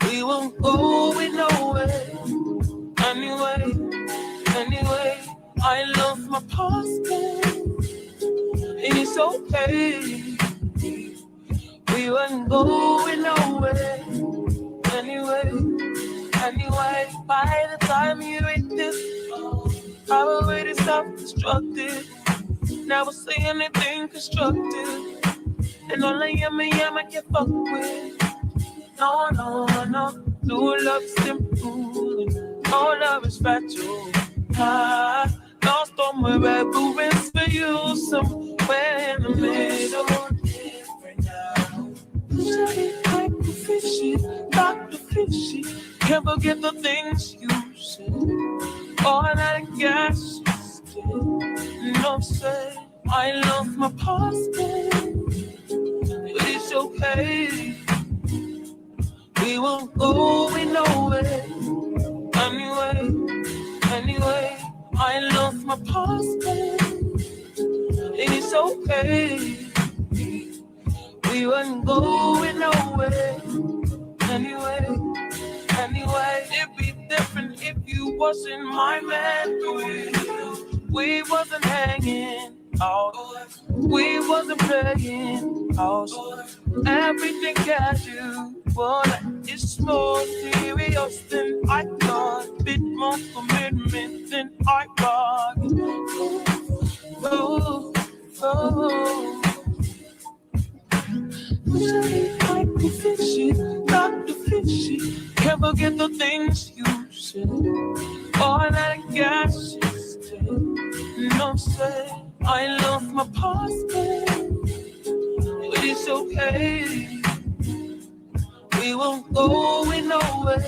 We won't go nowhere. Anyway, I love my past, and it's okay. We won't go nowhere. Anyway, by the time you read this, I've already self-destructive. Never say anything constructive. And all I am, I get fucked with. No. No love is simple. No love is factual. Lost on my reverence for you. Somewhere in the middle. Like the fishy, Dr. Fishy. Can't forget the things you said. All that gas you said. No say, I love my past, but it's okay. We won't go nowhere. Anyway, I love my past, and it's okay. We won't go nowhere. Anyway, it'd be different if you wasn't my man. We wasn't hanging out. We wasn't playing out. Everything casual, it's more serious than I thought. Bit more commitment than I got. Like the fishy, Dr. Fishy. Can't forget the things you said. All that gas you said. No say, I love my past, but it's okay. We won't go nowhere.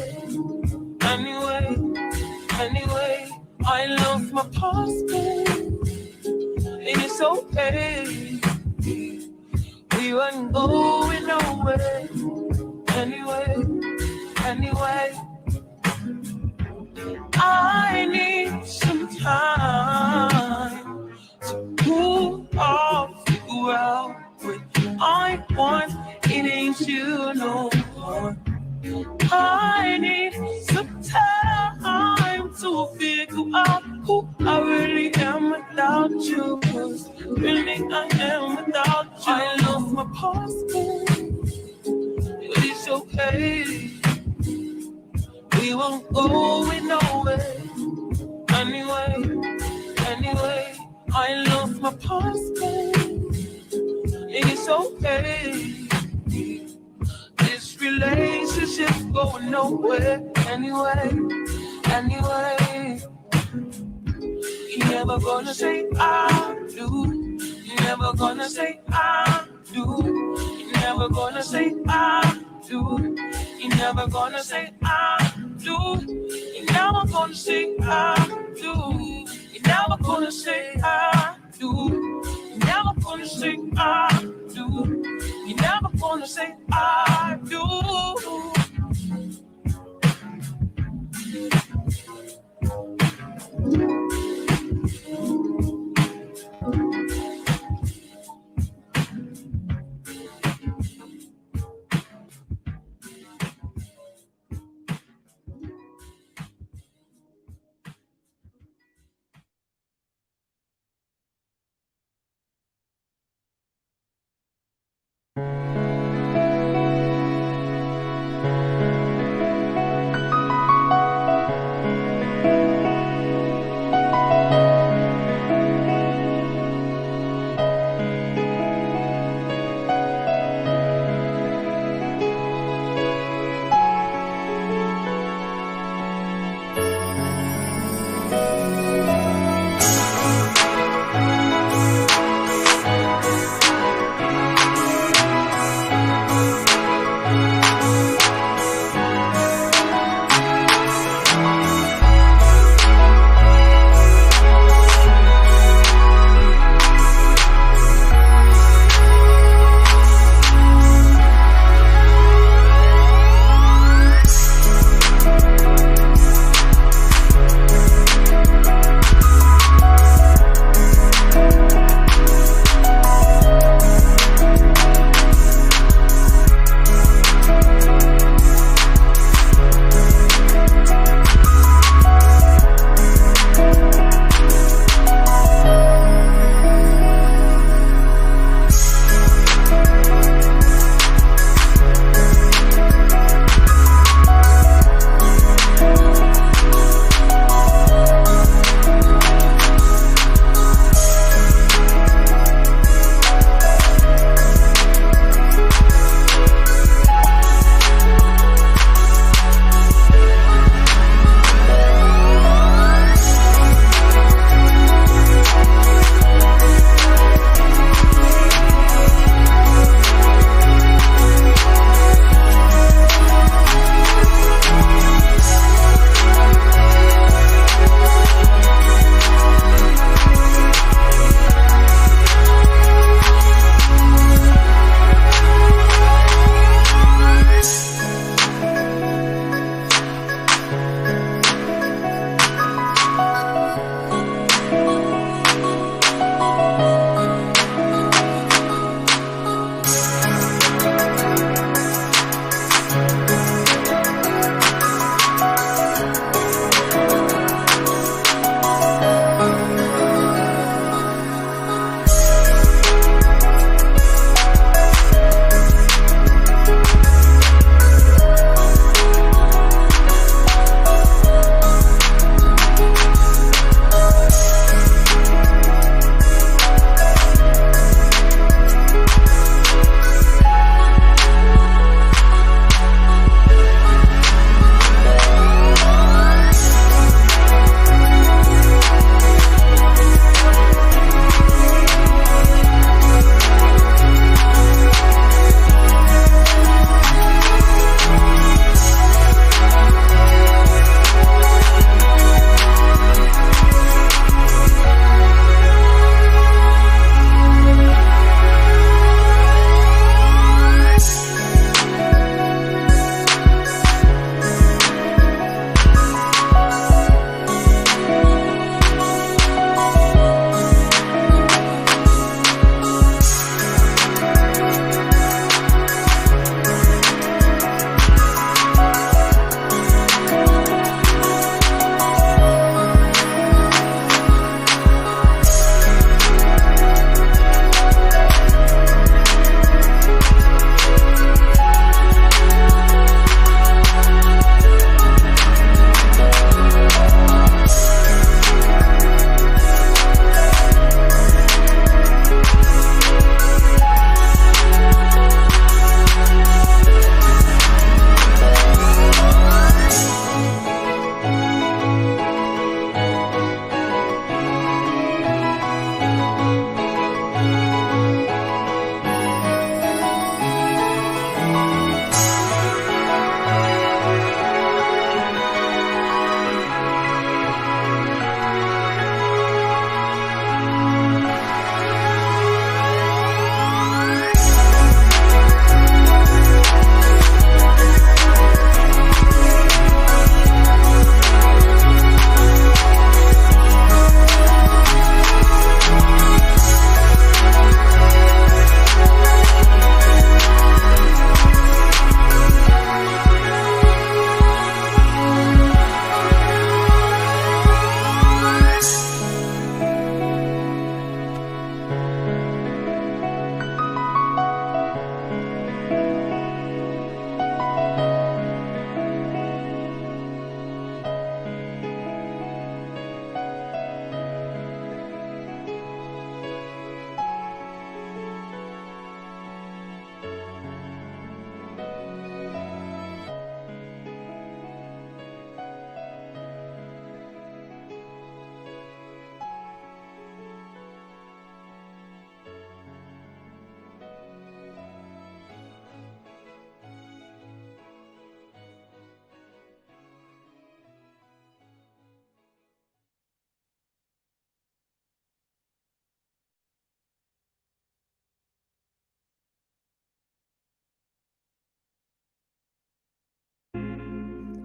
Anyway, I love my past, and it's okay. We won't go nowhere. Anyway, I need some time to cool off. Well, what I want, it ain't you no more. I need some time to figure out who I really am without you. 'Cause really I am without you. I love my past, but it's okay. We won't go nowhere. Anyway, I love my past, and it's okay. This relationship's going nowhere. Anyway, you're never gonna say I do. You're never gonna say I do. You're never gonna say I do. You're never gonna say I do. You're never gonna say I do. You're never gonna say I do. You're never gonna say I do. You're never gonna say I do.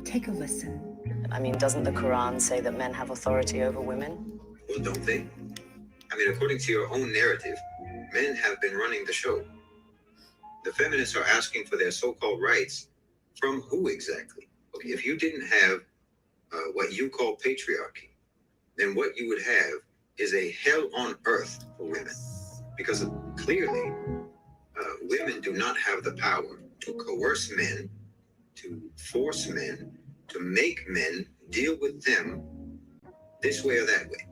Take a listen. I mean, doesn't the Quran say that men have authority over women? Well, don't they? I mean, according to your own narrative, men have been running the show. The feminists are asking for their so-called rights from who exactly? Okay, if you didn't have what you call patriarchy, then what you would have is a hell on earth for women. Because clearly, women do not have the power to coerce men, to force men, to make men deal with them this way or that way.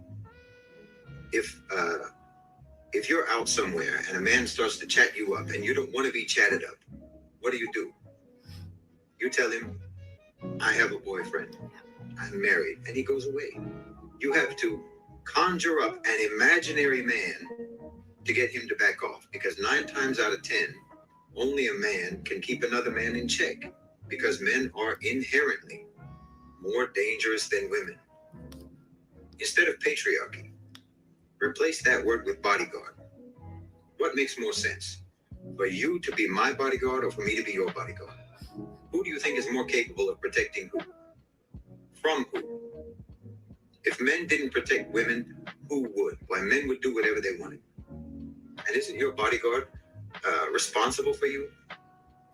If you're out somewhere and a man starts to chat you up and you don't want to be chatted up, what do? You tell him, I have a boyfriend, I'm married, and he goes away. You have to conjure up an imaginary man to get him to back off, because 9 times out of 10, only a man can keep another man in check, because men are inherently more dangerous than women. Instead of patriarchy, replace that word with bodyguard. What makes more sense? For you to be my bodyguard or for me to be your bodyguard? Who do you think is more capable of protecting who? From who? If men didn't protect women, who would? Why, men would do whatever they wanted. And isn't your bodyguard responsible for you?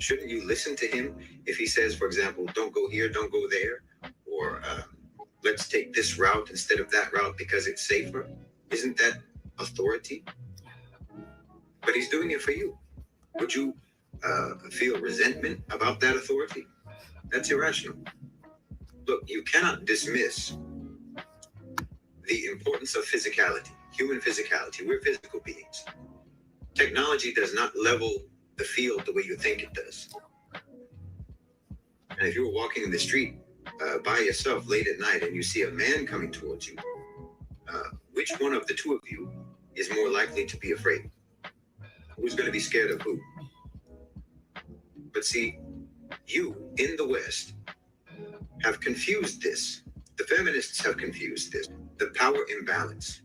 Shouldn't you listen to him if he says, for example, don't go here, don't go there, or let's take this route instead of that route because it's safer? Isn't that authority? But he's doing it for you. Would you feel resentment about that authority? That's irrational. Look, you cannot dismiss the importance of physicality, human physicality. We're physical beings. Technology does not level the field the way you think it does. And if you were walking in the street by yourself late at night and you see a man coming towards you, which one of the two of you is more likely to be afraid? Who's going to be scared of who? But see, you in the West have confused this. The feminists have confused this. The power imbalance.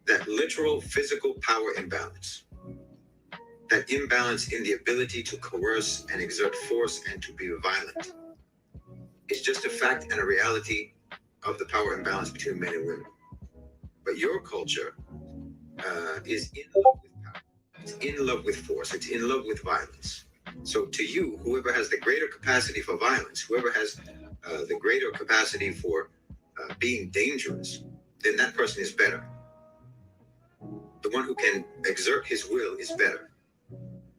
That literal physical power imbalance. That imbalance in the ability to coerce and exert force and to be violent. It's just a fact and a reality of the power imbalance between men and women. But your culture is in love with power. It's in love with force. It's in love with violence. So to you, whoever has the greater capacity for violence, whoever has the greater capacity for being dangerous, then that person is better. The one who can exert his will is better.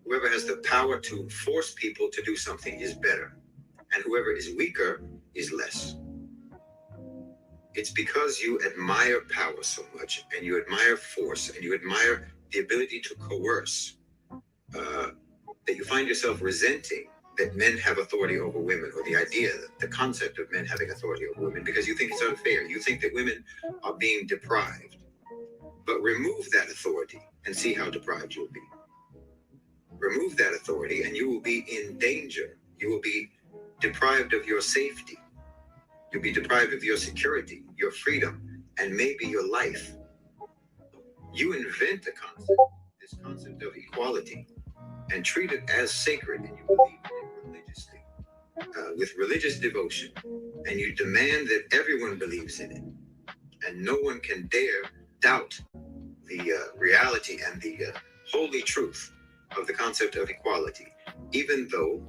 Whoever has the power to force people to do something is better. And whoever is weaker is less. It's because you admire power so much, and you admire force, and you admire the ability to coerce, that you find yourself resenting that men have authority over women, or the idea, the concept of men having authority over women, because you think it's unfair. You think that women are being deprived. But remove that authority and see how deprived you'll be. Remove that authority and you will be in danger. You will be deprived of your safety. You'll be deprived of your security, your freedom, and maybe your life. You invent the concept, this concept of equality, and treat it as sacred, and you believe in it religiously, with religious devotion, and you demand that everyone believes in it, and no one can dare doubt the reality and the holy truth of the concept of equality, even though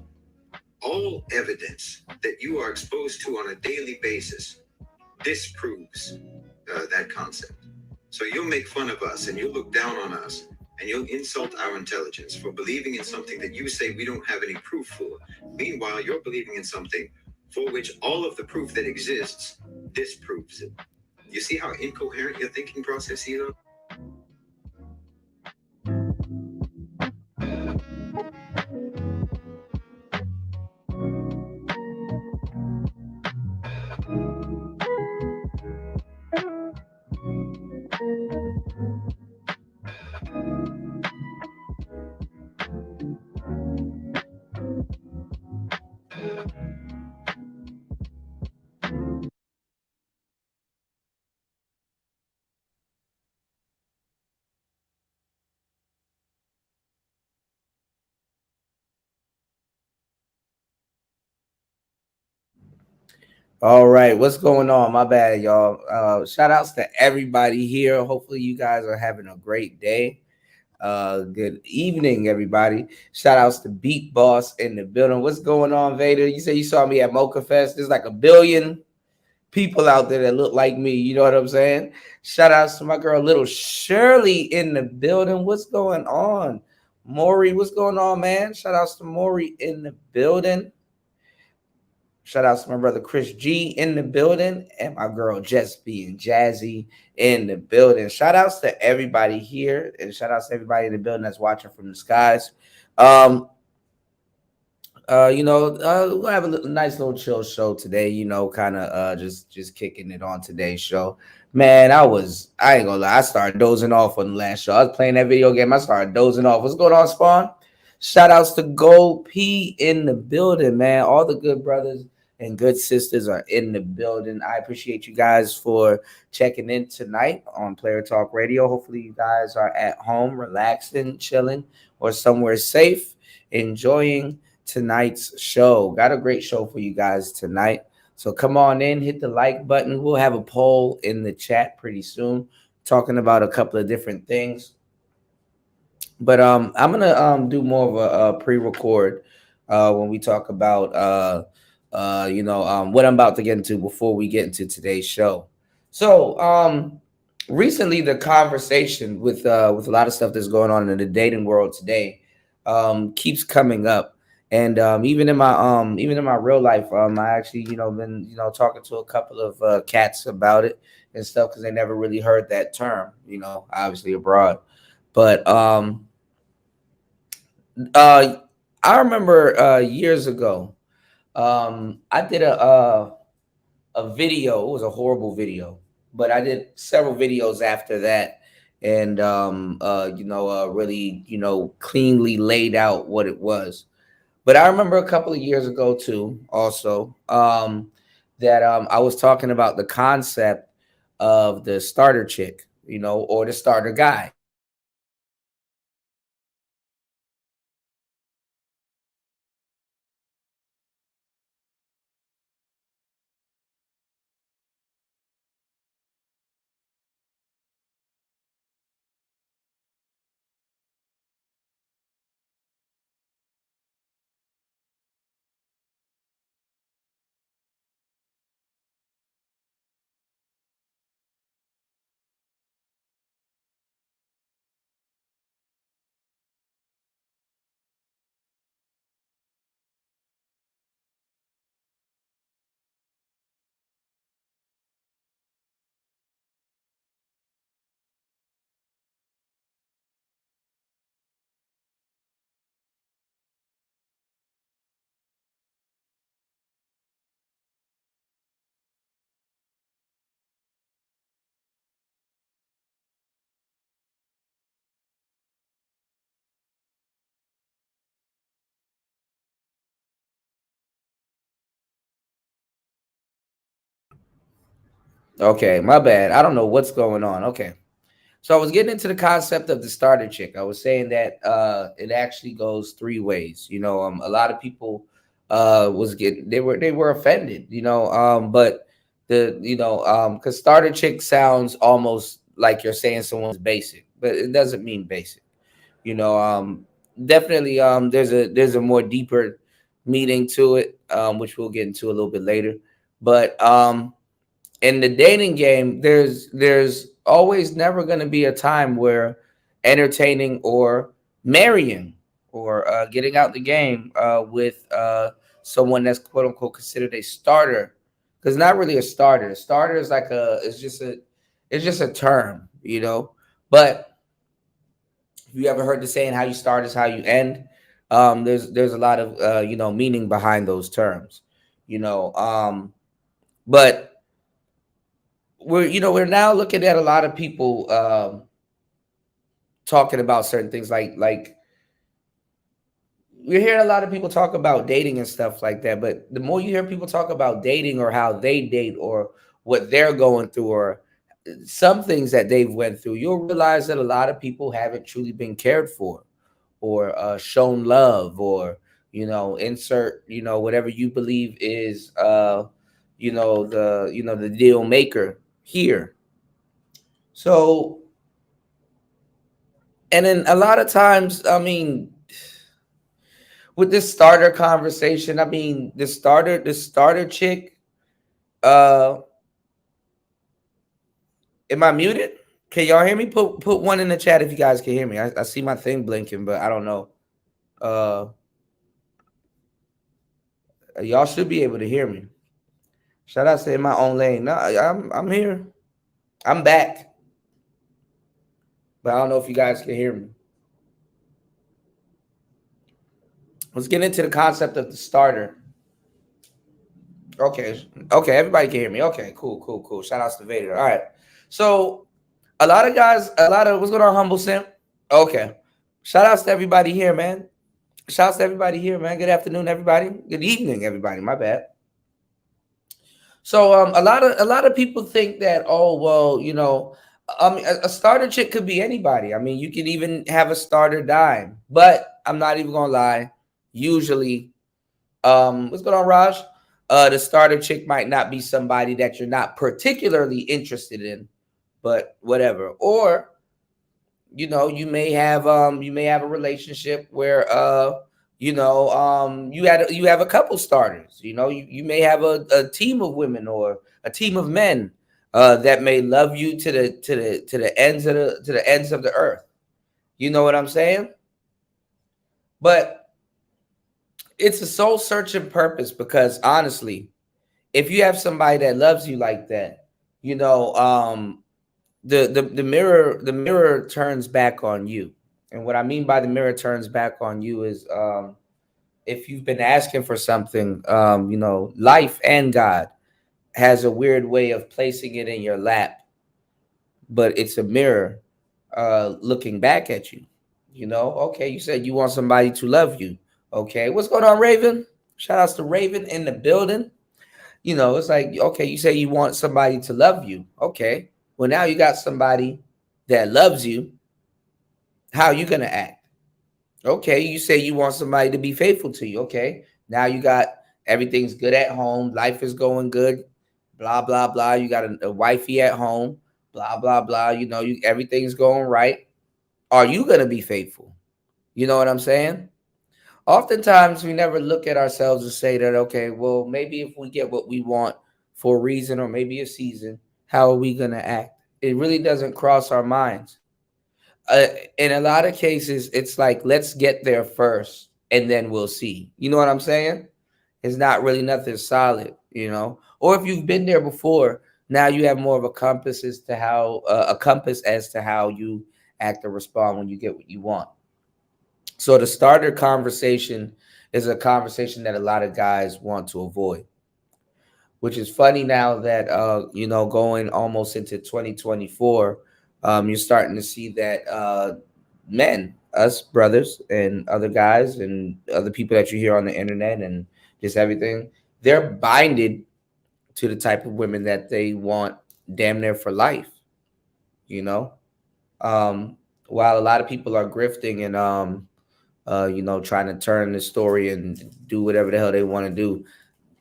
all evidence that you are exposed to on a daily basis disproves that concept. So you'll make fun of us and you'll look down on us and you'll insult our intelligence for believing in something that you say we don't have any proof for. Meanwhile, you're believing in something for which all of the proof that exists disproves it. You see how incoherent your thinking process is? All right, what's going on? My bad, y'all. Shout outs to everybody here. Hopefully, you guys are having a great day. Good evening, everybody. Shout outs to Beat Boss in the building. What's going on, Vader? You say you saw me at Mocha Fest. There's like a billion people out there that look like me. You know what I'm saying? Shout outs to my girl, little Shirley in the building. What's going on? Maury, what's going on, man? Shout outs to Maury in the building. Shout out to my brother Chris G in the building and my girl Just being Jazzy in the building. Shout outs to everybody here and shout outs to everybody in the building that's watching from the skies. Um, we'll have a nice little chill show today. Kind of just kicking it on today's show. Man, I ain't gonna lie, I started dozing off on the last show. I was playing that video game. I started dozing off. What's going on, Spawn? Shout outs to Gold P in the building, man. All the good brothers and good sisters are in the building. I appreciate you guys for checking in tonight on Player Talk Radio. Hopefully, you guys are at home, relaxing, chilling, or somewhere safe, enjoying tonight's show. Got a great show for you guys tonight. So come on in, hit the like button. We'll have a poll in the chat pretty soon, talking about a couple of different things. But I'm gonna do more of a pre-record when we talk about what I'm about to get into before we get into today's show. So recently the conversation with a lot of stuff that's going on in the dating world today keeps coming up. And even in my real life, I actually been talking to a couple of cats about it and stuff because they never really heard that term, obviously abroad. But uh, I remember years ago, I did a video. It was a horrible video, but I did several videos after that, and really cleanly laid out what it was. But I remember a couple of years ago too, also that I was talking about the concept of the starter chick, or the starter guy. Okay, my bad. I don't know what's going on. Okay. So I was getting into the concept of the starter chick. I was saying that it actually goes three ways. A lot of people was getting they were offended, but because starter chick sounds almost like you're saying someone's basic, but it doesn't mean basic. You know, definitely there's a more deeper meaning to it, which we'll get into a little bit later. But in the dating game, there's always never going to be a time where entertaining or marrying or getting out the game with someone that's quote unquote considered a starter, because not really a starter. A starter is like it's just a term, But if you ever heard the saying, "How you start is how you end," there's a lot of meaning behind those terms, but we're now looking at a lot of people talking about certain things like we're hearing a lot of people talk about dating and stuff like that. But the more you hear people talk about dating or how they date or what they're going through or some things that they've went through, you'll realize that a lot of people haven't truly been cared for or shown love or insert whatever you believe is the deal maker here. So, and then a lot of times, I mean, with this starter conversation, I mean, the starter chick, uh, am I muted? Can y'all hear me? Put one in the chat if you guys can hear me. I see my thing blinking, but I don't know. Uh, y'all should be able to hear me. Shout out to in my own lane. No, I'm here. I'm back, but I don't know if you guys can hear me. Let's get into the concept of the starter. Okay, okay, everybody can hear me. Okay, cool. Shout outs to Vader. All right, so a lot of guys, what's going on, Humble Simp? Okay, shout outs to everybody here, man. Shout outs to everybody here, man. Good afternoon, everybody. Good evening, everybody. My bad. So a lot of people think that, oh well, a starter chick could be anybody. I mean, you can even have a starter dime. But I'm not even gonna lie. Usually, what's going on, Raj? The starter chick might not be somebody that you're not particularly interested in, but whatever. Or you may have a relationship where you have a couple starters. You may have a team of women or a team of men that may love you to the ends of the earth. You know what I'm saying? But it's a soul searching purpose, because honestly, if you have somebody that loves you like that, you know, the mirror turns back on you. And what I mean by the mirror turns back on you is, if you've been asking for something, life and God has a weird way of placing it in your lap, but it's a mirror looking back at you. Okay, you said you want somebody to love you. Okay, what's going on, Raven? Shout outs to Raven in the building. It's like, okay, you say you want somebody to love you. Okay, well, now you got somebody that loves you. How are you going to act? Okay, you say you want somebody to be faithful to you. Okay, now you got everything's good at home. Life is going good. Blah, blah, blah. You got a wifey at home. Blah, blah, blah. Everything's going right. Are you going to be faithful? You know what I'm saying? Oftentimes, we never look at ourselves and say that, okay, well, maybe if we get what we want for a reason or maybe a season, how are we going to act? It really doesn't cross our minds. In a lot of cases, it's like, let's get there first and then we'll see. You know what I'm saying? It's not really nothing solid. Or if you've been there before, now you have more of a compass as to how you act or respond when you get what you want. So the starter conversation is a conversation that a lot of guys want to avoid, which is funny now that going almost into 2024, you're starting to see that men, us brothers and other guys and other people that you hear on the internet and just everything, they're binded to the type of women that they want damn near for life. You know, while a lot of people are grifting and trying to turn the story and do whatever the hell they want to do.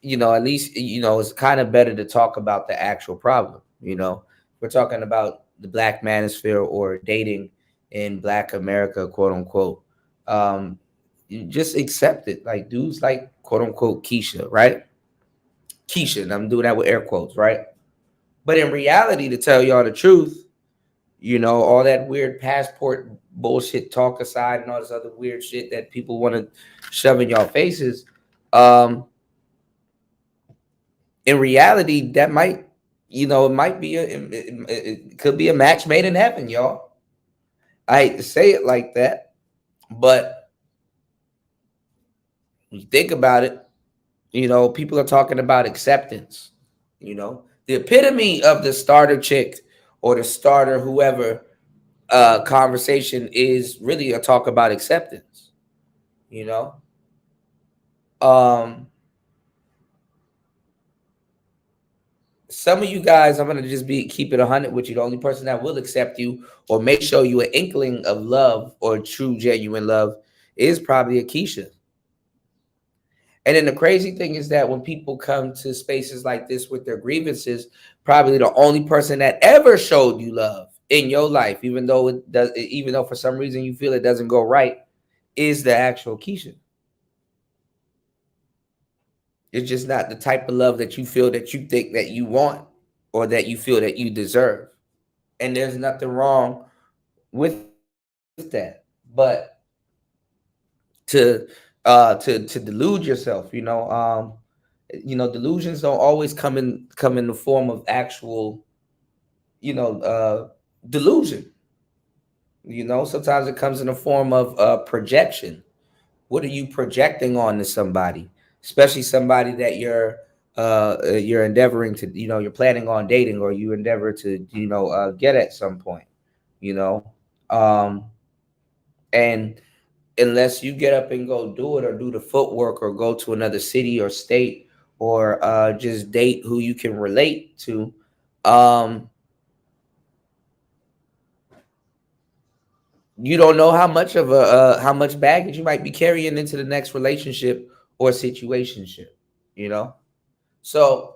At least, it's kind of better to talk about the actual problem. We're talking about the black manosphere or dating in Black America, quote unquote. You just accept it. Like dudes like quote unquote Keisha, right? Keisha, and I'm doing that with air quotes, right? But in reality, to tell y'all the truth, all that weird passport bullshit talk aside and all this other weird shit that people want to shove in y'all faces, in reality, that might, it might be it could be a match made in heaven, y'all. I hate to say it like that, but when you think about it, people are talking about acceptance. The epitome of the starter chick or the starter whoever conversation is really a talk about acceptance. you know um some of you guys, I'm gonna just be keep it 100 with you. The only person that will accept you or may show you an inkling of love or true genuine love is probably a Keisha. And then the crazy thing is that when people come to spaces like this with their grievances, probably the only person that ever showed you love in your life, even though for some reason you feel it doesn't go right, is the actual Keisha. It's just not the type of love that you feel that you think that you want or that you feel that you deserve. And there's nothing wrong with that. But to delude yourself, delusions don't always come in the form of actual, delusion. Sometimes it comes in the form of projection. What are you projecting on to somebody, especially somebody that you're endeavoring to, you're planning on dating, or you endeavor to, get at some point, you know, um, and unless you get up and go do it, or do the footwork, or go to another city or state, or just date who you can relate to, um, you don't know how much baggage you might be carrying into the next relationship or situationship, you know. So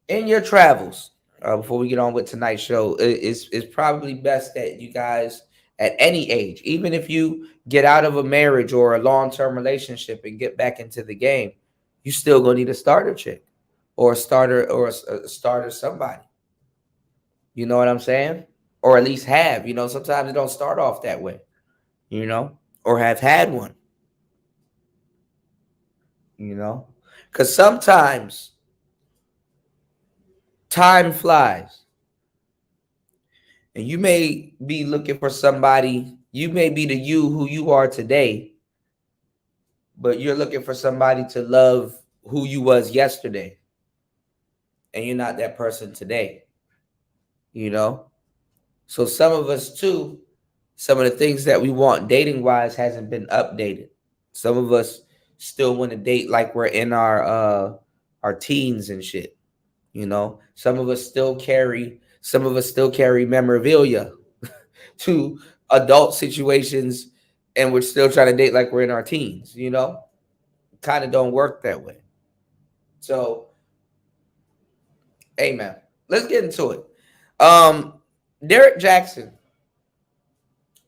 in your travels, before we get on with tonight's show, it's probably best that you guys, at any age, even if you get out of a marriage or a long-term relationship and get back into the game, you still gonna need a starter chick, or a starter somebody. You know what I'm saying? Or at least have. Sometimes it don't start off that way. Or have had one. Because sometimes time flies. And you may be looking for somebody, you may be the you who you are today, but you're looking for somebody to love who you was yesterday. And you're not that person today. So some of us too, some of the things that we want dating wise hasn't been updated. Some of us still want to date like we're in our teens and shit. Some of us still carry memorabilia to adult situations, and we're still trying to date like we're in our teens. Kind of don't work that way. So, hey man, let's get into it. Derek Jackson,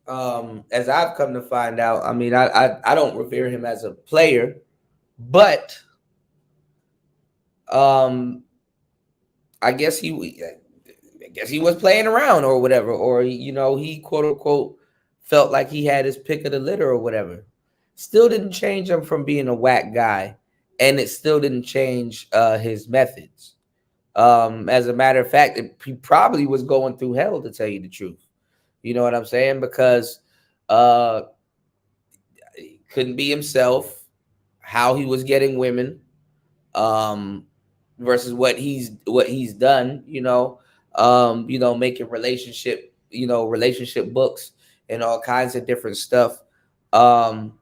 as I've come to find out, I mean, I don't revere him as a player, but I guess he was playing around or whatever, or he quote unquote felt like he had his pick of the litter or whatever. Still didn't change him from being a whack guy, and it still didn't change his methods. As a matter of fact, he probably was going through hell, to tell you the truth. You know what I'm saying? Because he couldn't be himself, how he was getting women, versus what he's done, making relationship books and all kinds of different stuff. Nobody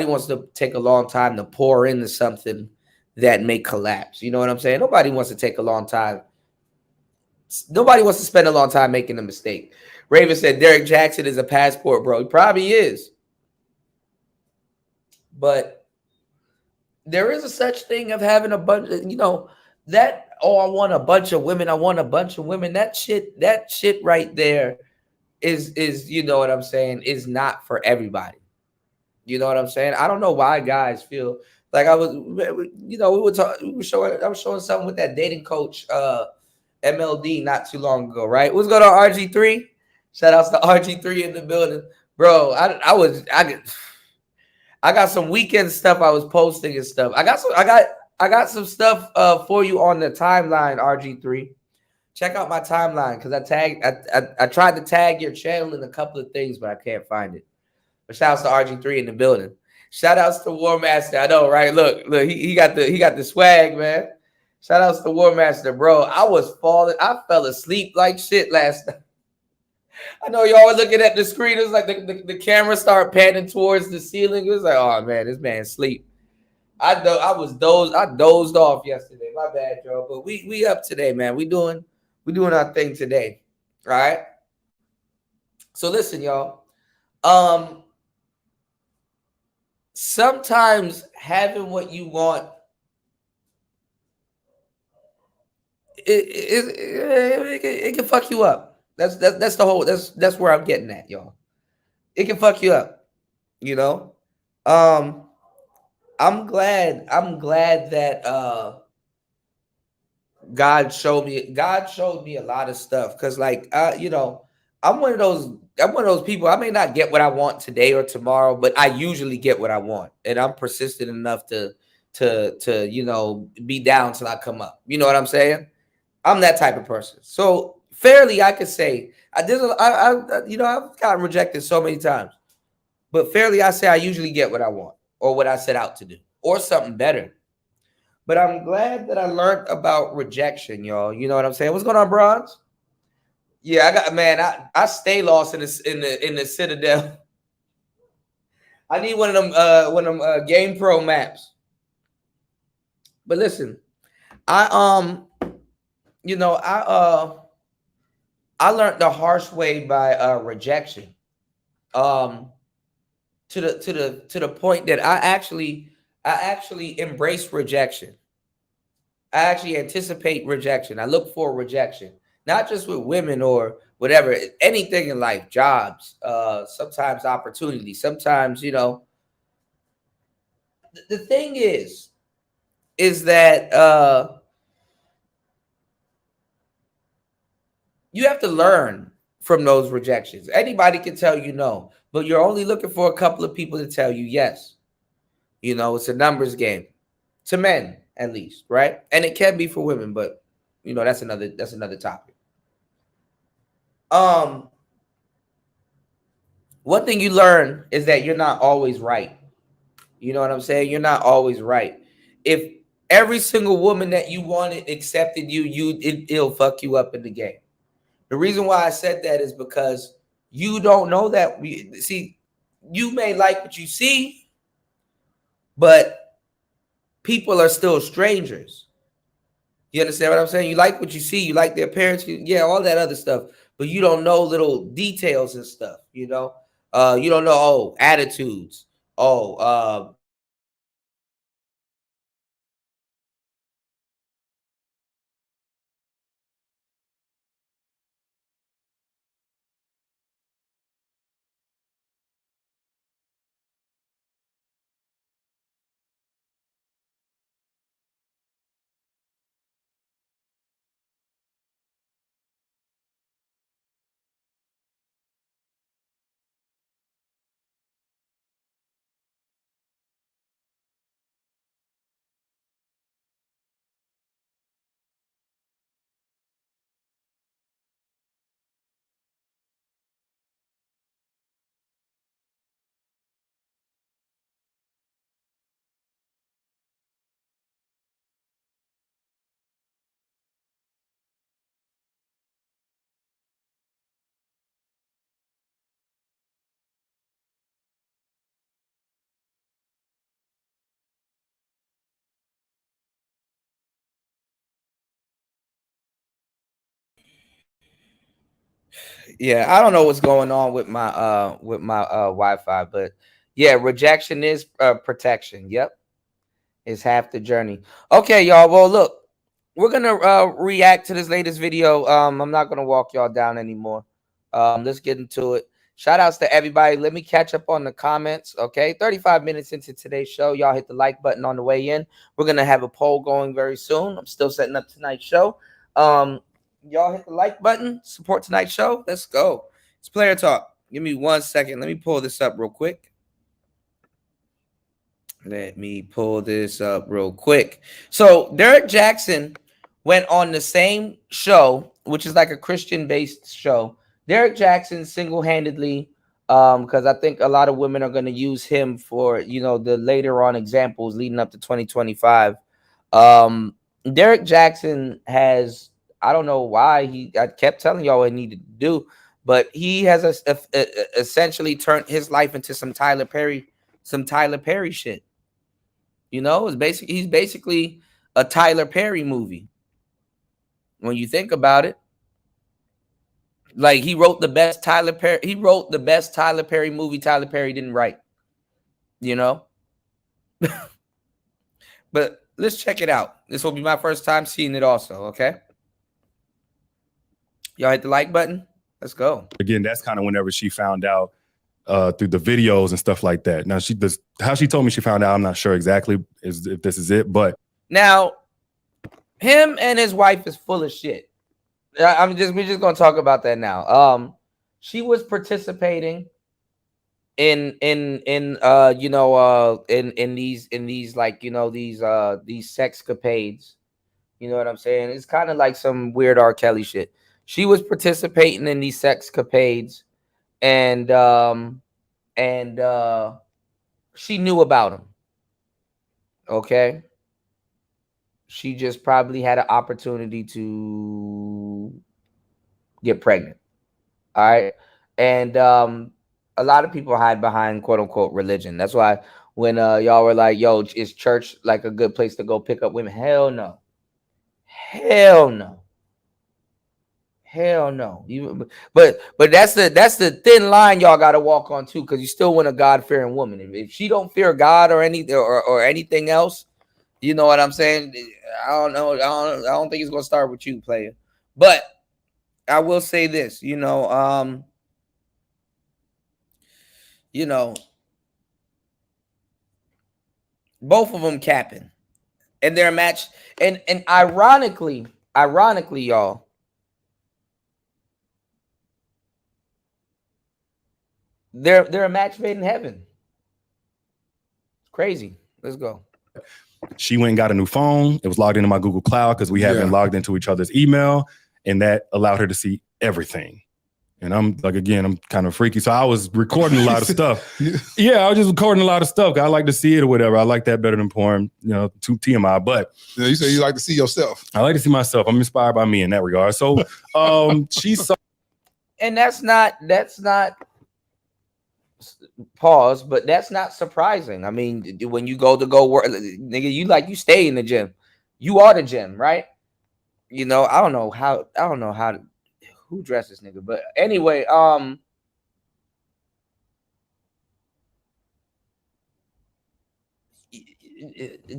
wants to take a long time to pour into something that may collapse. You know what I'm saying? Nobody wants to take a long time. Nobody wants to spend a long time making a mistake. Raven said Derek Jackson is a passport, bro. He probably is. But there is a such thing of having a bunch of, that, I want a bunch of women. I want a bunch of women. That shit right there is, you know what I'm saying, is not for everybody. You know what I'm saying? I don't know why guys feel like I was, I was showing something with that dating coach, MLD, not too long ago, right? What's going on, RG3? Shout outs to RG3 in the building. Bro, I got some weekend stuff I was posting and stuff. I got some stuff for you on the timeline, RG3. Check out my timeline, because I tried to tag your channel in a couple of things, but I can't find it. But shout outs to RG3 in the building. Shout outs to War Master. I know, right? Look, he got the swag, man. Shout outs to War Master, bro. I fell asleep like shit last night. I know y'all were looking at the screen. It was like the camera started panning towards the ceiling. It was like, oh man, this man sleep. I dozed off yesterday. My bad, y'all. But we up today, man. We doing our thing today. All right. So listen, y'all. sometimes having what you want it can fuck you up. That's the whole that's where I'm getting at, y'all. It can fuck you up, you know. Um, I'm glad that God showed me a lot of stuff because like I'm one of those people. I may not get what I want today or tomorrow, but I usually get what I want, and I'm persistent enough to be down till I come up. You know what I'm saying? I'm that type of person. So fairly, I could say I've gotten rejected so many times, but fairly, I say I usually get what I want or what I set out to do or something better. But I'm glad that I learned about rejection, y'all. You know what I'm saying? What's going on, Bronze? Yeah, I got man. I stay lost in the Citadel. I need one of them Game Pro maps. But listen, I you know I learned the harsh way by rejection. Um, to the point that I actually embrace rejection. I actually anticipate rejection. I look for rejection, not just with women or whatever, anything in life, jobs, sometimes opportunity, sometimes, the thing is that you have to learn from those rejections. Anybody can tell you no, but you're only looking for a couple of people to tell you yes. It's a numbers game to men, at least, right? And it can be for women, but that's another topic. Um, One thing you learn is that you're not always right. You know what I'm saying? You're not always right. If every single woman that you wanted accepted you, it'll fuck you up in the game. The reason why I said that is because you don't know that. See, you may like what you see, but people are still strangers. You understand what I'm saying? You like what you see, you like their parents, yeah, all that other stuff, but you don't know little details and stuff. You don't know attitudes. Yeah, I don't know what's going on with my Wi-Fi, but yeah, rejection is protection. Yep, it's half the journey. Okay, y'all. Well, look, we're gonna react to this latest video. I'm not gonna walk y'all down anymore. Let's get into it. Shout outs to everybody. Let me catch up on the comments. Okay, 35 minutes into today's show. Y'all hit the like button on the way in. We're gonna have a poll going very soon. I'm still setting up tonight's show. Um, y'all hit the like button. Support tonight's show. Let's go. It's player talk. Give me 1 second. Let me pull this up real quick. Let me pull this up real quick. So Derek Jackson went on the same show, which is like a Christian-based show. Derek Jackson single-handedly, because I think a lot of women are going to use him for the later on examples leading up to 2025. Um, Derek Jackson has, I don't know why I kept telling y'all what he needed to do, but he has essentially turned his life into some Tyler Perry shit. He's basically a Tyler Perry movie. When you think about it, like he wrote the best Tyler Perry movie Tyler Perry didn't write. You know, But let's check it out. This will be my first time seeing it also, okay? Y'all hit the like button? Let's go. Again, that's kind of whenever she found out through the videos and stuff like that. Now, how she told me she found out, I'm not sure exactly if this is it, but. Now, him and his wife is full of shit. We're just going to talk about that now. She was participating in these like, these sexcapades. You know what I'm saying? It's kind of like some weird R. Kelly shit. She was participating in these sexcapades, and she knew about him. Okay. She just probably had an opportunity to get pregnant. All right. And a lot of people hide behind quote unquote religion. That's why when y'all were like, yo, is church like a good place to go pick up women? Hell no. Hell no. Hell no. But that's the thin line y'all got to walk on too, because you still want a God-fearing woman. If she don't fear God or anything or anything else, you know what I'm saying? I don't know. I don't think it's gonna start with you, player. But I will say this, both of them capping, and they're a match. And ironically, y'all, they're a match made in heaven. It's crazy. Let's go. She went and got a new phone. It was logged into my Google Cloud because we haven't logged into each other's email, and that allowed her to see everything. And I'm like, again, I'm kind of freaky, so I was recording a lot of stuff. Yeah, I was just recording a lot of stuff. I like to see it or whatever. I like that better than porn, to TMI. But you say you like to see yourself. I like to see myself. I'm inspired by me in that regard. So she saw, and that's not pause, but that's not surprising. I mean, when you go work, nigga, you stay in the gym. You are the gym, right? I don't know how who dressed this nigga, but anyway,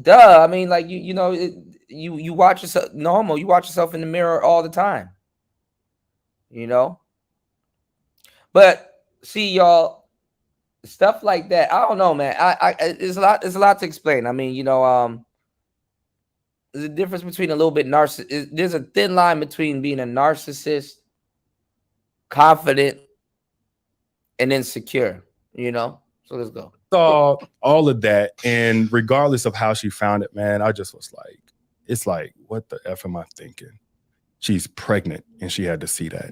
duh. I mean, like you watch yourself normal. You watch yourself in the mirror all the time, But see, y'all. Stuff like that, I don't know, man. It's a lot to explain. I mean, there's a difference between a little bit narcissist. There's a thin line between being a narcissist, confident, and insecure. So let's go. Saw all of that, and regardless of how she found it, man, I just was like, it's like, what the F am I thinking? She's pregnant, and she had to see that.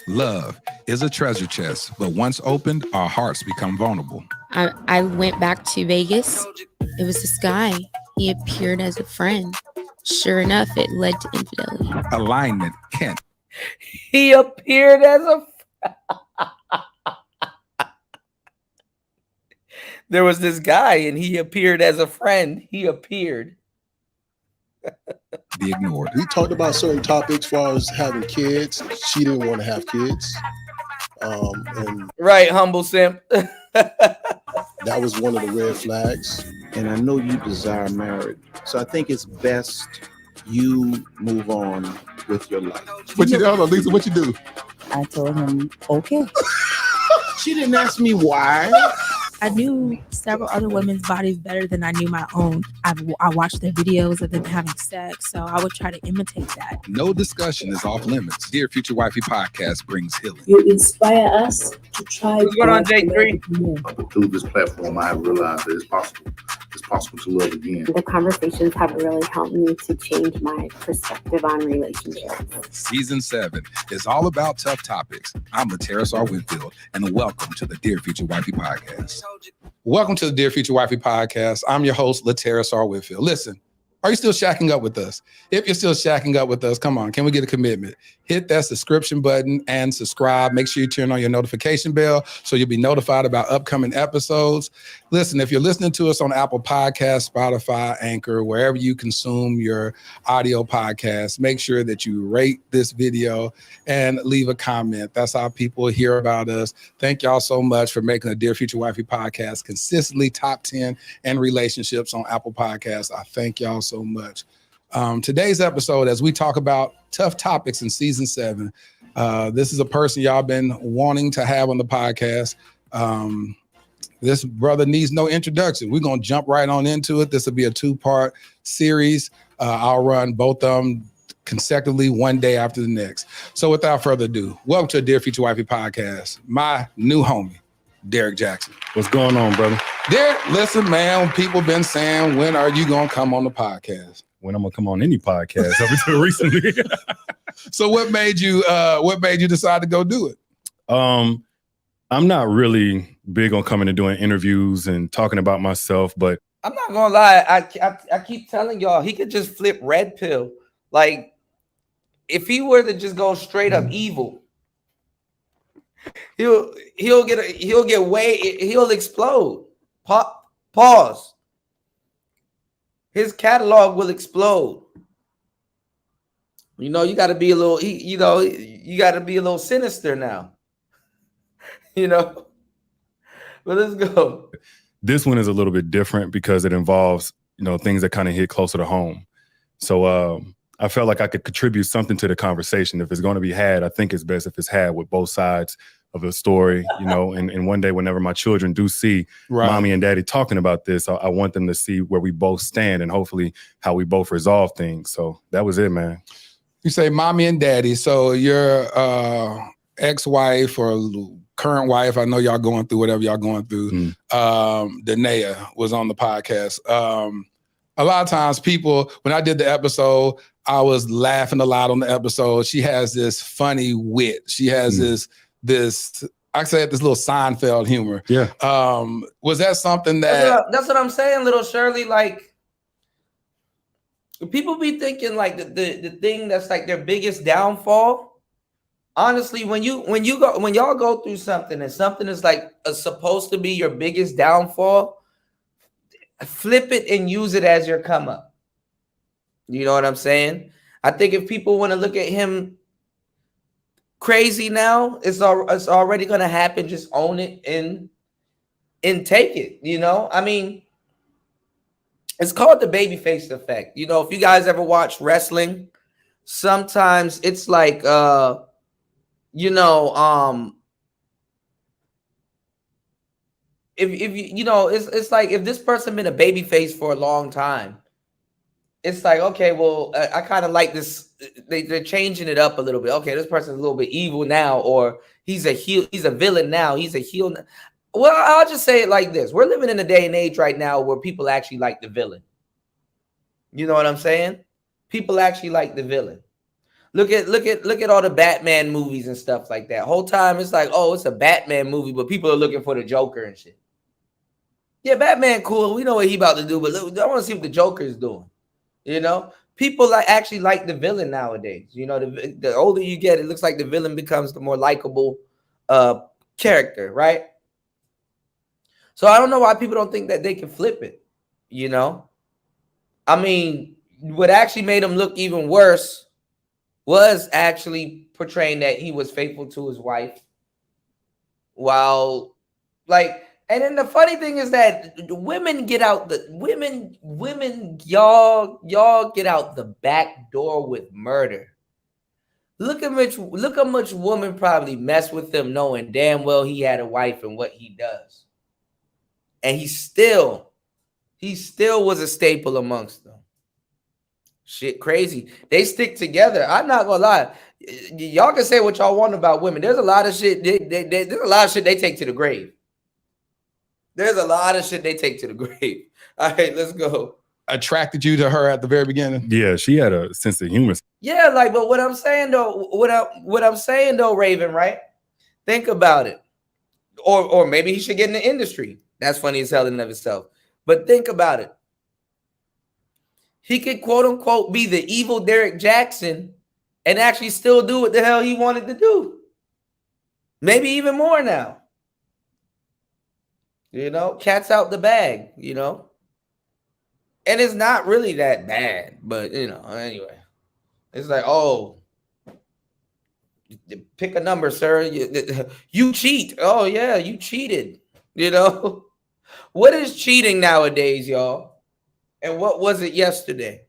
Love is a treasure chest, but once opened, our hearts become vulnerable. I went back to Vegas. It was this guy. He appeared as a friend. Sure enough, it led to infidelity. Alignment can't. He appeared as a... There was this guy, and he appeared as a friend. He appeared. Be ignored. We talked about certain topics as far as having kids. She didn't want to have kids. And right, humble simp. That was one of the red flags. And I know you desire marriage. So I think it's best you move on with your life. Lisa, what you do? I told him, okay. She didn't ask me why. I knew several other women's bodies better than I knew my own. I watched their videos of them having sex, so I would try to imitate that. No discussion is off limits. Dear Future Wifey Podcast brings healing. You inspire us to try. What's going on, J3? Through this platform, I have realized that it's possible. It's possible to love again. The conversations have really helped me to change my perspective on relationships. Season 7 is all about tough topics. I'm Lateris R. Whitfield, and welcome to the Dear Future Wifey Podcast. Welcome to the Dear Future Wifey Podcast. I'm your host, Lateris R. Whitfield. Listen, Are you still shacking up with us? If you're still shacking up with us, come on, can we get a commitment? Hit that subscription button and subscribe. Make sure you turn on your notification bell so you'll be notified about upcoming episodes. Listen, if you're listening to us on Apple Podcasts, Spotify, Anchor, wherever you consume your audio podcasts, make sure that you rate this video and leave a comment. That's how people hear about us. Thank y'all so much for making the Dear Future Wifey podcast consistently top 10 in relationships on Apple Podcasts. I thank y'all so much. Today's episode, as we talk about tough topics in season 7, this is a person y'all been wanting to have on the podcast. This brother needs no introduction. We're going to jump right on into it. This will be a 2-part series. I'll run both of them consecutively one day after the next. So without further ado, welcome to the Dear Future Wifey podcast. My new homie, Derek Jackson. What's going on, brother? Derek, listen, man, people been saying, when are you going to come on the podcast? When I'm going to come on any podcast up until recently. So what made you decide to go do it? I'm not really big on coming and doing interviews and talking about myself, but I'm not gonna lie. I keep telling y'all he could just flip red pill. Like if he were to just go straight up evil, he'll explode. Pause. His catalog will explode. You know, you got to be a little. You got to be a little sinister now. You know, but let's go. This one is a little bit different because it involves, things that kind of hit closer to home. So I felt like I could contribute something to the conversation. If it's going to be had, I think it's best if it's had with both sides of the story, and one day whenever my children do see mommy and daddy talking about this, I want them to see where we both stand and hopefully how we both resolve things. So that was it, man. You say mommy and daddy. So your ex-wife or current wife, I know y'all going through whatever y'all going through. Danae was on the podcast. A lot of times people, when I did the episode, I was laughing a lot on the episode. She has this funny wit. She has this I said this little Seinfeld humor. Yeah. Was that something that that's what I'm saying, little Shirley? Like people be thinking like the thing that's like their biggest downfall. Honestly, when y'all go through something and something is like supposed to be your biggest downfall, flip it and use it as your come up. You know what I'm saying? I think if people want to look at him crazy now, it's already going to happen. Just own it and take it. I mean, it's called the babyface effect. If you guys ever watch wrestling, sometimes it's like it's like if this person been a baby face for a long time, it's like, okay, well, I kind of like this. They're changing it up a little bit. Okay, this person's a little bit evil now, or he's a villain now. He's a heel. Well, I'll just say it like this. We're living in a day and age right now where people actually like the villain. You know what I'm saying? People actually like the villain. Look at all the Batman movies and stuff like that. Whole time it's like, oh, it's a Batman movie, but people are looking for the Joker and shit. Yeah, Batman cool. We know what he about to do, but look, I want to see what the Joker is doing. People actually like the villain nowadays. The older you get, it looks like the villain becomes the more likable character, right? So I don't know why people don't think that they can flip it. I mean, what actually made him look even worse was actually portraying that he was faithful to his wife. While, and then the funny thing is that women get out y'all get out the back door with murder. Look how much woman probably messed with him knowing damn well he had a wife and what he does. And he still was a staple amongst them. Shit crazy. They stick together. I'm not gonna lie. Y'all can say what y'all want about women. There's a lot of shit. There's a lot of shit they take to the grave. There's a lot of shit they take to the grave. All right, let's go. Attracted you to her at the very beginning? Yeah, she had a sense of humor. Yeah, but what I'm saying though, Raven, right? Think about it. Or maybe he should get in the industry. That's funny as hell in and of itself. But think about it. he could quote unquote be the evil Derek Jackson and actually still do what the hell he wanted to do. Maybe even more now. You know, cat's out the bag, you know. And it's not really that bad, but you know, anyway. It's like, oh, pick a number, sir. You cheat. Oh, yeah, you cheated. You know, what is cheating nowadays, y'all? And what was it yesterday?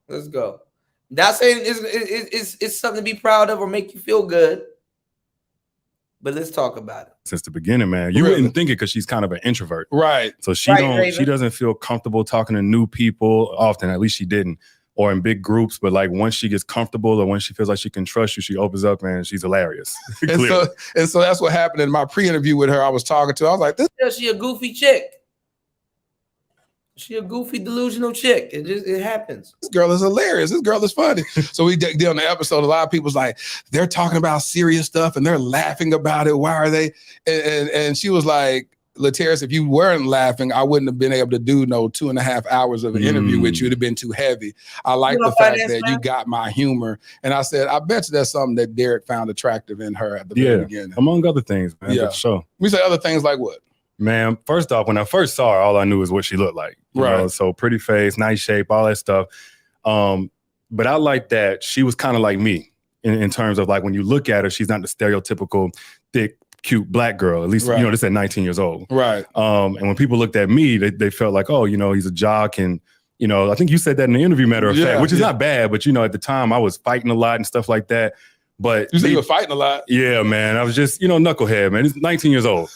Let's go. Not saying it's something to be proud of or make you feel good, but let's talk about it. Since the beginning, man, you wouldn't think it because she's kind of an introvert, right? So she she doesn't feel comfortable talking to new people often. At least she didn't, or in big groups. But like once she gets comfortable or when she feels like she can trust you, she opens up and she's hilarious. and so that's what happened in my pre-interview with her. I was talking to her. I was like, "This she a goofy chick. She a goofy, delusional chick. It happens. This girl is hilarious. This girl is funny." So we did on the episode. A lot of people's like, they're talking about serious stuff and they're laughing about it. Why are they? And she was like, "Lateris, if you weren't laughing, I wouldn't have been able to do 2.5 hours of an interview with you. It'd have been too heavy. I like the fact that you got my humor." And I said, "I bet you that's something that Derek found attractive in her at the very beginning." Among other things, man. Yeah. For sure. We say other things like what? Man, first off, when I first saw her, all I knew is what she looked like. You know? So pretty face, nice shape, all that stuff. But I like that she was kind of like me in terms of like when you look at her, she's not the stereotypical thick, cute black girl. At least, you know, this at 19 years old. Right. And when people looked at me, they felt like, oh, you know, he's a jock. And, you know, I think you said that in the interview, matter of fact, which is not bad. But, you know, at the time I was fighting a lot and stuff like that. But you said you were fighting a lot? Yeah, man. I was just, you know, knucklehead, man. It's 19 years old.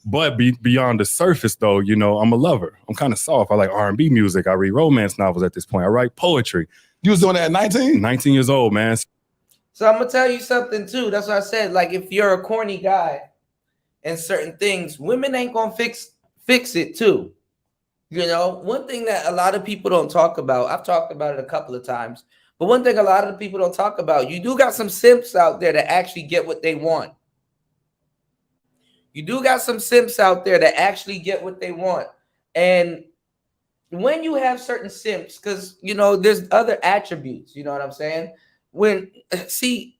But beyond the surface, though, you know, I'm a lover. I'm kind of soft. I like R&B music. I read romance novels at this point. I write poetry. You was doing that at 19? 19 years old, man. So I'm going to tell you something, too. That's what I said. Like, if you're a corny guy and certain things, women ain't going to fix it, too. You know, one thing that a lot of people don't talk about, I've talked about it a couple of times, but one thing a lot of the people don't talk about, you do got some simps out there that actually get what they want. You do got some simps out there that actually get what they want. And when you have certain simps, because, you know, there's other attributes, you know what I'm saying? See,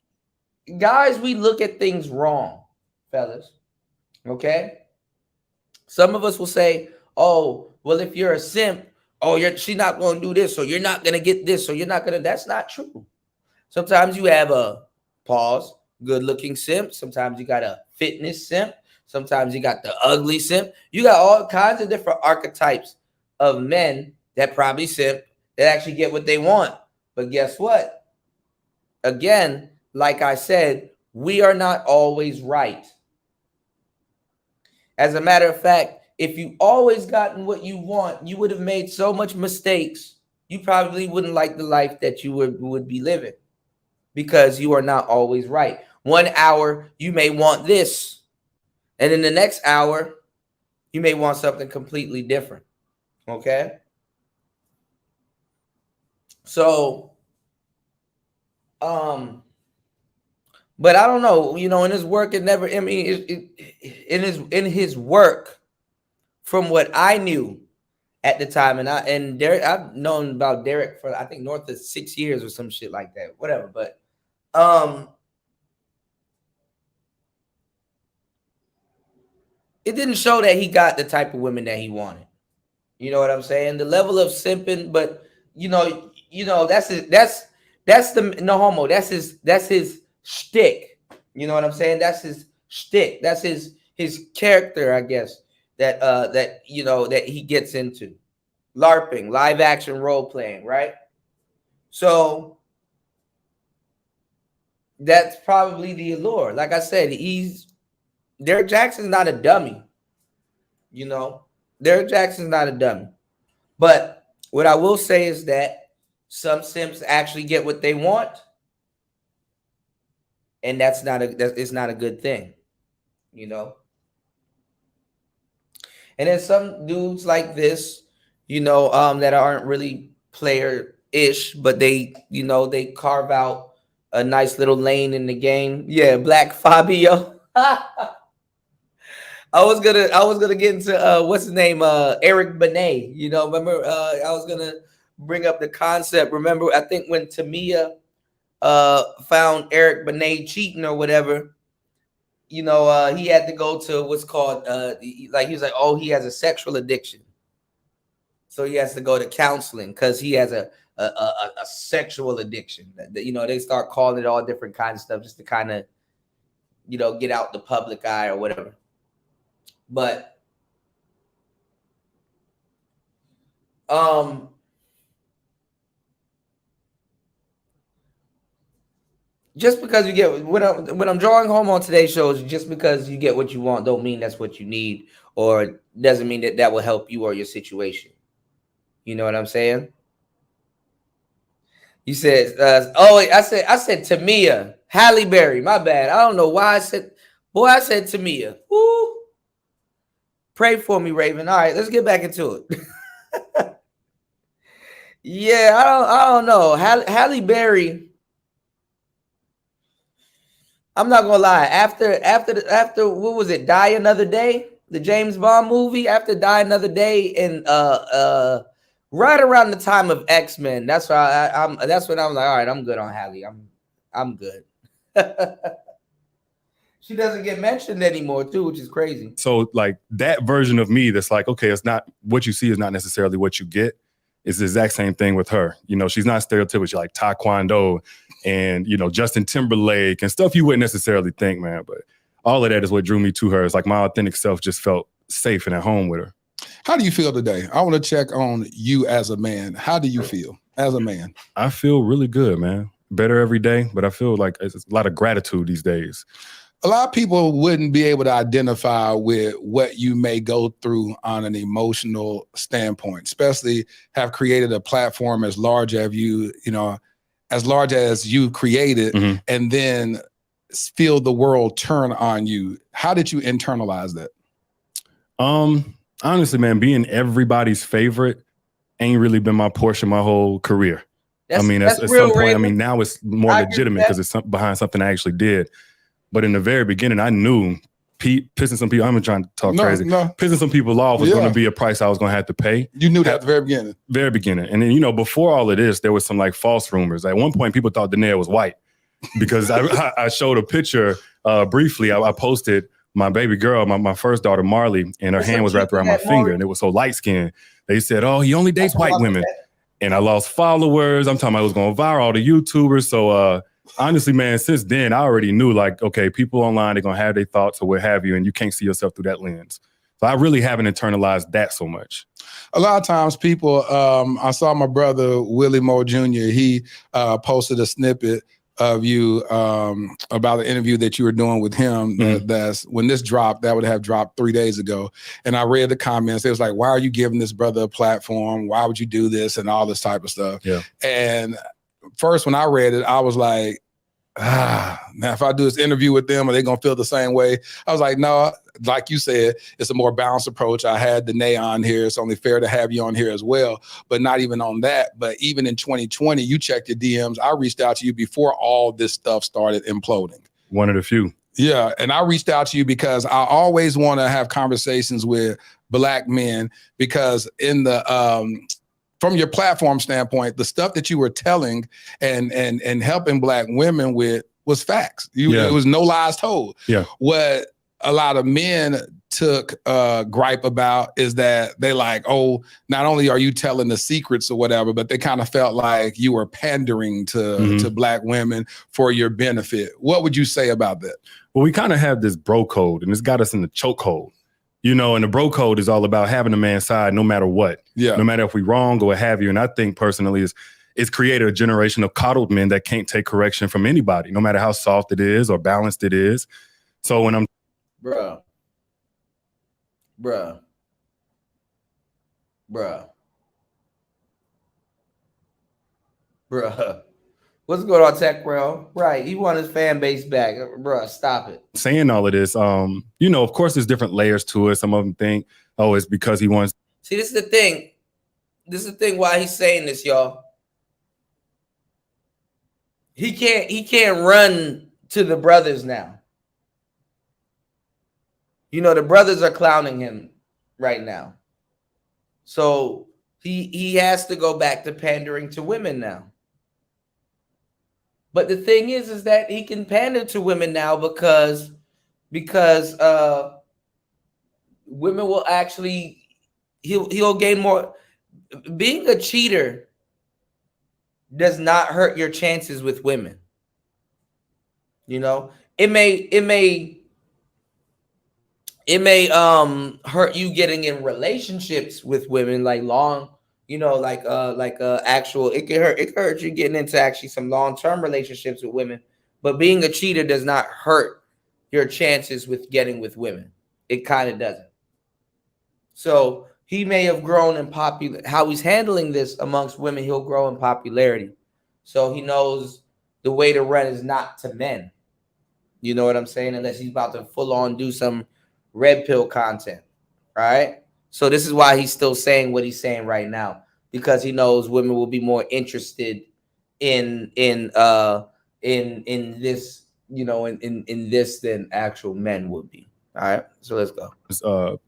guys, we look at things wrong, fellas, okay? Some of us will say, oh, well, if you're a simp, oh, she's not going to do this, so you're not going to get this, so you're not going to, that's not true. Sometimes you have a good-looking simp. Sometimes you got a fitness simp. Sometimes you got the ugly simp. You got all kinds of different archetypes of men that probably simp that actually get what they want. But guess what? Again, like I said, we are not always right. As a matter of fact, if you always gotten what you want, you would have made so much mistakes. You probably wouldn't like the life that you would be living because you are not always right. 1 hour, you may want this. And in the next hour, you may want something completely different. Okay? So, but I don't know, you know, in his work, in his work, from what I knew at the time, and Derek, I've known about Derek for, I think, north of 6 years or some shit like that, whatever. But, it didn't show that he got the type of women that he wanted. You know what I'm saying? The level of simping, but you know, that's the no homo. That's his shtick. You know what I'm saying? That's his shtick. That's his character, I guess, that you know, that he gets into. LARPing, live action role playing, right? So that's probably the allure. Like I said, Derek Jackson's not a dummy, you know. Derek Jackson's not a dummy. But what I will say is that some simps actually get what they want, and it's not a good thing, you know. And then some dudes like this, you know, that aren't really player-ish, but they, you know, they carve out a nice little lane in the game. Yeah, Black Fabio. I was gonna get into what's his name, Eric Benet. You know, remember I was gonna bring up the concept. Remember, I think when Tamia found Eric Benet cheating or whatever, you know, he had to go to what's called like he was like, oh, he has a sexual addiction, so he has to go to counseling because he has a sexual addiction. You know, they start calling it all different kinds of stuff just to kind of, you know, get out the public eye or whatever. But just because you get when I'm drawing home on today's shows, just because you get what you want don't mean that's what you need, or doesn't mean that that will help you or your situation. You know what I'm saying? You said, I said Tamia Halle Berry. My bad. I don't know why I said Tamia. Woo. Pray for me, Raven. All right, let's get back into it. Yeah, I don't know. Halle Berry. I'm not gonna lie. After what was it? Die Another Day, the James Bond movie. After Die Another Day, and right around the time of X-Men. That's why that's when I'm like, all right, I'm good on Halle. I'm good. She doesn't get mentioned anymore too, which is crazy. So like that version of me that's like, okay, it's not what you see is not necessarily what you get. It's the exact same thing with her. You know, she's not stereotypical. She's like Taekwondo and, you know, Justin Timberlake and stuff you wouldn't necessarily think, man. But all of that is what drew me to her. It's like my authentic self just felt safe and at home with her. How do you feel today? I want to check on you as a man. How do you feel as a man? I feel really good, man. Better every day, but I feel like it's a lot of gratitude these days. A lot of people wouldn't be able to identify with what you may go through on an emotional standpoint, especially have created a platform as large as you created, and then feel the world turn on you. How did you internalize that? Honestly, man, being everybody's favorite ain't really been my portion my whole career. At some point, now it's more legitimate because it's behind something I actually did. But in the very beginning, I knew pissing some people, I'm not trying to talk crazy. Pissing some people off was going to be a price I was going to have to pay. You knew that at the very beginning? Very beginning. And then, you know, before all of this, there was some like false rumors. At one point, people thought Danae was white because I showed a picture briefly. I posted my baby girl, my first daughter, Marley, and her hand was wrapped around my finger, and it was so light-skinned. They said, oh, he only dates white women. And I lost followers. I'm talking about it was going viral, all the YouTubers. So, honestly, man, since then, I already knew, like, okay, people online, they're going to have their thoughts or what have you, and you can't see yourself through that lens. So I really haven't internalized that so much. A lot of times people, I saw my brother, Willie Moore Jr., he posted a snippet of you about the interview that you were doing with him. That's when this dropped, that would have dropped 3 days ago. And I read the comments. It was like, why are you giving this brother a platform? Why would you do this? And all this type of stuff. Yeah. And first, when I read it, I was like, now if I do this interview with them, are they going to feel the same way? I was like, no, like you said, it's a more balanced approach. I had Danae on here. It's only fair to have you on here as well. But not even on that. But even in 2020, you checked your DMs. I reached out to you before all this stuff started imploding. One of the few. Yeah. And I reached out to you because I always want to have conversations with Black men, because in the from your platform standpoint, the stuff that you were telling and helping Black women with was facts. It was no lies told. Yeah. What a lot of men took gripe about is that they like, oh, not only are you telling the secrets or whatever, but they kind of felt like you were pandering to Black women for your benefit. What would you say about that? Well, we kind of have this bro code, and it's got us in the chokehold. You know, and the bro code is all about having a man's side no matter what. Yeah. No matter if we wrong or what have you. And I think personally it's created a generation of coddled men that can't take correction from anybody, no matter how soft it is or balanced it is. So when I'm Bruh. What's going on, Tech Bro? Right, he want his fan base back. Bruh, stop it. Saying all of this, you know, of course there's different layers to it. Some of them think, oh, it's because he wants. See, this is the thing. This is the thing why he's saying this, y'all. He can't run to the brothers now. You know, the brothers are clowning him right now. So He has to go back to pandering to women now. But the thing is that he can pander to women now because women will actually he'll gain more. Being a cheater does not hurt your chances with women. You know, it may hurt you getting in relationships with women, like long, you know, like actual, it can hurt you getting into actually some long-term relationships with women. But being a cheater does not hurt your chances with getting with women. It kind of doesn't. So he may have grown in how he's handling this amongst women, he'll grow in popularity. So he knows the way to run is not to men. You know what I'm saying? Unless he's about to full on do some red pill content, right? So this is why he's still saying what he's saying right now, because he knows women will be more interested in this, you know, in this than actual men would be. All right, so let's go.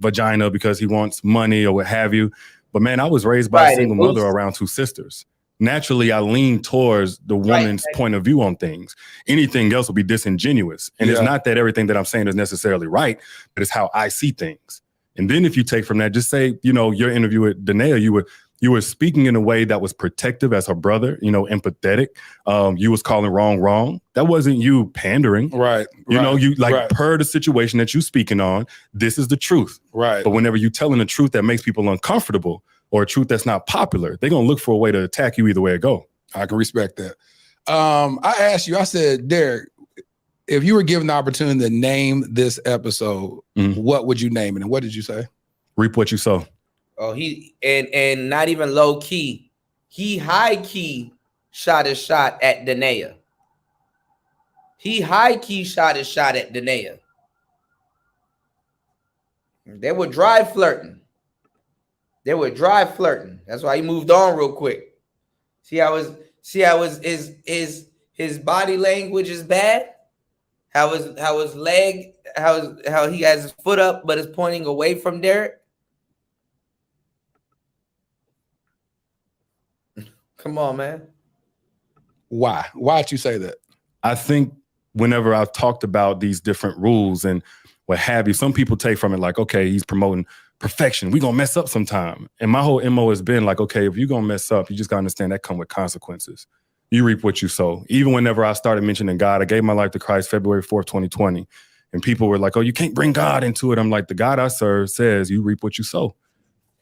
Vagina because he wants money or what have you. But man, I was raised by a single mother around two sisters. Naturally, I lean towards the woman's point of view on things. Anything else will be disingenuous. And it's not that everything that I'm saying is necessarily right, but it's how I see things. And then if you take from that, just say, you know, your interview with Danae, you were speaking in a way that was protective as her brother, you know, empathetic. You was calling wrong. That wasn't you pandering. Right. You know, you like per the situation that you speaking on, this is the truth. Right. But whenever you telling a truth that makes people uncomfortable or a truth that's not popular, they're going to look for a way to attack you either way it go. I can respect that. I asked you, I said, Derek, if you were given the opportunity to name this episode, what would you name it? And what did you say? Reap what you sow. Oh, he and not even low key. He high key shot his shot at Danae. He high key shot his shot at Danae. They were dry flirting. That's why he moved on real quick. See how his body language is bad. How his leg, how he has his foot up but is pointing away from Derek. Come on, man. Why? Why'd you say that? I think whenever I've talked about these different rules and what have you, some people take from it like, okay, he's promoting perfection. We're going to mess up sometime. And my whole MO has been like, okay, if you're going to mess up, you just got to understand that come with consequences. You reap what you sow. Even whenever I started mentioning God, I gave my life to Christ February 4th, 2020. And people were like, oh, you can't bring God into it. I'm like, the God I serve says you reap what you sow.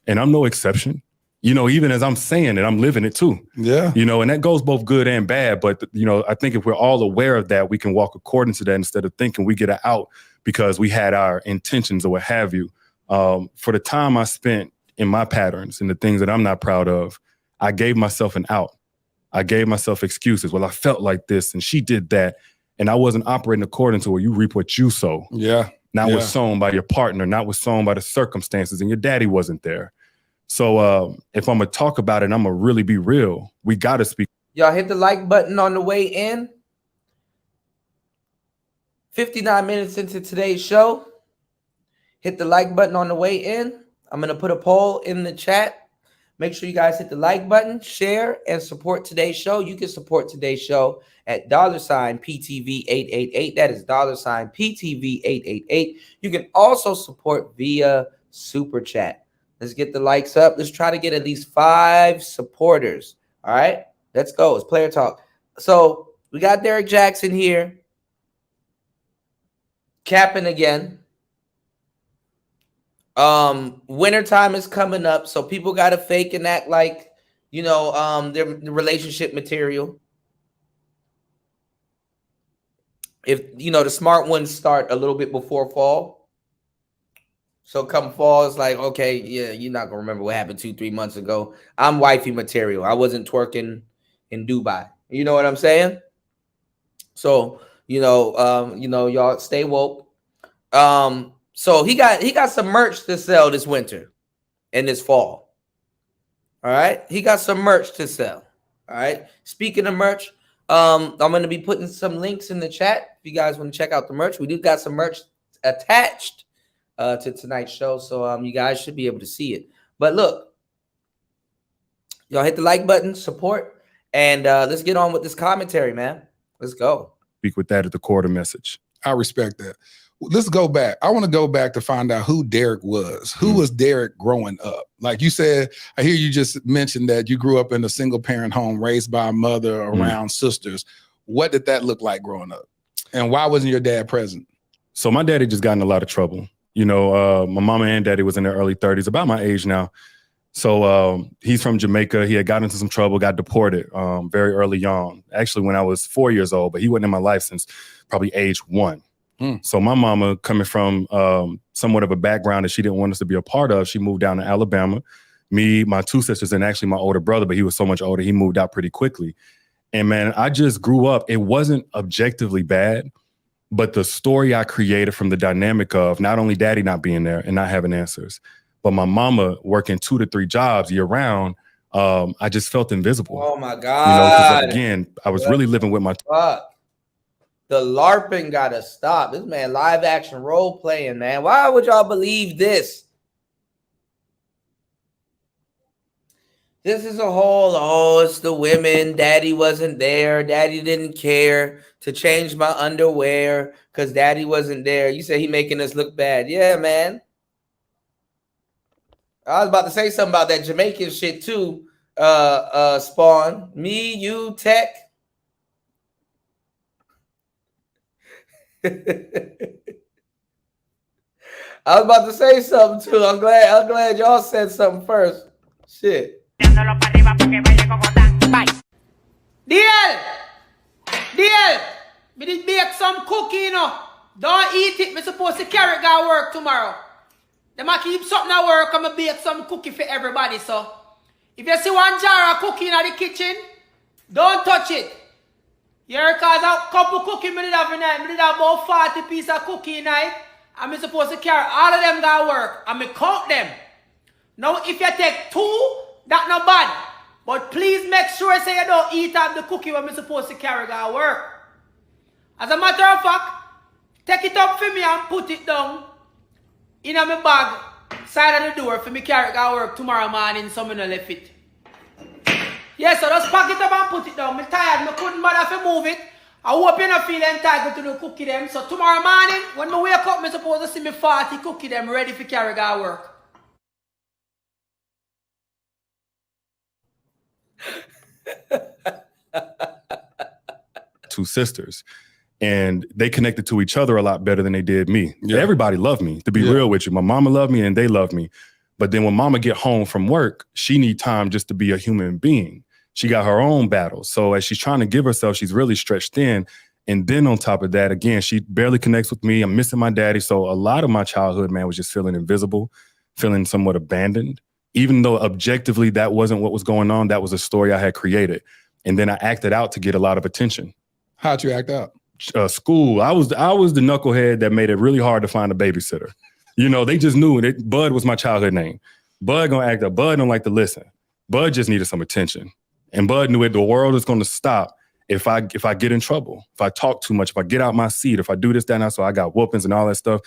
And I'm no exception. You know, even as I'm saying it, I'm living it too. Yeah. You know, and that goes both good and bad. But, you know, I think if we're all aware of that, we can walk according to that instead of thinking we get it out because we had our intentions or what have you. For the time I spent in my patterns and the things that I'm not proud of, I gave myself an out. I gave myself excuses. Well, I felt like this and she did that. And I wasn't operating according to where you reap what you sow. Yeah. Not what's sown by your partner, not what's sown by the circumstances, and your daddy wasn't there. So if I'm going to talk about it, I'm going to really be real. We got to speak. Y'all hit the like button on the way in. 59 minutes into today's show. Hit the like button on the way in. I'm going to put a poll in the chat. Make sure you guys hit the like button, share, and support today's show. You can support today's show at $PTV888. That is $PTV888. You can also support via Super Chat. Let's get the likes up. Let's try to get at least 5 supporters. All right, let's go. It's player talk. So we got Derek Jackson here, capping again. Wintertime is coming up, so people got to fake and act like, you know, their relationship material. If, you know, the smart ones start a little bit before fall. So come fall, it's like, okay, yeah, you're not going to remember what happened 2-3 months ago. I'm wifey material. I wasn't twerking in Dubai. You know what I'm saying? So, you know, y'all stay woke. So he got some merch to sell this winter and this fall. All right. He got some merch to sell. All right. Speaking of merch, I'm going to be putting some links in the chat if you guys want to check out the merch. We do got some merch attached to tonight's show, so you guys should be able to see it. But look, Y'all hit the like button, support, and let's get on with this commentary, man. Let's go. Speak with that at the core of the message. I respect that. Let's go back. I want to go back to find out who Derek was. Who was Derek growing up? Like you said, I hear you just mentioned that you grew up in a single parent home, raised by a mother around sisters. What did that look like growing up? And why wasn't your dad present? So my daddy just got in a lot of trouble. You know, my mama and daddy was in their early 30s, about my age now. So he's from Jamaica. He had gotten into some trouble, got deported very early on. Actually, when I was 4 years old, but he wasn't in my life since probably age 1. So my mama, coming from somewhat of a background that she didn't want us to be a part of, she moved down to Alabama. Me, my 2 sisters, and actually my older brother, but he was so much older, he moved out pretty quickly. And man, I just grew up. It wasn't objectively bad, but the story I created from the dynamic of not only daddy not being there and not having answers, but my mama working 2 to 3 jobs year round, I just felt invisible. Oh my God. You know, because again, I was really living with my... The LARPing gotta stop. This man live action role playing, man. Why would y'all believe this? This is a whole, it's the women. Daddy wasn't there. Daddy didn't care to change my underwear because daddy wasn't there. You say he making us look bad. Yeah, man. I was about to say something about that Jamaican shit too, Spawn. Me, you, Tech. I was about to say something too. I'm glad y'all said something first. Shit. DL, me did bake some cookie, you know. Don't eat it. Me supposed to carry it go work tomorrow. Them a keep something at work. I'ma bake some cookie for everybody. So if you see one jar of cookie in the kitchen, don't touch it. Yeah, because a couple cookie me did have a night. Me did have about 40 pieces of cookie a night. And me supposed to carry all of them go work. And me count them. Now if you take 2, that's not bad. But please make sure say you don't eat up the cookie when me supposed to carry go work. As a matter of fact, take it up for me and put it down in my bag side of the door for me carry go work tomorrow morning so me no left it. Yeah, so just pack it up and put it down. I'm tired, I couldn't bother to move it. I hope you don't feel entitled to do cookie them. So tomorrow morning, when I wake up, I'm supposed to see me 40 cookie them ready for carry go work. Two sisters, and they connected to each other a lot better than they did me. Yeah. Everybody loved me, to be real with you. My mama loved me and they loved me. But then when mama get home from work, she need time just to be a human being. She got her own battles. So as she's trying to give herself, she's really stretched thin. And then on top of that, again, she barely connects with me. I'm missing my daddy. So a lot of my childhood, man, was just feeling invisible, feeling somewhat abandoned. Even though objectively that wasn't what was going on, that was a story I had created. And then I acted out to get a lot of attention. How'd you act out? School. I was the knucklehead that made it really hard to find a babysitter. You know, they just knew it. Bud was my childhood name. Bud gonna act up. Bud don't like to listen. Bud just needed some attention. And Bud knew it. The world is gonna stop if I get in trouble, if I talk too much, if I get out my seat, if I do this, that, and that. So I got whoopings and all that stuff.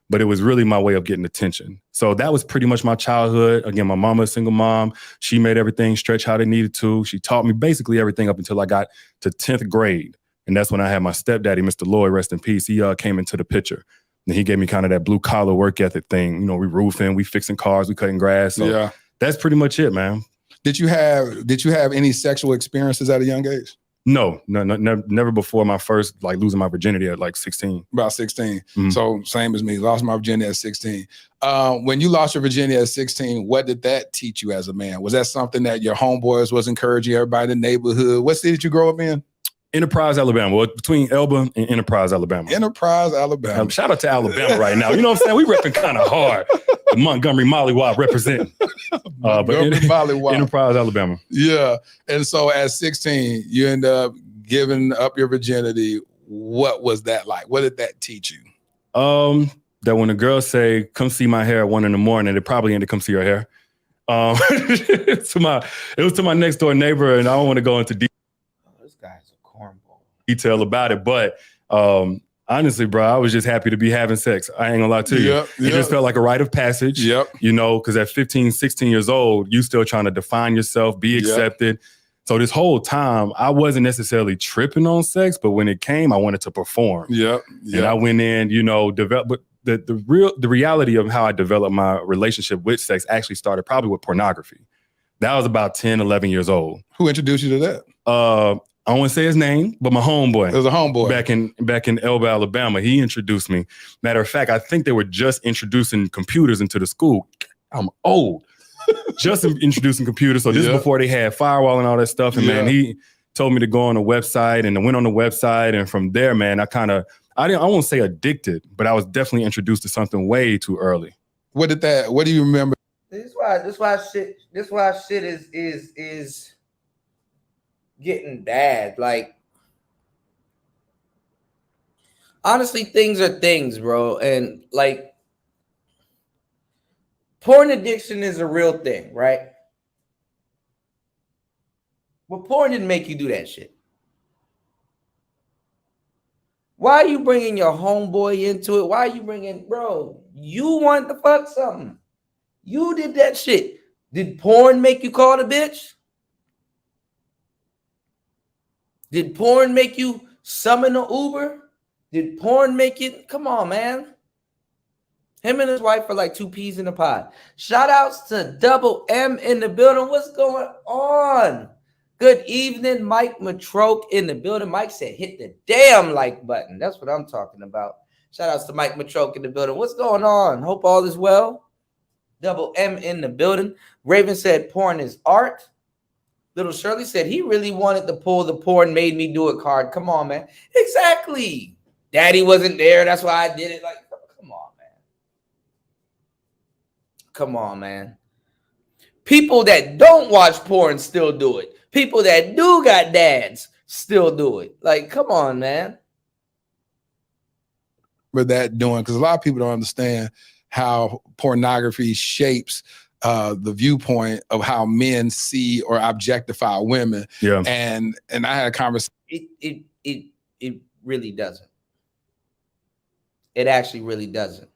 But it was really my way of getting attention. So that was pretty much my childhood. Again, my mama, a single mom. She made everything stretch how they needed to. She taught me basically everything up until I got to 10th grade. And that's when I had my stepdaddy, Mr. Lloyd, rest in peace. He came into the picture. And he gave me kind of that blue collar work ethic thing. You know, we roofing, we fixing cars, we cutting grass. So yeah, that's pretty much it, man. Did you have any sexual experiences at a young age? No, never before my first, like, losing my virginity at like 16. About 16. Mm-hmm. So same as me, lost my virginity at 16. When you lost your virginity at 16, what did that teach you as a man? Was that something that your homeboys was encouraging everybody in the neighborhood? What city did you grow up in? Enterprise, Alabama. Well, between Elba and Enterprise, Alabama. Enterprise, Alabama. Shout out to Alabama right now. You know what I'm saying? We repping kind of hard. The Montgomery Mollywop representing. Enterprise, Alabama. Yeah. And so at 16, you end up giving up your virginity. What was that like? What did that teach you? That when the girls say, come see my hair at 1 a.m, it probably ended come see your hair. It was to my next door neighbor, and I don't want to go into detail about it, but Honestly, bro, I was just happy to be having sex. I ain't gonna lie to you. It just felt like a rite of passage. You know, because at 15, 16 years old, you still trying to define yourself, be accepted. So this whole time, I wasn't necessarily tripping on sex, but when it came, I wanted to perform. And I went in, you know, but the reality of how I developed my relationship with sex actually started probably with pornography. That was about 10, 11 years old. Who introduced you to that? I won't say his name, but my homeboy. It was a homeboy. Back in Elba, Alabama. He introduced me. Matter of fact, I think they were just introducing computers into the school. I'm old. Just introducing computers. So this is before they had firewall and all that stuff. And man, he told me to go on the website, and I went on the website. And from there, man, I won't say addicted, but I was definitely introduced to something way too early. What do you remember? This why shit is getting bad. Like, honestly, things are things, bro. And like, porn addiction is a real thing, right? But porn didn't make you do that shit. Why are you bringing your homeboy into it? Why are you bringing, bro? You want to fuck something. You did that shit. Did porn make you call the bitch? Did porn make you summon an Uber? Did porn make it? Come on, man. Him and his wife are like two peas in a pod. Shout outs to Double M in the building. What's going on? Good evening, Mike Matroke in the building. Mike said, hit the damn like button. That's what I'm talking about. Shout outs to Mike Matroke in the building. What's going on? Hope all is well. Double M in the building. Raven said, porn is art. Little Shirley said, he really wanted to pull the porn made me do it card. Come on, man. Exactly. Daddy wasn't there. That's why I did it. Like, come on, man. Come on, man. People that don't watch porn still do it. People that do got dads still do it. Like, come on, man. For that doing, because a lot of people don't understand how pornography shapes the viewpoint of how men see or objectify women. And I had a conversation. It really doesn't. It actually really doesn't.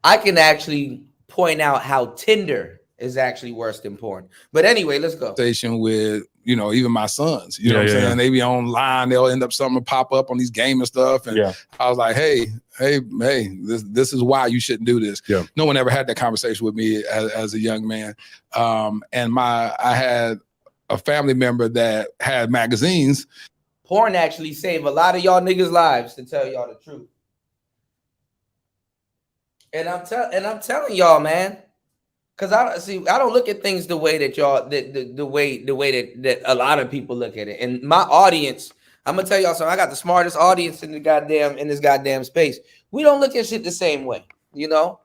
I can actually point out how Tinder is actually worse than porn. But anyway, let's go. Station with, you know, even my sons, you know what I'm saying? They be online, they'll end up something pop up on these gaming stuff. And I was like, hey, this is why you shouldn't do this. No one ever had that conversation with me as a young man. And I had a family member that had magazines. Porn actually saved a lot of y'all niggas' lives, to tell y'all the truth. And I'm telling y'all, man. Because I don't look at things the way that y'all the way that a lot of people look at it. And my audience, I'm gonna tell y'all something. I got the smartest audience in this goddamn space. We don't look at shit the same way, you know.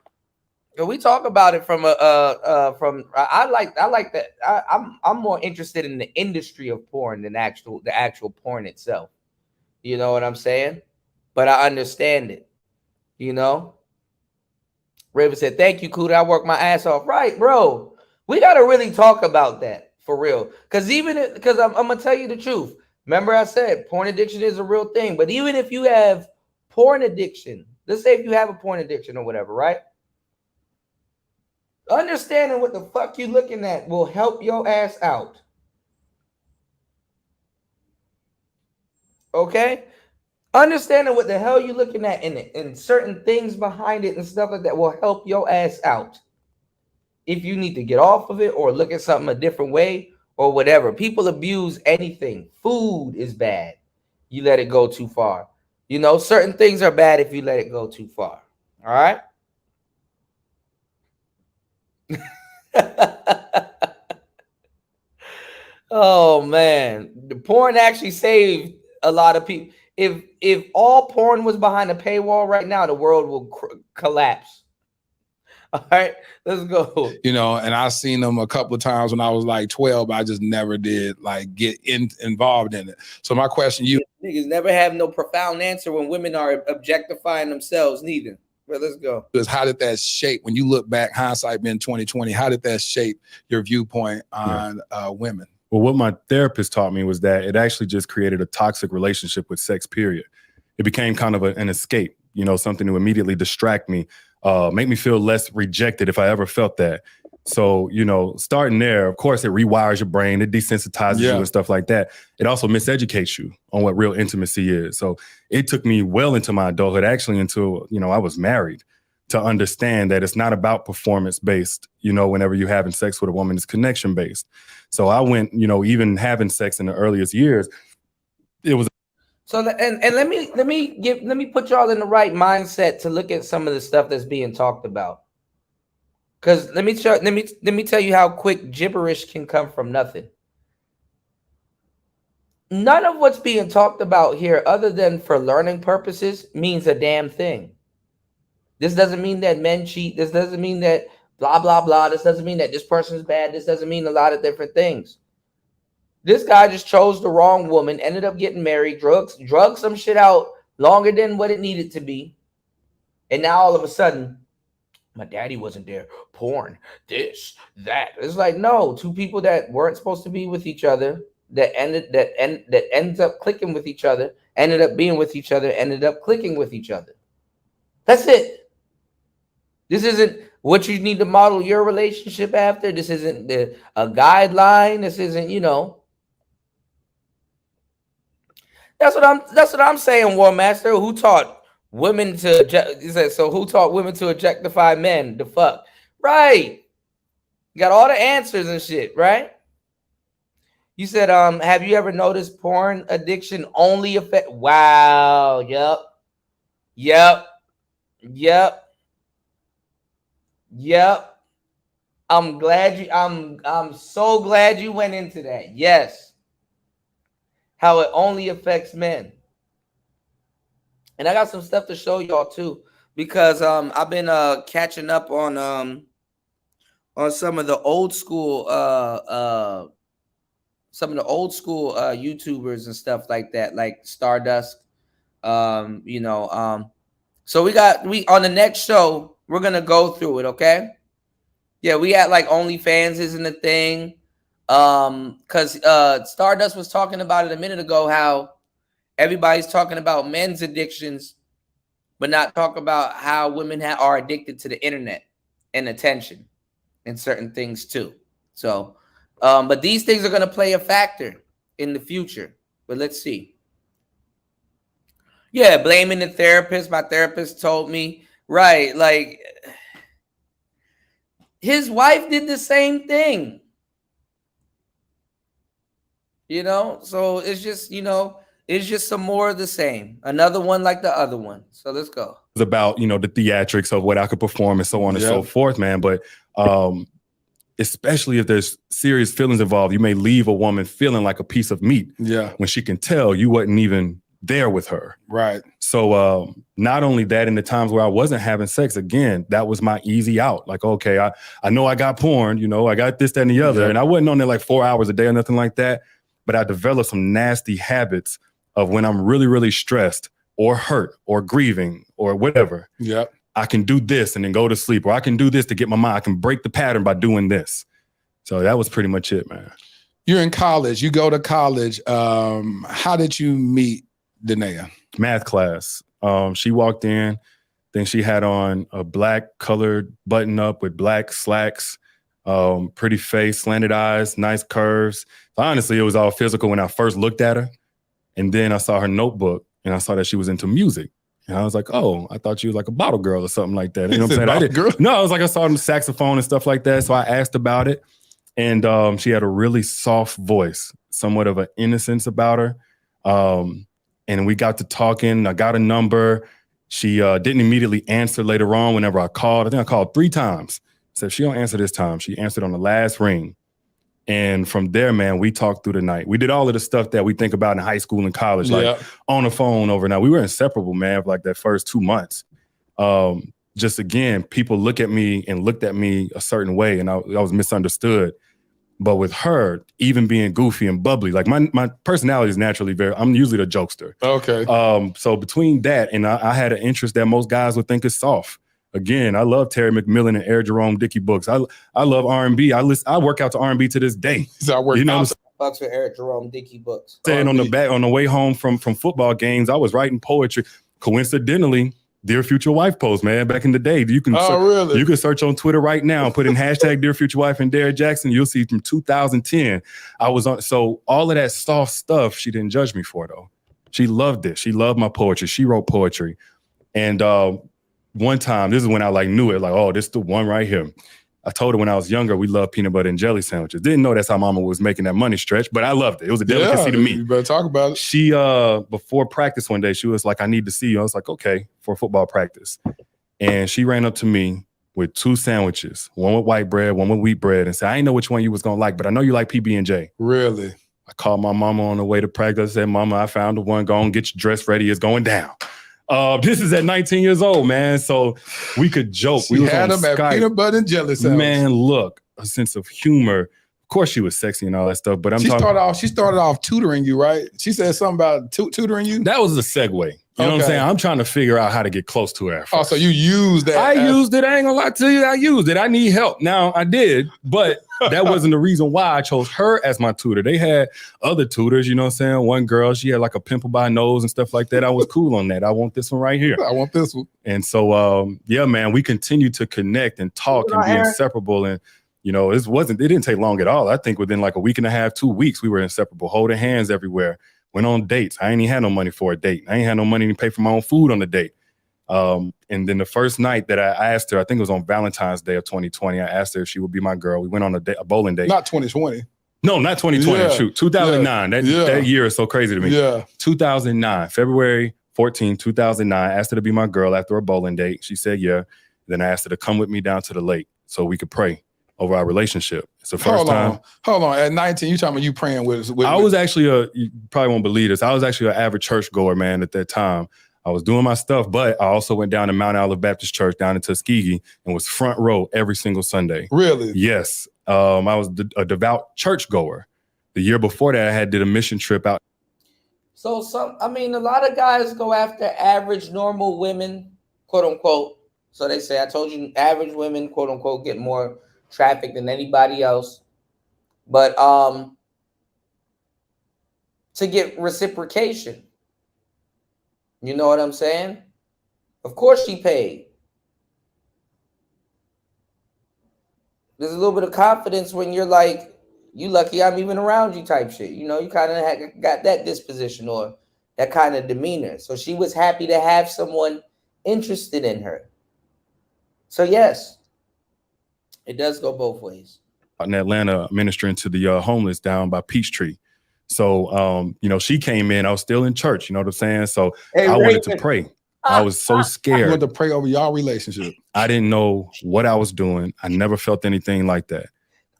And we talk about it from I like that. I'm more interested in the industry of porn than the actual porn itself. You know what I'm saying? But I understand it, you know. Raven said, thank you, Kuda. I work my ass off. Right, bro. We got to really talk about that for real. Because I'm going to tell you the truth. Remember I said porn addiction is a real thing. But even if you have porn addiction, let's say if you have a porn addiction or whatever, right? Understanding what the fuck you looking at will help your ass out. Okay? Understanding what the hell you're looking at in it and certain things behind it and stuff like that will help your ass out. If you need to get off of it or look at something a different way or whatever. People abuse anything. Food is bad. You let it go too far. You know, certain things are bad if you let it go too far. All right? Oh, man. The porn actually saved a lot of people. If all porn was behind a paywall right now, the world will collapse. All right, let's go. You know, and I seen them a couple of times when I was like 12, but I just never did like get involved in it. So my question, you niggas never have no profound answer when women are objectifying themselves, neither. But let's go. Is how did that shape, when you look back, hindsight being 2020, how did that shape your viewpoint on women? Well, what my therapist taught me was that it actually just created a toxic relationship with sex, period. It became kind of an escape, something to immediately distract me, make me feel less rejected if I ever felt that. So, starting there, of course, it rewires your brain, it desensitizes you and stuff like that. It also miseducates you on what real intimacy is. So it took me well into my adulthood, actually until, I was married, to understand that it's not about performance-based, whenever you're having sex with a woman, it's connection-based. So I went, even having sex in the earliest years, it was. So and let me put y'all in the right mindset to look at some of the stuff that's being talked about. Because let me tell you how quick gibberish can come from nothing. None of what's being talked about here, other than for learning purposes, means a damn thing. This doesn't mean that men cheat. This doesn't mean that blah, blah, blah. This doesn't mean that this person's bad. This doesn't mean a lot of different things. This guy just chose the wrong woman, ended up getting married, drug some shit out longer than what it needed to be. And now all of a sudden, my daddy wasn't there. Porn, this, that. It's like, no, two people that weren't supposed to be with each other, that ends up clicking with each other, ended up being with each other, ended up clicking with each other. That's it. This isn't what you need to model your relationship after. This isn't a guideline. This isn't, That's what I'm saying, War Master. Who taught women to? He said, so who taught women to objectify men? The fuck, right? You got all the answers and shit, right? You said, have you ever noticed porn addiction only affect? Wow. Yep. I'm so glad you went into that. Yes. How it only affects men. And I got some stuff to show y'all too, because I've been catching up on some of the old school YouTubers and stuff like that, like Stardust. So we on the next show, we're gonna go through it, okay? Yeah, we had like OnlyFans isn't a thing. Because Stardust was talking about it a minute ago, how everybody's talking about men's addictions, but not talk about how women are addicted to the internet and attention and certain things too. So, but these things are going to play a factor in the future. But let's see. Yeah, blaming the therapist. My therapist told me, right, like his wife did the same thing. So it's just, it's just some more of the same. Another one like the other one. So let's go. It's about, the theatrics of what I could perform and so on and so forth, man. But especially if there's serious feelings involved, you may leave a woman feeling like a piece of meat. Yeah. When she can tell you wasn't even there with her. Right. So not only that, in the times where I wasn't having sex, again, that was my easy out. Like, okay, I know I got porn, I got this, that, and the other. Yeah. And I wasn't on there like 4 hours a day or nothing like that. But I developed some nasty habits of when I'm really, really stressed or hurt or grieving or whatever. Yeah, I can do this and then go to sleep, or I can do this to get my mind. I can break the pattern by doing this. So that was pretty much it, man. You're in college. You go to college. How did you meet Danae? Math class. She walked in. Then she had on a black colored button up with black slacks. Pretty face, slanted eyes, nice curves. So honestly, it was all physical when I first looked at her. And then I saw her notebook and I saw that she was into music. And I was like, oh, I thought she was like a bottle girl or something like that. You know what I'm saying? I was like, I saw her saxophone and stuff like that. So I asked about it. And she had a really soft voice, somewhat of an innocence about her. And we got to talking. I got a number. She didn't immediately answer later on whenever I called. I think I called 3 times. So if she don't answer this time, she answered on the last ring. And from there, man, we talked through the night. We did all of the stuff that we think about in high school and college, like on the phone overnight. We were inseparable, man, for like that first 2 months. Just again, people looked at me a certain way, and I was misunderstood. But with her, even being goofy and bubbly, like my personality is naturally I'm usually the jokester. Okay. So between that and I had an interest that most guys would think is soft. Again, I love Terry McMillan and Eric Jerome Dickey books. I love R&B. I work out to R&B to this day. So I work out. Bucks for Eric Jerome, Dickey Books. Saying on the way home from football games, I was writing poetry. Coincidentally, Dear Future Wife post, man, back in the day. You can really? You can search on Twitter right now, put in hashtag Dear Future Wife and Derrick Jackson. You'll see from 2010. I was on. So all of that soft stuff, she didn't judge me for though. She loved it. She loved my poetry. She wrote poetry. And one time, this is when I like knew it, like, oh, this is the one right here. I told her when I was younger, we loved peanut butter and jelly sandwiches. Didn't know that's how mama was making that money stretch, but I loved it. It was a delicacy to me. You better talk about it. She, before practice one day, she was like, I need to see you. I was like, okay, for football practice. And she ran up to me with 2 sandwiches, one with white bread, one with wheat bread, and said, I didn't know which one you was going to like, but I know you like PB&J. Really? I called my mama on the way to practice. I said, Mama, I found the one. Go on, get your dress ready. It's going down. This is at 19 years old, man. So we could joke. She had him at peanut butter and jelly sandwich. Man, look, a sense of humor. Of course, she was sexy and all that stuff, but she started off tutoring you, right? She said something about tutoring you. That was a segue. You know what I'm saying? I'm trying to figure out how to get close to her. Oh, so you used that? I used it. I ain't gonna lie to you. I used it. I need help. Now I did, but that wasn't the reason why I chose her as my tutor. They had other tutors, you know what I'm saying? One girl, she had like a pimple by nose and stuff like that. I was cool on that. I want this one right here. I want this one. And so, yeah, man, we continued to connect and talk and be inseparable. And, you know, it didn't take long at all. I think within like a week and a half, 2 weeks, we were inseparable, holding hands everywhere. Went on dates. I ain't even had no money for a date. I ain't had no money to pay for my own food on the date. And then the first night that I asked her, I think it was on Valentine's Day of 2020, I asked her if she would be my girl. We went on a bowling date. Not 2020. No, not 2020. Yeah. Shoot, 2009. That year is so crazy to me. Yeah. 2009, February 14, 2009. I asked her to be my girl after a bowling date. She said yeah. Then I asked her to come with me down to the lake so we could pray over our relationship. It's the first time. Hold on. At 19, you talking about you praying with I was actually you probably won't believe this. I was actually an average church goer, man, at that time. I was doing my stuff, but I also went down to Mount Olive Baptist Church down in Tuskegee and was front row every single Sunday. Really? Yes. I was a devout church goer. The year before that, I did a mission trip out. So a lot of guys go after average, normal women, quote unquote. So they say, I told you, average women, quote unquote, get more traffic than anybody else. But to get reciprocation, you know what I'm saying? Of course she paid. There's a little bit of confidence when you're like, you lucky I'm even around you type shit. You know, you kind of got that disposition or that kind of demeanor. So she was happy to have someone interested in her. So yes, it does go both ways. In Atlanta, ministering to the homeless down by Peachtree. So, you know, she came in, I was still in church, you know what I'm saying? So I wanted to pray. I was so scared. You wanted to pray over y'all relationship. I didn't know what I was doing. I never felt anything like that.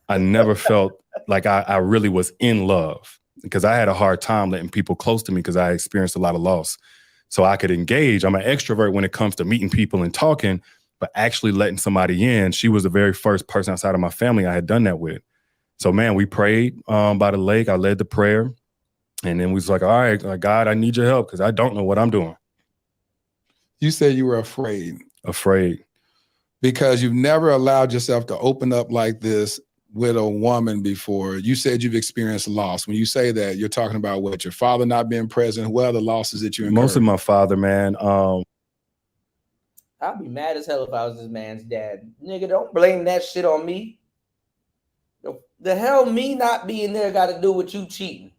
I never felt like I really was in love because I had a hard time letting people close to me because I experienced a lot of loss. So I could engage. I'm an extrovert when it comes to meeting people and talking, but actually letting somebody in, she was the very first person outside of my family I had done that with. So, man, we prayed by the lake. I led the prayer. And then we was like, all right, God, I need your help because I don't know what I'm doing. You said you were afraid. Afraid. Because you've never allowed yourself to open up like this with a woman before. You said you've experienced loss. When you say that, you're talking about what? Your father not being present? What are the losses that you incurred? Mostly my father, man. I'd be mad as hell if I was this man's dad. Nigga, don't blame that shit on me. The hell me not being there got to do with you cheating?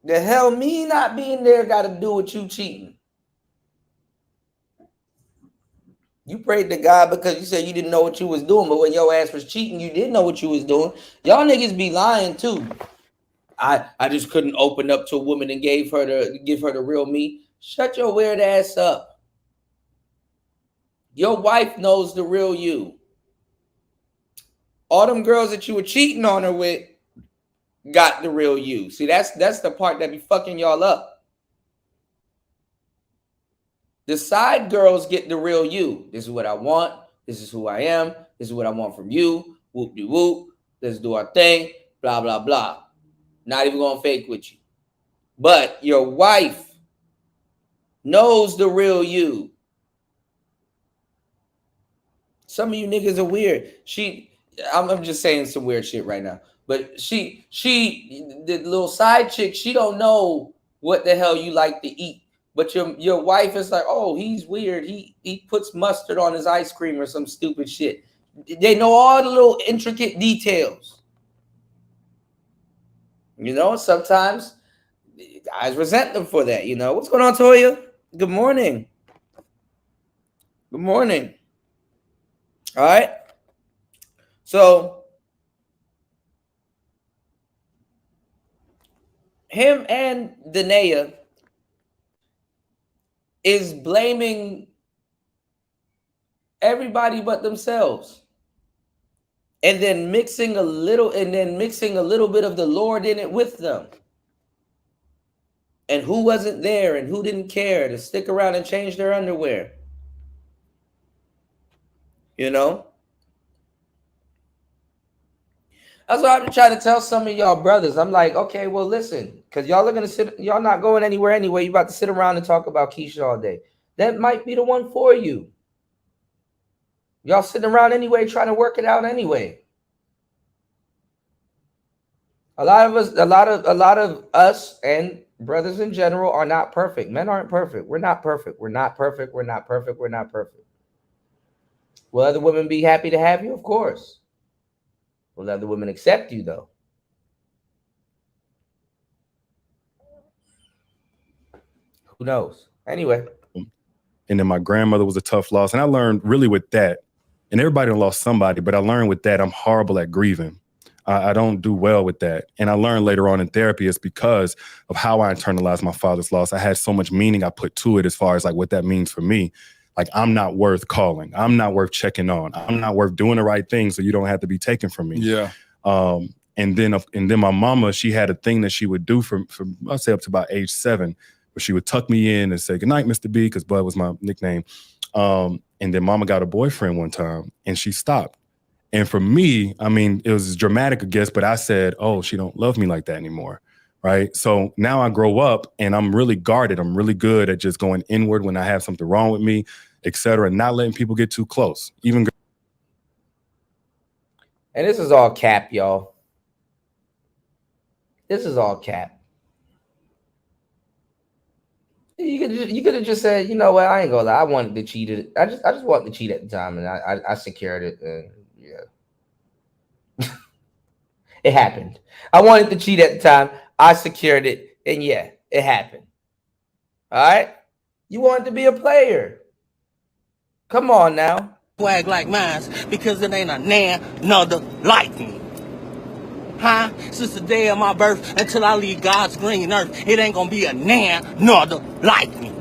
The hell me not being there got to do with you cheating? You prayed to God because you said you didn't know what you was doing, but when your ass was cheating, you did know what you was doing. Y'all niggas be lying too. I just couldn't open up to a woman and give her the real me. Shut your weird ass up. Your wife knows the real you. All them girls that you were cheating on her with got the real you. See, that's the part that be fucking y'all up. The side girls get the real you. This is what I want. This is who I am. This is what I want from you. Whoop de whoop. Let's do our thing. Blah, blah, blah. Not even gonna fake with you. But your wife knows the real you. Some of you niggas are weird. I'm just saying some weird shit right now. But the little side chick, she don't know what the hell you like to eat. But your wife is like, oh, he's weird. He puts mustard on his ice cream or some stupid shit. They know all the little intricate details. You know, sometimes guys resent them for that. You know, what's going on, Toya? Good morning. Good morning. All right. So him and Danae is blaming everybody but themselves. And then mixing a little bit of the Lord in it with them. And who wasn't there and who didn't care to stick around and change their underwear. You know? That's what I'm trying to tell some of y'all brothers. I'm like, okay, well, listen, because y'all are y'all not going anywhere anyway. You about to sit around and talk about Keisha all day. That might be the one for you. Y'all sitting around anyway, trying to work it out anyway. A lot of us and brothers in general are not perfect. Men aren't perfect. We're not perfect. We're not perfect. We're not perfect. We're not perfect. Will other women be happy to have you? Of course. Will other women accept you though? Who knows? Anyway. And then my grandmother was a tough loss. And I learned really with that, and everybody lost somebody, but I learned with that, I'm horrible at grieving. I don't do well with that. And I learned later on in therapy, it's because of how I internalized my father's loss. I had so much meaning I put to it as far as like what that means for me. Like, I'm not worth calling. I'm not worth checking on. I'm not worth doing the right thing so you don't have to be taken from me. Yeah. And then my mama, she had a thing that she would do for I'd say up to about age 7, where she would tuck me in and say, "Good night, Mr. B," because Bud was my nickname. And then mama got a boyfriend one time and she stopped. And for me, I mean, it was dramatic, I guess, but I said, oh, she don't love me like that anymore, right? So now I grow up and I'm really guarded. I'm really good at just going inward when I have something wrong with me, et cetera, not letting people get too close. And this is all cap, y'all. This is all cap. You could have just said, you know what, I ain't gonna lie, I wanted to cheat it. I just wanted to cheat at the time, and I secured it, and yeah. It happened. I wanted to cheat at the time, I secured it, and yeah, it happened. All right? You wanted to be a player. Come on now. Swag like mine, because it ain't a nan nor the lightning. Huh? Since the day of my birth until I leave God's green earth, it ain't gonna be a nan nor the lightning.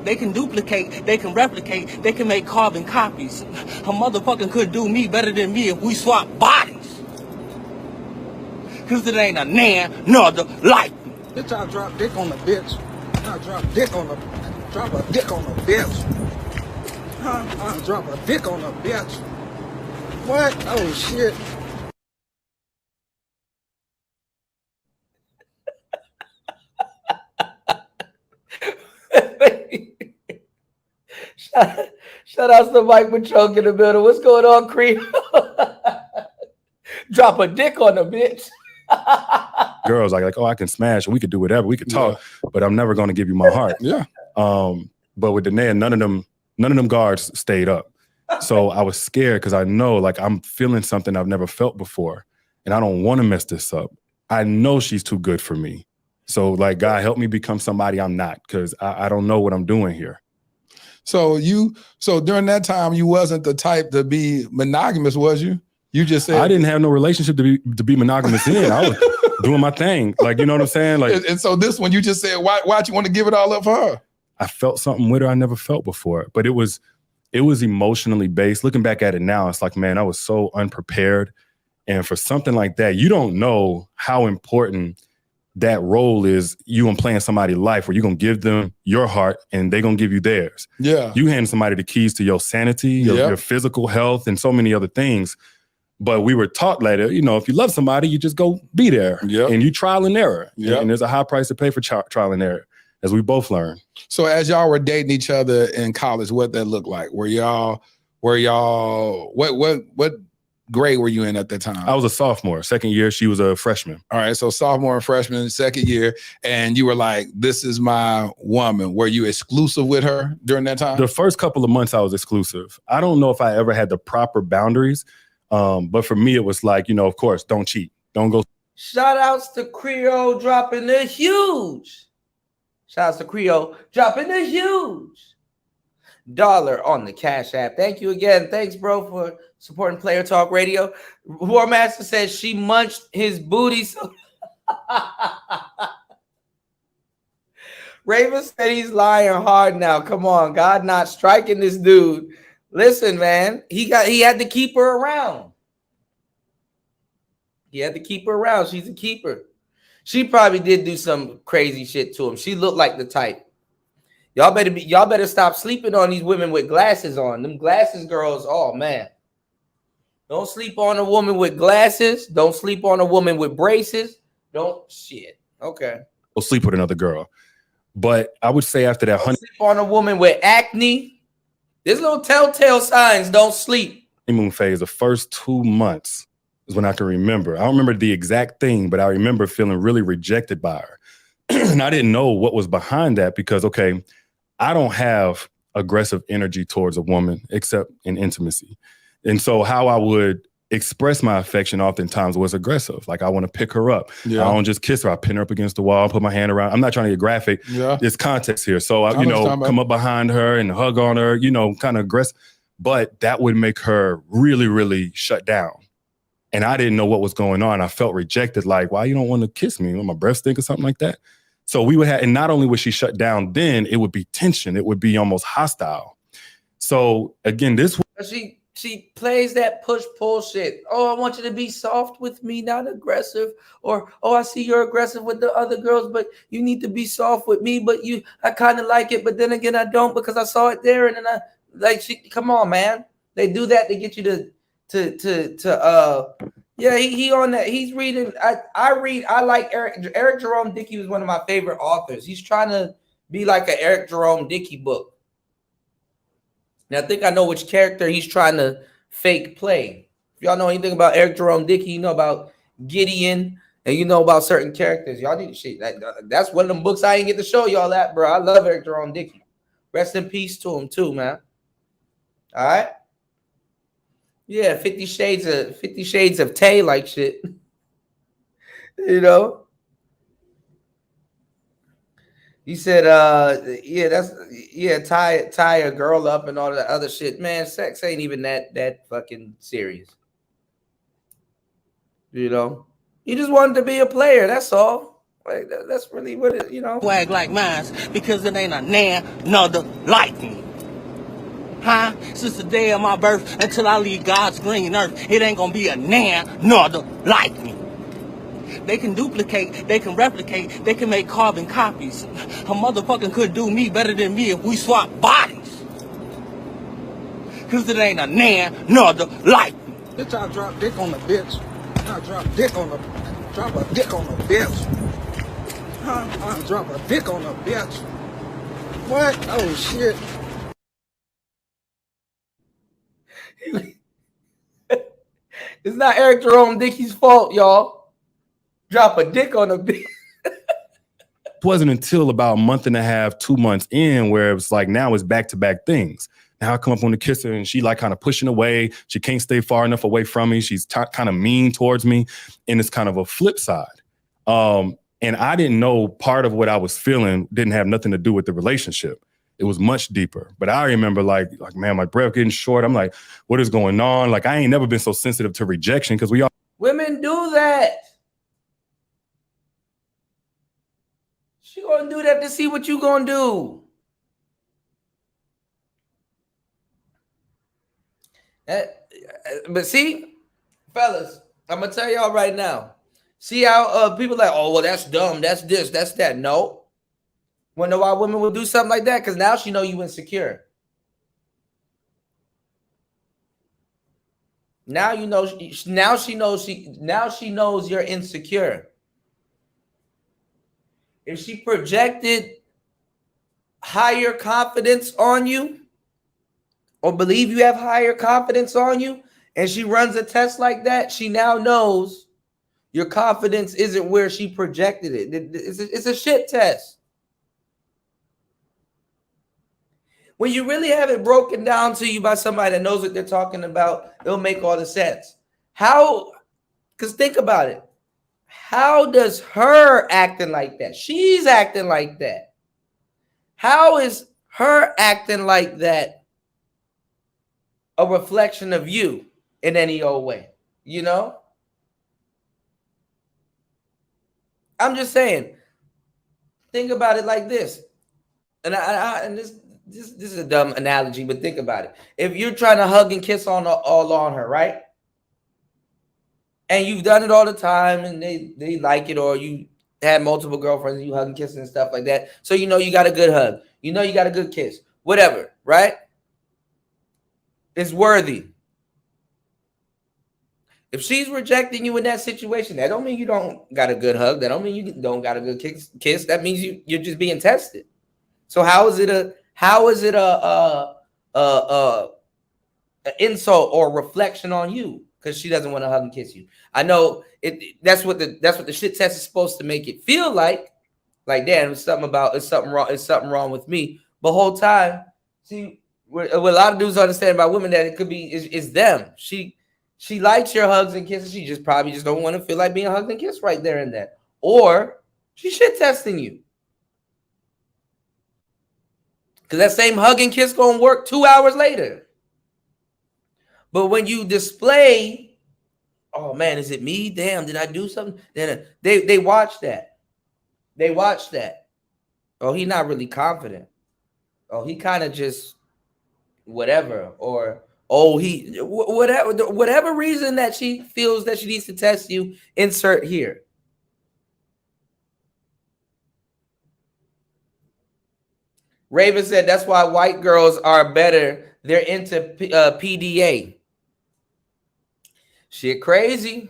They can duplicate, they can replicate, they can make carbon copies. A motherfucker could do me better than me if we swap bodies. Cause it ain't a nan nor the lightning. Bitch, I drop dick on the bitch. I drop a dick on the bitch. I drop a dick on the bitch. What? Oh shit. Shout out to Mike Machoke in the building. What's going on, Cream? Drop a dick on the bitch. Girls like, oh, I can smash. We could do whatever. We could talk, but I'm never going to give you my heart. Yeah. But with Danae, none of them guards stayed up. So I was scared because I know, like, I'm feeling something I've never felt before, and I don't want to mess this up. I know she's too good for me. So, like, God, help me become somebody I'm not, because I don't know what I'm doing here. So during that time, you wasn't the type to be monogamous, was you? You just said I didn't have no relationship to be monogamous in. I was doing my thing, like, you know what I'm saying? Like, and so this one, you just said, why'd you want to give it all up for her? I felt something with her I never felt before, but it was emotionally based. Looking back at it now, it's like, man, I was so unprepared, and for something like that, you don't know how important that role is. You gonna play in somebody's life where you're gonna give them your heart and they're gonna give you theirs. Yeah. You hand somebody the keys to your sanity, your physical health, and so many other things. But we were taught later, you know, if you love somebody, you just go be there. And you trial and error. And there's a high price to pay for trial and error, as we both learned. So as y'all were dating each other in college, what that looked like? What grade were you in at that time? I was a sophomore. Second year, she was a freshman. All right, so sophomore and freshman, second year, and you were like, this is my woman. Were you exclusive with her during that time? The first couple of months I was exclusive. I don't know if I ever had the proper boundaries, but for me, it was like, you know, of course, don't cheat. Don't go. Shout outs to Creole dropping the huge. Shout outs to Creole dropping the huge $1 on the Cash App. Thank you again. Thanks, bro, for supporting Player Talk Radio. War Master says she munched his booty. So Raven said he's lying hard now. Come on, God not striking this dude. Listen, man, he had to keep her around. He had to keep her around. She's a keeper. She probably did do some crazy shit to him. She looked like the type. Y'all better stop sleeping on these women with glasses on. Them glasses girls, oh man. Don't sleep on a woman with glasses. Don't sleep on a woman with braces. Don't shit. Okay. Go sleep with another girl. But I would say after that, don't sleep on a woman with acne. There's little telltale signs. Don't sleep. Honeymoon phase, the first 2 months is when I can remember. I don't remember the exact thing, but I remember feeling really rejected by her. And I didn't know what was behind that because, okay, I don't have aggressive energy towards a woman except in intimacy. And so how I would express my affection oftentimes was aggressive. Like I want to pick her up. Yeah. I don't just kiss her. I pin her up against the wall, put my hand around. I'm not trying to get graphic. Yeah. There's context here. So I, come up behind her and hug on her, kind of aggressive. But that would make her really, really shut down. And I didn't know what was going on. I felt rejected. Like, why you don't want to kiss me? Will my breath stink or something like that? So we would have, and not only would she shut down, then it would be tension. It would be almost hostile. So again, she plays that push-pull shit. Oh, I want you to be soft with me, not aggressive. Or, oh, I see you're aggressive with the other girls, but you need to be soft with me. But I kind of like it, but then again, I don't because I saw it there. And then come on, man. They do that to get you he on that. He's reading. I like Eric Jerome Dickey was one of my favorite authors. He's trying to be like an Eric Jerome Dickey book. Now, I think I know which character he's trying to fake play. If y'all know anything about Eric Jerome Dickey, you know about Gideon, and you know about certain characters. Y'all need to shit. That's one of them books I ain't get to show y'all that, bro. I love Eric Jerome Dickey. Rest in peace to him too, man. All right. Yeah, 50 Shades of Tay like shit. He said, tie a girl up and all that other shit. Man, sex ain't even that fucking serious. You just wanted to be a player, that's all. Like that's really what it, Swag like mine because it ain't a another like me. Huh? Since the day of my birth until I leave God's green earth, it ain't gonna be a another like me. They can duplicate, they can replicate, they can make carbon copies. A motherfucker could do me better than me if we swap bodies. Cause it ain't a another like me. Bitch, I drop dick on the bitch. I drop a dick on the bitch. Huh? I drop a dick on the bitch. What? Oh shit. It's not Eric Jerome Dickey's fault, y'all. Drop a dick on a bitch. It wasn't until about a month and a half, 2 months in where it was like now it's back-to-back things. Now I come up on the kiss her and she like kind of pushing away. She can't stay far enough away from me. She's kind of mean towards me. And it's kind of a flip side. And I didn't know part of what I was feeling didn't have nothing to do with the relationship. It was much deeper. But I remember like, man, my breath getting short. I'm like, what is going on? Like, I ain't never been so sensitive to rejection because we all. Women do that. She gonna do that to see what you gonna do. But see, fellas, I'm gonna tell y'all right now. See how people like, oh, well, that's dumb. That's this, that's that. No. Wanna know why women will do something like that? Because now she know you insecure. Now you know. Now she knows you're insecure. If she projected higher confidence on you, or believe you have higher confidence on you, and she runs a test like that, she now knows your confidence isn't where she projected it. It's a shit test. When you really have it broken down to you by somebody that knows what they're talking about, it'll make all the sense. How? Because think about it. How does her acting like that? She's acting like that. How is her acting like that a reflection of you in any old way? You know? I'm just saying, think about it like this. And this is a dumb analogy, but think about it. If you're trying to hug and kiss all on her, right? And you've done it all the time and they like it, or you had multiple girlfriends and you hug and kiss and stuff like that. So you know you got a good hug. You know you got a good kiss. Whatever, right? It's worthy. If she's rejecting you in that situation, that don't mean you don't got a good hug. That don't mean you don't got a good kiss. That means you're just being tested. So how is it a insult or reflection on you because she doesn't want to hug and kiss you? I know that's what the shit test is supposed to make it feel like damn, it's something wrong with me. But whole time, see, what a lot of dudes understand about women, that it could be is them. She likes your hugs and kisses. She just probably don't want to feel like being hugged and kissed right there and then. Or she's shit testing you. Because that same hug and kiss gonna work 2 hours later. But when you display, oh man, is it me? Damn, did I do something? Then they watch that. They watch that. Oh, he's not really confident. Oh, he kind of just whatever. Or oh, he whatever reason that she feels that she needs to test you, insert here. Raven said that's why white girls are better. They're into PDA. Shit crazy.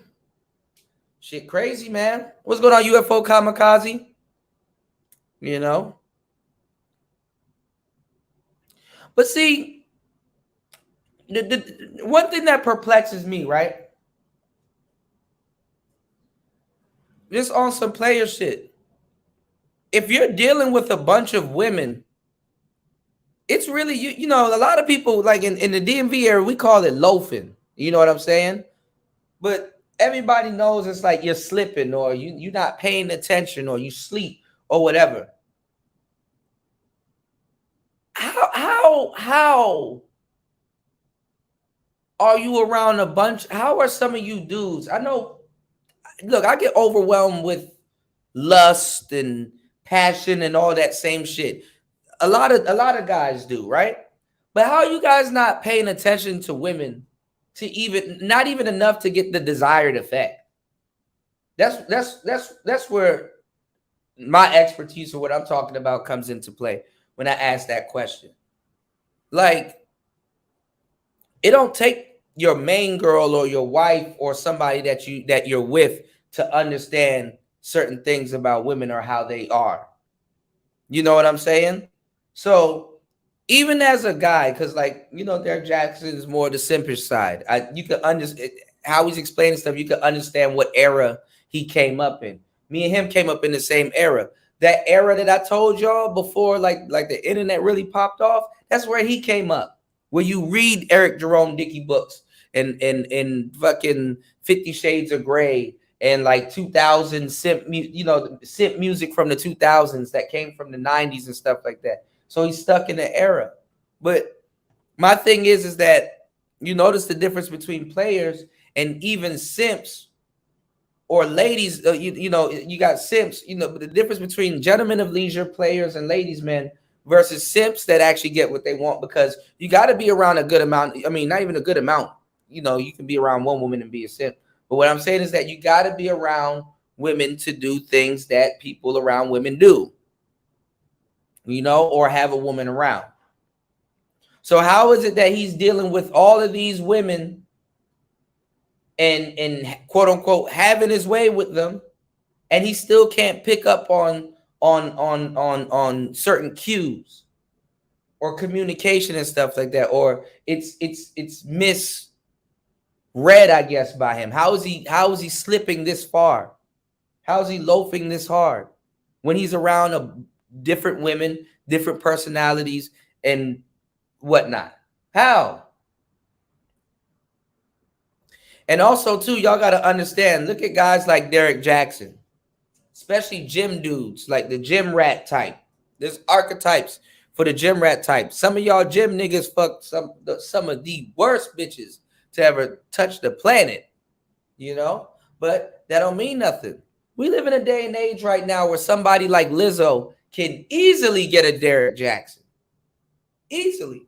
Shit crazy, man. What's going on, UFO Kamikaze? You know? But see, the one thing that perplexes me, right? Just on some player shit. If you're dealing with a bunch of women, it's really, you know, a lot of people, like in the DMV area, we call it loafing. You know what I'm saying? But everybody knows it's like you're slipping, or you're not paying attention, or you sleep, or whatever. How are you around a bunch? How are some of you dudes? I know, look, I get overwhelmed with lust and passion and all that same shit. A lot of guys do, right? But how are you guys not paying attention to women to not even enough to get the desired effect? That's where my expertise or what I'm talking about comes into play when I ask that question. Like, it don't take your main girl or your wife or somebody that you're with to understand certain things about women or how they are. You know what I'm saying? So even as a guy, because like, you know, Derek Jackson is more the simpish side. You can understand how he's explaining stuff. You can understand what era he came up in. Me and him came up in the same era. That era that I told y'all before, like the internet really popped off, that's where he came up. Where you read Eric Jerome Dickey books and fucking 50 Shades of Grey and like 2000 simp music from the 2000s that came from the 90s and stuff like that. So he's stuck in the era. But my thing is that you notice the difference between players and even simps or ladies. You got simps, but the difference between gentlemen of leisure, players, and ladies men versus simps that actually get what they want, because you got to be around a good amount. I mean, not even a good amount. You can be around one woman and be a simp. But what I'm saying is that you got to be around women to do things that people around women do. Or have a woman around. So how is it that he's dealing with all of these women and quote unquote having his way with them, and he still can't pick up on certain cues or communication and stuff like that, or it's read, I guess, by him? How is he slipping this far? How is he loafing this hard when he's around different women, different personalities, and whatnot? How? And also, too, y'all got to understand, look at guys like Derek Jackson, especially gym dudes, like the gym rat type. There's archetypes for the gym rat type. Some of y'all gym niggas fuck some of the worst bitches to ever touch the planet, you know? But that don't mean nothing. We live in a day and age right now where somebody like Lizzo can easily get a Derek Jackson. Easily.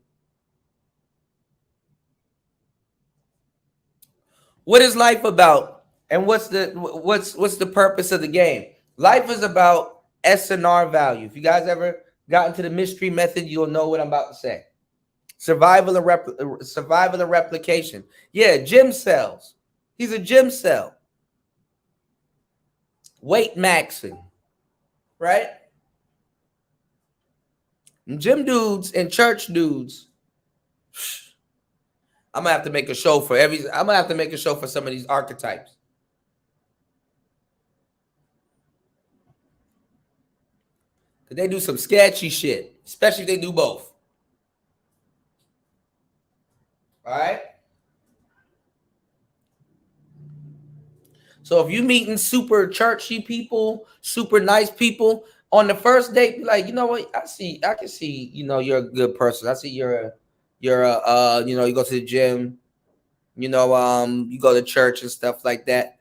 What is life about? And what's the purpose of the game? Life is about S&R value. If you guys ever got into the mystery method, you'll know what I'm about to say. Survival and replication. Yeah, gym cells. He's a gym cell. Weight maxing, right? And gym dudes and church dudes. I'm gonna have to make a show for some of these archetypes. Cause they do some sketchy shit, especially if they do both. All right. So if you meeting super churchy people, super nice people on the first date, be like, you know what? I can see, you know, you're a good person. I see you're a, you go to the gym, you go to church and stuff like that.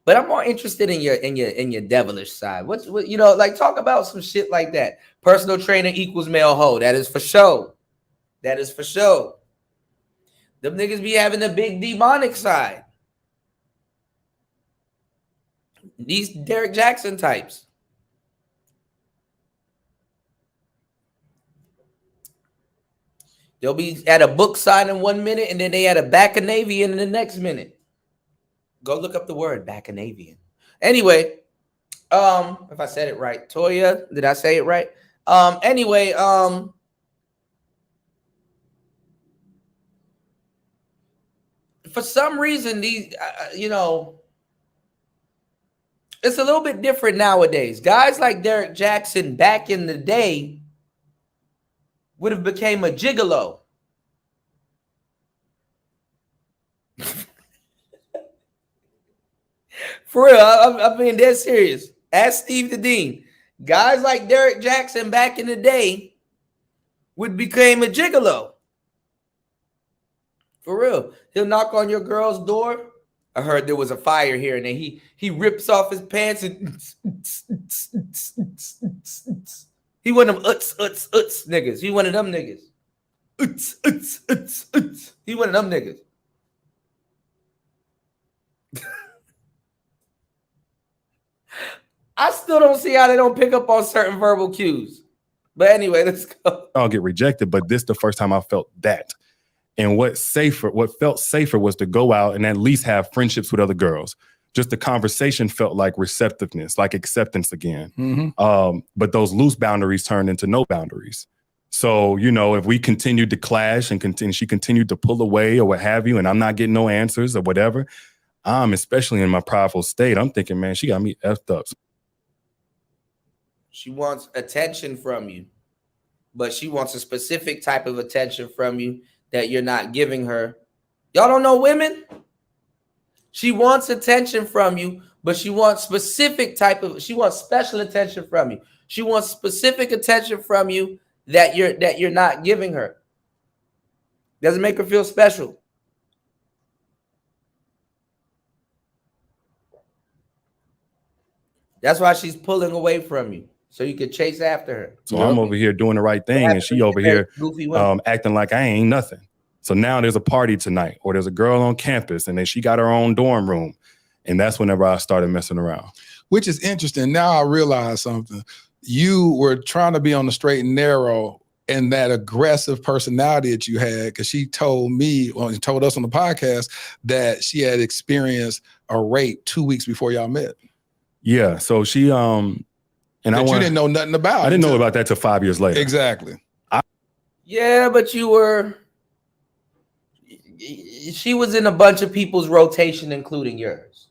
But I'm more interested in your devilish side. What like talk about some shit like that. Personal trainer equals male hoe. That is for sure. That is for sure. Them niggas be having the big demonic side. These Derek Jackson types. They'll be at a book signing 1 minute and then they at a Bacchanalian in the next minute. Go look up the word Bacchanalian. Anyway, if I said it right, Toya, did I say it right? Anyway, for some reason, these, it's a little bit different nowadays. Guys like Derek Jackson back in the day would have became a gigolo. For real, I'm being dead serious. Ask Steve the Dean. Guys like Derek Jackson back in the day would became a gigolo. For real. He'll knock on your girl's door. I heard there was a fire here, and then he rips off his pants and he one of them uts niggas. He one of them niggas. He one of them niggas. I still don't see how they don't pick up on certain verbal cues. But anyway, let's go. I'll get rejected, but this is the first time I felt that. And what felt safer was to go out and at least have friendships with other girls. Just the conversation felt like receptiveness, like acceptance again. Mm-hmm. But those loose boundaries turned into no boundaries. So, if we continued to clash and she continued to pull away or what have you, and I'm not getting no answers or whatever, especially in my prideful state, I'm thinking, man, she got me effed up. She wants attention from you, but she wants a specific type of attention from you that you're not giving her. Y'all don't know women? She wants attention from you, but she wants she wants special attention from you. She wants specific attention from you that you're not giving her. Doesn't make her feel special. That's why she's pulling away from you, so you can chase after her. So I'm over here doing the right thing, and she over here acting like I ain't nothing. So now there's a party tonight, or there's a girl on campus, and then she got her own dorm room. And that's whenever I started messing around. Which is interesting. Now I realize something. You were trying to be on the straight and narrow, and that aggressive personality that you had, because she told me, she told us on the podcast that she had experienced a rape 2 weeks before y'all met. Yeah. So she, you didn't know nothing about. I didn't know about that till 5 years later. Exactly. Yeah, but you were She was in a bunch of people's rotation, including yours.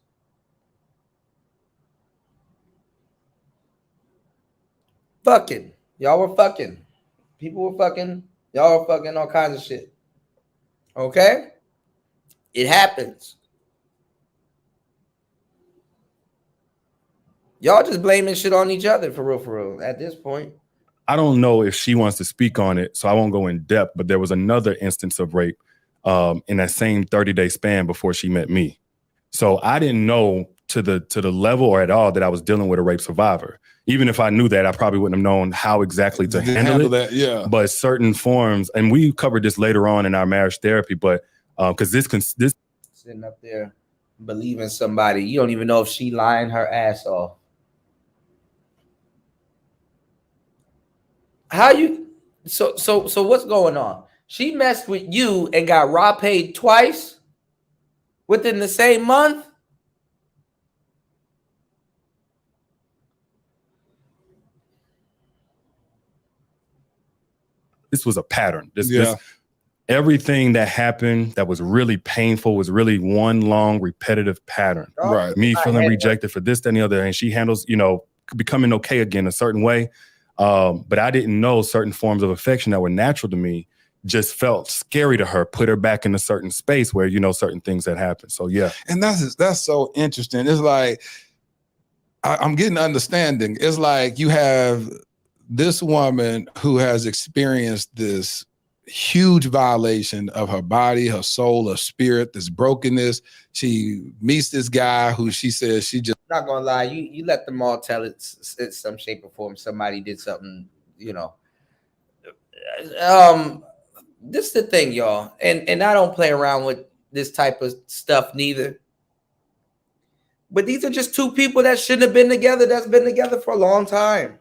Fucking. Y'all were fucking. People were fucking. Y'all were fucking all kinds of shit. Okay? It happens. Y'all just blaming shit on each other for real, at this point. I don't know if she wants to speak on it, so I won't go in depth, but there was another instance of rape in that same 30-day span before she met me. So I didn't know to the level or at all that I was dealing with a rape survivor. Even if I knew that, I probably wouldn't have known how exactly to handle it. That, yeah. But certain forms, and we covered this later on in our marriage therapy, but because this sitting up there believing somebody, you don't even know if she lying her ass off. How you so what's going on? She messed with you and got raw paid twice within the same month? This was a pattern. This everything that happened that was really painful was really one long repetitive pattern. Right. Me feeling rejected for this, that, and the other, and she handles, becoming okay again a certain way. But I didn't know certain forms of affection that were natural to me just felt scary to her, put her back in a certain space where, certain things that happen. So, yeah. And that's so interesting. It's like, I'm getting understanding. It's like you have this woman who has experienced this huge violation of her body, her soul, her spirit, this brokenness. She meets this guy who she says she just... Not gonna lie, you let them all tell it in some shape or form. Somebody did something, This is the thing, y'all, and I don't play around with this type of stuff neither. But these are just two people that shouldn't have been together, that's been together for a long time.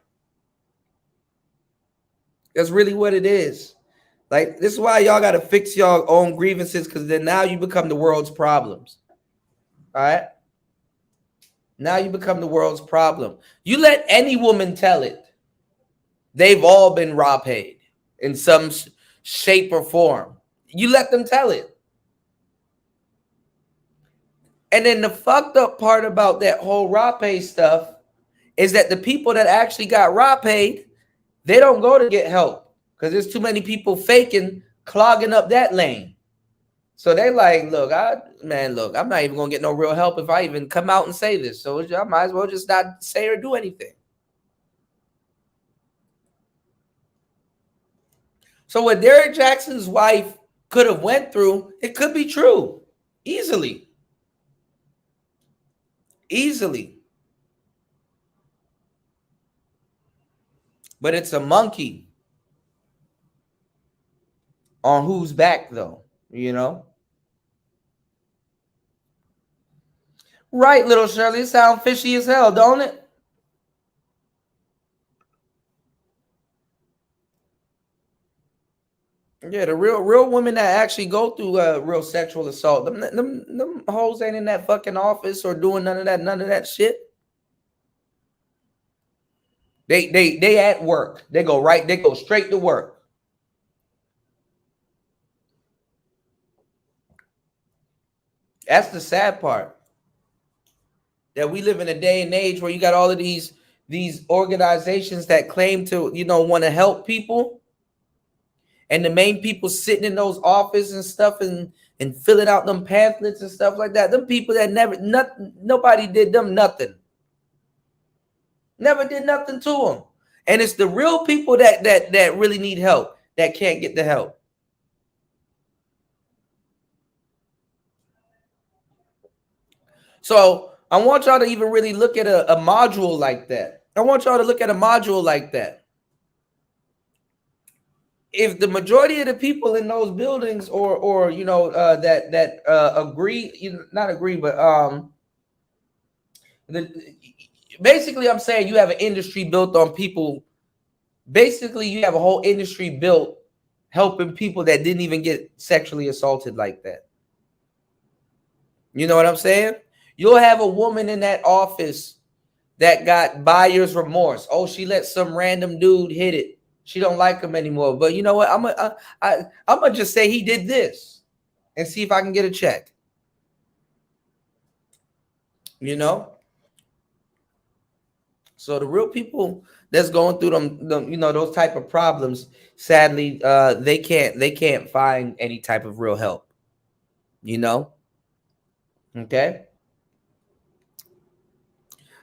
That's really what it is. Like, this is why y'all got to fix your own grievances, because then now you become the world's problems. All right? Now you become the world's problem. You let any woman tell it. They've all been raw paid in some shape or form. You let them tell it. And then the fucked up part about that whole raw pay stuff is that the people that actually got raw paid, they don't go to get help because there's too many people faking, clogging up that lane. So they like, look, I'm not even gonna get no real help if I even come out and say this. So I might as well just not say or do anything. So what Derek Jackson's wife could have went through, it could be true. Easily. But it's a monkey on whose back, though, Right, little Shirley. It sounds fishy as hell, don't it? Yeah, the real women that actually go through real sexual assault, them hoes ain't in that fucking office or doing none of that shit. They at work. They go straight to work. That's the sad part. That we live in a day and age where you got all of these organizations that claim to, want to help people. And the main people sitting in those offices and stuff and filling out them pamphlets and stuff like that. Them people that nobody did them nothing. Never did nothing to them. And it's the real people that really need help that can't get the help. So I want y'all to even really look at a module like that. If the majority of the people in those buildings or agree, not agree, but basically I'm saying you have an industry built on people. Basically, you have a whole industry built helping people that didn't even get sexually assaulted like that. You know what I'm saying? You'll have a woman in that office that got buyer's remorse. Oh, she let some random dude hit it. She don't like him anymore. But you know what? I'm gonna just say he did this. and see if I can get a check. You know? So the real people that's going through them, you know, those type of problems, sadly, they can't find any type of real help. You know? Okay.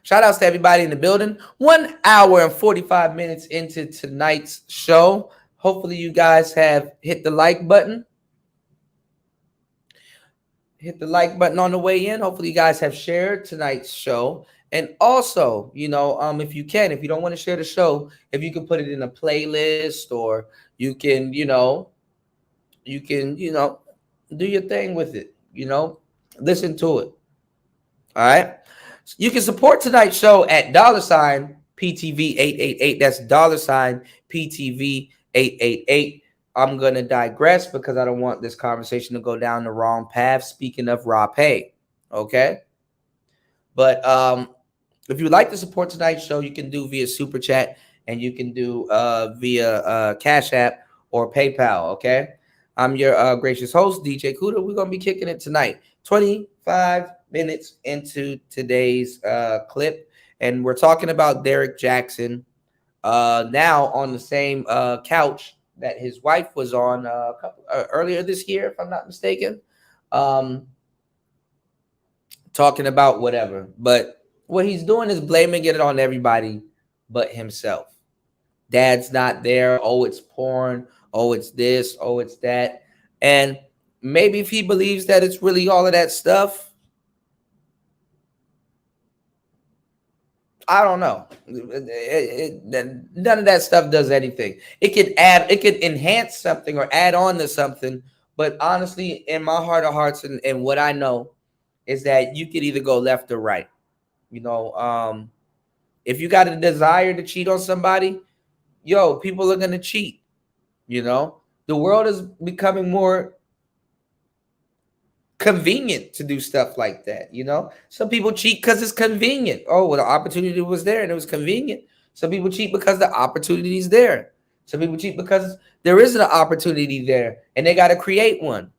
Shout outs to everybody in the building. 1 hour and 45 minutes into tonight's show. Hopefully you guys have hit the like button. Hit the like button on the way in. Hopefully you guys have shared tonight's show. And also, you know, if you don't want to share the show, if you can put it in a playlist, or you can, do your thing with it, listen to it. All right. You can support tonight's show at $PTV888. That's $PTV888. I'm going to digress because I don't want this conversation to go down the wrong path. Speaking of raw pay. Okay. But if you'd like to support tonight's show, you can do via Super Chat, and you can do via Cash App or PayPal. Okay. I'm your gracious host, DJ Kuda. We're going to be kicking it tonight. 25 minutes into today's clip, and we're talking about Derek Jackson now on the same couch that his wife was on earlier this year, if I'm not mistaken, talking about whatever. But what he's doing is blaming it on everybody but himself. Dad's not there. Oh, it's porn. Oh, it's this. Oh, it's that. And maybe if he believes that it's really all of that stuff, I don't know. None of that stuff does anything. It could enhance something or add on to something. But honestly, in my heart of hearts and what I know is that you could either go left or right. If you got a desire to cheat on somebody, people are going to cheat. The world is becoming more convenient to do stuff like that. Some people cheat because it's convenient. Oh, well, the opportunity was there and it was convenient. Some people cheat because the opportunity is there. Some people cheat because there isn't an opportunity there and they got to create one.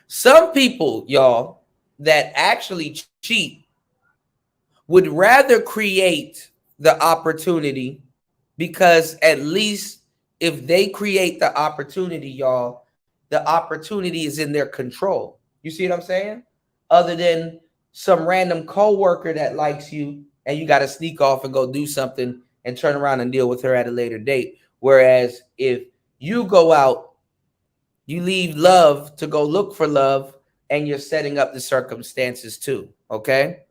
Some people, y'all, that actually cheat would rather create the opportunity, because at least if they create the opportunity, y'all, the opportunity is in their control. You see what I'm saying? Other than some random coworker that likes you and you got to sneak off and go do something and turn around and deal with her at a later date. Whereas if you go out, you leave love to go look for love, and you're setting up the circumstances too. Okay.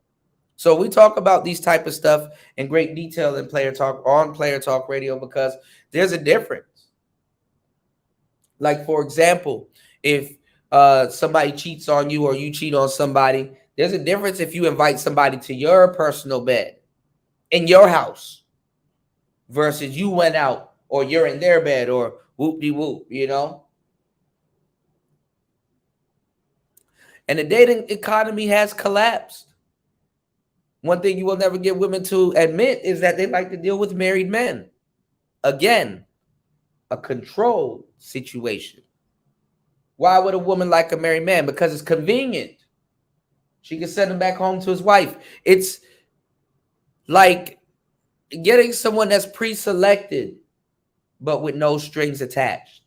So we talk about these type of stuff in great detail in Player Talk Radio, because there's a difference. Like, for example, if somebody cheats on you or you cheat on somebody, there's a difference if you invite somebody to your personal bed in your house versus you went out or you're in their bed or whoop-de-whoop, And the dating economy has collapsed. One thing you will never get women to admit is that they like to deal with married men. Again, a controlled situation. Why would a woman like a married man? Because it's convenient. She can send him back home to his wife. It's like getting someone that's pre-selected, but with no strings attached.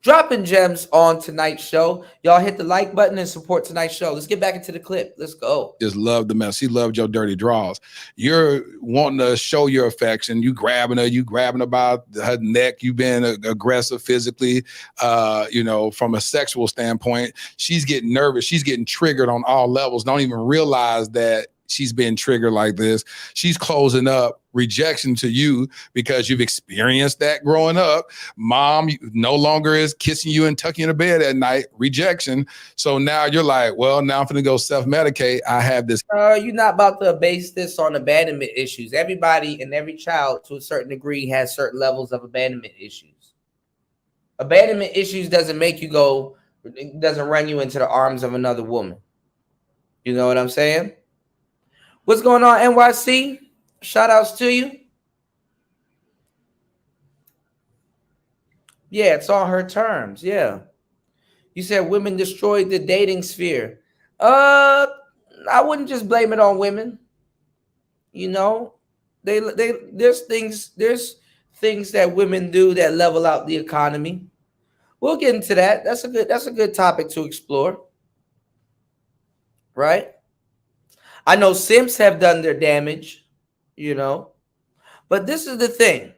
Dropping gems on tonight's show. Y'all hit the like button and support tonight's show. Let's get back into the clip. Let's go. Just love the mess. She loved your dirty draws. You're wanting to show your affection. You grabbing her by her neck. You being aggressive physically, from a sexual standpoint. She's getting nervous. She's getting triggered on all levels. Don't even realize that she's been triggered like this. She's closing up rejection to you because you've experienced that growing up. Mom no longer is kissing you and tucking you in the bed at night. Rejection. So now you're like, well, now I'm going to go self-medicate. I have this. You're not about to base this on abandonment issues. Everybody and every child to a certain degree has certain levels of abandonment issues. Abandonment issues doesn't run you into the arms of another woman. You know what I'm saying? What's going on, NYC? Shout outs to you. Yeah, it's on her terms. Yeah. You said women destroyed the dating sphere. I wouldn't just blame it on women. You know, there's things that women do that level out the economy. We'll get into that. That's a good topic to explore. Right? I know simps have done their damage, you know. But this is the thing.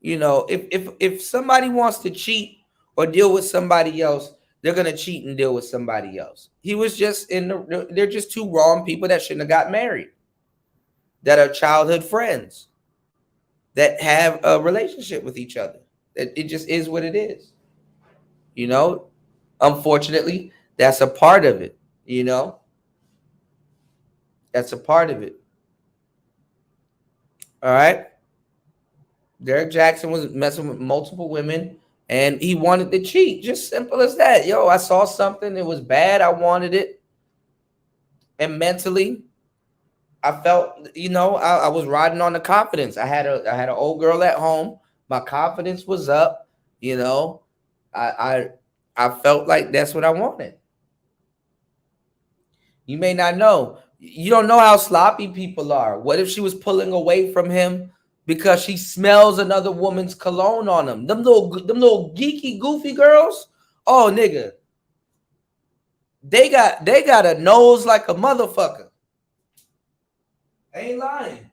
You know, if somebody wants to cheat or deal with somebody else, they're gonna cheat and deal with somebody else. He was just they're just two wrong people that shouldn't have got married, that are childhood friends, that have a relationship with each other. It just is what it is. You know, unfortunately, that's a part of it, you know. That's a part of it. All right. Derek Jackson was messing with multiple women and he wanted to cheat. Just simple as that. Yo, I saw something. It was bad. I wanted it. And mentally, I felt, you know, I was riding on the confidence. I had an old girl at home. My confidence was up. You know, I felt like that's what I wanted. You may not know. You don't know how sloppy people are. What if she was pulling away from him because she smells another woman's cologne on them? Them little geeky, goofy girls. Oh, nigga. They got a nose like a motherfucker. I ain't lying.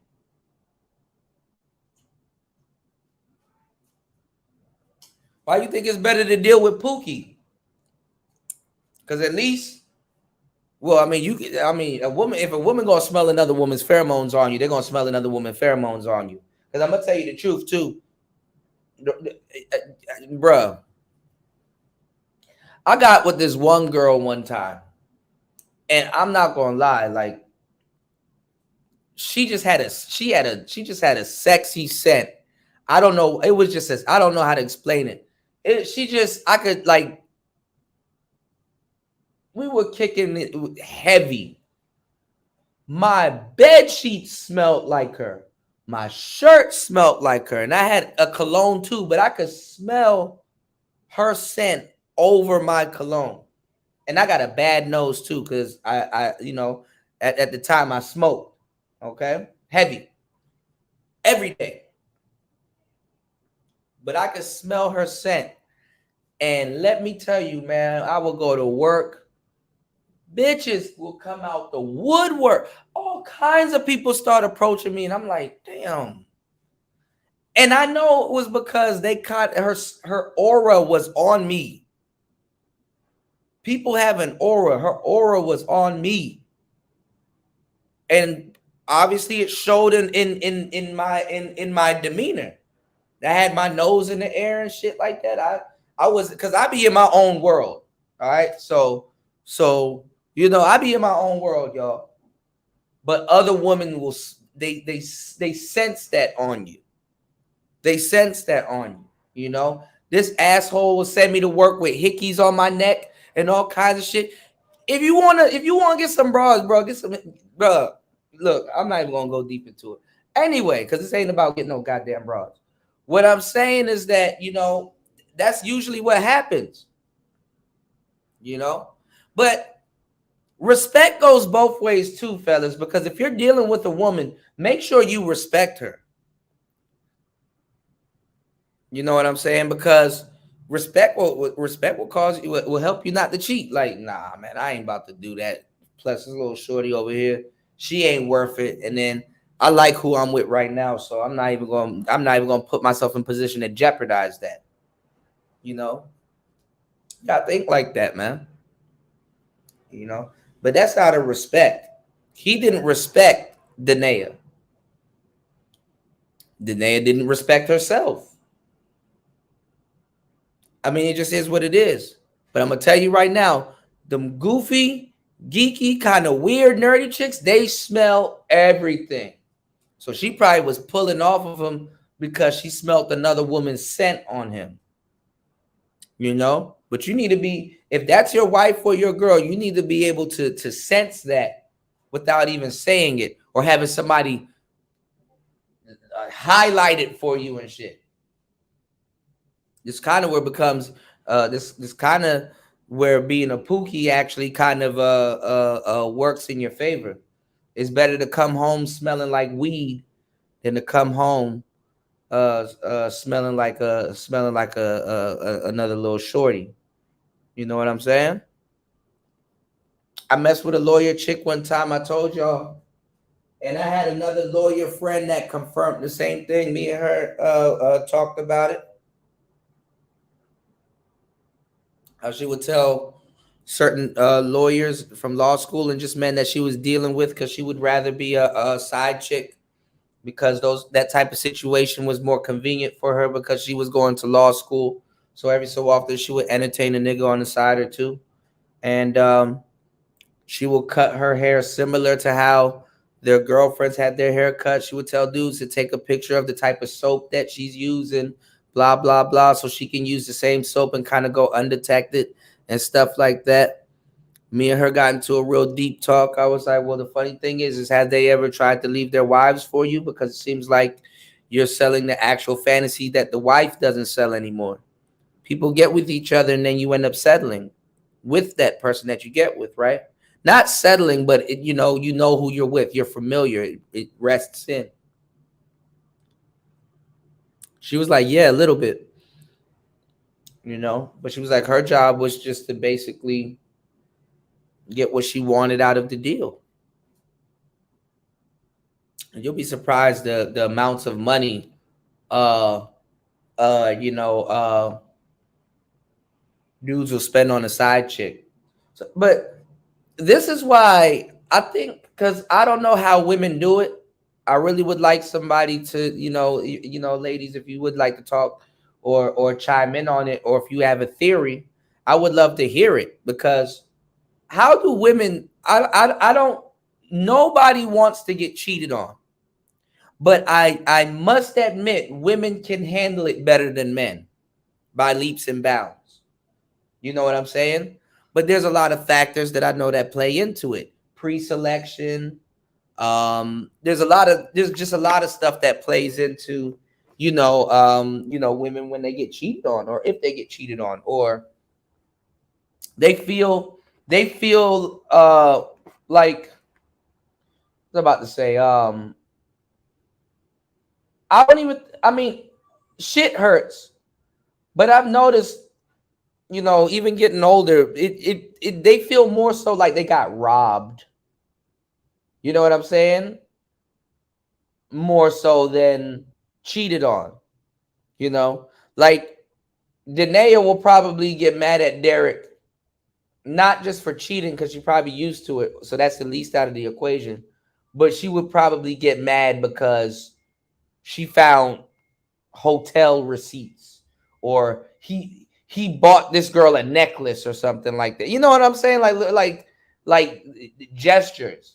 Why you think it's better to deal with Pookie? Because at least, well, I mean, a woman, if a woman gonna smell another woman's pheromones on you, they're gonna smell another woman's pheromones on you. Because I'm gonna tell you the truth too, bruh. I got with this one girl one time, and I'm not gonna lie, like she just had a sexy scent. I don't know. It was just I don't know how to explain it. I could like. We were kicking it heavy. My bed sheets smelled like her. My shirt smelled like her. And I had a cologne too, but I could smell her scent over my cologne. And I got a bad nose too, because I you know, at the time I smoked. Okay? Heavy. Every day. But I could smell her scent. And let me tell you, man, I would go to work. Bitches will come out the woodwork. All kinds of people start approaching me, and I'm like, damn. And I know it was because they caught her aura was on me. People have an aura. Her aura was on me. And obviously it showed in my demeanor. I had my nose in the air and shit like that. I was, because I be in my own world. All right. So you know, I be in my own world, y'all. But other women will they sense that on you. They sense that on you. You know, this asshole will send me to work with hickeys on my neck and all kinds of shit. If you wanna get some bras, bro, get some, bro. Look, I'm not even gonna go deep into it anyway, because this ain't about getting no goddamn bras. What I'm saying is that, you know, that's usually what happens. You know, but respect goes both ways too, fellas, because if you're dealing with a woman, make sure you respect her. You know what I'm saying? Because respect will cause you, will help you not to cheat. Like, nah, man, I ain't about to do that. Plus, this little shorty over here, she ain't worth it. And then I like who I'm with right now, so I'm not even gonna put myself in position to jeopardize that. You know, you gotta think like that, man. You know. But that's out of respect. He didn't respect Danae. Danae didn't respect herself. I mean, it just is what it is. But I'm going to tell you right now, them goofy, geeky, kind of weird, nerdy chicks, they smell everything. So she probably was pulling off of him because she smelled another woman's scent on him. You know? But you need to be, if that's your wife or your girl, you need to be able to sense that without even saying it or having somebody highlight it for you and shit. This kind of where it becomes this kind of where being a pookie actually kind of works in your favor. It's better to come home smelling like weed than to come home smelling like another little shorty. You know what I'm saying? I messed with a lawyer chick one time, I told y'all, and I had another lawyer friend that confirmed the same thing. Me and her talked about it. How she would tell certain lawyers from law school and just men that she was dealing with, because she would rather be a side chick, because that type of situation was more convenient for her because she was going to law school. So every so often she would entertain a nigga on the side or two. And she will cut her hair similar to how their girlfriends had their hair cut. She would tell dudes to take a picture of the type of soap that she's using, blah, blah, blah, so she can use the same soap and kind of go undetected and stuff like that. Me and her got into a real deep talk. I was like, well, the funny thing is have they ever tried to leave their wives for you? Because it seems like you're selling the actual fantasy that the wife doesn't sell anymore. People get with each other and then you end up settling with that person that you get with, right? Not settling, but you know who you're with. You're familiar. It rests in. She was like, yeah, a little bit. But she was like, her job was just to basically get what she wanted out of the deal. And you'll be surprised the amounts of money dudes will spend on a side chick. But this is why I think, because I don't know how women do it. I really would like somebody to, ladies, if you would like to talk or chime in on it, or if you have a theory, I would love to hear it. Because how do women, I don't, nobody wants to get cheated on. But I must admit, women can handle it better than men by leaps and bounds. You know what I'm saying? But there's a lot of factors that I know that play into it. Pre-selection. There's just a lot of stuff that plays into, women when they get cheated on, or if they get cheated on, or they feel like, I was about to say, shit hurts. But I've noticed, even getting older, they feel more so like they got robbed. You know what I'm saying? More so than cheated on. Like Danae will probably get mad at Derek, not just for cheating, because she's probably used to it. So that's the least out of the equation. But she would probably get mad because she found hotel receipts, or he bought this girl a necklace or something like that. You know what I'm saying? Like gestures.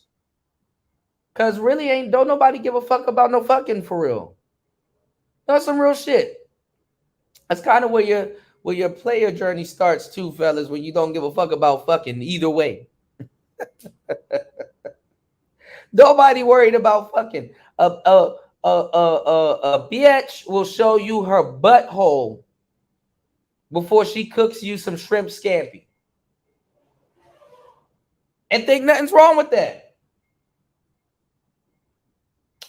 Cause really don't nobody give a fuck about no fucking for real. That's some real shit. That's kind of where your player journey starts too, fellas, when you don't give a fuck about fucking either way. Nobody worried about fucking. A bitch will show you her butthole before she cooks you some shrimp scampi, and think nothing's wrong with that.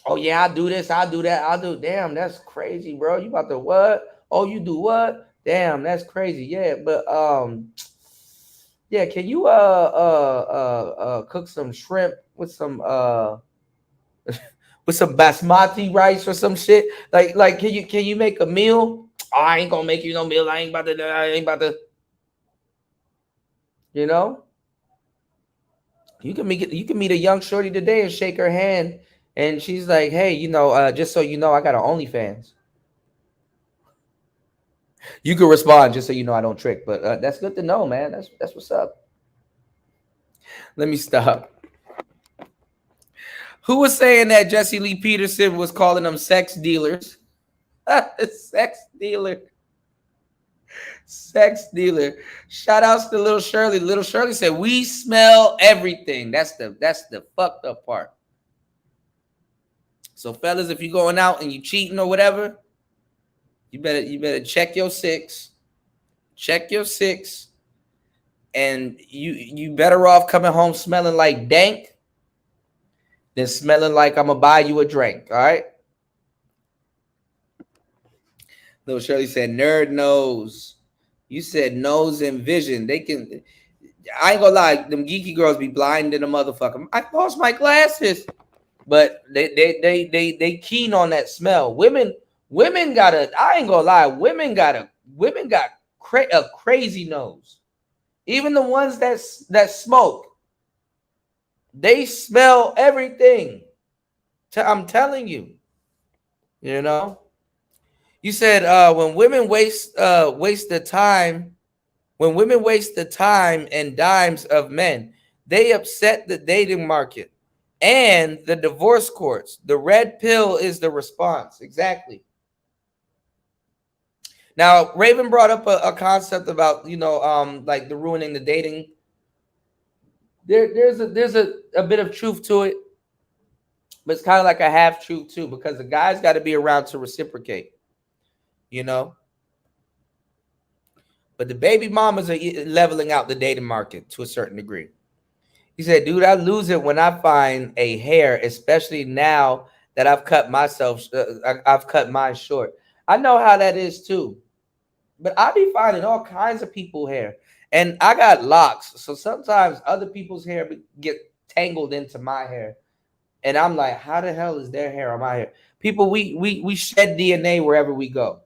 Oh yeah, I'll do this, I'll do that, I'll do. Damn, that's crazy, bro. You about to what? Oh, you do what? Damn, that's crazy. Yeah, but yeah, can you cook some shrimp with some with some basmati rice or some shit? Like can you make a meal? Oh, I ain't gonna make you no meal. I ain't about to. You can meet a young shorty today and shake her hand, and she's like, hey, just so you know, I got an OnlyFans. You can respond, just so you know I don't trick, but that's good to know, man. That's what's up. Let me stop. Who was saying that Jesse Lee Peterson was calling them sex dealers? Sex dealer. Sex dealer. Shout outs to Little Shirley. Little Shirley said, we smell everything. That's the fucked up part. So fellas, if you're going out and you cheating or whatever, You better check your six. Check your six. And you better off coming home smelling like dank than smelling like I'm gonna buy you a drink. All right. Little Shirley said, nerd nose. You said nose and vision. They can. I ain't gonna lie, them geeky girls be blind in a motherfucker. I lost my glasses, but they keen on that smell. Women gotta. I ain't gonna lie, women got a crazy nose. Even the ones that smoke, they smell everything. I'm telling you. You know. You said when women waste the time. When women waste the time and dimes of men, they upset the dating market and the divorce courts. The red pill is the response. Exactly. Now, Raven brought up a concept about, like the ruining the dating. There's a bit of truth to it, but it's kind of like a half truth too, because the guy's got to be around to reciprocate, But the baby mamas are leveling out the dating market to a certain degree. He said, dude, I lose it when I find a hair, especially now that I've cut I've cut mine short. I know how that is too. But I be finding all kinds of people hair. And I got locks. So sometimes other people's hair get tangled into my hair. And I'm like, how the hell is their hair on my hair? People, we shed DNA wherever we go.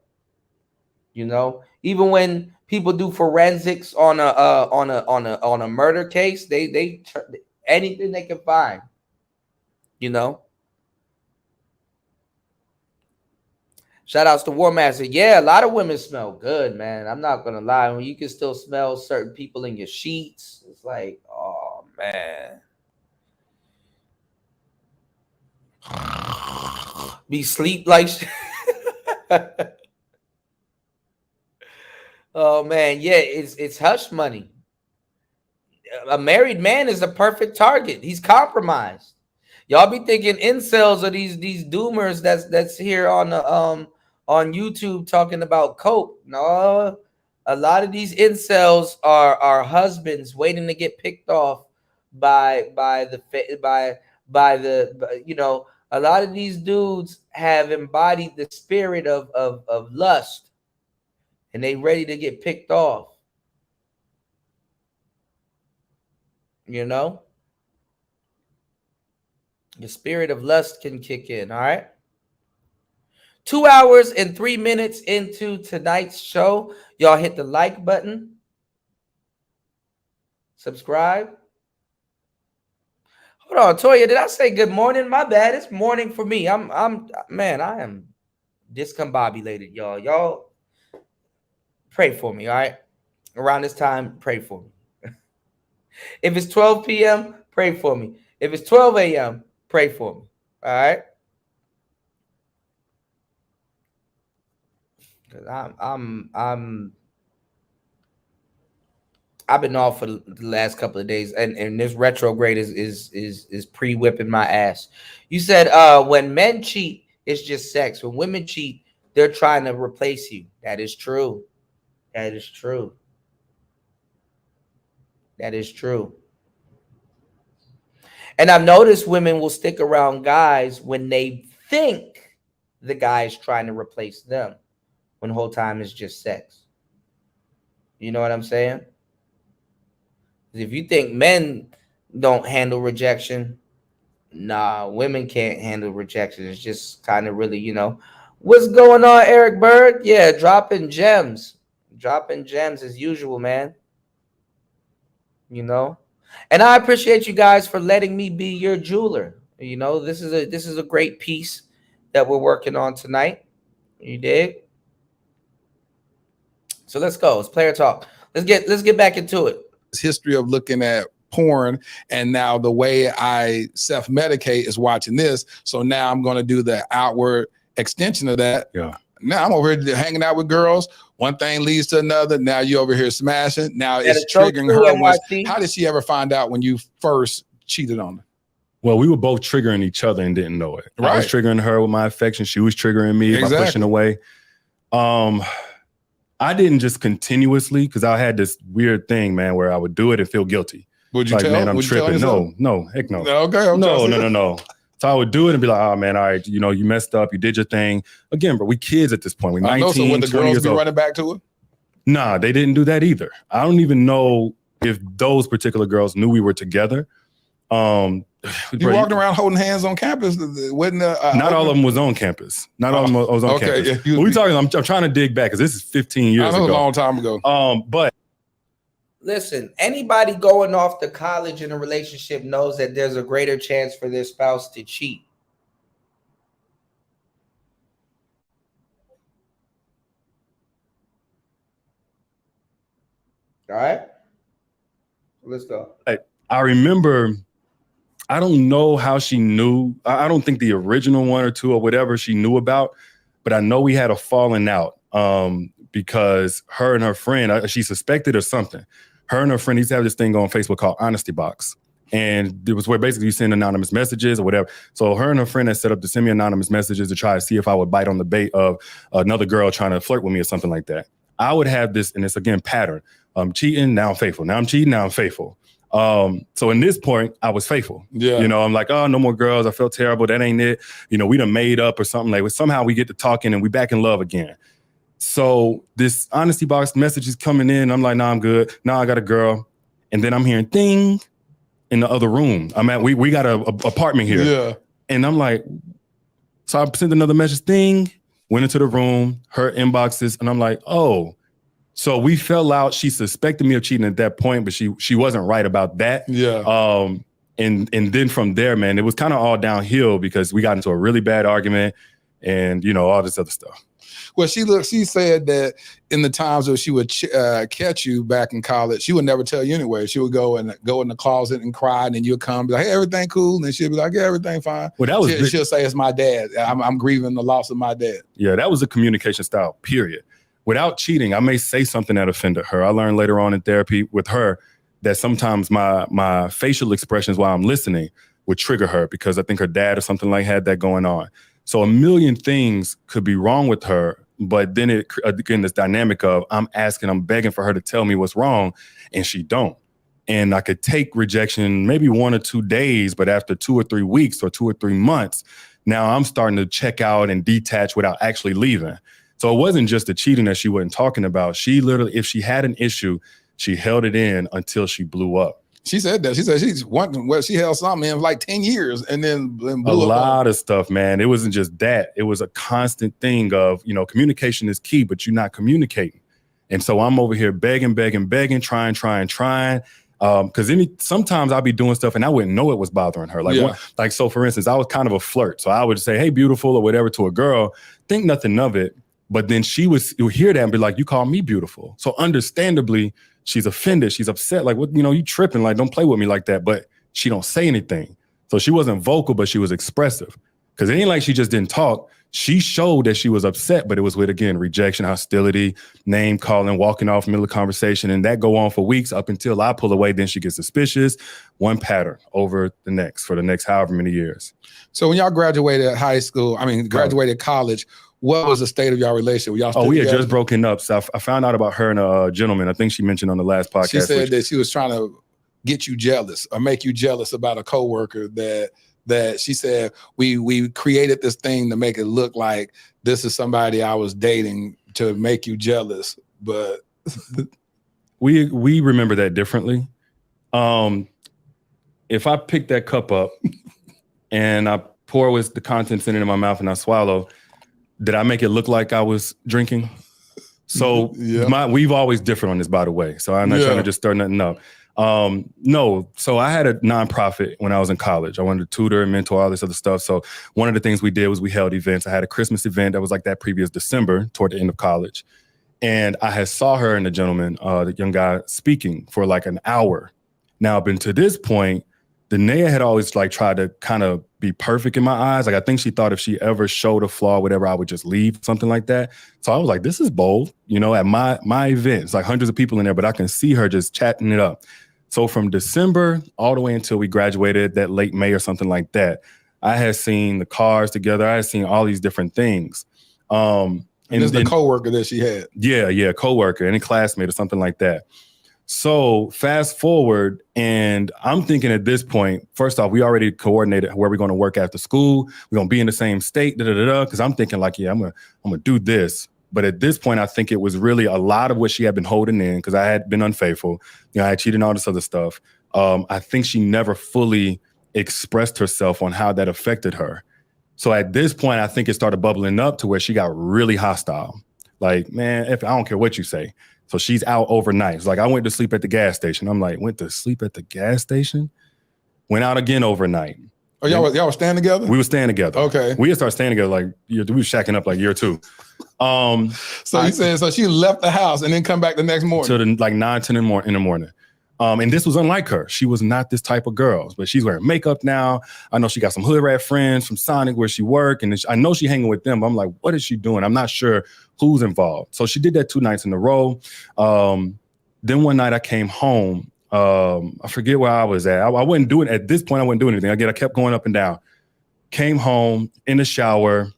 Even when people do forensics on a murder case, they anything they can find. Shout outs to War Master. Yeah, a lot of women smell good, man. I'm not gonna lie. When you can still smell certain people in your sheets, it's like, oh man. Be sleep like oh man, yeah, it's hush money. A married man is the perfect target. He's compromised. Y'all be thinking incels are these doomers that's here on the on YouTube talking about coke. No, a lot of these incels are husbands waiting to get picked off by the a lot of these dudes have embodied the spirit of lust, and they ready to get picked off. The spirit of lust can kick in. All right. 2 hours and 3 minutes into tonight's show. Y'all hit the like button. Subscribe. Hold on, Toya. Did I say good morning? My bad. It's morning for me. I am discombobulated, y'all. Y'all pray for me, all right? Around this time, pray for me. If it's 12 p.m., pray for me. If it's 12 a.m., pray for me. All right? Because I've been off for the last couple of days, and this retrograde is pre-whipping my ass. You said when men cheat, it's just sex. When women cheat, they're trying to replace you. That is true. That is true. That is true. And I've noticed women will stick around guys when they think the guy's trying to replace them, when the whole time it's just sex. You know what I'm saying? If you think men don't handle rejection, nah, women can't handle rejection. It's just kind of really, What's going on, Eric Bird? Yeah, dropping gems. Dropping gems as usual, man. And I appreciate you guys for letting me be your jeweler. This is a great piece that we're working on tonight. You dig? So let's go. It's player talk. Let's get back into it. History of looking at porn, and now the way I self-medicate is watching this. So now I'm going to do the outward extension of that. Yeah. Now I'm over here hanging out with girls. One thing leads to another. Now you over here smashing. Now it's triggering her. How did she ever find out when you first cheated on her? Well, we were both triggering each other and didn't know it. Right. I was triggering her with my affection. She was triggering me by pushing away. I didn't just continuously, because I had this weird thing, man, where I would do it and feel guilty. Would you like, tell? man, I'm would you tripping. tell No, heck no. Okay. No. So I would do it and be like, oh man, all right, you know, you messed up, you did your thing. Again, but we kids at this point. We're 19, so would the 20 girls years be old. running back to her? Nah, they didn't do that either. I don't even know if those particular girls knew we were together. You walking around holding hands on campus? Wasn't not all of them was on campus. Not all of them was on campus. Yeah, we talking. I'm trying to dig back because this is 15 years ago. A long time ago. But listen, anybody going off to college in a relationship knows that there's a greater chance for their spouse to cheat. All right, let's go. I remember, I don't know how she knew. I don't think the original one or two or whatever she knew about, but I know we had a falling out because her and her friend, she suspected or something. Her and her friend used to have this thing on Facebook called Honesty Box. And it was where basically you send anonymous messages or whatever. So her and her friend had set up to send me anonymous messages to try to see if I would bite on the bait of another girl trying to flirt with me or something like that. I would have this, and it's again pattern. I'm cheating, now I'm faithful. Now I'm cheating, now I'm faithful. So in this point, I was faithful. Yeah. You know, I'm like, oh, no more girls. I felt terrible. That ain't it. You know, we done made up or something like. Somehow we get to talking and we back in love again. So this honesty box message is coming in. I'm like, nah, I'm good. Nah, I got a girl. And then I'm hearing ding in the other room. I'm at, we got a apartment here. Yeah. And I'm like, so I sent another message, ding, went into the room, her inboxes, and I'm like, oh. So we fell out. She suspected me of cheating at that point, but she wasn't right about that. Yeah. And then from there, man, it was kind of all downhill because we got into a really bad argument and, you know, all this other stuff. Well, she said that in the times where she would catch you back in college, she would never tell you anyway. She would go in the closet and cry, and then you'd come be like, hey, everything cool? And she'd be like, yeah, everything fine. Well, that was she'll say, it's my dad. I'm grieving the loss of my dad. Yeah, that was a communication style, period. Without cheating, I may say something that offended her. I learned later on in therapy with her that sometimes my facial expressions while I'm listening would trigger her because I think her dad or something like had that going on. So a million things could be wrong with her, but then it again this dynamic of I'm begging for her to tell me what's wrong, and she don't. And I could take rejection maybe 1 or 2 days, but after 2 or 3 weeks or 2 or 3 months, now I'm starting to check out and detach without actually leaving. So it wasn't just the cheating that she wasn't talking about. She literally, if she had an issue, she held it in until she blew up. She said that. She said she held something in like 10 years and then blew up. A lot of stuff, man. It wasn't just that. It was a constant thing of, you know, communication is key, but you're not communicating. And so I'm over here begging, trying. Because sometimes I'll be doing stuff and I wouldn't know it was bothering her. Like, so for instance, I was kind of a flirt. So I would say, hey, beautiful or whatever to a girl, think nothing of it. But then she would hear that and be like, you call me beautiful. So understandably, she's offended. She's upset. Like, what, you know, you tripping. Like, don't play with me like that. But she don't say anything. So she wasn't vocal, but she was expressive. Because it ain't like she just didn't talk. She showed that she was upset, but it was with, again, rejection, hostility, name calling, walking off middle of conversation. And that go on for weeks up until I pull away. Then she gets suspicious. One pattern over the next for the next however many years. So when y'all graduated graduated college, what was the state of y'all relationship? Were y'all still we had together? just broken up. So I found out about her and a gentleman. I think she mentioned on the last podcast. She said that she was trying to get you jealous or make you jealous about a coworker that she said we created this thing to make it look like this is somebody I was dating to make you jealous. But we remember that differently. If I pick that cup up and I pour with the contents in it in my mouth and I swallow, did I make it look like I was drinking? So we've always differed on this, by the way. So I'm not trying to just stir nothing up. No, so I had a nonprofit when I was in college. I wanted to tutor and mentor, all this other stuff. So one of the things we did was we held events. I had a Christmas event that was like that previous December toward the end of college. And I had saw her and the gentleman, the young guy, speaking for like an hour. Now, up until this point, Danae had always like tried to kind of be perfect in my eyes. Like I think she thought if she ever showed a flaw, whatever, I would just leave, something like that. So I was like, this is bold, you know, at my event. It's like hundreds of people in there, but I can see her just chatting it up. So from December all the way until we graduated that late May or something like that, I had seen the cars together. I had seen all these different things. And this is the coworker that she had. Yeah, coworker, any classmate or something like that. So fast forward, and I'm thinking at this point, first off, we already coordinated where we're going to work after school. We're going to be in the same state, because I'm thinking like, yeah, I'm gonna do this. But at this point, I think it was really a lot of what she had been holding in, because I had been unfaithful. I had cheated and all this other stuff. I think she never fully expressed herself on how that affected her. So at this point, I think it started bubbling up to where she got really hostile. Like, man, if I don't care what you say. So she's out overnight. It's like, I went to sleep at the gas station. I'm like, went to sleep at the gas station? Went out again overnight. Oh, y'all were staying together? We were staying together. Okay. We had started staying together like, we were shacking up like year 2. So you said, so she left the house and then come back the next morning? Till like 9, 10 in the morning. And this was unlike her. She was not this type of girl, but she's wearing makeup now. I know she got some hood rat friends from Sonic where she worked, and I know she hanging with them. I'm like, what is she doing? I'm not sure who's involved. So she did that 2 nights in a row. Then one night I came home. I forget where I was at. I wasn't doing, at this point, I wasn't doing anything. I kept going up and down. Came home in the shower.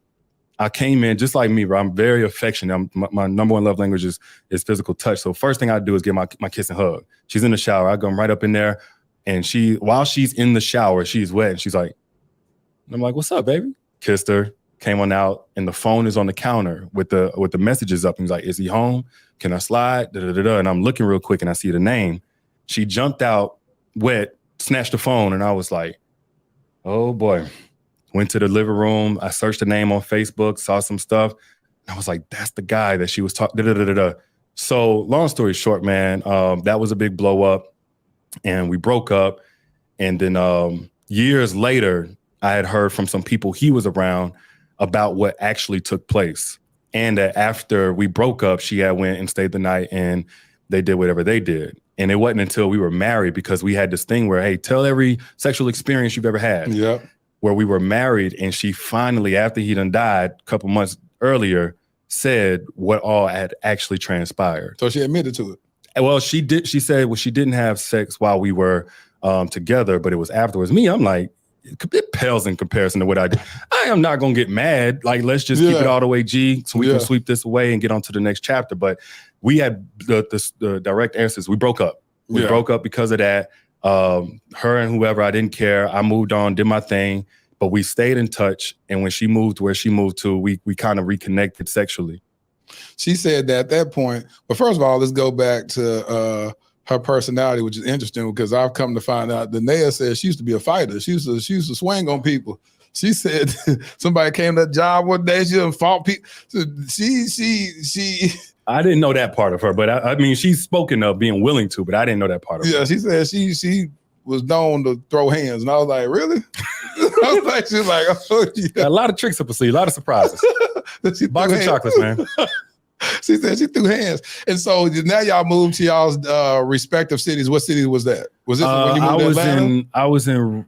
I came in just like me, bro. I'm very affectionate. My number one love language is physical touch. So first thing I do is get my kiss and hug. She's in the shower. I go right up in there, and while she's in the shower, she's wet, and she's like, and I'm like, what's up, baby? Kissed her, came on out, and the phone is on the counter with the messages up. And he's like, is he home? Can I slide? And I'm looking real quick, and I see the name. She jumped out wet, snatched the phone, and I was like, oh boy. Went to the living room. I searched the name on Facebook, saw some stuff. And I was like, that's the guy that she was talking. So long story short, man, that was a big blow up, and we broke up. And then years later, I had heard from some people he was around about what actually took place. And that after we broke up, she had went and stayed the night, and they did whatever they did. And it wasn't until we were married, because we had this thing where, hey, tell every sexual experience you've ever had. Yep. Where we were married, and she finally, after he done died a couple months earlier, said what all had actually transpired. So she admitted to it. Well, she did. She said, well, she didn't have sex while we were together, but it was afterwards. Me, I'm like, it pales in comparison to what I did. I am not going to get mad. Like, let's just keep it all the way G, so we can sweep this away and get on to the next chapter. But we had the direct answers. We broke up. We broke up because of that. Her and whoever, I didn't care. I moved on, did my thing, but we stayed in touch. And when she moved where she moved to, we kind of reconnected sexually. She said that at that point, but first of all, let's go back to her personality, which is interesting, because I've come to find out that Naya said she used to be a fighter. She used to swing on people. She said somebody came to the job one day, she done fought people. She I didn't know that part of her, but I mean, she's spoken of being willing to, but I didn't know that part of her. Yeah, she said she was known to throw hands, and I was like, really? I was like, she's like, oh, yeah. A lot of tricks up her sleeve, a lot of surprises. Box of chocolates, man. She said she threw hands. And so now y'all moved to y'all's respective cities. What city was that? Was it when you moved to Atlanta? I was in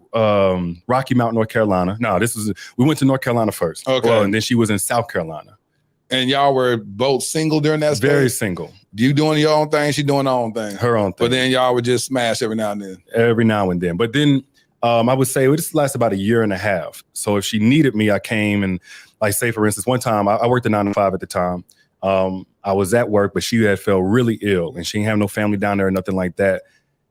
Rocky Mount, North Carolina. No, we went to North Carolina first. Okay. Well, and then she was in South Carolina. And y'all were both single during that stage? Very single. You doing your own thing, she doing her own thing? Her own thing. But then y'all would just smash every now and then? Every now and then. But then I would say this lasts about 1.5 years. So if she needed me, I came, and like, say for instance, one time I worked a 9 to 5 at the time. I was at work, but she had felt really ill, and she didn't have no family down there or nothing like that.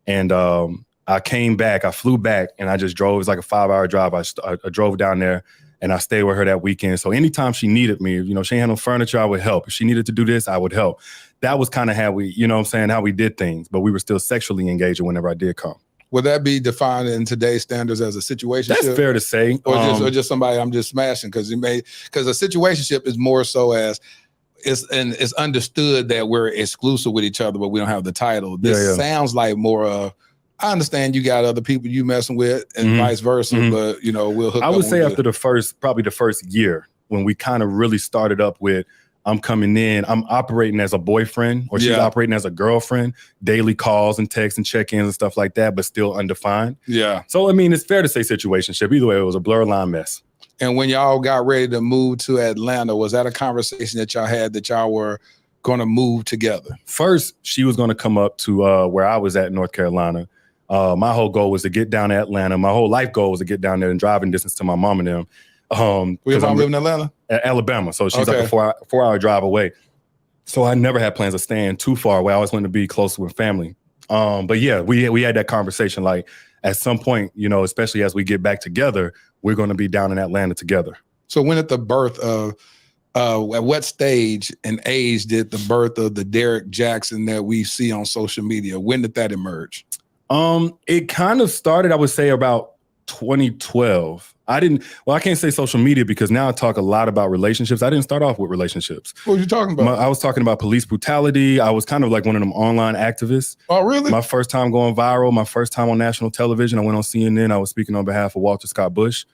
And I came back, I flew back, and I just drove. It was like a 5-hour drive. I drove down there, and I stayed with her that weekend. So anytime she needed me, she didn't have no furniture, I would help. If she needed to do this, I would help. That was kind of how we, how we did things, but we were still sexually engaged whenever I did come. Would that be defined in today's standards as a situationship? That's fair to say. Or just somebody I'm just smashing, because a situationship is more so as it's understood that we're exclusive with each other, but we don't have the title. This sounds like more of, I understand you got other people you messing with and vice versa, but we'll hook up. I would say after the first year, when we kind of really started up with, I'm coming in, I'm operating as a boyfriend, or she's operating as a girlfriend, daily calls and texts and check-ins and stuff like that, but still undefined. Yeah. So, I mean, it's fair to say situationship. Either way, it was a blur line mess. And when y'all got ready to move to Atlanta, was that a conversation that y'all had that y'all were going to move together? First, she was going to come up to where I was at in North Carolina. My whole goal was to get down to Atlanta. My whole life goal was to get down there in driving distance to my mom and them. Where your mom live in Atlanta? Alabama. So she's like a 4-hour drive away. So I never had plans of staying too far away. I always wanted to be close with family. But yeah, we had that conversation. Like at some point, you know, especially as we get back together, we're going to be down in Atlanta together. So when at the birth of, at what stage and age did the birth of the Derek Jackson that we see on social media, when did that emerge? It kind of started, I would say, about 2012. I can't say social media because now I talk a lot about relationships. I didn't start off with relationships. What were you talking about? I was talking about police brutality. I was kind of like one of them online activists. Oh, really? My first time going viral, my first time on national television, I went on CNN. I was speaking on behalf of Walter Scott Bush.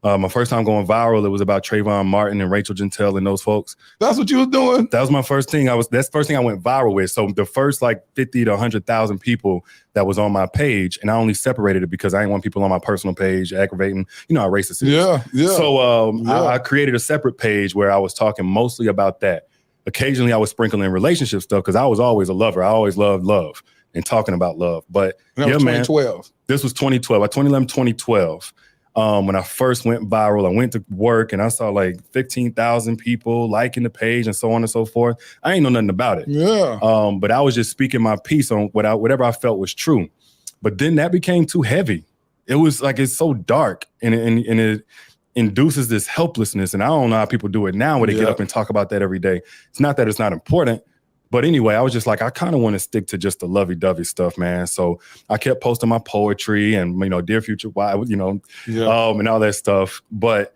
My first time going viral, it was about Trayvon Martin and Rachel Gentile and those folks. That's what you was doing? That was my first thing. That's the first thing I went viral with. So the first like 50 to 100,000 people that was on my page, and I only separated it because I didn't want people on my personal page aggravating, you know how racist it is. Yeah. So I created a separate page where I was talking mostly about that. Occasionally I was sprinkling relationship stuff because I was always a lover. I always loved love and talking about love. But that was 2012. This was 2012, 2011, 2012. When I first went viral, I went to work and I saw like 15,000 people liking the page and so on and so forth. I ain't know nothing about it. Yeah. But I was just speaking my piece on whatever I felt was true. But then that became too heavy. It was like, it's so dark and it induces this helplessness. And I don't know how people do it now where they get up and talk about that every day. It's not that it's not important. But anyway, I was just like, I kind of want to stick to just the lovey-dovey stuff, man. So I kept posting my poetry and, you know, Dear Future Wife, you know, and all that stuff. But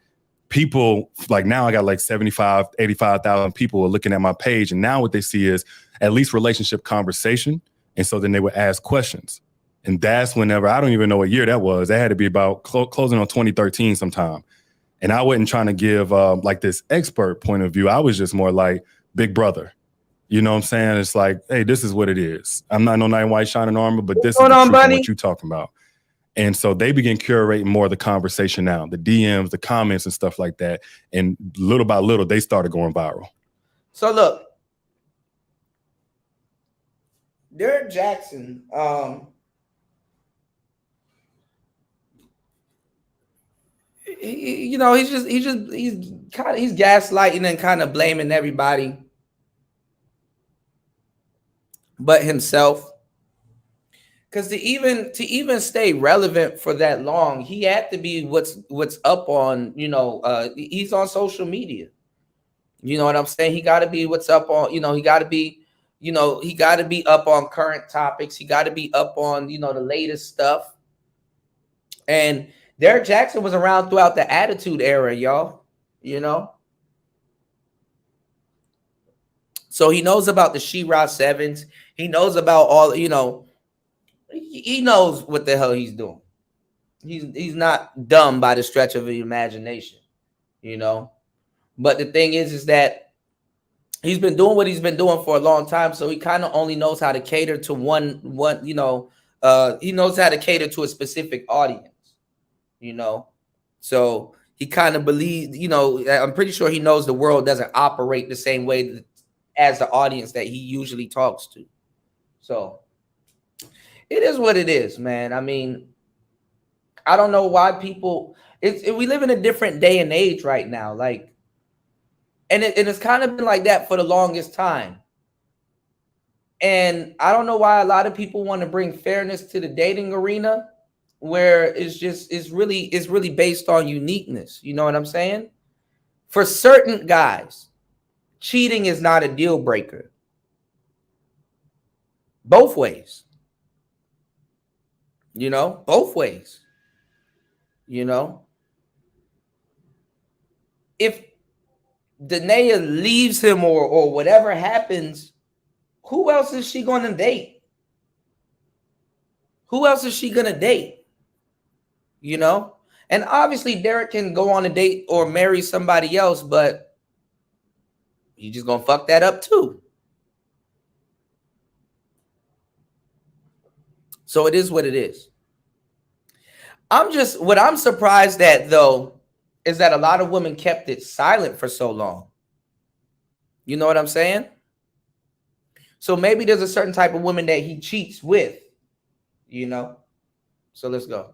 people, like now I got like 75, 85,000 people are looking at my page. And now what they see is at least relationship conversation. And so then they would ask questions. And that's whenever, I don't even know what year that was. That had to be about closing on 2013 sometime. And I wasn't trying to give like this expert point of view. I was just more like big brother. You know what I'm saying? It's like, hey, this is what it is. I'm not no knight in white shining armor, but this is the truth of what you're talking about. And so they begin curating more of the conversation now, the DMs, the comments and stuff like that. And little by little, they started going viral. So look, Derek Jackson, you know, he's gaslighting and kind of blaming everybody but himself, because to even stay relevant for that long, he had to be what's up on, you know, he's on social media. You know what I'm saying? He got to be what's up on, you know, he got to be up on current topics. He got to be up on, you know, the latest stuff. And Derek Jackson was around throughout the Attitude Era, y'all, you know. So he knows about the She-Ra 7s. He knows about all, you know, he knows what the hell he's doing. He's not dumb by the stretch of the imagination, you know. But the thing is that he's been doing what he's been doing for a long time. So he kind of only knows how to cater to one, you know, he knows how to cater to a specific audience, you know. So he kind of believes, you know, I'm pretty sure he knows the world doesn't operate the same way as the audience that he usually talks to. So it is what it is, man. I mean, I don't know why people, we live in a different day and age right now. Like, and it's kind of been like that for the longest time. And I don't know why a lot of people want to bring fairness to the dating arena, where it's really based on uniqueness. You know what I'm saying? For certain guys, cheating is not a deal breaker. Both ways. You know, both ways. You know, if Danae leaves him or whatever happens, who else is she going to date? Who else is she going to date? You know, and obviously Derek can go on a date or marry somebody else, but you just going to fuck that up too. So it is what it is. What I'm surprised at, though, is that a lot of women kept it silent for so long. You know what I'm saying? So maybe there's a certain type of woman that he cheats with, you know? So let's go.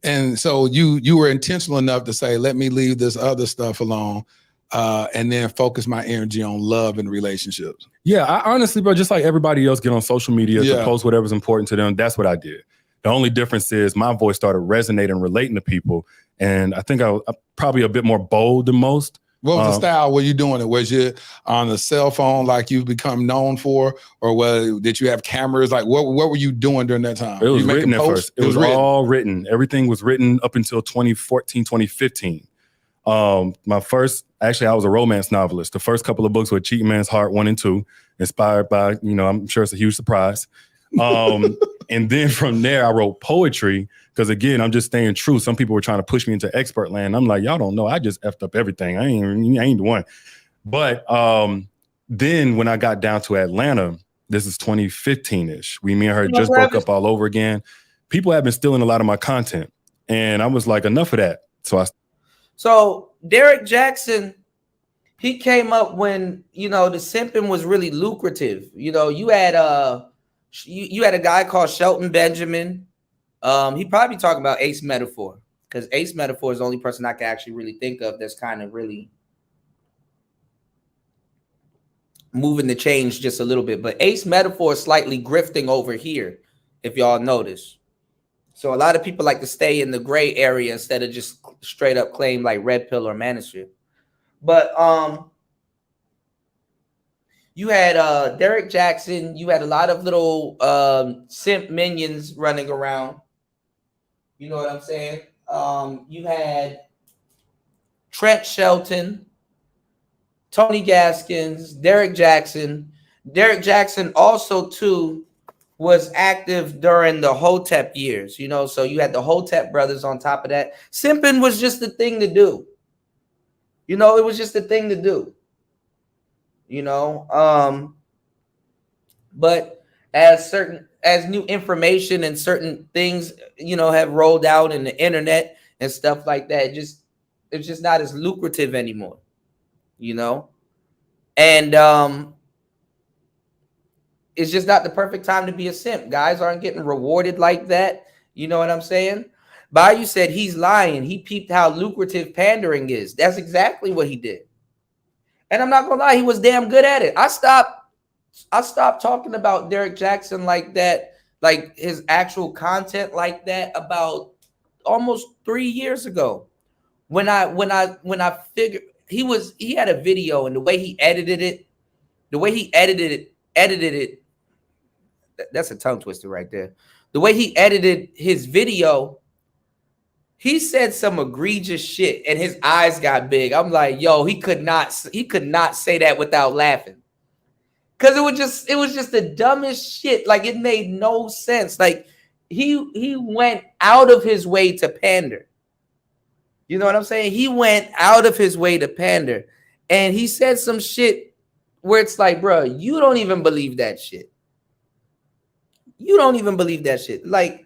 And so you were intentional enough to say, let me leave this other stuff alone, and then focus my energy on love and relationships. Yeah, I honestly, bro, just like everybody else get on social media to post whatever's important to them, that's what I did. The only difference is my voice started resonating, relating to people. And I think I'm probably a bit more bold than most. What was the style? Were you doing it? Was you on a cell phone like you've become known for? Or did you have cameras? Like what were you doing during that time? It was written at first. It was all written. Everything was written up until 2014, 2015. My first, actually, I was a romance novelist. The first couple of books were Cheating Man's Heart 1 and 2, inspired by, I'm sure it's a huge surprise. And then from there, I wrote poetry because, again, I'm just staying true. Some people were trying to push me into expert land. I'm like, y'all don't know. I just effed up everything. I ain't the one. But then when I got down to Atlanta, this is 2015-ish. Me and her just broke up all over again. People have been stealing a lot of my content. And I was like, enough of that. So Derek Jackson, he came up when, the simping was really lucrative. You had a guy called Shelton Benjamin. He probably talking about Ace Metaphor, because Ace Metaphor is the only person I can actually really think of that's kind of really moving the change just a little bit. But Ace Metaphor is slightly grifting over here, if y'all notice. So a lot of people like to stay in the gray area instead of just straight up claim like red pill or manosphere. But you had Derek Jackson. You had a lot of little simp minions running around. You know what I'm saying? You had Trent Shelton, Tony Gaskins, Derek Jackson. Derek Jackson also, too, was active during the Hotep years. So you had the Hotep brothers on top of that. Simping was just the thing to do. It was just the thing to do. But as new information and certain things, have rolled out in the internet and stuff like that, it's just not as lucrative anymore, and it's just not the perfect time to be a simp. Guys aren't getting rewarded like that. You know what I'm saying? Bayou said he's lying. He peeped how lucrative pandering is. That's exactly what he did. And I'm not gonna lie, he was damn good at it. I stopped talking about Derek Jackson like that, like his actual content like that, about almost 3 years ago. When I figured he had a video, and the way he edited it, that's a tongue twister right there. The way he edited his video, he said some egregious shit and his eyes got big. I'm like, yo, he could not say that without laughing. Cause it was just the dumbest shit. Like, it made no sense. Like, he went out of his way to pander. You know what I'm saying? He went out of his way to pander. And he said some shit where it's like, bro, you don't even believe that shit. You don't even believe that shit. Like,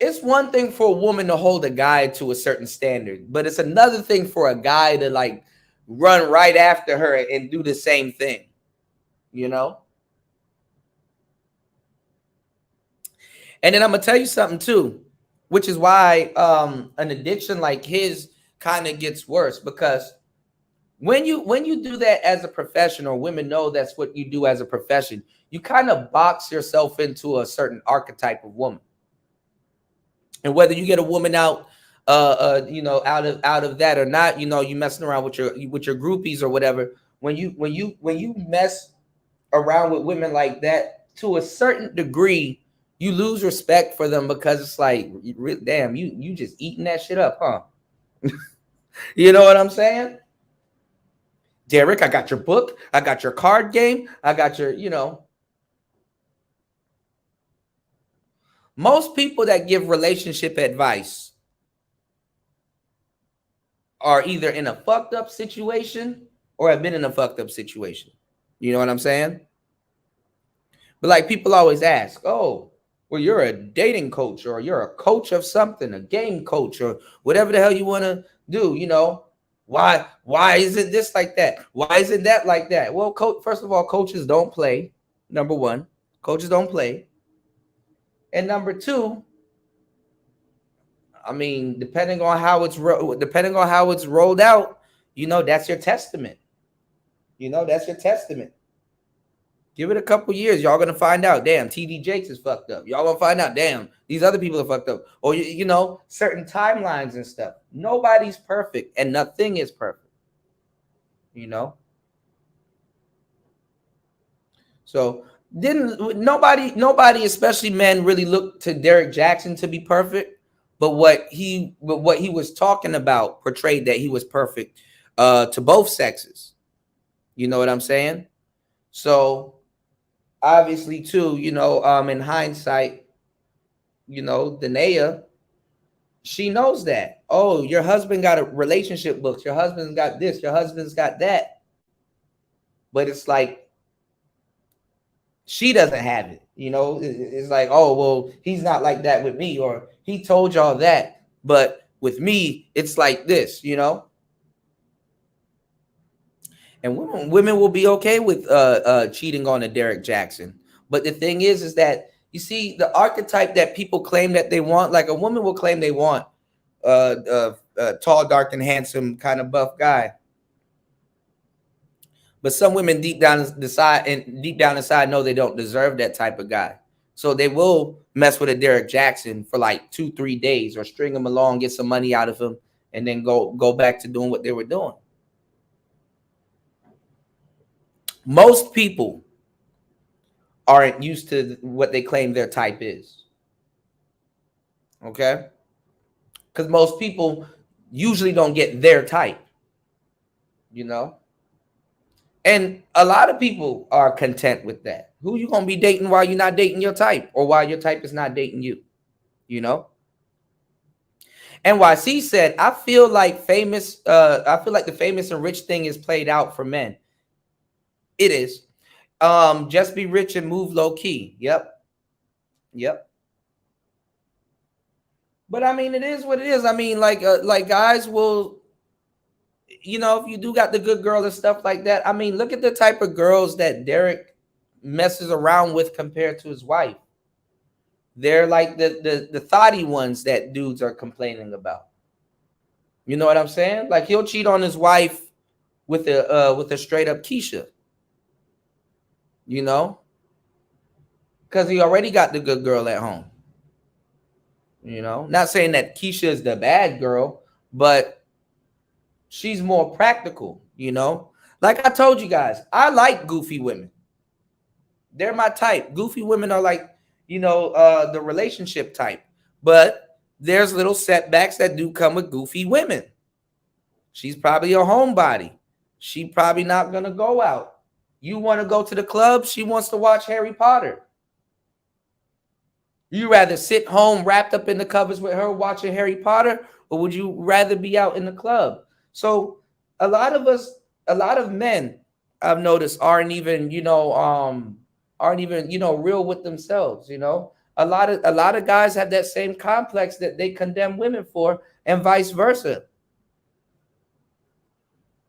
it's one thing for a woman to hold a guy to a certain standard, but it's another thing for a guy to like run right after her and do the same thing, And then I'm gonna tell you something too, which is why an addiction like his kind of gets worse, because when you do that as a profession, or women know that's what you do as a profession, you kind of box yourself into a certain archetype of woman. And whether you get a woman out out of that or not, you messing around with your groupies or whatever. When you mess around with women like that, to a certain degree, you lose respect for them, because it's like, damn, you just eating that shit up, huh? You know what I'm saying? Derek, I got your book, I got your card game, I got your, Most people that give relationship advice are either in a fucked up situation or have been in a fucked up situation. You know what I'm saying? But like, people always ask, oh, well, you're a dating coach, or you're a coach of something, a game coach, or whatever the hell you want to do, Why isn't this like that? Why isn't that like that? Well, first of all, coaches don't play. Number one, coaches don't play. And number two, I mean, depending on how it's rolled out, you know, that's your testament. You know, that's your testament. Give it a couple years, y'all gonna find out. Damn, TD Jakes is fucked up. Y'all gonna find out. Damn, these other people are fucked up. Or you know, certain timelines and stuff. Nobody's perfect, and nothing is perfect. You know. So didn't nobody, especially men, really look to Derek Jackson to be perfect. But what he was talking about portrayed that he was perfect to both sexes. You know what I'm saying? So obviously, too, you know, in hindsight, you know, Danae, she knows that. Oh, your husband got a relationship books. Your husband's got this. Your husband's got that. But it's like she doesn't have it. You know, it's like, oh, well, he's not like that with me, or he told y'all that. But with me, it's like this, you know. And women will be okay with cheating on a Derek Jackson. But the thing is that you see the archetype that people claim that they want, like a woman will claim they want a tall, dark, and handsome kind of buff guy. But some women deep down inside know they don't deserve that type of guy. So they will mess with a Derek Jackson for like 2-3 days, or string him along, get some money out of him, and then go back to doing what they were doing. Most people aren't used to what they claim their type is. Okay? Because most people usually don't get their type, you know? And a lot of people are content with that. Who you gonna be dating while you're not dating your type, or while your type is not dating you? You know? NYC said, I feel like the famous and rich thing is played out for men. It is. Just be rich and move low key. Yep. But I mean, it is what it is. I mean, like guys will, you know, if you do got the good girl and stuff like that. I mean, look at the type of girls that Derek messes around with compared to his wife. They're like the thotty ones that dudes are complaining about. You know what I'm saying? Like, he'll cheat on his wife with a straight up Keisha. You know, because he already got the good girl at home. You know, not saying that Keisha is the bad girl, but she's more practical. You know, like I told you guys, I like goofy women. They're my type. Goofy women are like, you know, the relationship type. But there's little setbacks that do come with goofy women. She's probably a homebody. She probably not gonna go out. You want to go to the club, she wants to watch Harry Potter. You rather sit home wrapped up in the covers with her watching Harry Potter, or would you rather be out in the club? So a lot of men, I've noticed, aren't even real with themselves. You know, a lot of guys have that same complex that they condemn women for, and vice versa.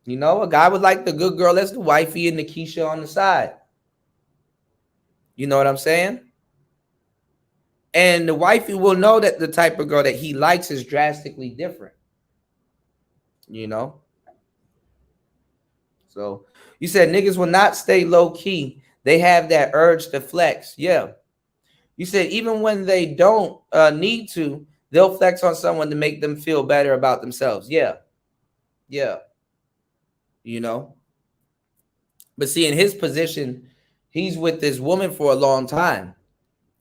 You know, a guy would like the good girl as the wifey and the Keisha on the side. You know what I'm saying? And the wifey will know that the type of girl that he likes is drastically different. You know? So you said niggas will not stay low key. They have that urge to flex. Yeah. You said even when they don't need to, they'll flex on someone to make them feel better about themselves. Yeah. You know, but see, in his position, he's with this woman for a long time.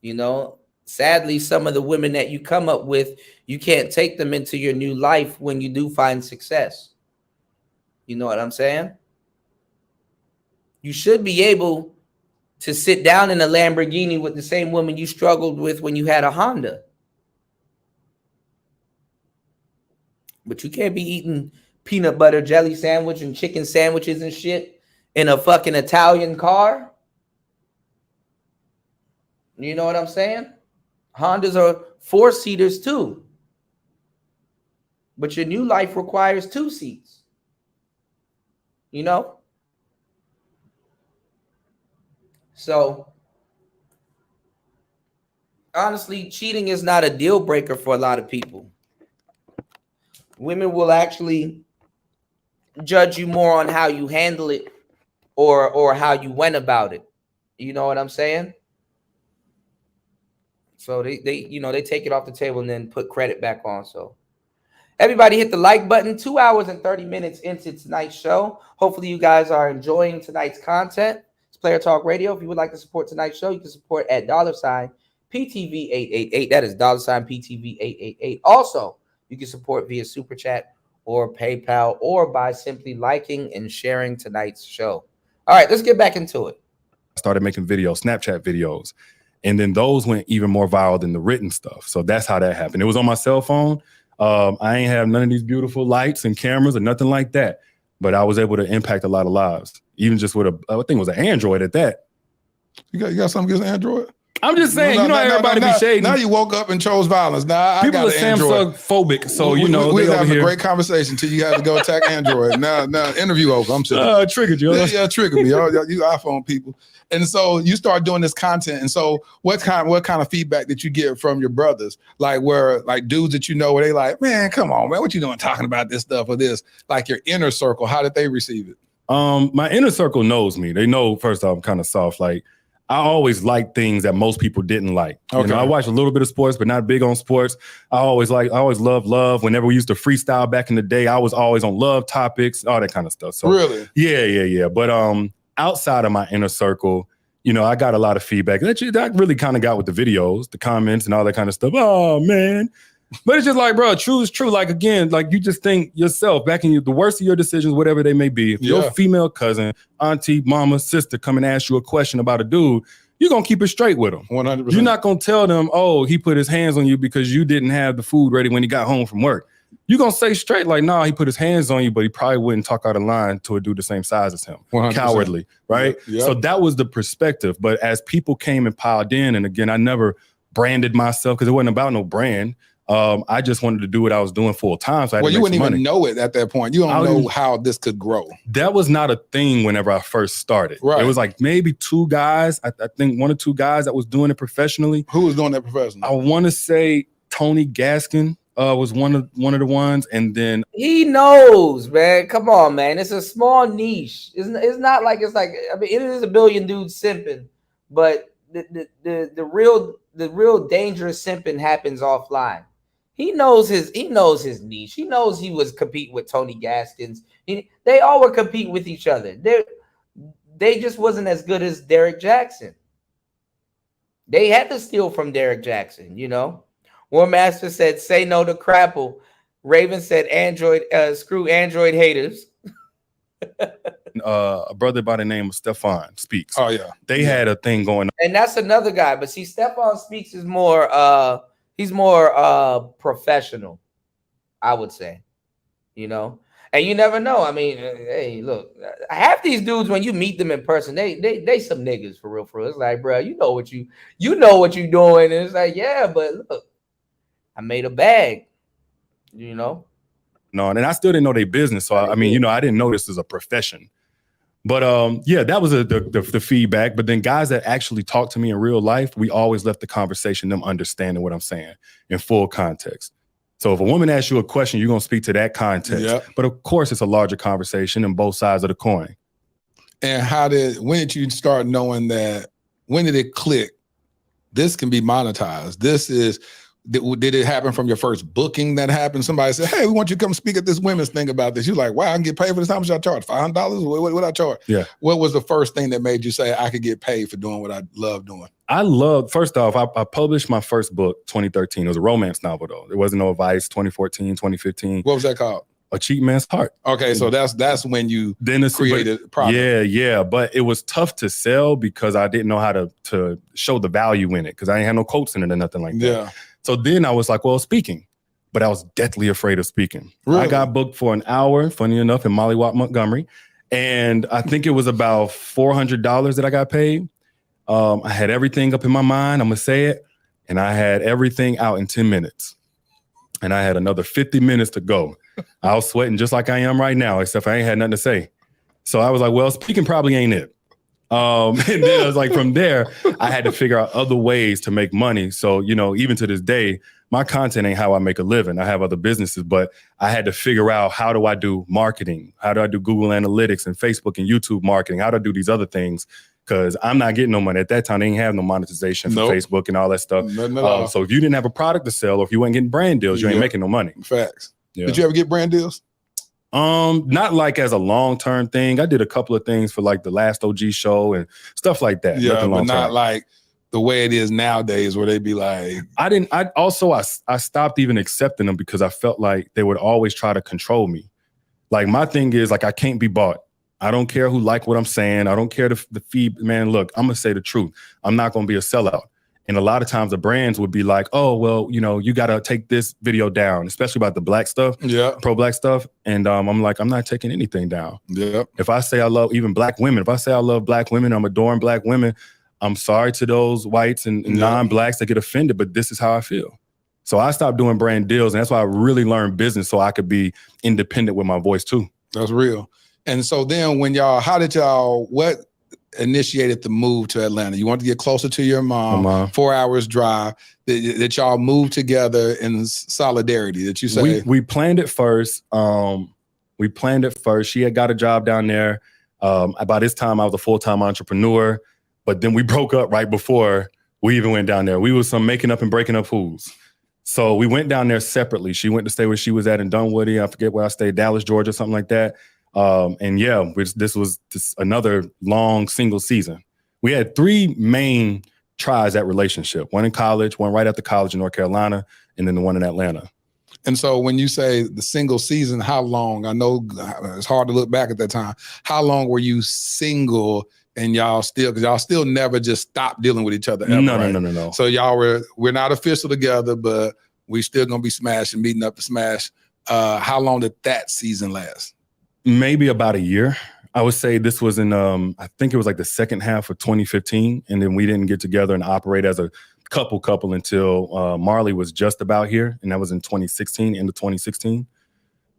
You know, sadly, some of the women that you come up with, you can't take them into your new life when you do find success. You know what I'm saying? You should be able to sit down in a Lamborghini with the same woman you struggled with when you had a Honda. But you can't be eating peanut butter jelly sandwich and chicken sandwiches and shit in a fucking Italian car. You know what I'm saying? Hondas are 4-seaters too. But your new life requires 2 seats. You know? So, honestly, cheating is not a deal breaker for a lot of people. Women will actually judge you more on how you handle it or how you went about it. You know what I'm saying? So they take it off the table and then put credit back on. So everybody hit the like button. 2 hours and 30 minutes into tonight's show. Hopefully you guys are enjoying tonight's content. It's Player Talk Radio. If you would like to support tonight's show, you can support at $PTV888. That is $PTV888. Also, you can support via Super Chat or PayPal or by simply liking and sharing tonight's show. All right, let's get back into it. I started making videos, Snapchat videos. And then those went even more viral than the written stuff. So that's how that happened. It was on my cell phone. I ain't have none of these beautiful lights and cameras or nothing like that. But I was able to impact a lot of lives, even just with I think it was an Android at that. You got something against Android? I'm just saying, everybody be shading. Now you woke up and chose violence. Now people are Samsung phobic, so we're having a great conversation until you had to go attack Android. Now interview over. I'm sure. Triggered you. Yeah, triggered me. You iPhone people. And so you start doing this content. And so what kind of feedback did you get from your brothers? Like dudes that where they like, man, come on, man, what you doing talking about this stuff or this? Like your inner circle, how did they receive it? My inner circle knows me. They know first off I'm kind of soft. Like I always like things that most people didn't like. Okay. I watch a little bit of sports, but not big on sports. I always love love. Whenever we used to freestyle back in the day, I was always on love topics, all that kind of stuff. So really? Yeah. But outside of my inner circle, I got a lot of feedback. That really kind of got with the videos, the comments and all that kind of stuff. Oh man. But it's just like, bro, true is true. Like, again, like you just think yourself back in the worst of your decisions, whatever they may be. If your female cousin, auntie, mama, sister come and ask you a question about a dude, you're going to keep it straight with them. 100%. You're not going to tell them, oh, he put his hands on you because you didn't have the food ready when he got home from work. You're going to say straight like, nah, he put his hands on you, but he probably wouldn't talk out of line to a dude the same size as him. 100%. Cowardly, right? Yep. So that was the perspective. But as people came and piled in, and again, I never branded myself because it wasn't about no brand. I just wanted to do what I was doing full time. So you wouldn't even know it at that point. You don't know how this could grow. That was not a thing whenever I first started. Right. It was like maybe two guys. I think one or two guys that was doing it professionally. Who was doing that professionally? I want to say Tony Gaskin was one of the ones, and then he knows, man. Come on, man. It's a small niche. It's not like I mean, it is a billion dudes simping, but the real dangerous simping happens offline. He knows his niche. He knows he was competing with Tony Gaskins. They all were competing with each other. They just wasn't as good as Derek Jackson. They had to steal from Derek Jackson, War Master said, say no to Crapple. Raven said, screw Android haters. A brother by the name of Stefan Speaks. Oh, yeah. They had a thing going on. And that's another guy. But see, Stefan Speaks is more... he's more professional, I would say, and you never know. I mean, hey, look, half these dudes, when you meet them in person, they some niggas for real. It's like, bro, you know what you're doing. And it's like, yeah, but look, I made a bag, No, and I still didn't know their business. So I mean, I didn't know this as a profession. But that was the feedback. But then guys that actually talk to me in real life, we always left the conversation them understanding what I'm saying in full context. So if a woman asks you a question, you're going to speak to that context. Yep. But of course, it's a larger conversation in both sides of the coin. And when did you start knowing that? When did it click? This can be monetized. Did it happen from your first booking that happened? Somebody said, hey, we want you to come speak at this women's thing about this. You're like, wow, I can get paid for this. How much I charge? $500? What I charge? Yeah. What was the first thing that made you say I could get paid for doing what I love doing? First off, I published my first book, 2013. It was a romance novel, though. There wasn't no advice, 2014, 2015. What was that called? A Cheat Man's Heart. Okay, so that's when you created product. Yeah. But it was tough to sell because I didn't know how to show the value in it because I ain't had no quotes in it or nothing like that. Yeah. So then I was like, well, speaking. But I was deathly afraid of speaking. Really? I got booked for an hour, funny enough, in Mollywop, Montgomery. And I think it was about $400 that I got paid. I had everything up in my mind, I'm going to say it. And I had everything out in 10 minutes. And I had another 50 minutes to go. I was sweating just like I am right now, except I ain't had nothing to say. So I was like, well, speaking probably ain't it. And then I was like, from there, I had to figure out other ways to make money. So, even to this day, my content ain't how I make a living. I have other businesses, but I had to figure out, how do I do marketing? How do I do Google Analytics and Facebook and YouTube marketing? How do I do these other things? Because I'm not getting no money. At that time, they didn't have no monetization for Facebook and all that stuff. So if you didn't have a product to sell, or if you weren't getting brand deals, you ain't making no money. Facts. Yeah. Did you ever get brand deals? Not like as a long-term thing. I did a couple of things for like the Last OG show and stuff like that. Yeah, but not like the way it is nowadays, where they be like, I stopped even accepting them because I felt like they would always try to control me. Like, my thing is, like, I can't be bought. I don't care who like what I'm saying. I don't care the feed. Man, look, I'm going to say the truth. I'm not going to be a sellout. And a lot of times the brands would be like, oh, well, you know, you got to take this video down, especially about the black stuff, pro-black stuff. And I'm like, I'm not taking anything down. Yeah. If I say I love even black women, if I say I love black women, I'm adoring black women, I'm sorry to those whites and non-blacks that get offended, but this is how I feel. So I stopped doing brand deals, and that's why I really learned business, so I could be independent with my voice too. That's real. And so then what initiated the move to Atlanta? You wanted to get closer to your mom, 4 hours drive, that y'all moved together in solidarity, that you say? We planned it first. She had got a job down there. By this time, I was a full-time entrepreneur. But then we broke up right before we even went down there. We was some making up and breaking up fools. So we went down there separately. She went to stay where she was at in Dunwoody. I forget where I stayed, Dallas, Georgia, something like that. This was another long single season. We had 3 main tries at relationship. One in college, one right after college in North Carolina, and then the one in Atlanta. And so when you say the single season, how long? I know it's hard to look back at that time. How long were you single? And because y'all still never just stopped dealing with each other ever, No. So we're not official together, but we still gonna be smashing, meeting up to smash. How long did that season last? Maybe about a year. I would say this was in, I think it was like the second half of 2015. And then we didn't get together and operate as a couple until Marley was just about here. And that was in 2016, end of 2016.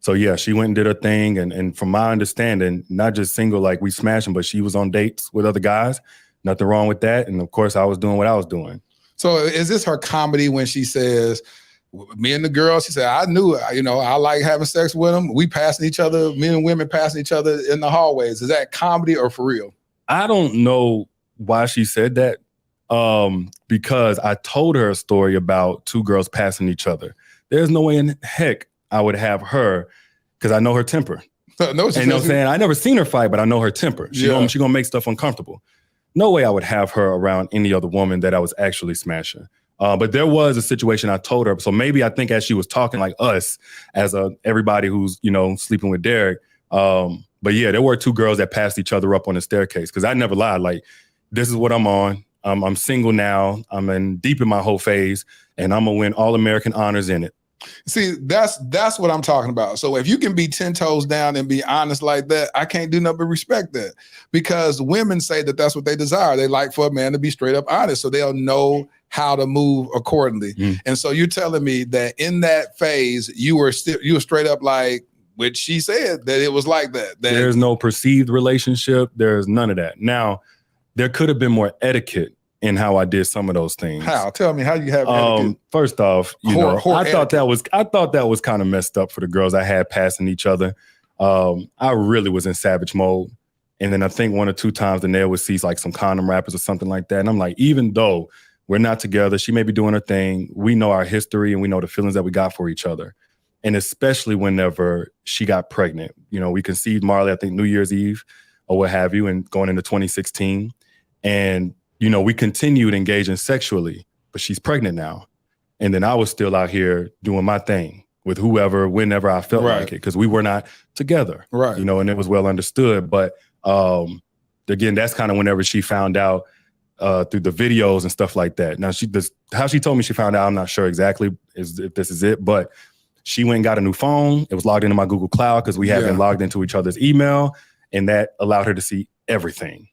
So yeah, she went and did her thing. And from my understanding, not just single, like we smashing, but she was on dates with other guys. Nothing wrong with that. And of course I was doing what I was doing. So is this her comedy when she says, me and the girl, she said, I knew, I like having sex with them. We passing each other, men and women passing each other in the hallways. Is that comedy or for real? I don't know why she said that. Because I told her a story about 2 girls passing each other. There's no way in heck I would have her, because I know her temper. You know what I'm saying? I never seen her fight, but I know her temper. She gonna make stuff uncomfortable. No way I would have her around any other woman that I was actually smashing. But there was a situation I told her. So maybe I think as she was talking like us, as everybody who's, sleeping with Derek. But yeah, there were 2 girls that passed each other up on the staircase, because I never lied. Like, this is what I'm on. I'm single now. I'm deep in my whole phase, and I'm gonna win all American honors in it. See, that's what I'm talking about. So if you can be 10 toes down and be honest like that, I can't do nothing but respect that, because women say that that's what they desire. They like for a man to be straight up honest, so they'll know how to move accordingly. And so you're telling me that in that phase, you were straight up like, which she said that it was like that. There's no perceived relationship. There's none of that. Now, there could have been more etiquette in how I did some of those things. How? Tell me how you have etiquette. First off, I thought that was kind of messed up for the girls I had passing each other. I really was in savage mode. And then I think 1 or 2 times the nail would see like some condom wrappers or something like that. And I'm like, even though we're not together, she may be doing her thing, we know our history and we know the feelings that we got for each other. And especially whenever she got pregnant. We conceived Marley, I think New Year's Eve or what have you, and going into 2016. And we continued engaging sexually, but she's pregnant now. And then I was still out here doing my thing with whoever, whenever I felt like it, because we were not together. Right. And it was well understood. But again, that's kind of whenever she found out through the videos and stuff like that. Now, how she told me she found out, I'm not sure exactly if this is it, but she went and got a new phone. It was logged into my Google Cloud because we had been logged into each other's email, and that allowed her to see everything.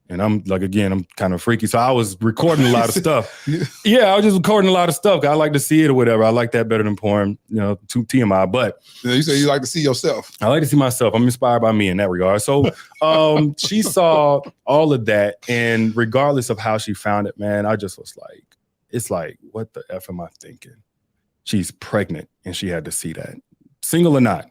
And I'm like, again, I'm kind of freaky. So I was recording a lot of stuff. Yeah, I was just recording a lot of stuff. I like to see it or whatever. I like that better than porn, to TMI. But you say you like to see yourself. I like to see myself. I'm inspired by me in that regard. So she saw all of that. And regardless of how she found it, man, I just was like, it's like, what the F am I thinking? She's pregnant and she had to see that. Single or not,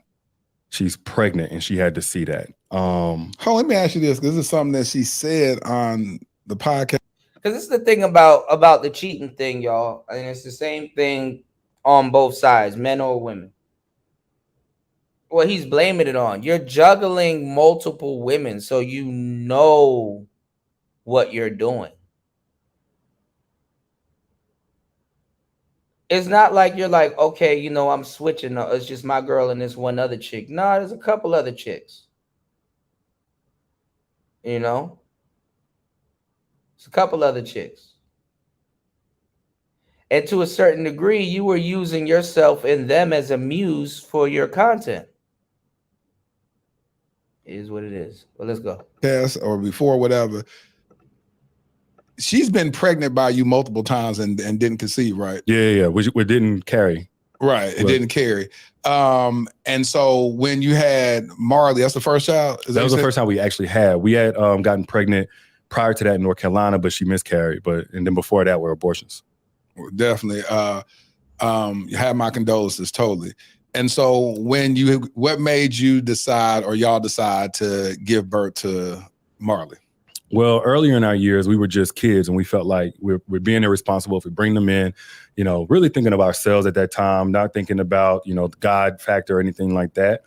she's pregnant and she had to see that. Let me ask you this. This is something that she said on the podcast. Because this is the thing about the cheating thing, y'all. And it's the same thing on both sides, men or women. Well, he's blaming it on. You're juggling multiple women, so you know what you're doing. It's not like you're like, okay, you know, I'm switching. It's just my girl and this one other chick. No, there's a couple other chicks. You know? It's a couple other chicks. And to a certain degree, you were using yourself and them as a muse for your content. It is what it is. Well, let's go. Yes, or before, whatever. She's been pregnant by you multiple times and didn't conceive, right? Yeah. We didn't carry. Right, it didn't carry. And so when you had Marley, that's the first child? That was the first time we actually had. We had gotten pregnant prior to that in North Carolina, but she miscarried. And then before that were abortions. Definitely. You have my condolences, totally. And so what made you decide, or y'all decide, to give birth to Marley? Well, earlier in our years, we were just kids and we felt like we're being irresponsible if we bring them in, you know, really thinking of ourselves at that time, not thinking about, you know, the God factor or anything like that.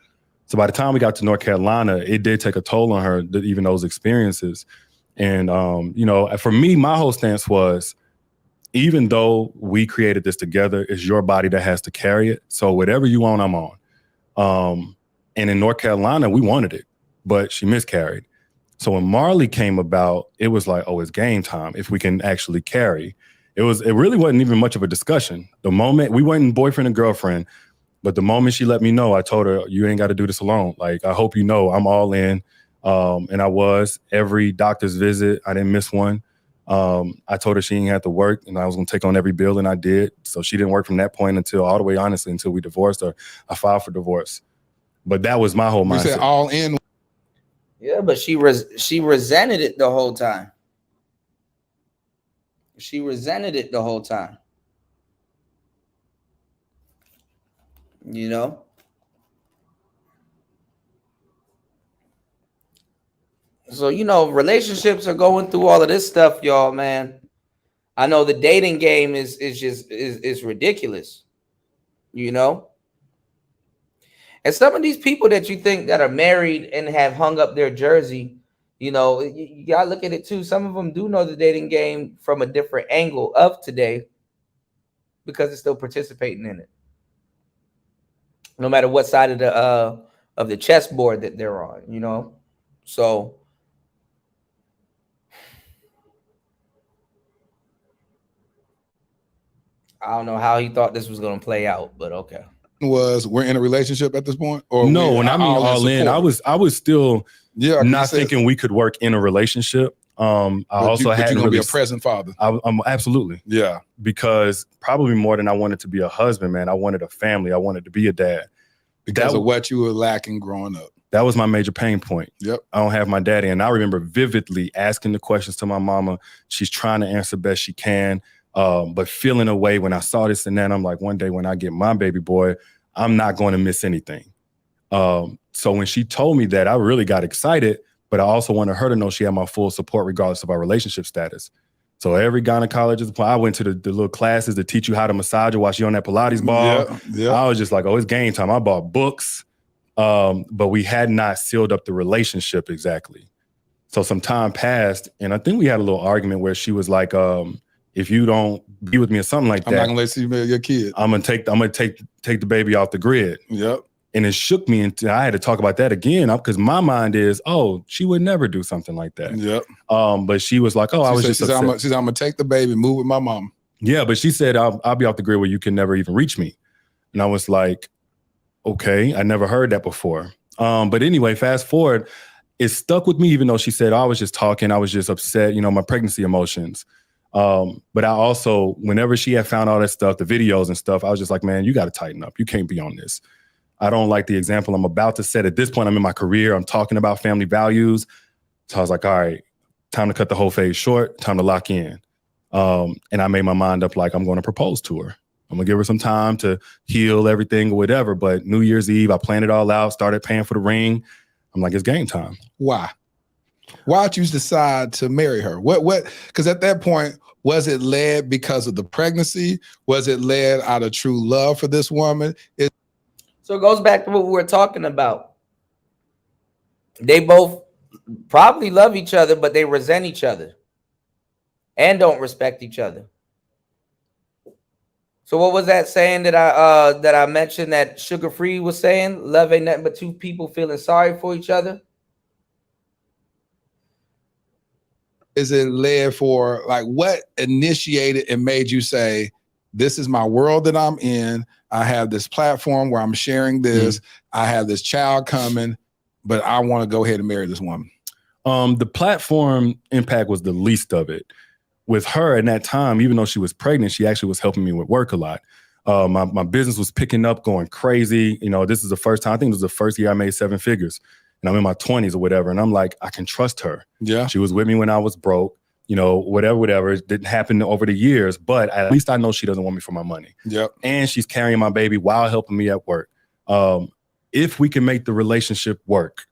So by the time we got to North Carolina, it did take a toll on her, even those experiences. And, you know, for me, my whole stance was, even though we created this together, it's your body that has to carry it. So whatever you want, I'm on. And in North Carolina, we wanted it, but she miscarried. So when Marley came about, it was like, oh, it's game time if we can actually carry. It really wasn't even much of a discussion. The moment we weren't boyfriend and girlfriend, but the moment she let me know, I told her, you ain't got to do this alone. Like, I hope you know I'm all in. And I was. Every doctor's visit, I didn't miss one. I told her she didn't have to work and I was going to take on every bill, and I did. So she didn't work from that point until all the way, honestly, until we divorced, or I filed for divorce. But that was my whole mindset. You said all in. Yeah, but she resented it the whole time. She resented it the whole time. You know? So, you know, relationships are going through all of this stuff, y'all, man. I know the dating game is ridiculous. You know? And some of these people that you think that are married and have hung up their jersey, you know, you gotta look at it too. Some of them do know the dating game from a different angle of today because they're still participating in it. No matter what side of the chessboard that they're on, you know. So I don't know how he thought this was gonna play out, but okay. We're in a relationship at this point? Or no, when I mean all in, I was still not thinking we could work in a relationship. I also had you're gonna be a present father. I'm absolutely. Yeah. Because probably more than I wanted to be a husband, man, I wanted a family. I wanted to be a dad. Because of what you were lacking growing up. That was my major pain point. Yep. I don't have my daddy. And I remember vividly asking the questions to my mama. She's trying to answer best she can. But feeling away when I saw this and then, I'm like, one day when I get my baby boy, I'm not going to miss anything. So when she told me that, I really got excited, but I also wanted her to know she had my full support regardless of our relationship status. So every gynecologist, I went to the little classes to teach you how to massage while she on that Pilates ball. Yeah. I was just like, oh, it's game time. I bought books, but we had not sealed up the relationship exactly. So some time passed, and I think we had a little argument where she was like, if you don't be with me or something like that, I'm not gonna let you marry your kid. I'm gonna take the baby off the grid. Yep. And it shook me until I had to talk about that again because my mind is, oh, she would never do something like that. Yep. But she was like, oh, I was just upset. I'm gonna take the baby, move with my mom. Yeah, but she said, I'll be off the grid where you can never even reach me. And I was like, okay, I never heard that before. But anyway, fast forward, it stuck with me, even though she said, I was just talking, I was just upset, you know, my pregnancy emotions. But I also, whenever she had found all that stuff, the videos and stuff, I was just like, man, you got to tighten up. You can't be on this. I don't like the example I'm about to set. At this point, I'm in my career. I'm talking about family values. So I was like, all right, time to cut the whole phase short, time to lock in. And I made my mind up like I'm going to propose to her. I'm gonna give her some time to heal everything or whatever. But New Year's Eve, I planned it all out, started paying for the ring. I'm like, it's game time. Why? Why'd you decide to marry her? What? Because at that point, was it led because of the pregnancy? Was it led out of true love for this woman? So it goes back to what we were talking about. They both probably love each other, but they resent each other and don't respect each other. So what was that saying that I mentioned that Sugar Free was saying? Love ain't nothing but two people feeling sorry for each other. Is it led for, like, what initiated and made you say, this is my world that I'm in. I have this platform where I'm sharing this. I have this child coming, but I want to go ahead and marry this woman. The platform impact was the least of it. With her in that time, even though she was pregnant, she actually was helping me with work a lot. My business was picking up, going crazy. You know, this is the first time, I think it was the first year I made 7 figures. And I'm in my 20s or whatever. And I'm like, I can trust her. Yeah. She was with me when I was broke, you know, whatever. It didn't happen over the years, but at least I know she doesn't want me for my money. Yep. And she's carrying my baby while helping me at work. If we can make the relationship work,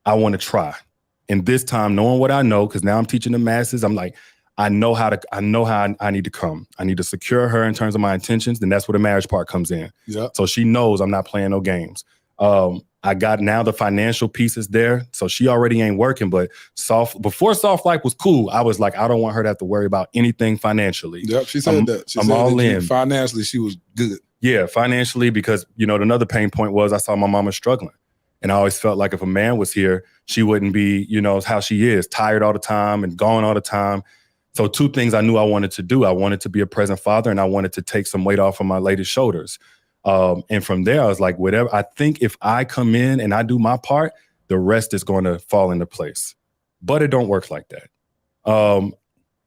I want to try. And this time, knowing what I know, because now I'm teaching the masses, I'm like, I know how I need to come. I need to secure her in terms of my intentions. Then that's where the marriage part comes in. Yep. So she knows I'm not playing no games. I got now the financial pieces there. So she already ain't working, but before Soft Life was cool, I was like, I don't want her to have to worry about anything financially. Yep, she said that. She I'm said all that in. Financially, she was good. Yeah, financially, because, you know, another pain point was I saw my mama struggling. And I always felt like if a man was here, she wouldn't be, you know, how she is, tired all the time and gone all the time. So 2 things I knew I wanted to do. I wanted to be a present father, and I wanted to take some weight off of my lady's shoulders. And from there, I was like, whatever. I think if I come in and I do my part, the rest is going to fall into place. But it don't work like that.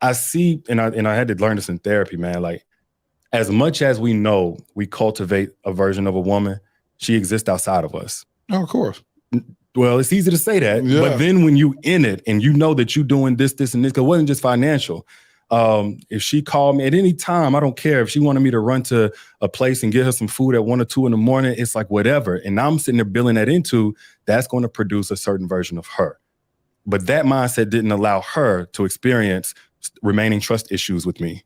I see, and I had to learn this in therapy, man. Like, as much as we know we cultivate a version of a woman, she exists outside of us. Oh, of course. Well, it's easy to say that, but then when you in it and you know that you're doing this, and this, because it wasn't just financial. If she called me at any time, I don't care if she wanted me to run to a place and get her some food at 1 or 2 in the morning, it's like whatever. And I'm sitting there billing that into, that's going to produce a certain version of her. But that mindset didn't allow her to experience remaining trust issues with me.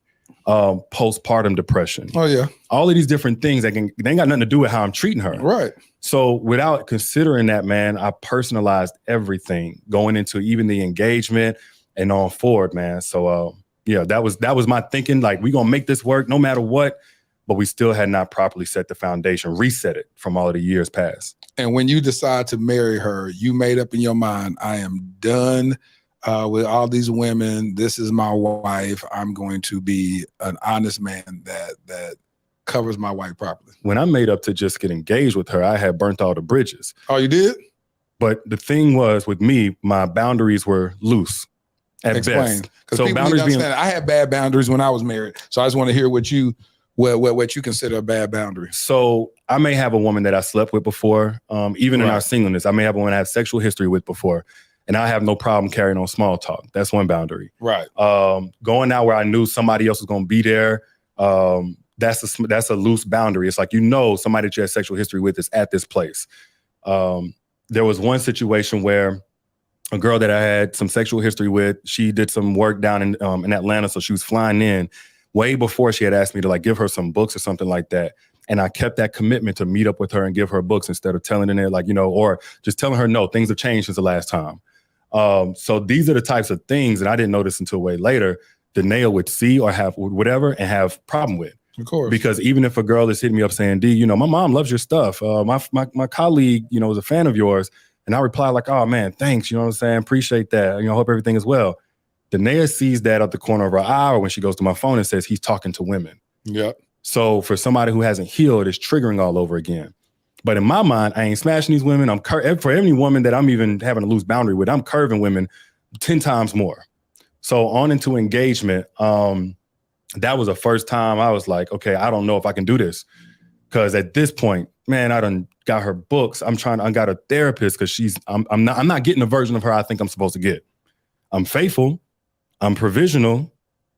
Postpartum depression. Oh yeah. All of these different things they ain't got nothing to do with how I'm treating her. Right. So without considering that, man, I personalized everything going into even the engagement and on forward, man. So yeah, that was my thinking. Like, we gonna make this work no matter what, but we still had not properly set the foundation, reset it from all of the years past. And when you decide to marry her, you made up in your mind, I am done with all these women. This is my wife. I'm going to be an honest man that covers my wife properly. When I made up to just get engaged with her, I had burnt all the bridges. Oh, you did? But the thing was, with me, my boundaries were loose at Explain. best. So boundaries being, I had bad boundaries when I was married. So I just want to hear what you consider a bad boundary. So I may have a woman that I slept with before, even in our singleness. I may have a woman I had sexual history with before, and I have no problem carrying on small talk. That's one boundary. Right. Going out where I knew somebody else was going to be there, that's a loose boundary. It's like, you know, somebody that you had sexual history with is at this place. There was one situation where a girl that I had some sexual history with, she did some work down in Atlanta, so she was flying in way before she had asked me to like give her some books or something like that. And I kept that commitment to meet up with her and give her books instead of telling her like, you know, or just telling her, no, things have changed since the last time. So these are the types of things, and I didn't know this until way later, Danae would see or have whatever and have problem with. Of course. Because even if a girl is hitting me up saying, D, you know, my mom loves your stuff. My colleague, you know, is a fan of yours. And I reply like, oh man, thanks. You know what I'm saying? Appreciate that. You know, hope everything is well. Danae sees that at the corner of her eye, or when she goes to my phone and says he's talking to women. Yep. So for somebody who hasn't healed, it's triggering all over again. But in my mind, I ain't smashing these women. For every woman that I'm even having a loose boundary with, I'm curving women 10 times more. So on into engagement, that was the first time I was like, okay, I don't know if I can do this. Because at this point, man, I done got her books. I got a therapist because I'm not getting the version of her I think I'm supposed to get. I'm faithful. I'm provisional.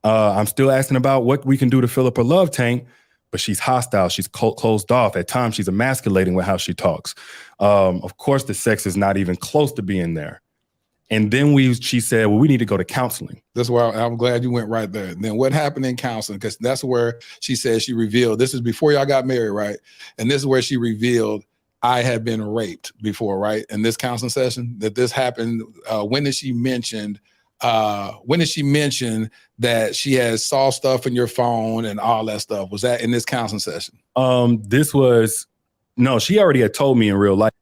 I'm still asking about what we can do to fill up her love tank. but she's hostile. She's closed off. At times, she's emasculating with how she talks. Of course, the sex is not even close to being there. And then she said, well, we need to go to counseling. That's why I'm glad you went right there. And then what happened in counseling? Because that's where she said she revealed, this is before y'all got married, right? And this is where she revealed, I had been raped before, right? In this counseling session, that this happened. When did she mention that she had saw stuff in your phone and all that stuff? Was that in this counseling session? No, she already had told me in real life.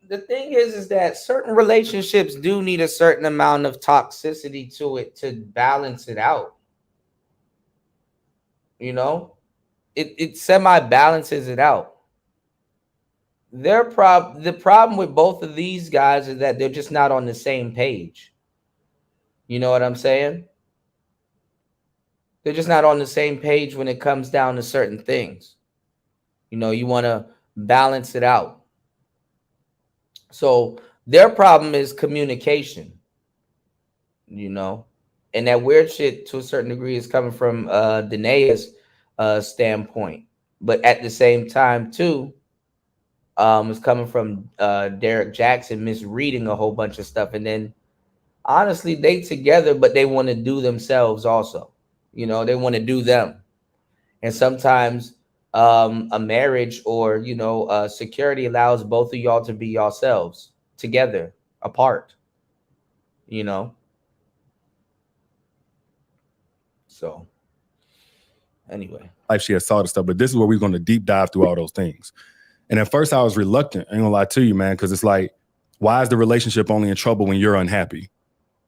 The thing is that certain relationships do need a certain amount of toxicity to it to balance it out. You know, it semi-balances it out. The problem with both of these guys is that they're just not on the same page. You know what I'm saying? They're just not on the same page when it comes down to certain things. You know, you want to balance it out. So their problem is communication, you know, and that weird shit to a certain degree is coming from Danae's standpoint. But at the same time, too, it's coming from Derek Jackson misreading a whole bunch of stuff. And then, honestly, they together, but they want to do themselves also. You know, they want to do them. And sometimes a marriage or, you know, security allows both of y'all to be yourselves together, apart, you know. So anyway, she had saw the stuff, but this is where we're going to deep dive through all those things. And at first I was reluctant, I ain't gonna lie to you, man, because it's like, why is the relationship only in trouble when you're unhappy?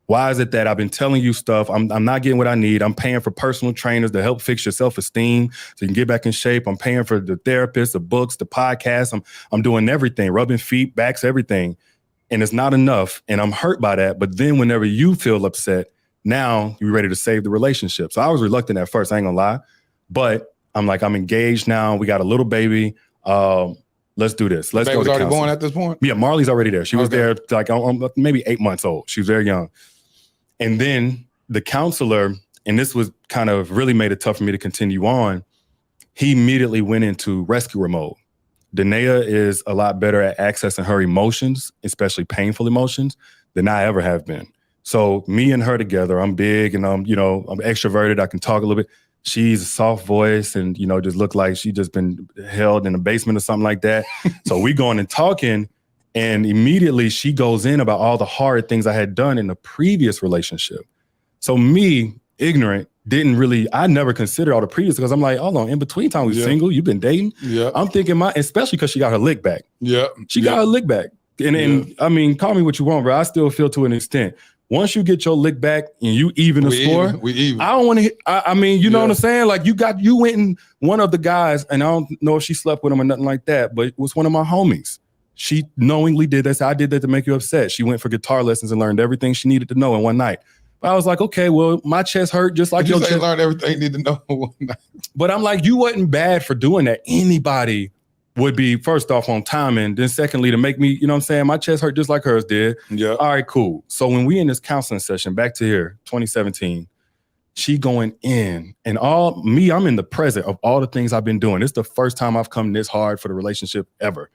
Why is it that I've been telling you stuff, I'm not getting what I need, I'm paying for personal trainers to help fix your self-esteem so you can get back in shape, I'm paying for the therapist, the books, the podcast, I'm doing everything, rubbing feet, backs, everything, and it's not enough, and I'm hurt by that. But then whenever you feel upset, now you're ready to save the relationship. So I was reluctant at first, I ain't gonna lie, but I'm like, I'm engaged now, we got a little baby, let's do this. Let's go to counseling. Already born at this point? Yeah, Marley's already there. She was there like maybe 8 months old. She was very young. And then the counselor, and this was kind of really made it tough for me to continue on, he immediately went into rescuer mode. Danae is a lot better at accessing her emotions, especially painful emotions, than I ever have been. So me and her together, I'm big and I'm extroverted. I can talk a little bit. She's a soft voice and, you know, just look like she just been held in a basement or something like that. So we going and talking. And immediately she goes in about all the hard things I had done in the previous relationship. So me, ignorant, I never considered all the previous because I'm like, hold on, in between time we single, you've been dating. Yeah. I'm thinking especially because she got her lick back. Yeah. She got her lick back. And I mean, call me what you want, bro. I still feel to an extent. Once you get your lick back and you even the score, we even. I don't want to. I mean, you know what I'm saying? Like you went and one of the guys, and I don't know if she slept with him or nothing like that, but it was one of my homies. She knowingly did this. I did that to make you upset. She went for guitar lessons and learned everything she needed to know in one night. But I was like, okay, well, my chest hurt just like your chest. Learned everything you need to know in one night. But I'm like, you wasn't bad for doing that. Anybody would be, first off, on timing. Then secondly, to make me, you know what I'm saying? My chest hurt just like hers did. Yeah. All right, cool. So when we in this counseling session, back to here, 2017, she going in and I'm in the present of all the things I've been doing. It's the first time I've come this hard for the relationship ever.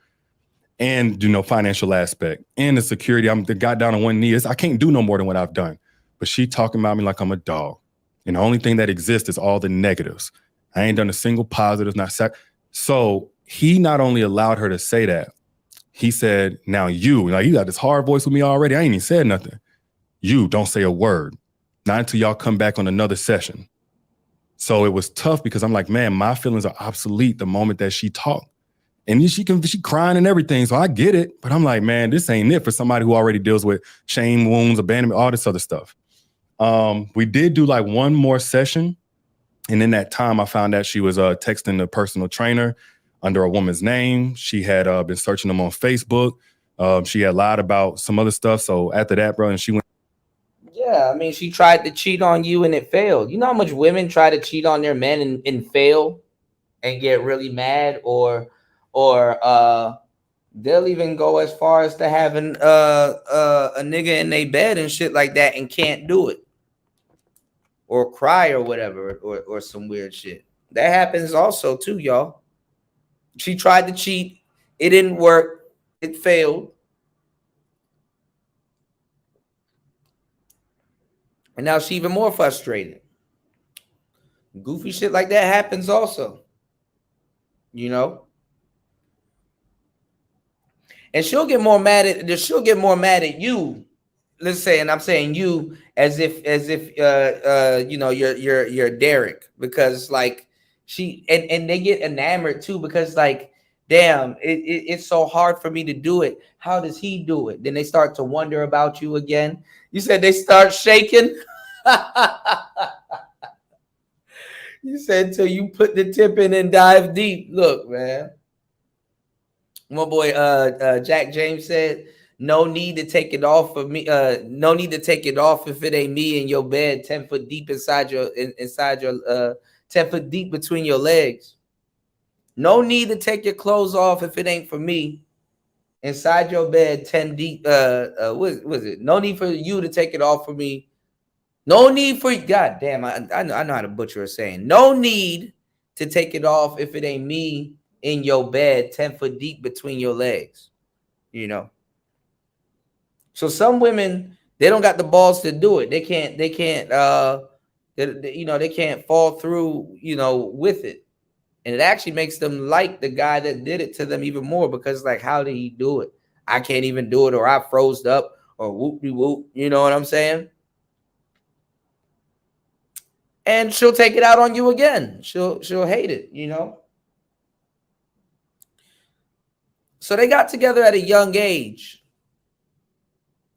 And, you know, financial aspect and the security. I got down on one knee. I can't do no more than what I've done. But she talking about me like I'm a dog. And the only thing that exists is all the negatives. I ain't done a single positive, So he not only allowed her to say that, he said, now you got this hard voice with me already. I ain't even said nothing. You don't say a word. Not until y'all come back on another session. So it was tough because I'm like, man, my feelings are obsolete the moment that she talked. And she crying and everything. So I get it. But I'm like, man, this ain't it for somebody who already deals with shame, wounds, abandonment, all this other stuff. We did do like one more session. And in that time, I found out she was texting the personal trainer under a woman's name. She had been searching them on Facebook. She had lied about some other stuff. So after that, bro, and she went. Yeah, I mean, she tried to cheat on you and it failed. You know how much women try to cheat on their men and fail and get really mad or they'll even go as far as to having a nigga in their bed and shit like that and can't do it or cry or whatever or some weird shit. That happens also too, y'all. She tried to cheat. It didn't work. It failed. And now she's even more frustrated. Goofy shit like that happens also. You know? And she'll get more mad at you. Let's say, and I'm saying you as if you know, you're Derek, because like she and they get enamored too, because like, damn, it's so hard for me to do it. How does he do it? Then they start to wonder about you again. You said they start shaking. You said till you put the tip in and dive deep. Look, man. My boy Jack James said, no need to take it off for me. No need to take it off if it ain't me in your bed, 10 foot deep inside your 10 foot deep between your legs. No need to take your clothes off if it ain't for me inside your bed, 10 deep. What was it? No need for you to take it off for me. No need for, God damn, I know how to butcher a saying. No need to take it off if it ain't me in your bed, 10 foot deep between your legs. You know. So some women, they don't got the balls to do it. They can't you know, they can't fall through, you know, with it. And it actually makes them like the guy that did it to them even more, because like, how did he do it? I can't even do it, or I froze up, or whoop-de-whoop. You know what I'm saying? And she'll take it out on you again. She'll hate it, you know? So they got together at a young age.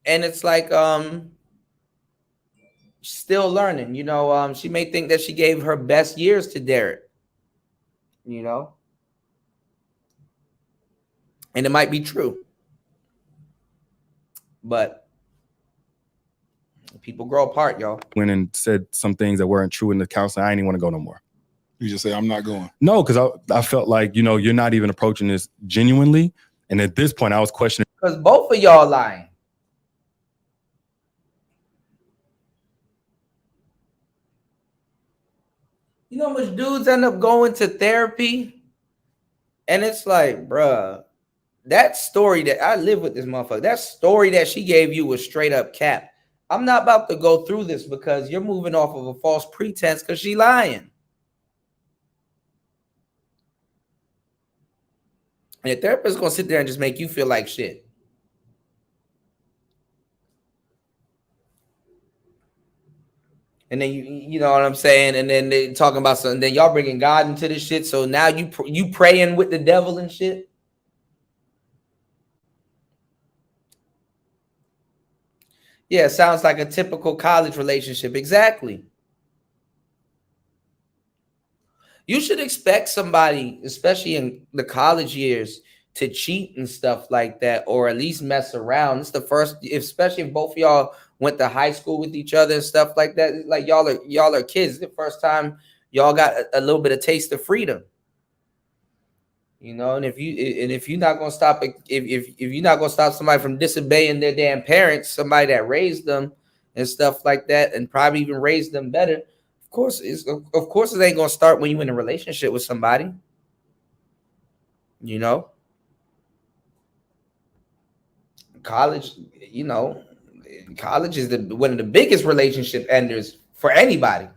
And it's like, still learning, you know. She may think that she gave her best years to Derek, you know, and it might be true, but people grow apart, y'all. Went and said some things that weren't true in the counseling. I didn't even want to go no more. You just say, I'm not going. No, because I felt like, you know, you're not even approaching this genuinely. And at this point, I was questioning. Because both of y'all lying. You know how much dudes end up going to therapy? And it's like, bruh, that story that I live with this motherfucker, that story that she gave you was straight up cap. I'm not about to go through this because you're moving off of a false pretense because she lying. And the therapist is going to sit there and just make you feel like shit. And then you know what I'm saying? And then they talking about something. Then y'all bringing God into this shit. So now you praying with the devil and shit. Yeah, sounds like a typical college relationship. Exactly. You should expect somebody, especially in the college years, to cheat and stuff like that, or at least mess around. It's the first, especially if both of y'all went to high school with each other and stuff like that. Like y'all are kids. The first time y'all got a little bit of taste of freedom. You know, and if you're not gonna stop it, if you're not gonna stop somebody from disobeying their damn parents, somebody that raised them and stuff like that, and probably even raised them better, of course it ain't gonna start when you're in a relationship with somebody. You know, college, you know, college is one of the biggest relationship enders for anybody.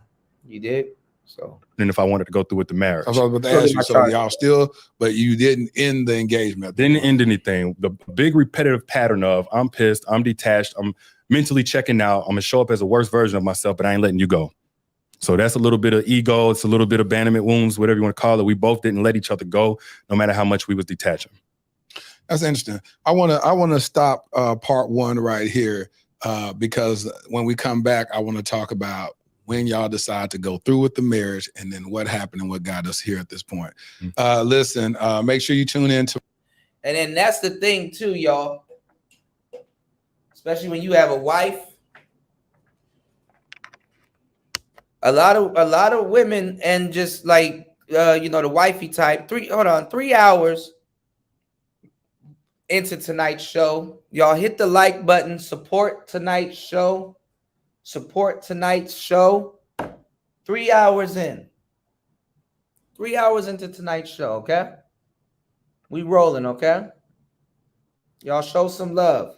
You did. So, and if I wanted to go through with the marriage, I was about to ask you, so y'all still, but you didn't end the engagement. Didn't end anything. The big repetitive pattern of I'm pissed, I'm detached, I'm mentally checking out, I'm gonna show up as a worse version of myself, but I ain't letting you go. So that's a little bit of ego, it's a little bit of abandonment wounds, whatever you want to call it. We both didn't let each other go, no matter how much we was detaching. That's interesting. I wanna stop part one right here because when we come back, I want to talk about when y'all decide to go through with the marriage, and then what happened and what got us here at this point. Listen, make sure you tune in to. And then that's the thing too, y'all. Especially when you have a wife. A lot of women, and just like you know, the wifey type, 3 hours into tonight's show. Y'all hit the like button, support tonight's show. Support tonight's show. 3 hours in. 3 hours into tonight's show, okay? We rolling, okay? Y'all show some love.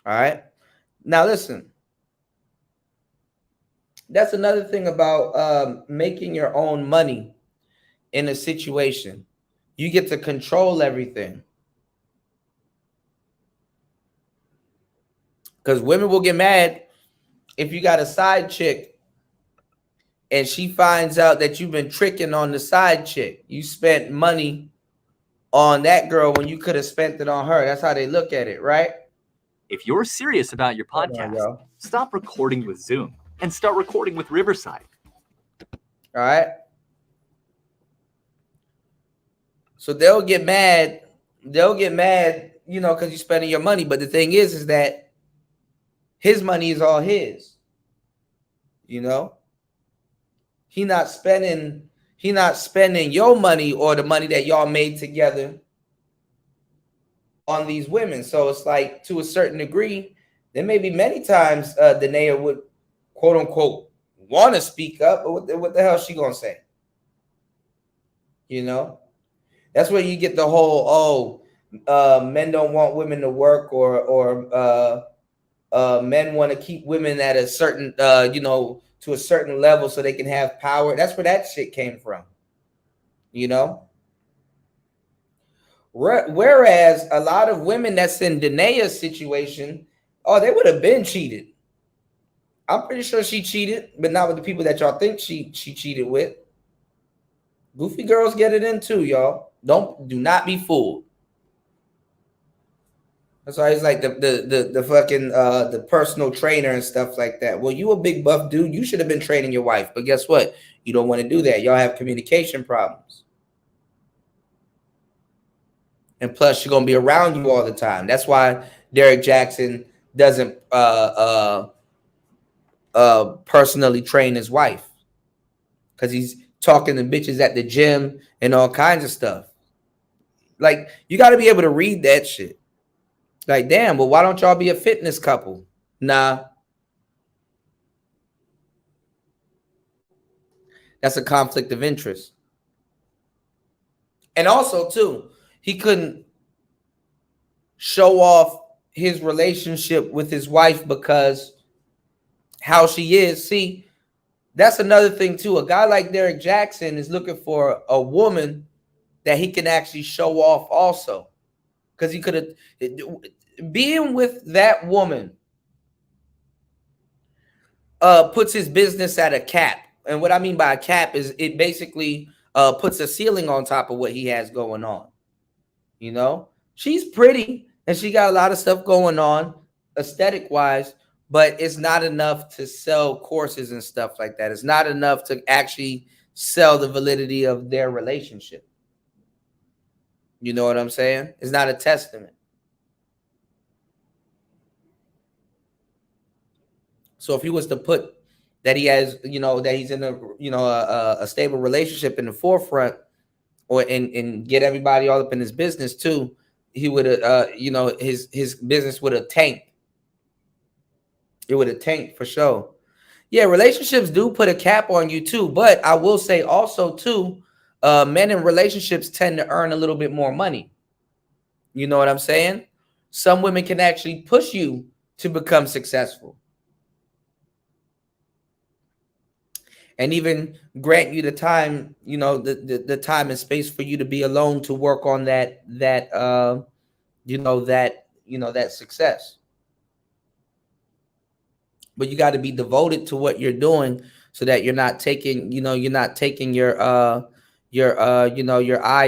All right. Now listen. That's another thing about making your own money in a situation. You get to control everything. Because women will get mad if you got a side chick and she finds out that you've been tricking on the side chick. You spent money on that girl when you could have spent it on her. That's how they look at it, right? If you're serious about your podcast, stop recording with Zoom and start recording with Riverside. All right. So they'll get mad. They'll get mad, you know, because you're spending your money. But the thing is that his money is all his. You know, he not spending your money or the money that y'all made together on these women. So it's like, to a certain degree, there may be many times Danae would, quote unquote, want to speak up, but what the hell is she gonna say? You know, that's where you get the whole men don't want women to work, or men want to keep women at a certain you know, to a certain level so they can have power. That's where that shit came from. You know. Whereas a lot of women that's in Danae's situation, oh, they would have been cheated. I'm pretty sure she cheated, but not with the people that y'all think she cheated with. Goofy girls get it in too, y'all. Do not be fooled. That's why he's like the fucking the personal trainer and stuff like that. Well, you a big buff dude. You should have been training your wife, but guess what? You don't want to do that. Y'all have communication problems. And plus, she's gonna be around you all the time. That's why Derek Jackson doesn't personally train his wife, because he's talking to bitches at the gym and all kinds of stuff. Like, you got to be able to read that shit. Like, damn, well, why don't y'all be a fitness couple? Nah, that's a conflict of interest. And also, too, he couldn't show off his relationship with his wife because how she is. See, that's another thing, too. A guy like Derek Jackson is looking for a woman that he can actually show off also. Because he could have, being with that woman puts his business at a cap. And what I mean by a cap is it basically puts a ceiling on top of what he has going on. You know, she's pretty and she got a lot of stuff going on aesthetic wise, but it's not enough to sell courses and stuff like that. It's not enough to actually sell the validity of their relationship. You know what I'm saying? It's not a testament. So if he was to put that he has, you know, that he's in a, you know, a stable relationship in the forefront, or and get everybody all up in his business too, he would have, you know, his business would have tanked. It would have tanked for sure. Yeah, relationships do put a cap on you too, but I will say also too, men in relationships tend to earn a little bit more money. You know what I'm saying? Some women can actually push you to become successful, and even grant you the time, you know, the time and space for you to be alone to work on that success. But you got to be devoted to what you're doing so that you're not taking your eye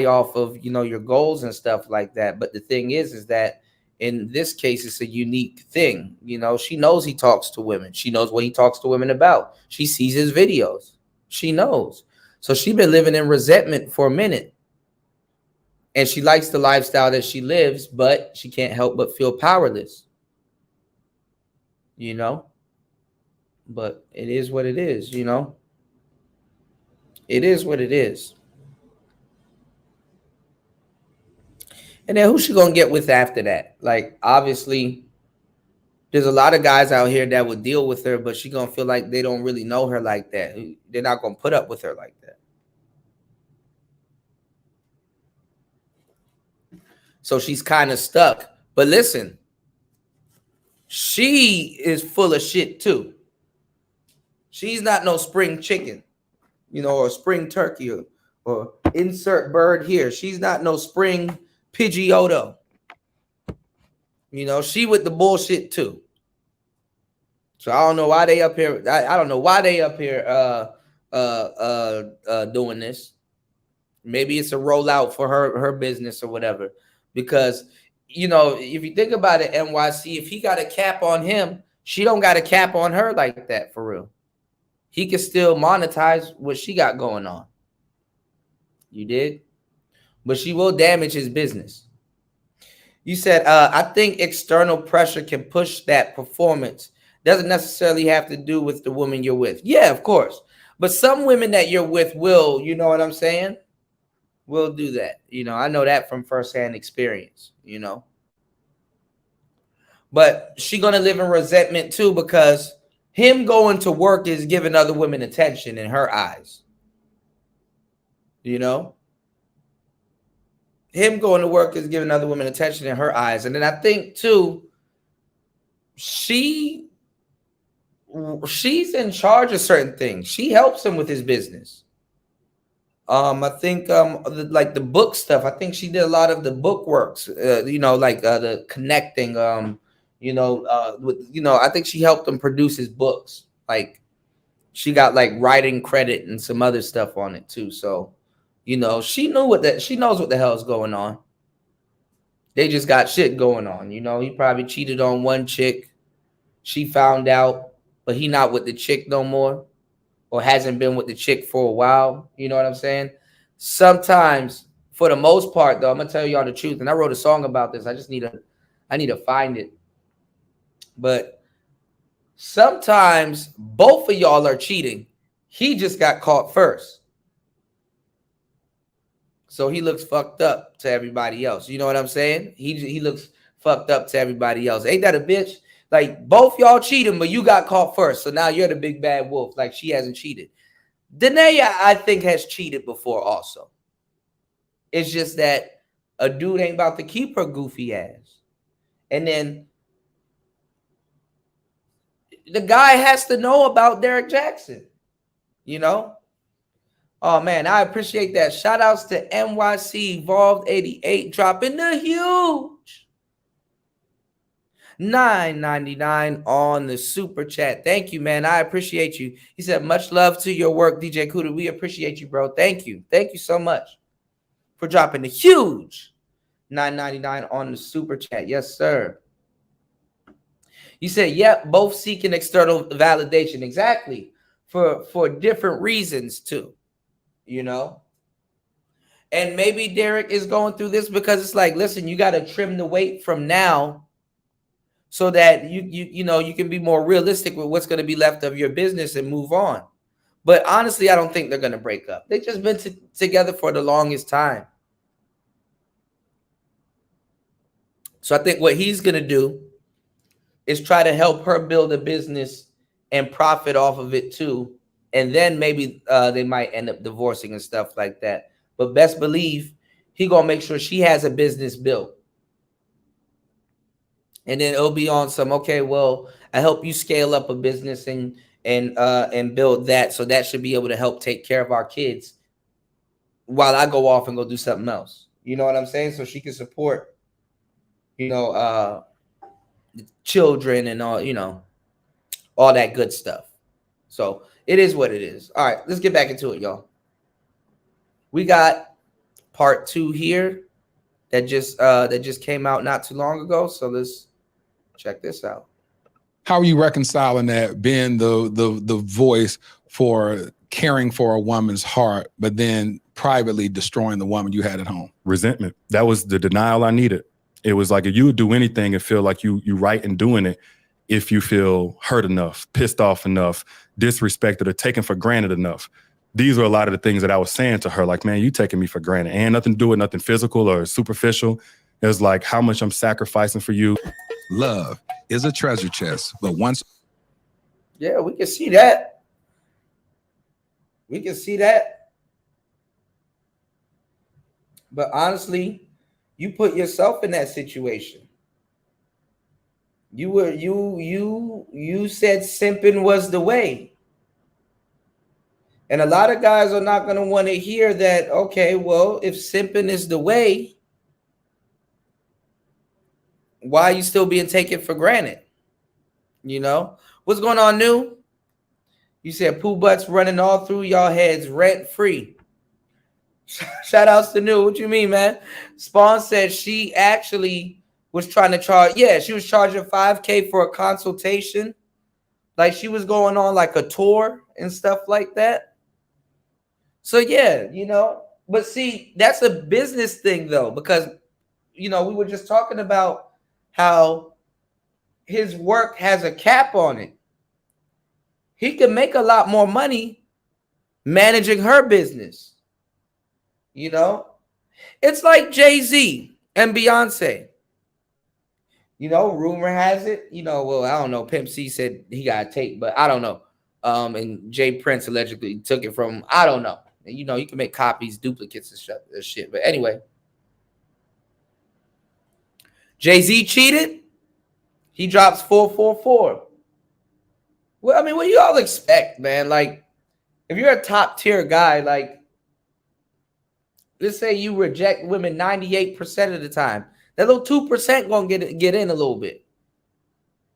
off of, you know, your goals and stuff like that. But the thing is that in this case, it's a unique thing. You know, she knows he talks to women. She knows what he talks to women about. She sees his videos. She knows. So she's been living in resentment for a minute. And she likes the lifestyle that she lives, but she can't help but feel powerless. You know? But it is what it is, you know? It is what it is. And then who's she gonna get with after that? Like, obviously, there's a lot of guys out here that would deal with her, but she gonna feel like they don't really know her like that. They're not gonna put up with her like that. So she's kind of stuck. But listen, she is full of shit too. She's not no spring chicken, you know, or spring turkey, or insert bird here. She's not no spring Pidgeotto. You know, she with the bullshit too. So I don't know why they up here. I don't know why they up here doing this. Maybe it's a rollout for her business or whatever. Because, you know, if you think about it, NYC, if he got a cap on him, she don't got a cap on her like that for real. He can still monetize what she got going on. You did? But she will damage his business. You said, I think external pressure can push that performance. Doesn't necessarily have to do with the woman you're with. Yeah, of course. But some women that you're with will, you know what I'm saying? Will do that. You know, I know that from firsthand experience, you know. But she going to live in resentment too, because him going to work is giving other women attention in her eyes. You know? Him going to work is giving other women attention in her eyes. And then I think too, she's in charge of certain things. She helps him with his business. I think like the book stuff, I think she did a lot of the book works, you know, like the connecting, you know, with, you know, I think she helped him produce his books. Like she got like writing credit and some other stuff on it too. So, you know, she knows what the hell is going on. They just got shit going on. You know, he probably cheated on one chick. She found out, but he not with the chick no more, or hasn't been with the chick for a while. You know what I'm saying? Sometimes, for the most part, though, I'm gonna tell y'all the truth. And I wrote a song about this. I need to find it. But sometimes both of y'all are cheating. He just got caught first. So he looks fucked up to everybody else. You know what I'm saying? He looks fucked up to everybody else. Ain't that a bitch? Like, both y'all cheating, but you got caught first. So now you're the big bad wolf. Like, she hasn't cheated. Danae, I think, has cheated before also. It's just that a dude ain't about to keep her goofy ass. And then the guy has to know about Derek Jackson. You know? Oh, man, I appreciate that. Shout outs to NYC Evolved 88 dropping the huge $9.99 on the super chat. Thank you, man. I appreciate you. He said, much love to your work, DJ Kuda. We appreciate you, bro. Thank you. Thank you so much for dropping the huge $9.99 on the super chat. Yes, sir. You said, yep, both seeking external validation. Exactly. For different reasons, too. You know? And maybe Derek is going through this because it's like, listen, you got to trim the weight from now, so that you know, you can be more realistic with what's going to be left of your business and move on. But honestly, I don't think they're going to break up. They've just been together for the longest time. So I think what he's going to do is try to help her build a business and profit off of it too. And then maybe they might end up divorcing and stuff like that. But best believe he going to make sure she has a business built. And then it'll be on some, okay, well, I help you scale up a business and build that. So that should be able to help take care of our kids while I go off and go do something else. You know what I'm saying? So she can support, you know, children and all, you know, all that good stuff. So it is what it is. All right, let's get back into it, y'all. We got part 2 here that just came out not too long ago. So let's check this out. How are you reconciling that, being the voice for caring for a woman's heart, but then privately destroying the woman you had at home? Resentment. That was the denial I needed. It was like, if you would do anything and feel like you right in doing it, if you feel hurt enough, pissed off enough, disrespected, or taken for granted enough. These were a lot of the things that I was saying to her, like, man, you taking me for granted. And nothing to do with nothing physical or superficial. It was like how much I'm sacrificing for you. Love is a treasure chest, but once... Yeah, we can see that. We can see that. But honestly, You put yourself in that situation. You said simping was the way. And a lot of guys are not going to want to hear that, okay, well, if simping is the way, why are you still being taken for granted? You know? What's going on, New? You said poo butts running all through y'all heads rent free. Shout outs to New. What you mean, man? Spawn said she actually was trying to charge. Yeah, she was charging $5K for a consultation. Like she was going on like a tour and stuff like that. So yeah, you know, but see, that's a business thing though, because you know, we were just talking about how his work has a cap on it. He can make a lot more money managing her business. You know, it's like Jay-Z and Beyonce. You know, rumor has it, you know, well, I don't know. Pimp C said he got a tape, but I don't know. And Jay Prince allegedly took it from, I don't know. You know, you can make copies, duplicates and shit. But anyway, Jay-Z cheated. He drops 444. Well, I mean, what do you all expect, man? Like, if you're a top tier guy, like, let's say you reject women 98% of the time. That little 2% gonna get in a little bit.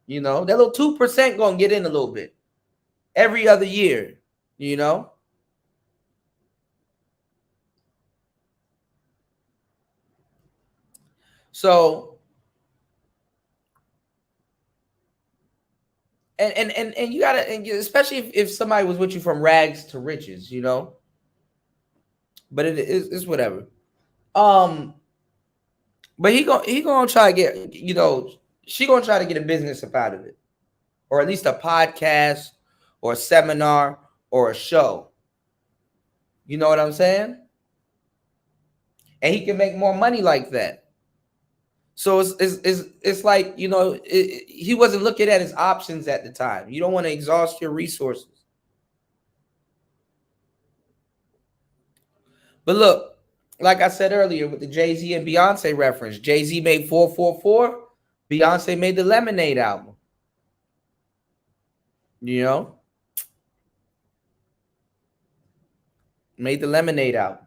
You know, that little 2% gonna get in a little bit every other year, you know. So and you gotta, and especially if somebody was with you from rags to riches, you know. But it's whatever. But he gonna try to get, you know, she gonna try to get a business up out of it, or at least a podcast, or a seminar, or a show. You know what I'm saying? And he can make more money like that. So it's like, you know, he wasn't looking at his options at the time. You don't want to exhaust your resources. But look, like I said earlier with the Jay-Z and Beyonce reference, Jay-Z made 444, Beyonce made the Lemonade album. You know? Made the Lemonade album.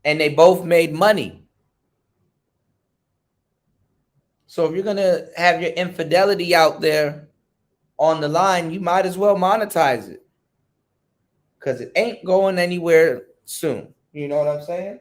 And they both made money. So if you're going to have your infidelity out there on the line, you might as well monetize it. Because it ain't going anywhere soon. You know what I'm saying?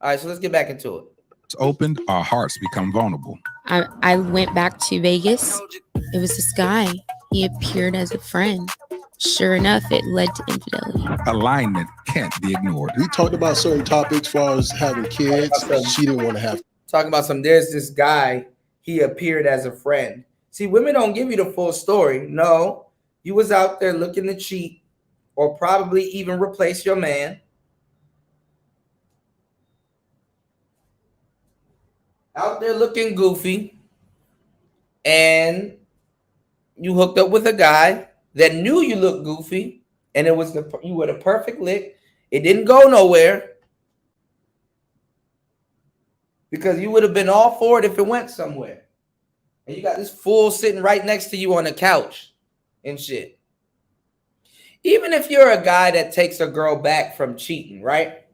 All right, so let's get back into it. It's opened, our hearts become vulnerable. I went back to Vegas. It was this guy. He appeared as a friend. Sure enough, it led to infidelity. Alignment can't be ignored. We talked about certain topics as far as having kids. She didn't want to have. Talking about there's this guy, he appeared as a friend. See, women don't give you the full story. No, you was out there looking to cheat or probably even replace your man. Out there looking goofy. And you hooked up with a guy that knew you looked goofy. And it was you were the perfect lick. It didn't go nowhere. Because you would have been all for it if it went somewhere. And you got this fool sitting right next to you on the couch and shit. Even if you're a guy that takes a girl back from cheating, right?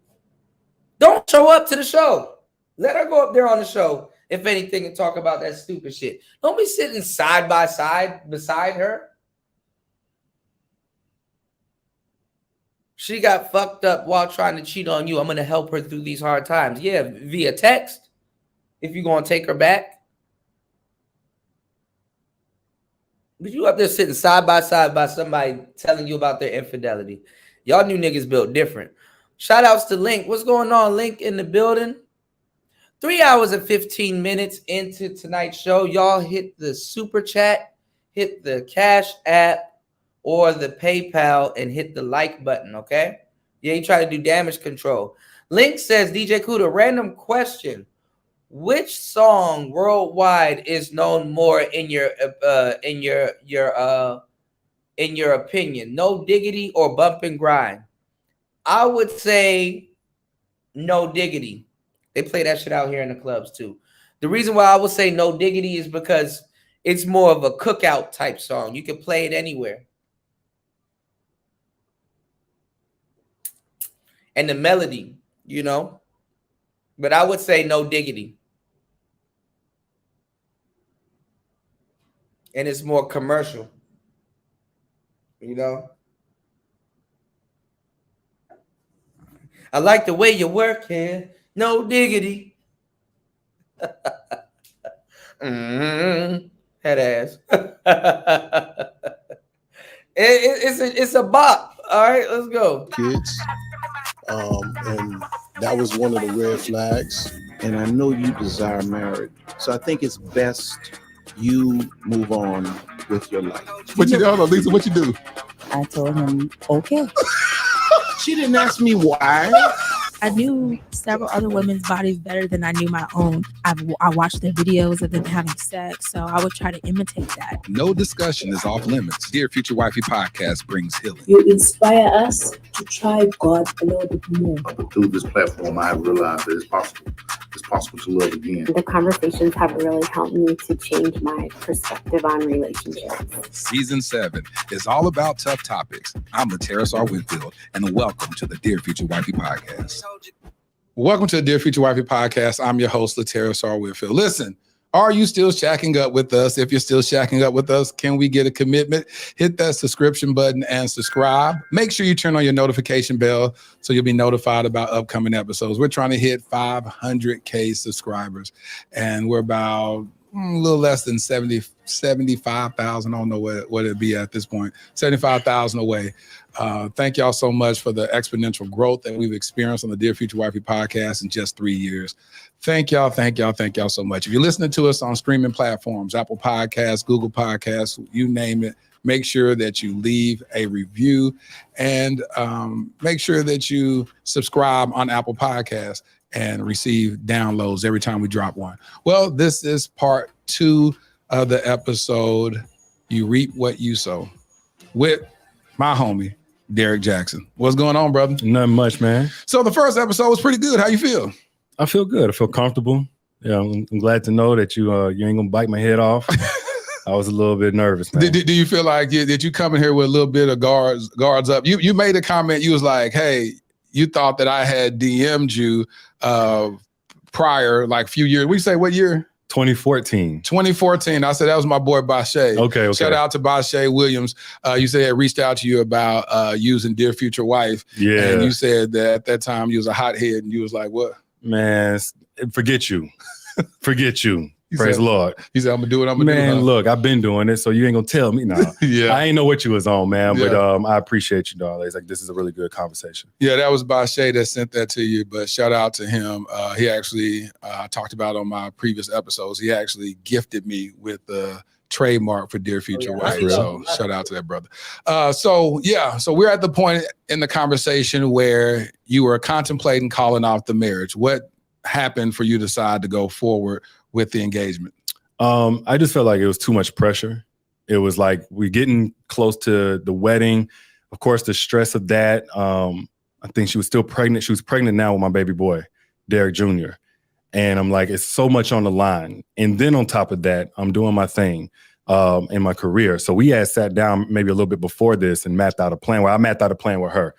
Don't show up to the show. Let her go up there on the show, if anything, and talk about that stupid shit. Don't be sitting side by side beside her. She got fucked up while trying to cheat on you. I'm going to help her through these hard times. Yeah, via text, if you're going to take her back. But you up there sitting side by somebody telling you about their infidelity. Y'all new niggas built different. Shout outs to Link. What's going on, Link, in the building? 3 hours and 15 minutes into tonight's show. Y'all hit the super chat, hit the Cash App or the PayPal, and hit the like button, okay? Yeah, you try to do damage control. Link says, DJ Kuda, random question. Which song worldwide is known more in your in your opinion? No diggity or bump and grind? I would say no diggity. They play that shit out here in the clubs too. The reason why I would say no diggity is because it's more of a cookout type song. You can play it anywhere. And the melody, you know. But I would say no diggity. And it's more commercial. You know. I like the way you work here. No diggity. Head ass. It's a bop. All right, let's go. Kids. And that was one of the red flags. And I know you desire marriage. So I think it's best you move on with your life. What you do, Lisa? What you do? I told him, okay. She didn't ask me why. I knew several other women's bodies better than I knew my own. I watched their videos of them having sex, so I would try to imitate that. No discussion is off limits. Dear Future Wifey Podcast brings healing. You inspire us to try God a little bit more. Through this platform, I have realized that it's possible. It's possible to love again. The conversations have really helped me to change my perspective on relationships. Season 7 is all about tough topics. I'm Lateris R. Winfield, and welcome to the Dear Future Wifey Podcast. Welcome to the Dear Future Wifey Podcast. I'm your host, Lateris R. Winfield. Listen, are you still shacking up with us? If you're still shacking up with us, can we get a commitment? Hit that subscription button and subscribe. Make sure you turn on your notification bell so you'll be notified about upcoming episodes. We're trying to hit 500K subscribers, and we're about a little less than 75,000. I don't know what it'd be at this point. 75,000 away. Thank y'all so much for the exponential growth that we've experienced on the Dear Future Wifey podcast in just 3 years. Thank y'all so much. If you're listening to us on streaming platforms, Apple Podcasts, Google Podcasts, you name it, make sure that you leave a review and make sure that you subscribe on Apple Podcasts and receive downloads every time we drop one. Well, this is part 2 of the episode, You Reap What You Sow, with my homie, Derek Jackson. What's going on, brother? Nothing much, man. So the first episode was pretty good. How you feel? I feel good. I feel comfortable. Yeah, I'm glad to know that you ain't gonna bite my head off. I was a little bit nervous, man. Do you feel like did you come in here with a little bit of guards up? You made a comment. You was like, hey, you thought that I had DM'd you prior, like a few years. We say what year? 2014. 2014. I said that was my boy Bashay. Okay. Shout out to Bashay Williams. You said I reached out to you about using Dear Future Wife. Yeah. And you said that at that time you was a hothead, and you was like, what? Man, forget you. Forget you. Praise the Lord. He said, I'm gonna do what I'm gonna do. Man, look, I've been doing it, so you ain't gonna tell me now. Yeah. I ain't know what you was on, man, Yeah. but I appreciate you, darling. It's like, this is a really good conversation. Yeah, that was Bashay that sent that to you, but shout out to him. He actually, I talked about on my previous episodes, he actually gifted me with the trademark for Dear Future Wife. So shout out to that brother. So we're at the point in the conversation where you were contemplating calling off the marriage. What happened for you to decide to go forward with the engagement? I just felt like it was too much pressure. It was like we're getting close to the wedding. Of course, the stress of that. I think she was still pregnant. She was pregnant now with my baby boy, Derek Jr. And I'm like, it's so much on the line. And then on top of that, I'm doing my thing in my career. So we had sat down maybe a little bit before this and mapped out a plan. Well, I mapped out a plan with her,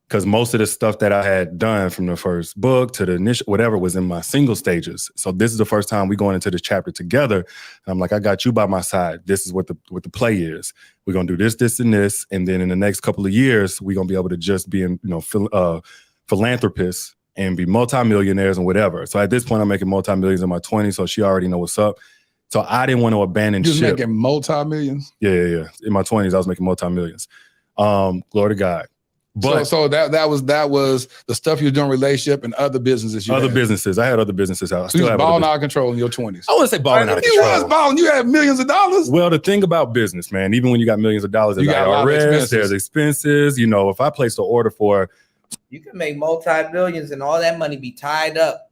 because most of the stuff that I had done from the first book to the initial whatever was in my single stages. So this is the first time we going into this chapter together. And I'm like, I got you by my side. This is what the play is. We're gonna do this, this, and this, and then in the next couple of years, we're gonna be able to just be philanthropists and be multimillionaires and whatever. So at this point, I'm making multi-millions in my 20s, so she already know what's up. So I didn't want to abandon ship. You was making multi-millions? Yeah. In my 20s, I was making multi-millions. Glory to God. But so that was the stuff you were doing, relationship and other businesses. Businesses. I had other businesses out. So you was balling out of control in your 20s. I wouldn't say balling out of control. You was balling. You had millions of dollars. Well, the thing about business, man, even when you got millions of dollars, there's IRS, there's expenses. You know, if I placed an order for, you can make multi-billions and all that money be tied up.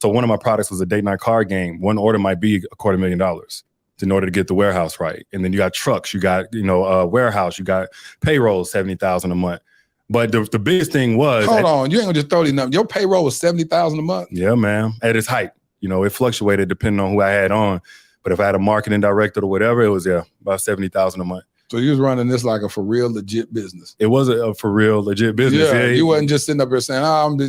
So one of my products was a date night card game. One order might be $250,000. in order to get the warehouse right. And then you got trucks, you got, warehouse, you got payroll, 70,000 a month. But the biggest thing was, hold on, you ain't gonna just throw these numbers. Your payroll was 70,000 a month. Yeah, man, at its height. It fluctuated depending on who I had on. But if I had a marketing director or whatever, it was about 70,000 a month. So you was running this like a for real legit business. It was a for real legit business. Yeah, you wasn't just sitting up here saying, "Oh, I'm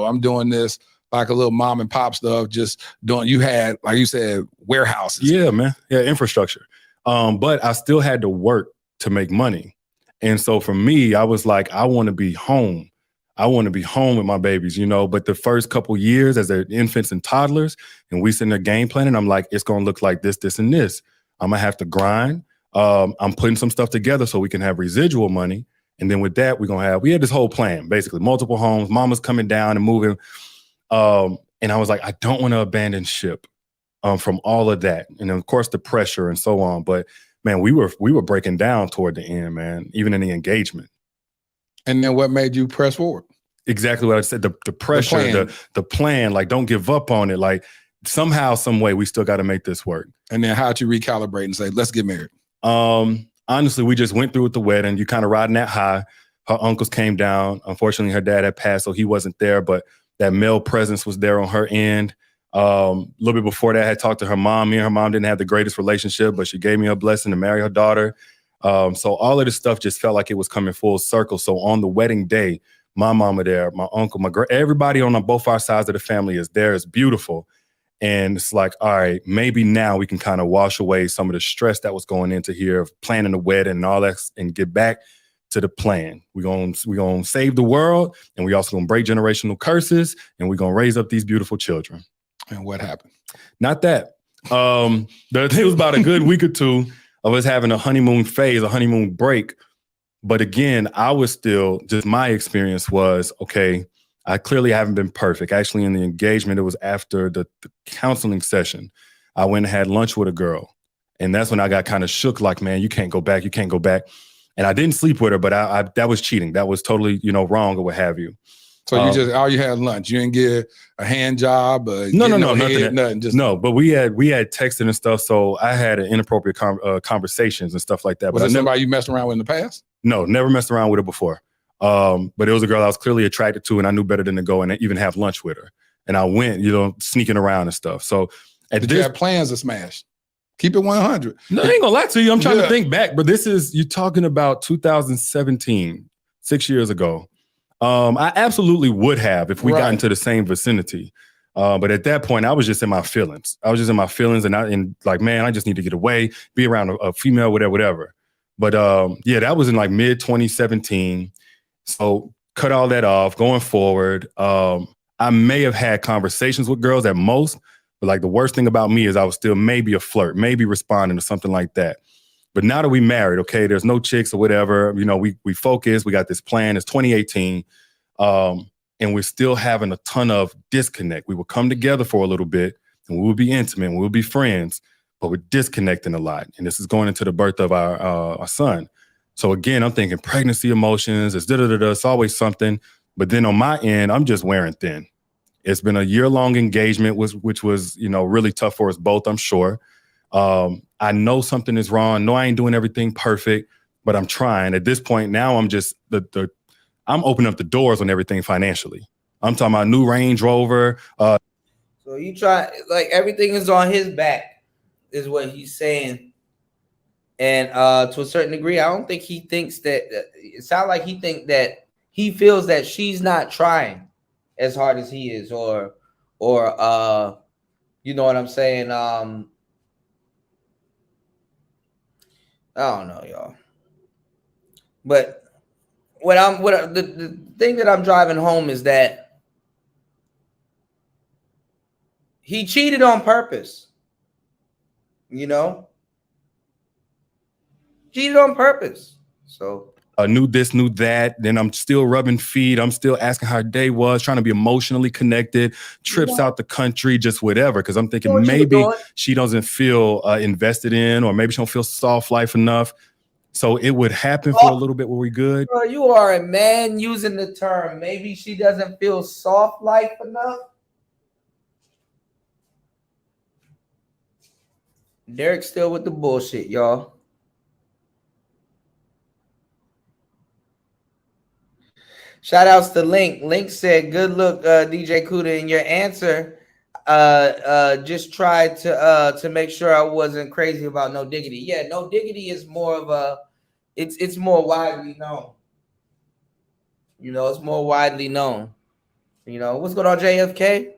I'm doing this like a little mom and pop stuff." Just doing. You had, like you said, warehouses. Yeah, man. Yeah, infrastructure. But I still had to work to make money, and so for me, I was like, I want to be home. I want to be home with my babies, But the first couple years, as they're infants and toddlers, and we sitting there game planning, I'm like, it's gonna look like this, this, and this. I'm gonna have to grind. I'm putting some stuff together so we can have residual money. And then with that, we had this whole plan, basically multiple homes, mama's coming down and moving. And I was like, I don't want to abandon ship from all of that. And of course the pressure and so on. But man, we were breaking down toward the end, man, even in the engagement. And then what made you press forward? Exactly what I said. The pressure, the plan, like don't give up on it. Like somehow, some way, we still got to make this work. And then how'd you recalibrate and say, let's get married? Honestly, we just went through with the wedding. You kind of riding that high. Her uncles came down. Unfortunately, her dad had passed, so he wasn't there, but that male presence was there on her end. A little bit before that, I had talked to her mom. Me and her mom didn't have the greatest relationship, but she gave me a blessing to marry her daughter. So all of this stuff just felt like it was coming full circle. So on the wedding day, my mama there, my uncle, everybody on both our sides of the family is there. It's beautiful. And it's like, all right, maybe now we can kind of wash away some of the stress that was going into here of planning the wedding and all that and get back to the plan. We're gonna save the world, and we also gonna break generational curses, and we're gonna raise up these beautiful children. And what happened? Not that. It was about a good week or two of us having a honeymoon phase, a honeymoon break. But again, I was still, just my experience was, okay, I clearly haven't been perfect. Actually, in the engagement, it was after the counseling session. I went and had lunch with a girl. And that's when I got kind of shook, like, man, you can't go back. You can't go back. And I didn't sleep with her, but I that was cheating. That was totally, wrong or what have you. So you had lunch. You didn't get a hand job? No, nothing. No, but we had texting and stuff. So I had inappropriate conversations and stuff like that. Was it somebody you messed around with in the past? No, never messed around with her before. But it was a girl I was clearly attracted to, and I knew better than to go and even have lunch with her. And I went, sneaking around and stuff. So did you have plans to smash? Keep it 100. No, I ain't gonna lie to you. I'm trying to think back, but you're talking about 2017, 6 years ago. I absolutely would have if we got into the same vicinity. But at that point, I was just in my feelings. And like, man, I just need to get away, be around a female, whatever. But that was in like mid 2017. So cut all that off. Going forward, I may have had conversations with girls at most, but like the worst thing about me is I was still maybe a flirt, maybe responding to something like that. But now that we married, okay, there's no chicks or whatever, we focus, we got this plan, it's 2018, and we're still having a ton of disconnect. We would come together for a little bit and we would be intimate, and we would be friends, but we're disconnecting a lot. And this is going into the birth of our son. So again, I'm thinking pregnancy emotions, it's always something. But then on my end, I'm just wearing thin. It's been a year-long engagement, which was, really tough for us both, I'm sure. I know something is wrong. No, I ain't doing everything perfect, but I'm trying. At this point now, I'm just I'm opening up the doors on everything financially. I'm talking about new Range Rover. So you try, like, everything is on his back, is what he's saying. And to a certain degree, I don't think he thinks that. It sounds like he thinks that he feels that she's not trying as hard as he is, or you know what I'm saying? I don't know, y'all. But the thing that I'm driving home is that he cheated on purpose. Cheated on purpose. So knew this, knew that. Then I'm still rubbing feet. I'm still asking how her day was, trying to be emotionally connected, trips out the country, just whatever. Because I'm thinking maybe she doesn't feel invested in, or maybe she don't feel soft life enough. So it would happen for a little bit where we good. Bro, you are a man using the term, maybe she doesn't feel soft life enough. Derek's still with the bullshit, y'all. Shout outs to Link. Link said, good look, DJ Kuda, in your answer. Just tried to make sure I wasn't crazy about No Diggity. Yeah, No Diggity is more of a, it's more widely known. You know, it's more widely known. You know, what's going on, JFK?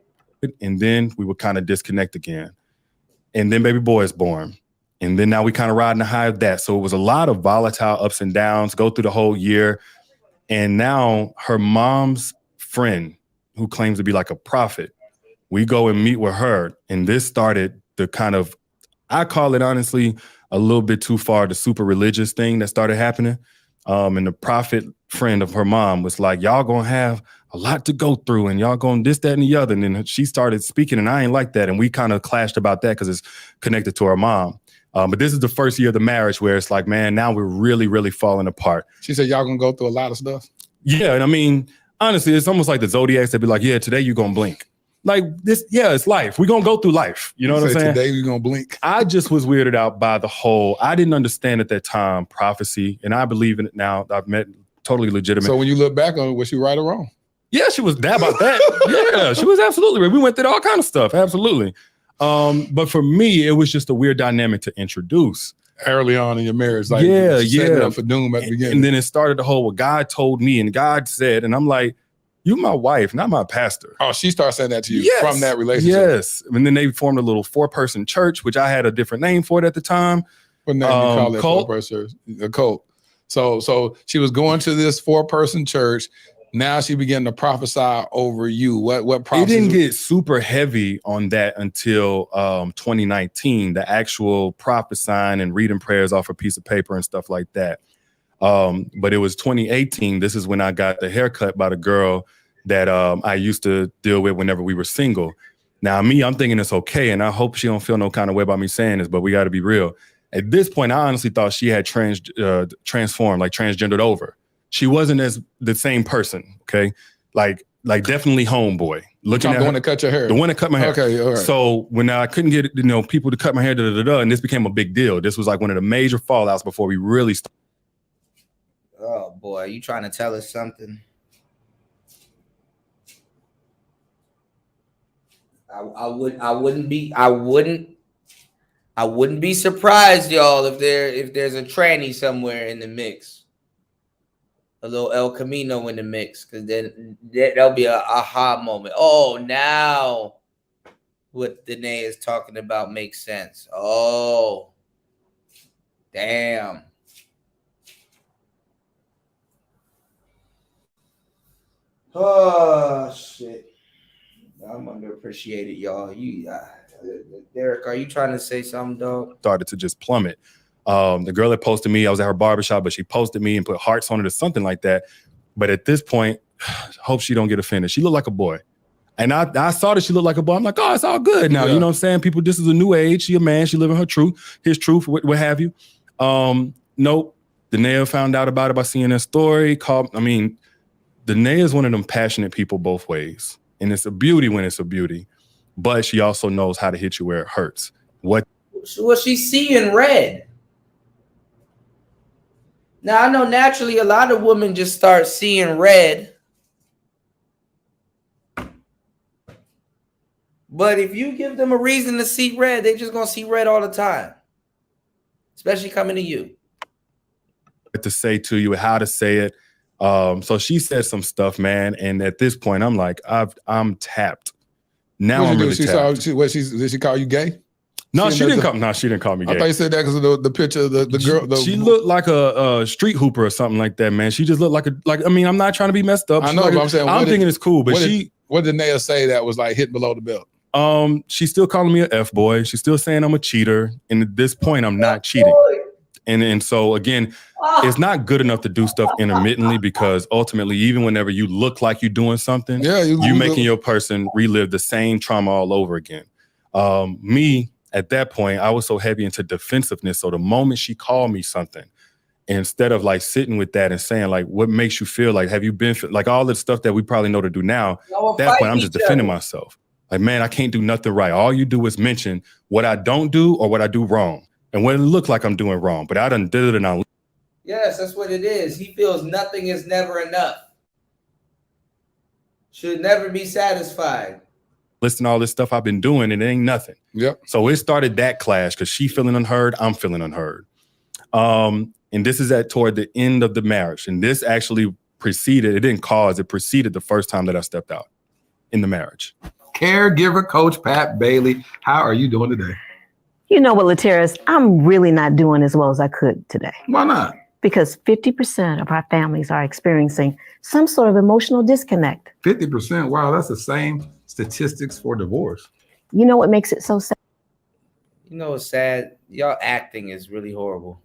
And then we would kind of disconnect again. And then baby boy is born. And then now we kind of riding the high of that. So it was a lot of volatile ups and downs, go through the whole year. And now her mom's friend, who claims to be like a prophet, we go and meet with her. And this started the kind of, I call it honestly, a little bit too far, the super religious thing that started happening. And the prophet friend of her mom was like, y'all gonna have a lot to go through and y'all going this, that, and the other. And then she started speaking and I ain't like that. And we kind of clashed about that because it's connected to her mom. But this is the first year of the marriage where it's like, man, now we're really, really falling apart. She said, y'all gonna go through a lot of stuff? Yeah, and I mean, honestly, it's almost like the Zodiacs that be like, yeah, today you're gonna blink. Like this, yeah, it's life. We're gonna go through life. You know what I'm saying? Today you're gonna blink. I just was weirded out by the whole, I didn't understand at that time prophecy, and I believe in it now. I've met totally legitimate. So when you look back on it, was she right or wrong? Yeah, she was that about that. Yeah, she was absolutely right. We went through all kind of stuff, absolutely. But for me, it was just a weird dynamic to introduce. Early on in your marriage, like yeah, setting it up for doom at the beginning. And then it started the whole, what God told me and God said, and I'm like, you my wife, not my pastor. Oh, she started saying that to you from that relationship. Yes. And then they formed a little 4-person church, which I had a different name for it at the time. What name you call that? Cult. 4-person church? A cult. So she was going to this 4-person church. Now she began to prophesy over you. What prophecy? It didn't get super heavy on that until 2019, the actual prophesying and reading prayers off a piece of paper and stuff like that. But it was 2018. This is when I got the haircut by the girl that I used to deal with whenever we were single. Now, I'm thinking it's okay, and I hope she don't feel no kind of way about me saying this, but we got to be real. At this point, I honestly thought she had transformed, like transgendered over. She wasn't as the same person, okay? Like definitely homeboy. Looking at the one that cut your hair. The one that cut my hair. Okay, all right. So when I couldn't get people to cut my hair, and this became a big deal. This was like one of the major fallouts before we really started. Oh boy, are you trying to tell us something? I wouldn't be surprised, y'all, if there's a tranny somewhere in the mix. A little El Camino in the mix, because then there'll be a aha moment. Oh, now what Danae is talking about makes sense. Oh, damn. Oh, shit. I'm underappreciated, y'all. Derek, are you trying to say something, dog? Started to just plummet. The girl that posted me, I was at her barbershop, but she posted me and put hearts on it or something like that. But at this point, hope she don't get offended. She looked like a boy. And I saw that she looked like a boy. I'm like, oh, it's all good now. Yeah. You know what I'm saying? People, this is a new age. She a man. She living her truth, his truth, what have you. Nope. Danae found out about it by seeing her story. Danae is one of them passionate people both ways. And it's a beauty when it's a beauty. But she also knows how to hit you where it hurts. Well, she's seeing red. Now, I know naturally a lot of women just start seeing red. But if you give them a reason to see red, they're just going to see red all the time. Especially coming to you. To say to you, how to say it. So she said some stuff, man. And at this point, I'm like, I'm tapped. Now I'm really tapped. Did she call you gay? No, she didn't call me gay. I thought you said that because of the picture of the girl. She looked like a street hooper or something like that, man. She just looked like I'm not trying to be messed up. I know, but I'm saying I'm thinking it's cool, but what did Naya say that was like hitting below the belt? She's still calling me an F-boy. She's still saying I'm a cheater. And at this point, I'm not cheating. And so again, it's not good enough to do stuff intermittently, because ultimately, even whenever you look like you're doing something, you're making your person relive the same trauma all over again. Me, at that point, I was so heavy into defensiveness. So the moment she called me something, instead of like sitting with that and saying like, what makes you feel like, have you been like all the stuff that we probably know to do now, at that point, I'm just defending myself. Like, man, I can't do nothing right. All you do is mention what I don't do or what I do wrong and what it look like I'm doing wrong. But I done did it and I. Yes, that's what it is. He feels nothing is never enough. Should never be satisfied. Listen to all this stuff I've been doing and it ain't nothing. Yep. So it started that clash because she feeling unheard, I'm feeling unheard. And this is toward the end of the marriage. And this actually preceded, it didn't cause, it preceded the first time that I stepped out in the marriage. Caregiver coach Pat Bailey, how are you doing today? You know what, Lateris, I'm really not doing as well as I could today. Why not? Because 50% of our families are experiencing some sort of emotional disconnect. 50%? Wow, that's the same statistics for divorce. You know what makes it so sad? You know what's sad? Y'all acting is really horrible.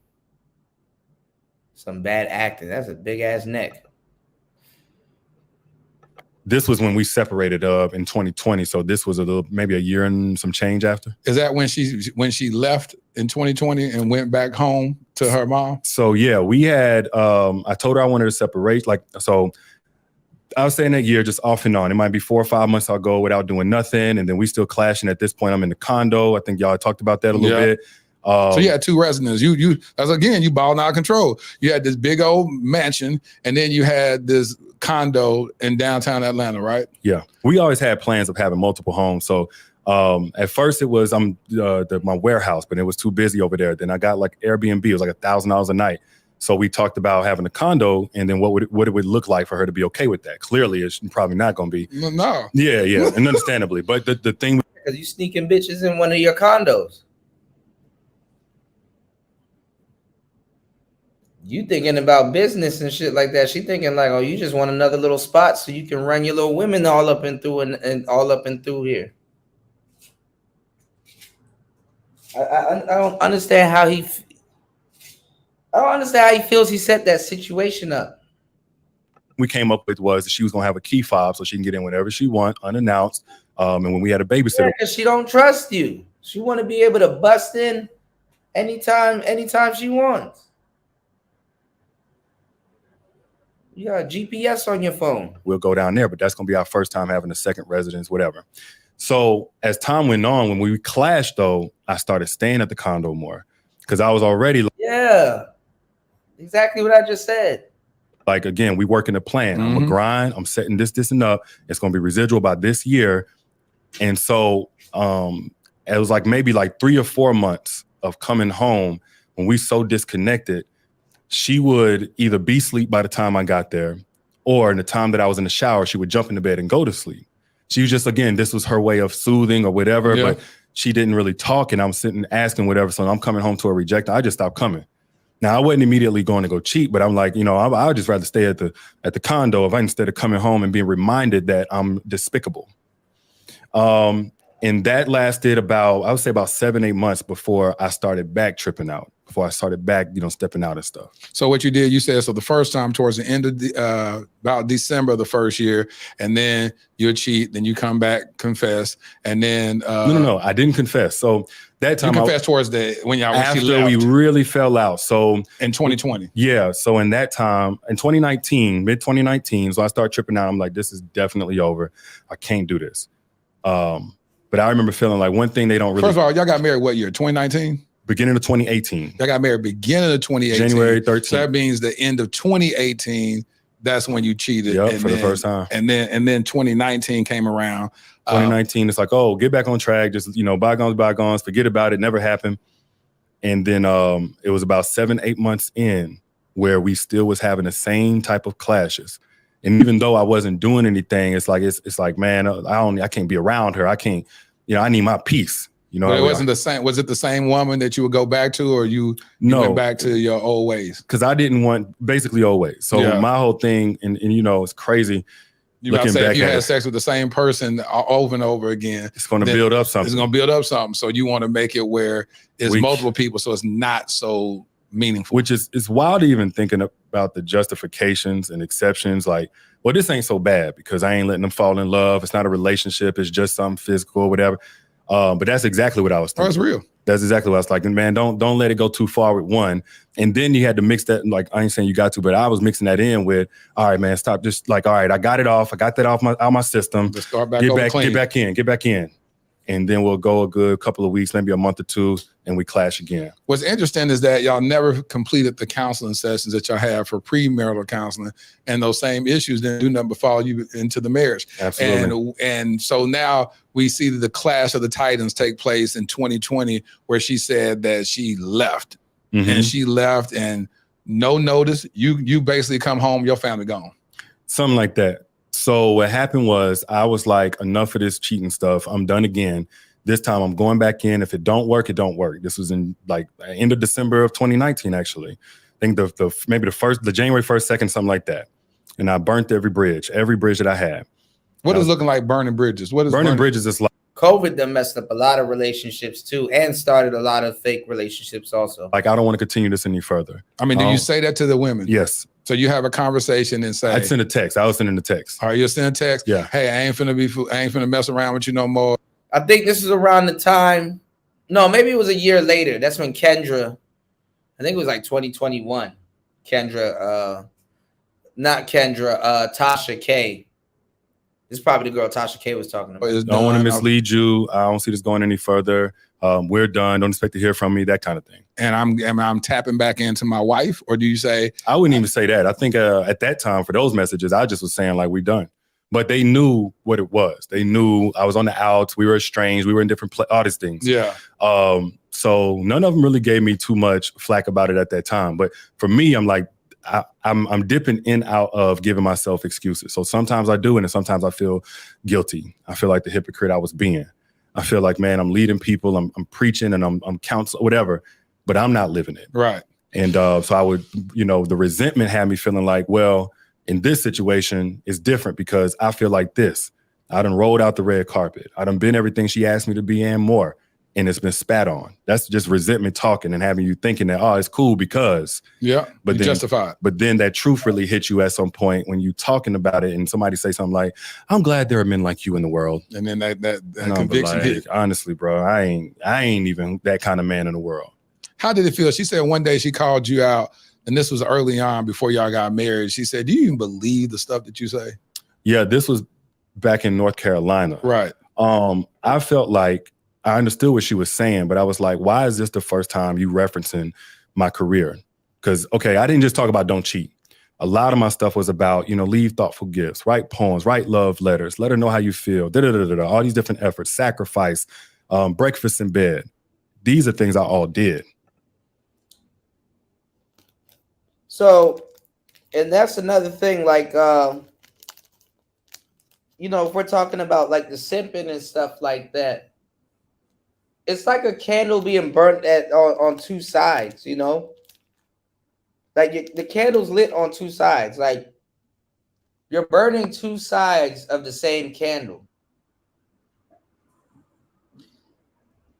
Some bad acting. That's a big ass neck. This was when we separated in 2020. So this was maybe a year and some change after. Is that when she left in 2020 and went back home to her mom? So yeah, we had, I told her I wanted to separate. So I was saying that year just off and on. It might be 4 or 5 months I'll go without doing nothing. And then we still clashing. At this point, I'm in the condo. I think y'all talked about that a little bit. So you had two residences. You as again, you balling out of control. You had this big old mansion, and then you had this condo in downtown Atlanta, right? Yeah, we always had plans of having multiple homes. So at first it was my warehouse, but it was too busy over there. Then I got like Airbnb. It was like $1,000 a night. So we talked about having a condo, and then what it would look like for her to be okay with that. Clearly, it's probably not going to be. No. Yeah, and understandably, but the thing because you sneaking bitches in one of your condos. You thinking about business and shit like that. She thinking like, oh, you just want another little spot so you can run your little women all up and through and all up and through here. I don't understand how he. I don't understand how he feels he set that situation up. we came up with was that she was going to have a key fob so she can get in whenever she wants, unannounced. And when we had a babysitter. Because she don't trust you. She want to be able to bust in anytime she wants. You got a GPS on your phone. We'll go down there, but that's going to be our first time having a second residence, whatever. So as time went on, when we clashed, though, I started staying at the condo more because I was already. Yeah, exactly what I just said. Like, again, we working a plan. I'm going to grind. I'm setting this and up. It's going to be residual by this year. And so it was like maybe like 3 or 4 months of coming home when we so disconnected. She would either be asleep by the time I got there, or in the time that I was in the shower, she would jump into bed and go to sleep. She was just, again, this was her way of soothing or whatever, but she didn't really talk, and I'm sitting asking whatever. So I'm coming home to a rejecter. I just stopped coming. Now, I wasn't immediately going to go cheat, but I'm like, you know, I would just rather stay at the condo instead of coming home and being reminded that I'm despicable. And that lasted about, I would say about 7-8 months before I started back tripping out, before I started back, stepping out and stuff. So what you did, you said, so the first time towards the end of about December of the first year, and then you cheat, then you come back, confess, and then No, I didn't confess. So that time you confessed towards when after she left. we really fell out. So in 2020. Yeah. So in that time, in 2019, mid 2019, so I started tripping out. I'm like, this is definitely over. I can't do this. But I remember feeling like one thing they don't really. First of all, y'all got married what year? 2019? Beginning of 2018. Y'all got married beginning of 2018. January 13th. So that means the end of 2018, that's when you cheated. Yep, for the first time. And then 2019 came around. 2019, it's like, oh, get back on track. Just, bygones, forget about it. Never happened. And then it was about 7-8 months in where we still was having the same type of clashes. And even though I wasn't doing anything, it's like, man, I can't be around her. I can't, I need my peace. But it wasn't the same. Was it the same woman that you would go back to, or you went back to your old ways? Because I didn't want basically old ways. So my whole thing, and it's crazy. You about to say if you had sex with the same person over and over again, it's going to build up something. It's going to build up something. So you want to make it where it's multiple people, so it's not so meaningful. Which is wild even thinking about the justifications and exceptions. Like, well, this ain't so bad because I ain't letting them fall in love. It's not a relationship. It's just something physical or whatever. But that's exactly what I was thinking. Oh, it's real. That's exactly what I was like. And man, don't let it go too far with one. And then you had to mix that, like, I ain't saying you got to, but I was mixing that in with, all right, man, stop. Just like, all right, I got it off. I got that off my system. Just start back get over back, clean. get back in. And then we'll go a good couple of weeks, maybe a month or two, and we clash again. What's interesting is that y'all never completed the counseling sessions that y'all have for premarital counseling, and those same issues didn't do nothing but follow you into the marriage. Absolutely. And so now we see the clash of the titans take place in 2020, where she said that she left. Mm-hmm. And she left and no notice. You basically come home, your family gone. Something like that. So what happened was I was like, enough of this cheating stuff. I'm done again. This time I'm going back in. If it don't work, it don't work. This was in like end of December of 2019, actually. I think the January 1st, 2nd, something like that. And I burnt every bridge that I had. What is looking like burning bridges? What is burning bridges is like COVID done messed up a lot of relationships too, and started a lot of fake relationships also. Like, I don't want to continue this any further. I mean, do you say that to the women? Yes. So you have a conversation and say, I'd send a text. I was sending a text. All right, you'll send a text? Yeah. Hey, I ain't finna mess around with you no more. I think this is around the time, no, maybe it was a year later. That's when Kendra, I think it was like 2021. Tasha K. This is probably the girl Tasha K was talking about. I don't want to mislead you. I don't see this going any further. We're done. Don't expect to hear from me, that kind of thing. And I'm tapping back into my wife, or do you say? I wouldn't even say that. I think at that time for those messages, I just was saying like, we done. But they knew what it was. They knew I was on the outs. We were estranged. We were in different all these things. Yeah. So none of them really gave me too much flack about it at that time. But for me, I'm like, I'm dipping in out of giving myself excuses. So sometimes I do, and sometimes I feel guilty. I feel like the hypocrite I was being. I feel like, man, I'm leading people, I'm preaching, and I'm counseling, whatever, but I'm not living it. Right. And so I would, the resentment had me feeling like, well, in this situation, it's different because I feel like this. I done rolled out the red carpet. I done been everything she asked me to be and more. And it's been spat on. That's just resentment talking and having you thinking that, oh, it's cool because. Yeah, but then, justified. But then that truth really hits you at some point when you talking about it and somebody say something like, I'm glad there are men like you in the world. And then that conviction hit. Honestly, bro, I ain't even that kind of man in the world. How did it feel? She said one day she called you out, and this was early on before y'all got married. She said, do you even believe the stuff that you say? Yeah, this was back in North Carolina. Right. I felt like I understood what she was saying, but I was like, why is this the first time you referencing my career? Because, okay, I didn't just talk about don't cheat. A lot of my stuff was about, leave thoughtful gifts, write poems, write love letters, let her know how you feel, all these different efforts, sacrifice, breakfast in bed. These are things I all did. So, and that's another thing, like, if we're talking about like the simping and stuff like that, it's like a candle being burnt on two sides, like the candle's lit on two sides. Like you're burning two sides of the same candle.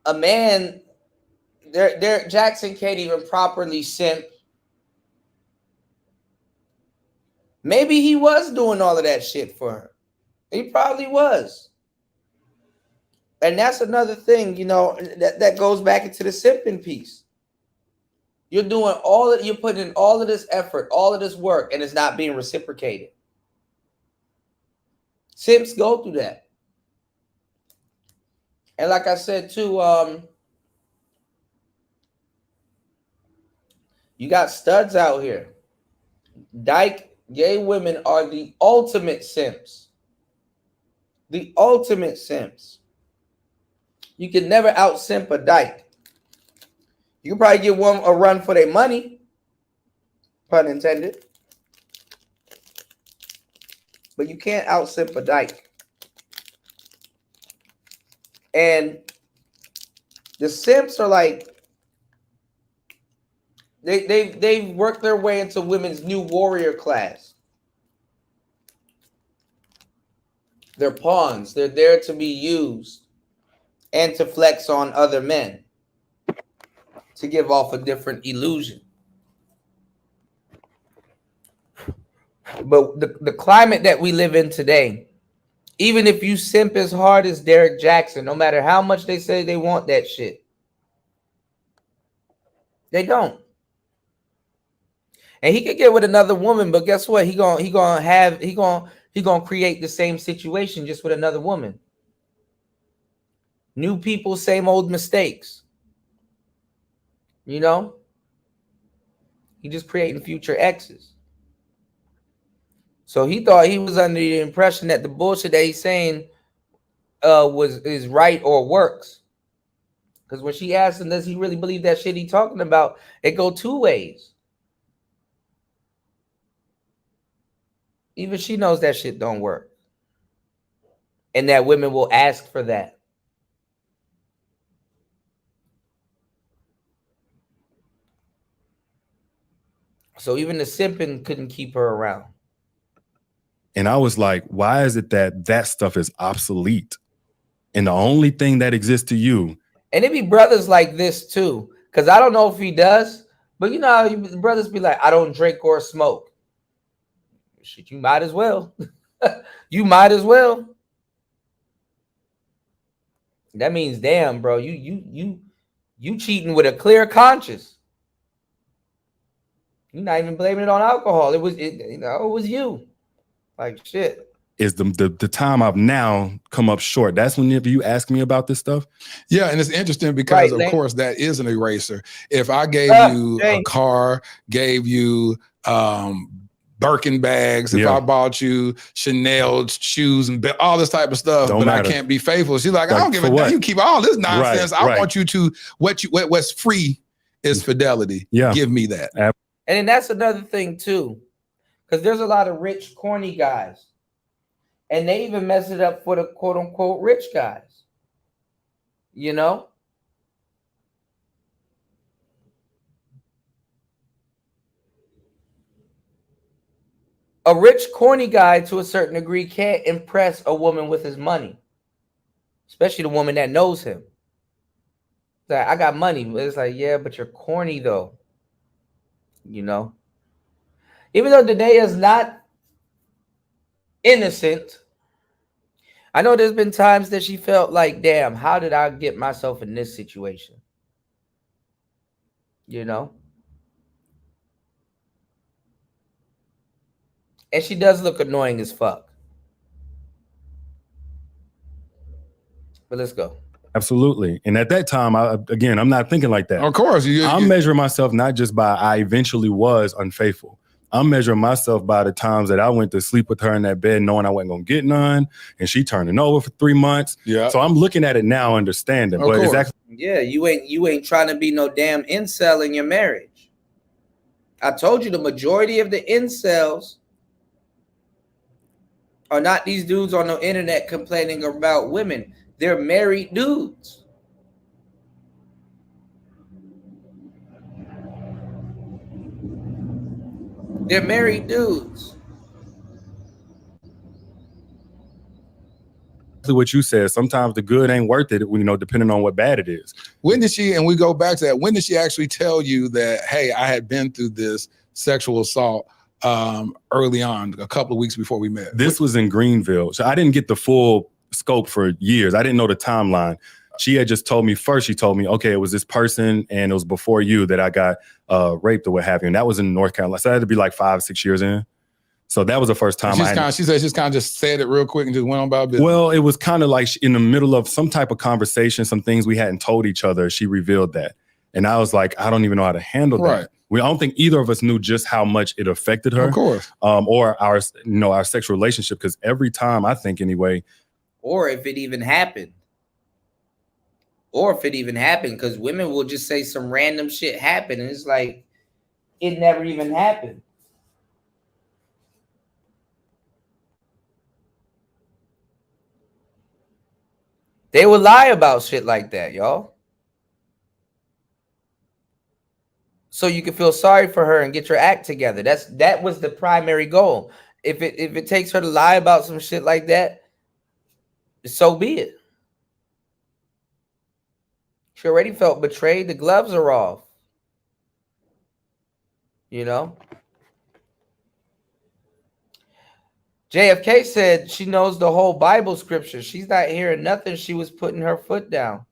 A man, Derek Jackson can't even properly simp. Maybe he was doing all of that shit for her. He probably was. And that's another thing, that goes back into the simping piece. You're putting in all of this effort, all of this work, and it's not being reciprocated. Simps go through that. And like I said too, you got studs out here. Dyke gay women are the ultimate simps. The ultimate simps. You can never out-simp a dyke. You can probably give one a run for their money, pun intended. But you can't out-simp a dyke. And the simps are like, they've worked their way into women's new warrior class. They're pawns. They're there to be used and to flex on other men, to give off a different illusion. But the climate that we live in today, even if you simp as hard as Derek Jackson, no matter how much they say they want that shit, They don't. And he could get with another woman, but guess what? He gonna create the same situation just with another woman. New people, same old mistakes. You know? He just creating future exes. So he thought he was under the impression that the bullshit that he's saying is right or works. Because when she asked him, does he really believe that shit he talking about? It go two ways. Even she knows that shit don't work. And that women will ask for that. So even the simping couldn't keep her around. And I was like, why is it that stuff is obsolete? And the only thing that exists to you. And it be brothers like this too. Because I don't know if he does. But you know how brothers be like, I don't drink or smoke. Shit, you might as well. You might as well. That means, damn, bro, you cheating with a clear conscience. You're not even blaming it on alcohol. It was you. Like shit. Is the time I've now come up short. That's whenever you ask me about this stuff. Yeah, and it's interesting because of course that is an eraser. If I gave you a car, gave you Birkin bags, if I bought you Chanel shoes and all this type of stuff, but I can't be faithful. She's like, I don't give a damn. You keep all this nonsense. I want you to what's free is fidelity. Yeah, give me that. And then that's another thing too, because there's a lot of rich, corny guys, and they even mess it up for the quote unquote rich guys. You know. A rich, corny guy, to a certain degree, can't impress a woman with his money, especially the woman that knows him. It's like, I got money. But it's like, yeah, but you're corny, though. You know? Even though Danae is not innocent, I know there's been times that she felt like, damn, how did I get myself in this situation? You know? And she does look annoying as fuck. But let's go. Absolutely. And at that time, I'm not thinking like that. Of course. I'm measuring myself not just by I eventually was unfaithful. I'm measuring myself by the times that I went to sleep with her in that bed knowing I wasn't going to get none. And she turning over for 3 months. Yeah. So I'm looking at it now, understanding. But exactly. Yeah, you ain't trying to be no damn incel in your marriage. I told you the majority of the incels are not these dudes on the internet complaining about women. They're married dudes. They're married dudes. What you said, sometimes the good ain't worth it, you know, depending on what bad it is. When did she, and we go back to that, when did she actually tell you that, hey, I had been through this sexual assault early on, a couple of weeks before we met? This was in Greenville. So I didn't get the full scope for years. I didn't know the timeline. She had just told me first, she told me, okay, it was this person and it was before you that I got raped or what have you. And that was in North Carolina. So I had to be like 5-6 years in. So that was the first time. She said she's kind of just said it real quick and just went on about business. Well, it was kind of like in the middle of some type of conversation, some things we hadn't told each other. She revealed that. And I was like, I don't even know how to handle that. I don't think either of us knew just how much it affected her. Of course. Or our sexual relationship. Because every time, I think anyway. Or if it even happened. Because women will just say some random shit happened. And it's like, it never even happened. They would lie about shit like that, y'all. So you can feel sorry for her and get your act together. That was the primary goal. If it takes her to lie about some shit like that, so be it. She already felt betrayed. The gloves are off. You know? JFK said she knows the whole Bible scripture. She's not hearing nothing. She was putting her foot down.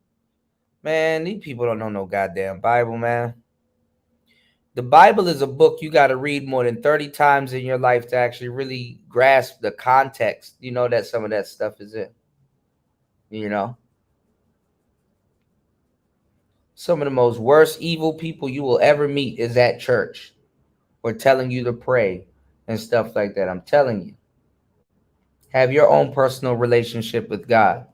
Man, these people don't know no goddamn Bible, man. The Bible is a book you got to read more than 30 times in your life to actually really grasp the context, you know, that some of that stuff is in. You know? Some of the most worst evil people you will ever meet is at church or telling you to pray and stuff like that. I'm telling you. Have your own personal relationship with God.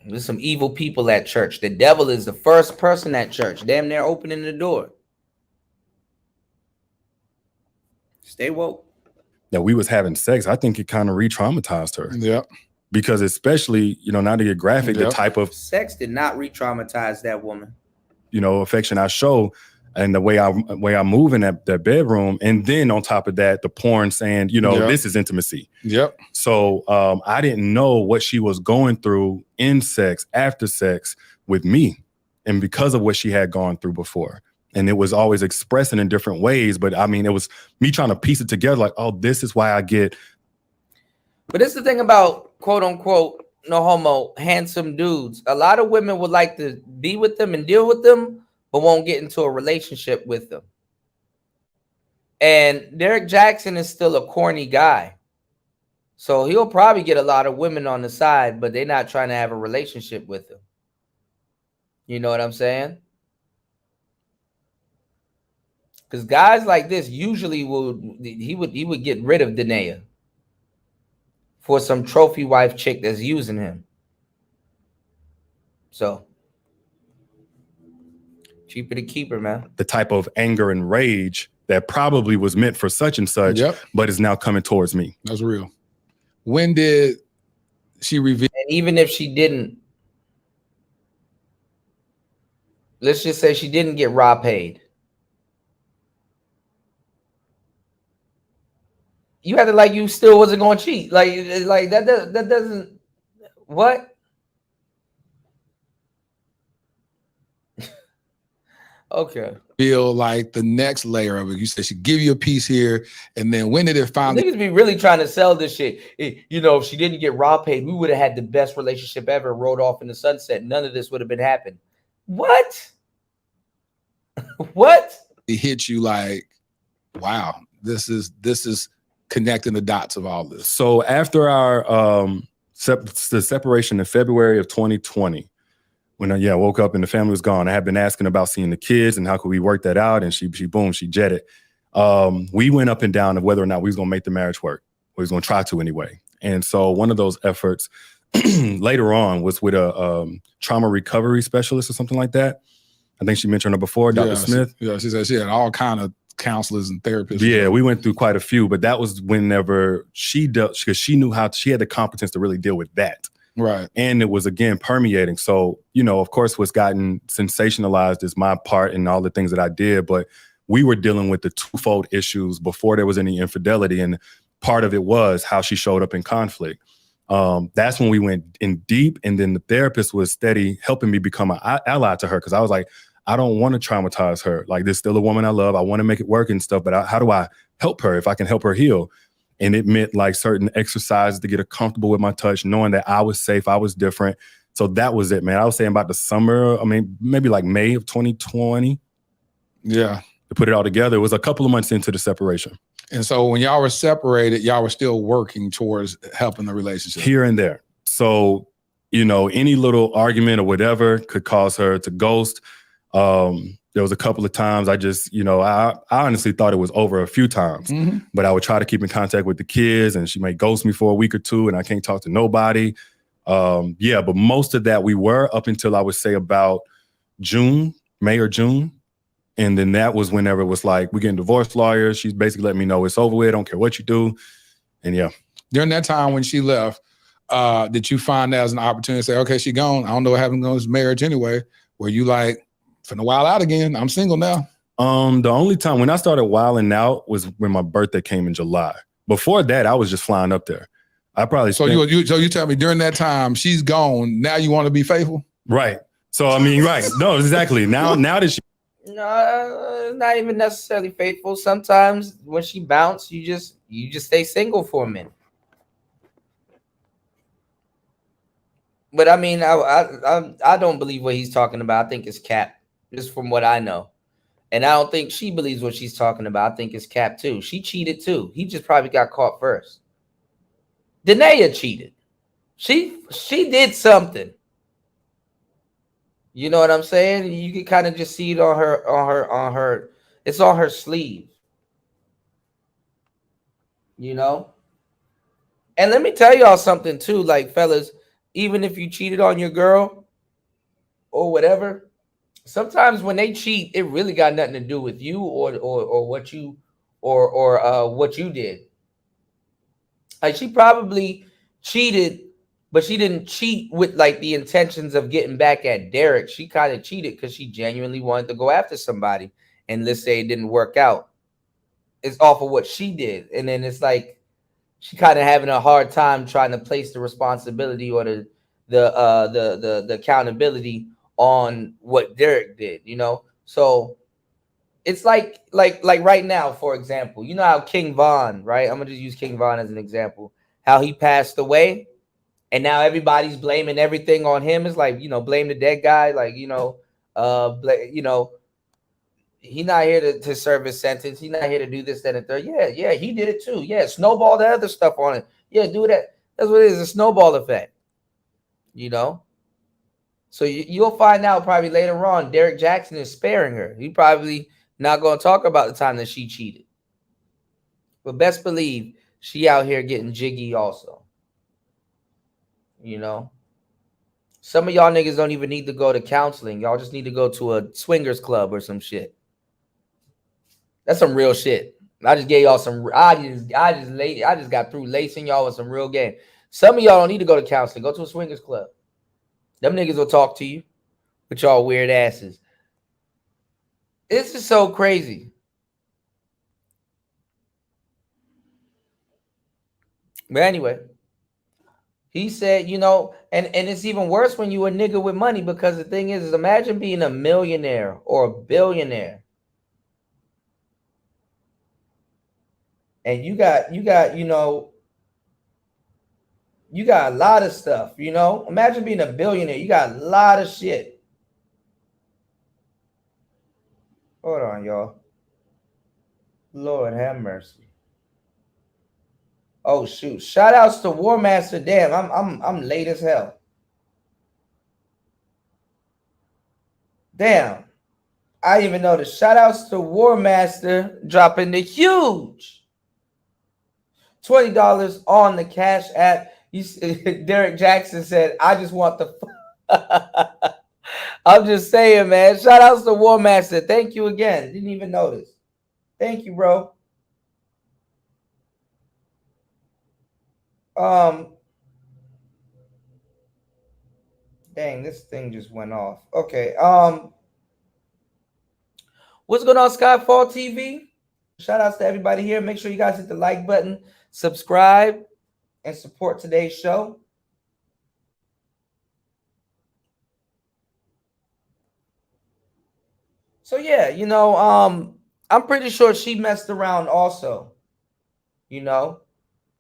There's some evil people at church. The devil is the first person at church. Damn, they're opening the door. Stay woke. That we was having sex, I think it kind of re-traumatized her. Yeah. Because especially, you know, not to get graphic, the type of sex did not re-traumatize that woman. You know, affection I show and the way I move in that bedroom. And then on top of that, the porn saying, you know, this is intimacy. Yep. So I didn't know what she was going through in sex, after sex with me. And because of what she had gone through before. And it was always expressing in different ways. But I mean, it was me trying to piece it together like, oh, this is why I get. But it's the thing about quote unquote, no homo, handsome dudes. A lot of women would like to be with them and deal with them, but won't get into a relationship with them. And Derek Jackson is still a corny guy. So he'll probably get a lot of women on the side, but they're not trying to have a relationship with him. You know what I'm saying? Because guys like this usually he would get rid of Danae for some trophy wife chick that's using him. So cheaper to keep her, man. The type of anger and rage that probably was meant for such and such, but is now coming towards me. That's real. When did she reveal? And even if she didn't, let's just say she didn't get raw paid. You had to like you still wasn't going to cheat. Like that doesn't what? Okay. Feel like the next layer of it. You said she give you a piece here, and then when did it finally? Niggas be really trying to sell this shit. You know, if she didn't get raw paid, we would have had the best relationship ever. Rode off in the sunset. None of this would have been happened. What? What? It hit you like, wow, this is connecting the dots of all this. So after our the separation in February of 2020, when I woke up and the family was gone, I had been asking about seeing the kids and how could we work that out, and she jetted. We went up and down of whether or not we was gonna make the marriage work. We was gonna try to anyway. And so one of those efforts later on was with a trauma recovery specialist or something like that. I think she mentioned her before, Dr. Smith. She said she had all kind of counselors and therapists. Yeah, we went through quite a few, but that was whenever she dealt, because she knew she had the competence to really deal with that. Right. And it was, again, permeating. So, you know, of course, what's gotten sensationalized is my part and all the things that I did, but we were dealing with the twofold issues before there was any infidelity. And part of it was how she showed up in conflict. That's when we went in deep. And then the therapist was steady helping me become an ally to her. Cause I was like, I don't want to traumatize her. Like, there's still a woman I love. I want to make it work and stuff, but how do I help her if I can help her heal? And it meant like certain exercises to get her comfortable with my touch, knowing that I was safe, I was different. So that was it, man. I was saying about the summer, I mean, maybe like May of 2020. Yeah. To put it all together, it was a couple of months into the separation. And so when y'all were separated, y'all were still working towards helping the relationship. Here and there. So, you know, any little argument or whatever could cause her to ghost. There was a couple of times I just, you know, I honestly thought it was over a few times, but I would try to keep in contact with the kids and she might ghost me for a week or two and I can't talk to nobody. But most of that we were up until I would say about May or June. And then that was whenever it was like, we're getting divorce lawyers. She's basically letting me know it's over with. I don't care what you do. And yeah. During that time when she left, did you find that as an opportunity to say, okay, she gone. I don't know what happened to this marriage anyway. Were you like, finna wild out again? I'm single now. The only time when I started wilding out was when my birthday came in July. Before that, I was just flying up there. I probably so you tell me during that time she's gone. Now you want to be faithful, right? So I mean, right? No, exactly. Now that she. No, not even necessarily faithful. Sometimes when she bounced, you just stay single for a minute. But I mean, I don't believe what he's talking about. I think it's cap, just from what I know. And I don't think she believes what she's talking about. I think it's cap too. She cheated too. He just probably got caught first. Danae cheated. She did something. You know what I'm saying? You can kind of just see it on her. It's on her sleeve. You know? And let me tell y'all something too, like fellas, even if you cheated on your girl or whatever, sometimes when they cheat, it really got nothing to do with you or what you or what you did. Like she probably cheated, but she didn't cheat with like the intentions of getting back at Derek. She kind of cheated because she genuinely wanted to go after somebody. And let's say it didn't work out. It's off of what she did. And then it's like she kind of having a hard time trying to place the responsibility or the accountability on what Derek did, you know? So it's like right now, for example, you know how King Von, right? I'm gonna just use King Von as an example. How he passed away, and now everybody's blaming everything on him. It's like, you know, blame the dead guy, like, you know, he's not here to serve his sentence. He's not here to do this, that, and third. Yeah, he did it too. Yeah, snowball the other stuff on it. Yeah, do that. That's what it is, a snowball effect. You know? So you'll find out probably later on, Derek Jackson is sparing her. He probably not going to talk about the time that she cheated. But best believe she out here getting jiggy also. You know? Some of y'all niggas don't even need to go to counseling. Y'all just need to go to a swingers club or some shit. That's some real shit. I just gave y'all some. I just got through lacing y'all with some real game. Some of y'all don't need to go to counseling. Go to a swingers club. Them niggas will talk to you with y'all weird asses. This is so crazy. But anyway, he said, you know, and it's even worse when you a nigga with money, because the thing is imagine being a millionaire or a billionaire. And you got, you know, you got a lot of stuff, you know. Imagine being a billionaire. You got a lot of shit. Hold on, y'all. Lord have mercy. Oh shoot. Shout outs to War Master. Damn, I'm late as hell. Damn. I didn't even notice. Shout outs to War Master dropping the huge $20 on the Cash App. Derek Jackson said, I just want the I'm just saying, man. Shout outs to War Master. Thank you again. Didn't even notice. Thank you, bro. Dang, this thing just went off. Okay. What's going on, Skyfall TV? Shout outs to everybody here. Make sure you guys hit the like button, subscribe, and support today's show. So yeah, you know, I'm pretty sure she messed around also. You know,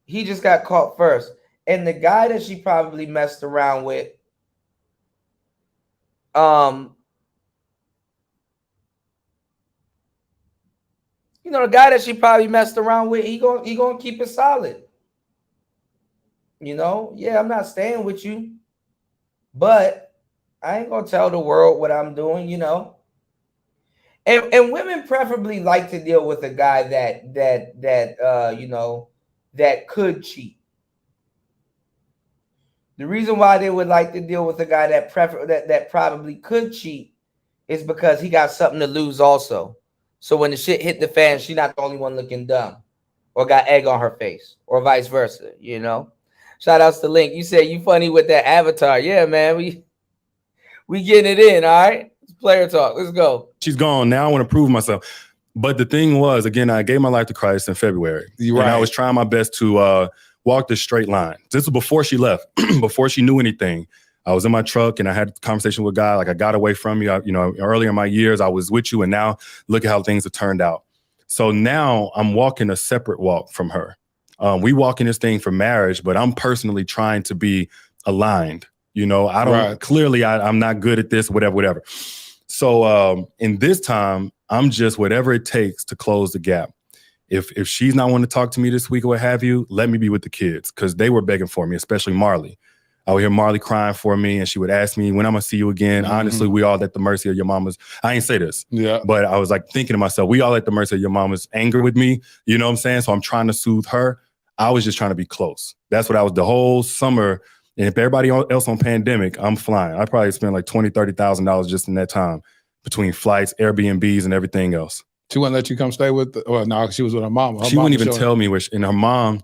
he just got caught first. And the guy that she probably messed around with, you know, the guy that she probably messed around with, he gonna keep it solid. You know, yeah, I'm not staying with you, but I ain't gonna tell the world what I'm doing, you know. And women preferably like to deal with a guy that you know, that could cheat. The reason why they would like to deal with a guy that probably could cheat is because he got something to lose also. So when the shit hit the fan, she's not the only one looking dumb or got egg on her face or vice versa, you know. Shout outs to Link. You said you funny with that avatar. Yeah, man. We getting it in, all right? It's player talk. Let's go. She's gone. Now I want to prove myself. But the thing was, again, I gave my life to Christ in February. Right. And I was trying my best to walk this straight line. This was before she left, before she knew anything. I was in my truck and I had a conversation with God. Like, I got away from you. You know, earlier in my years, I was with you. And now look at how things have turned out. So now I'm walking a separate walk from her. We walk in this thing for marriage, but I'm personally trying to be aligned. You know, I don't, clearly I'm not good at this, whatever. So in this time, I'm just whatever it takes to close the gap. If she's not wanting to talk to me this week or what have you, let me be with the kids, because they were begging for me, especially Marley. I would hear Marley crying for me, and she would ask me, when I'm gonna see you again. Honestly, we all at the mercy of your mama's. I ain't say this, but I was like thinking to myself, we all at the mercy of your mama's anger with me. You know what I'm saying? So I'm trying to soothe her. I was just trying to be close. That's what I was the whole summer. And if everybody else on pandemic, I'm flying. I probably spent like $20,000, $30,000 just in that time between flights, Airbnbs, and everything else. She wouldn't let you come stay with, or no, she was with her mama. She wouldn't even tell me where, and her mom.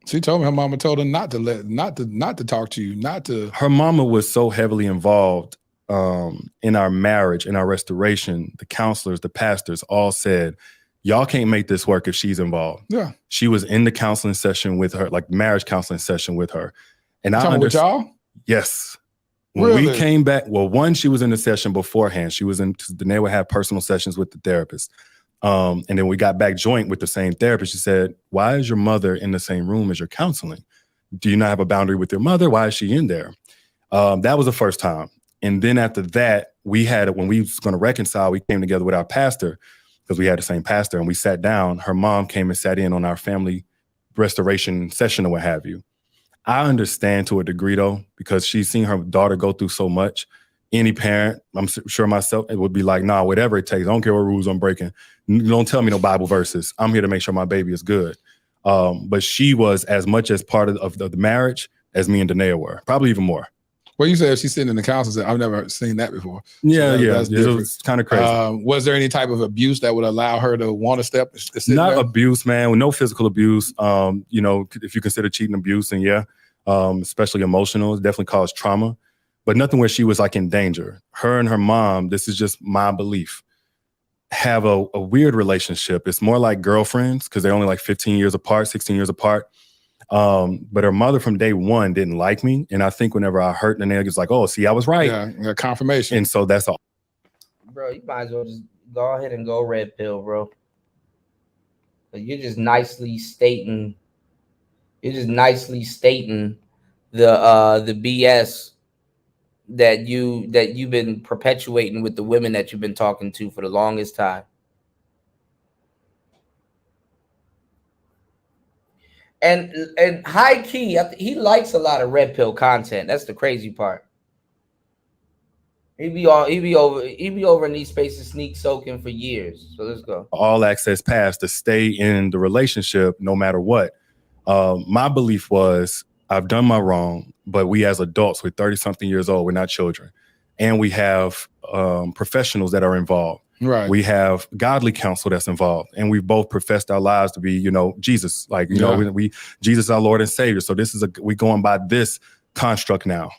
She told me her mama told her not to talk to you, not to. Her mama was so heavily involved in our marriage, in our restoration. The counselors, the pastors all said, y'all can't make this work if she's involved. Yeah. She was in the counseling session with her, like marriage counseling session with her. And I with y'all? Yes. When we came back, well, one, she was in the session beforehand. She was in, Danae would have personal sessions with the therapist. And then we got back joint with the same therapist. She said, why is your mother in the same room as your counseling? Do you not have a boundary with your mother? Why is she in there? That was the first time. And then after that, we had, when we was going to reconcile, we came together with our pastor, because we had the same pastor, and we sat down. Her mom came and sat in on our family restoration session or what have you. I understand to a degree, though, because she's seen her daughter go through so much. Any parent, I'm sure myself, it would be like, nah, whatever it takes. I don't care what rules I'm breaking. Don't tell me no Bible verses. I'm here to make sure my baby is good. But she was as much as part of the marriage as me and Danae were, probably even more. Well, you said she's sitting in the counselor. I've never seen that before. Yeah, It was kind of crazy. Was there any type of abuse that would allow her to want to step? Not abuse, man. No physical abuse. You know, if you consider cheating abuse, then yeah, especially emotional, it definitely caused trauma. But nothing where she was like in danger. Her and her mom, this is just my belief, have a weird relationship. It's more like girlfriends, because they're only like 15 years apart, 16 years apart. But her mother from day one didn't like me. And I think whenever I hurt the nail, it's like, oh, see, I was right. Yeah, confirmation. And so that's all. Bro, you might as well just go ahead and go red pill, bro. You're just nicely stating the BS that you've been perpetuating with the women that you've been talking to for the longest time. And high key, he likes a lot of red pill content. That's the crazy part. He be over in these spaces sneak soaking for years. So let's go. All access pass to stay in the relationship no matter what. My belief was, I've done my wrong, but we as adults, we're 30-something years old, we're not children. And we have professionals that are involved. Right. We have godly counsel that's involved. And we've both professed our lives to be, you know, Jesus. Like, you know, we Jesus our Lord and Savior. So this is we going by this construct now.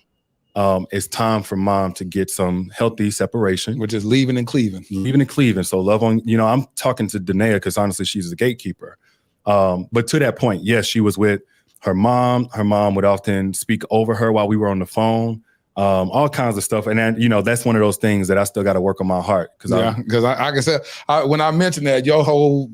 It's time for mom to get some healthy separation. Which is leaving and cleaving. Leaving and cleaving. So love on, you know, I'm talking to Danae because honestly, she's the gatekeeper. But to that point, yes, she was with her mom. Her mom would often speak over her while we were on the phone. All kinds of stuff. And then, you know, that's one of those things that I still got to work on my heart. Because I said, when I mentioned that, your whole,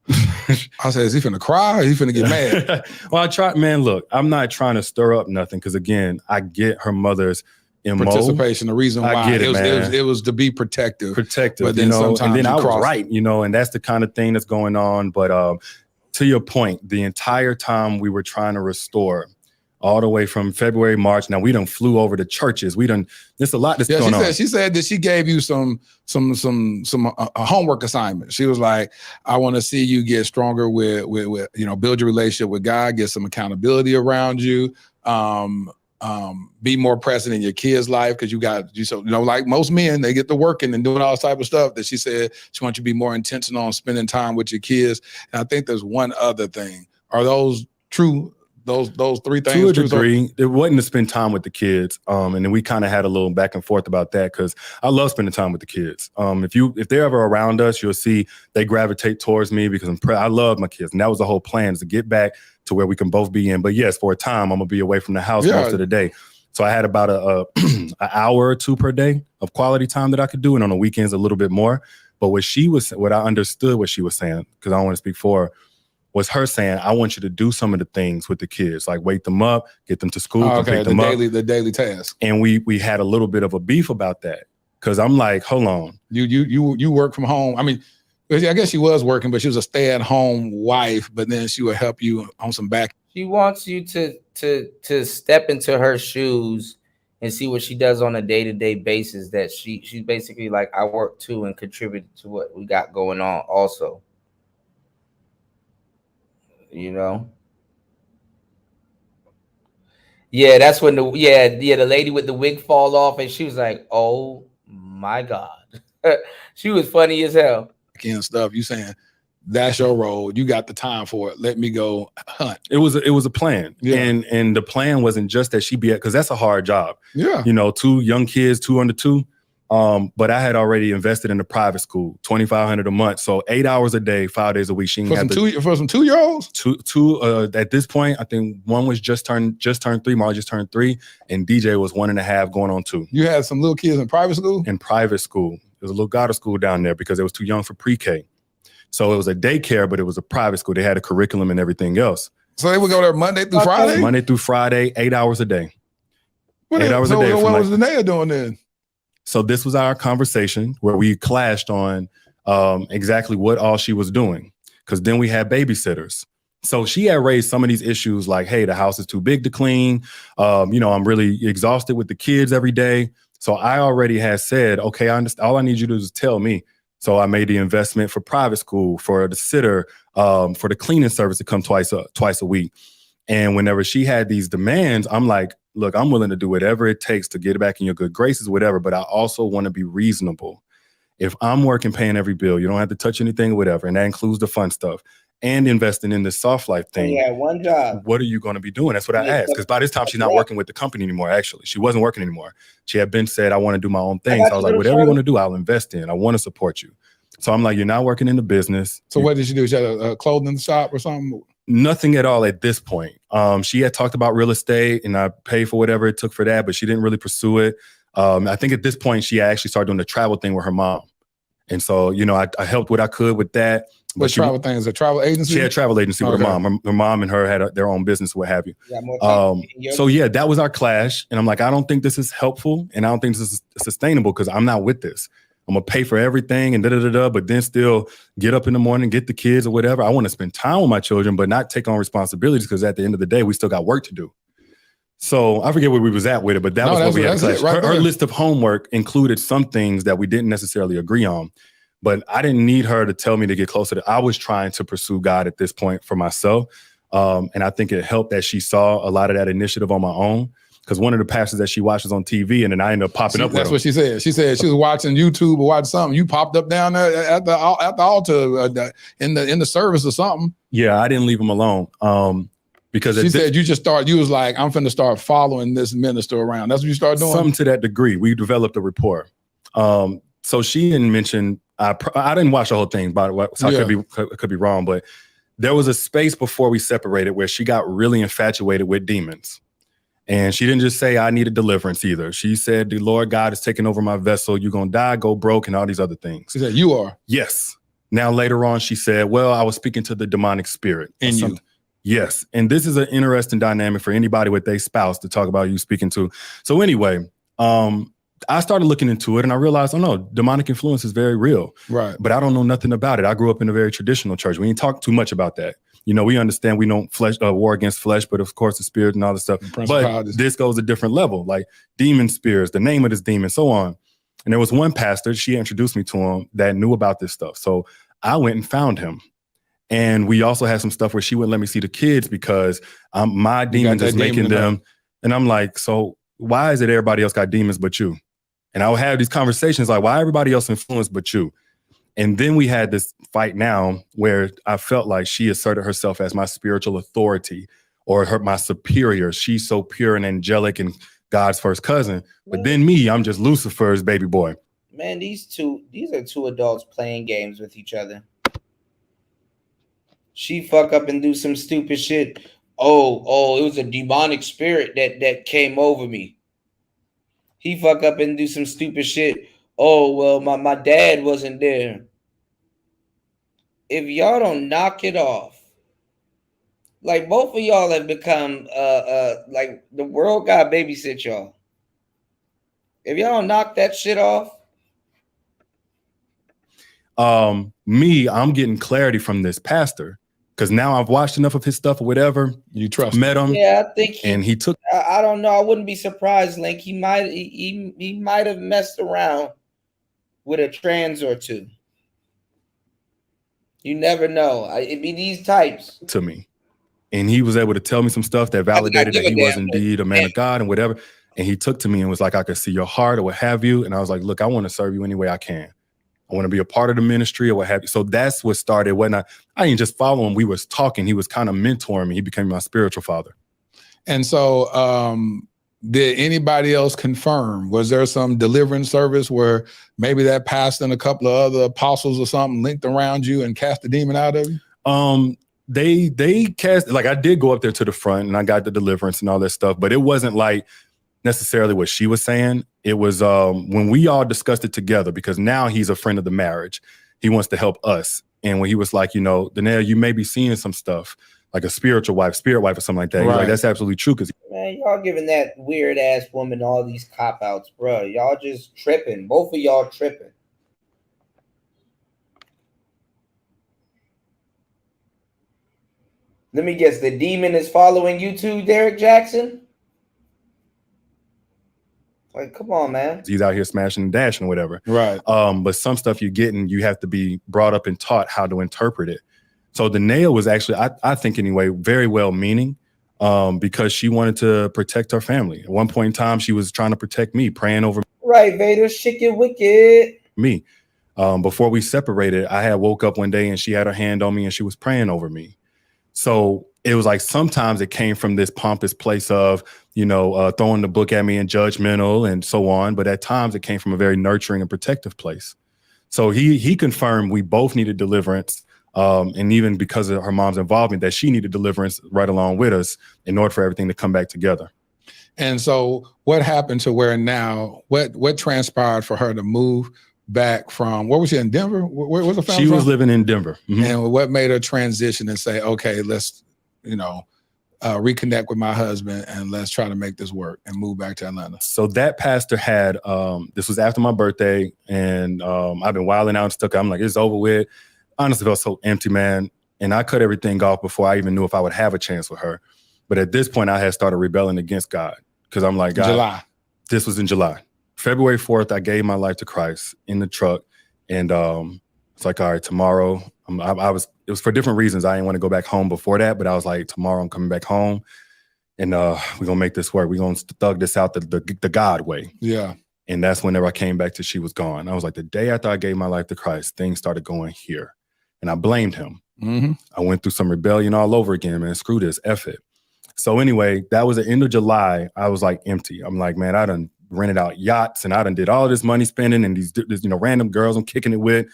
I said, is he finna cry or is he finna get mad? Well, I tried, man, look, I'm not trying to stir up nothing. Because again, I get her mother's participation. The reason why I get it was to be protective. But then, you know, and then I was right, you know, and that's the kind of thing that's going on. But to your point, the entire time we were trying to restore, all the way from February, March. Now we done flew over to churches. There's a lot that's going on. She said that she gave you some homework assignment. She was like, I want to see you get stronger with, you know, build your relationship with God, get some accountability around you, be more present in your kids' life. Cause you know, like most men, they get to working and doing all this type of stuff that she said she wants you to be more intentional on spending time with your kids. And I think there's one other thing. Are those true? Those three things? To a degree, it wasn't to spend time with the kids. And then we kind of had a little back and forth about that because I love spending time with the kids. If they're ever around us, you'll see they gravitate towards me because I love my kids. And that was the whole plan, is to get back to where we can both be in. But yes, for a time, I'm going to be away from the house most of the day. So I had about an hour or two per day of quality time that I could do. And on the weekends, a little bit more. But what I understood what she was saying, because I don't want to speak for her, was her saying, I want you to do some of the things with the kids, like wake them up, get them to school, okay, pick them up. The daily task. And we had a little bit of a beef about that. Cause I'm like, hold on. You work from home. I mean, I guess she was working, but she was a stay-at-home wife, but then she would help you on some back. She wants you to step into her shoes and see what she does on a day-to-day basis. That she's basically like, I work too and contribute to what we got going on also. You know? Yeah, that's when the lady with the wig fall off, and she was like, oh my God. She was funny as hell. And stuff. You saying that's your role. You got the time for it. Let me go hunt. It was a plan. Yeah. And the plan wasn't just that she be at, because that's a hard job. Yeah. You know, 2 young kids, 2 under 2. But I had already invested in the private school, $2,500 a month. So 8 hours a day, 5 days a week. She for some 2-year-olds? Two at this point, I think one was just turned 3, Molly just turned 3, and DJ was 1.5 going on 2. You had some little kids in private school? In private school. There's a little Goddard school down there because it was too young for pre-K. So it was a daycare, but it was a private school. They had a curriculum and everything else. So they would go there Monday through Friday? Monday through Friday, 8 hours a day. 8 hours a day. So what was Danae doing then? So this was our conversation where we clashed on exactly what all she was doing. Because then we had babysitters. So she had raised some of these issues like, hey, the house is too big to clean. You know, I'm really exhausted with the kids every day. So I already had said, okay, I understand. All I need you to do is tell me. So I made the investment for private school, for the sitter, for the cleaning service to come twice a week. And whenever she had these demands, I'm like, look, I'm willing to do whatever it takes to get it back in your good graces, whatever. But I also want to be reasonable. If I'm working, paying every bill, you don't have to touch anything, whatever. And that includes the fun stuff. And investing in this soft life thing. Yeah, one job. What are you going to be doing? That's what I asked. Because by this time, she's not working with the company anymore, actually. She wasn't working anymore. She had been said, I want to do my own thing. So I was like, whatever you want to do, I'll invest in. I want to support you. So I'm like, you're not working in the business. So what did she do? She had a clothing shop or something? Nothing at all at this point. She had talked about real estate and I paid for whatever it took for that, but she didn't really pursue it. I think at this point, she actually started doing the travel thing with her mom. And so, you know, I helped what I could with that. What travel thing? Is a travel agency? She had a travel agency with her mom. Her mom and her had their own business, what have you. So yeah, that was our clash. And I'm like, I don't think this is helpful. And I don't think this is sustainable because I'm not with this. I'm going to pay for everything and but then still get up in the morning, get the kids or whatever. I want to spend time with my children, but not take on responsibilities because at the end of the day, we still got work to do. So I forget where we was at with it, but that was what we had. Her list of homework included some things that we didn't necessarily agree on, but I didn't need her to tell me to get closer to. I was trying to pursue God at this point for myself. And I think it helped that she saw a lot of that initiative on my own. Because one of the pastors that she watches on TV, and then I ended up popping up with That's him. what she said. She said she was watching YouTube or watching something. You popped up down there at the altar in the service or something. Yeah, I didn't leave him alone. Because she said you was like, I'm finna start following this minister around. That's what you started doing? Something to that degree. We developed a rapport. So she didn't mention, I didn't watch the whole thing, by the way, so I could be wrong, but there was a space before we separated where she got really infatuated with demons. And she didn't just say, I needed deliverance either. She said, the Lord God is taking over my vessel. You're going to die, go broke, and all these other things. She said, you are? Yes. Now, later on, she said, well, I was speaking to the demonic spirit. In you? Yes. And this is an interesting dynamic for anybody with their spouse to talk about you speaking to. So anyway, I started looking into it and I realized, oh no, demonic influence is very real. Right. But I don't know nothing about it. I grew up in a very traditional church. We didn't talk too much about that. You know, we understand we don't war against flesh, but of course the spirit and all this stuff. But this goes a different level, like demon spirits, the name of this demon, so on. And there was one pastor, she introduced me to him that knew about this stuff. So I went and found him. And we also had some stuff where she wouldn't let me see the kids because my demons is making them. And I'm like, so why is it everybody else got demons but you? And I would have these conversations like, why everybody else influenced but you? And then we had this fight now where I felt like she asserted herself as my spiritual authority or my superior. She's so pure and angelic and God's first cousin. But then me, I'm just Lucifer's baby boy. Man, these are two adults playing games with each other. She fuck up and do some stupid shit. Oh, it was a demonic spirit that came over me. He fuck up and do some stupid shit. Oh, well, my dad wasn't there. If y'all don't knock it off Like both of y'all have become like the world got babysit y'all. If y'all don't knock that shit off. Me, I'm getting clarity from this pastor because now I've watched enough of his stuff or whatever. You trust met him. Yeah, I think he took. I don't know. I wouldn't be surprised, Link. He might have messed around with a trans or two. You never know. It'd be these types. To me. And he was able to tell me some stuff that validated that he was indeed a man of God and whatever. And he took to me and was like, I could see your heart or what have you. And I was like, look, I want to serve you any way I can. I want to be a part of the ministry or what have you. So that's what started. When I didn't just follow him. We was talking. He was kind of mentoring me. He became my spiritual father. And so did anybody else confirm? Was there some deliverance service where maybe that pastor and a couple of other apostles or something linked around you and cast the demon out of you? They cast, like I did go up there to the front and I got the deliverance and all that stuff, but it wasn't like necessarily what she was saying. It was when we all discussed it together, because now he's a friend of the marriage. He wants to help us. And when he was like, Danae, you may be seeing some stuff like a spirit wife or something like that. Right. He's like, that's absolutely true. Man, y'all giving that weird ass woman all these cop outs, bro. Y'all just tripping. Both of y'all tripping. Let me guess, the demon is following you too, Derek Jackson? Like, come on, man. He's out here smashing and dashing or whatever. Right. But some stuff you're getting, you have to be brought up and taught how to interpret it. So Danae was actually, I think anyway, very well-meaning because she wanted to protect her family. At one point in time, she was trying to protect me, praying over right, Vader, chicken wicked. me. Before we separated, I had woke up one day and she had her hand on me and she was praying over me. So it was like sometimes it came from this pompous place of, throwing the book at me and judgmental and so on. But at times it came from a very nurturing and protective place. So he confirmed we both needed deliverance. And even because of her mom's involvement, that she needed deliverance right along with us in order for everything to come back together. And so what happened to where now, what transpired for her to move back from, where was she in Denver? Where was the family She from? was living in Denver. Mm-hmm. And what made her transition and say, okay, let's, reconnect with my husband and let's try to make this work and move back to Atlanta? So that pastor had, this was after my birthday and I've been wilding out and stuck. I'm like, it's over with. Honestly, felt so empty, man. And I cut everything off before I even knew if I would have a chance with her. But at this point, I had started rebelling against God because I'm like, God, July. This was in July. February 4th, I gave my life to Christ in the truck. And it's like, all right, tomorrow, it was for different reasons. I didn't want to go back home before that, but I was like, tomorrow I'm coming back home and we're going to make this work. We're going to thug this out the God way. Yeah. And that's whenever I came back to she was gone. I was like, the day after I gave my life to Christ, things started going here. And I blamed him. Mm-hmm. I went through some rebellion all over again, man. Screw this, F it. So anyway, that was the end of July. I was like empty. I'm like, man, I done rented out yachts and I done did all this money spending and these random girls I'm kicking it with.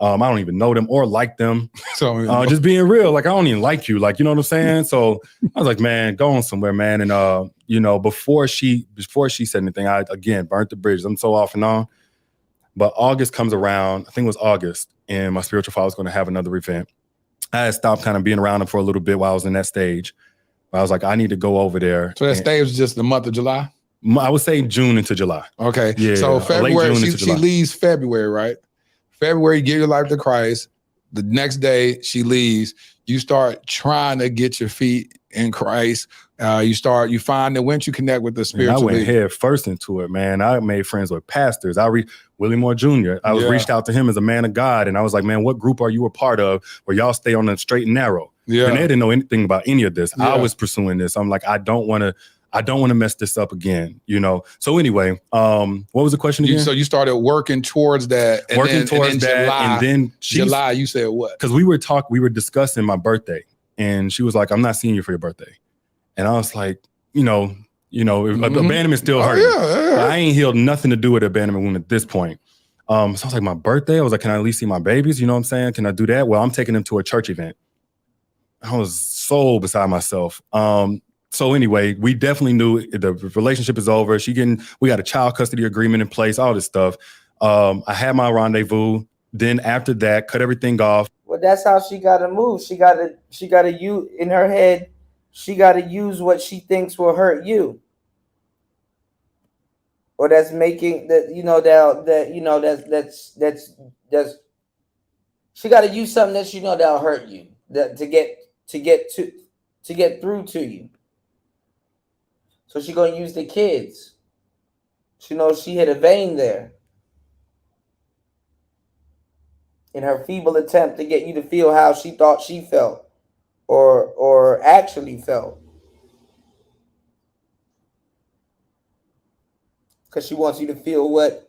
I don't even know them or like them. So just being real, like I don't even like you, like, you know what I'm saying? So I was like, man, go on somewhere, man. And before she said anything, I again burnt the bridges. I'm so off and on. But August comes around, I think it was August, and my spiritual father was going to have another event. I had stopped kind of being around him for a little bit while I was in that stage. But I was like, I need to go over there. So that stage was just the month of July? I would say June into July. Okay. Yeah. So February, she July. leaves February, right? February, you give your life to Christ. The next day she leaves. You start trying to get your feet in Christ. You find that once you connect with the spiritual, I went head first into it, man. I made friends with pastors. Willie Moore Jr. I was reached out to him as a man of God, and I was like, man, what group are you a part of where y'all stay on the straight and narrow? Yeah. And they didn't know anything about any of this. Yeah. I was pursuing this. I'm like, I don't want to mess this up again, So anyway, what was the question again? So you started working towards that. And then July, you said what? Because we were discussing my birthday, and she was like, I'm not seeing you for your birthday. And I was like, abandonment still hurt. Yeah. I ain't healed nothing to do with abandonment women at this point. So I was like, my birthday? I was like, can I at least see my babies? You know what I'm saying? Can I do that? Well, I'm taking them to a church event. I was so beside myself. So anyway, we definitely knew the relationship is over. We got a child custody agreement in place, all this stuff. I had my rendezvous. Then after that, cut everything off. Well, that's how she got to move. She got a you in her head she got to use what she thinks will hurt you, or that's making that that's she got to use something that that'll hurt you, that to get through to you. So she gonna use the kids. She knows she hit a vein there in her feeble attempt to get you to feel how she thought she felt, or actually felt, because she wants you to feel what.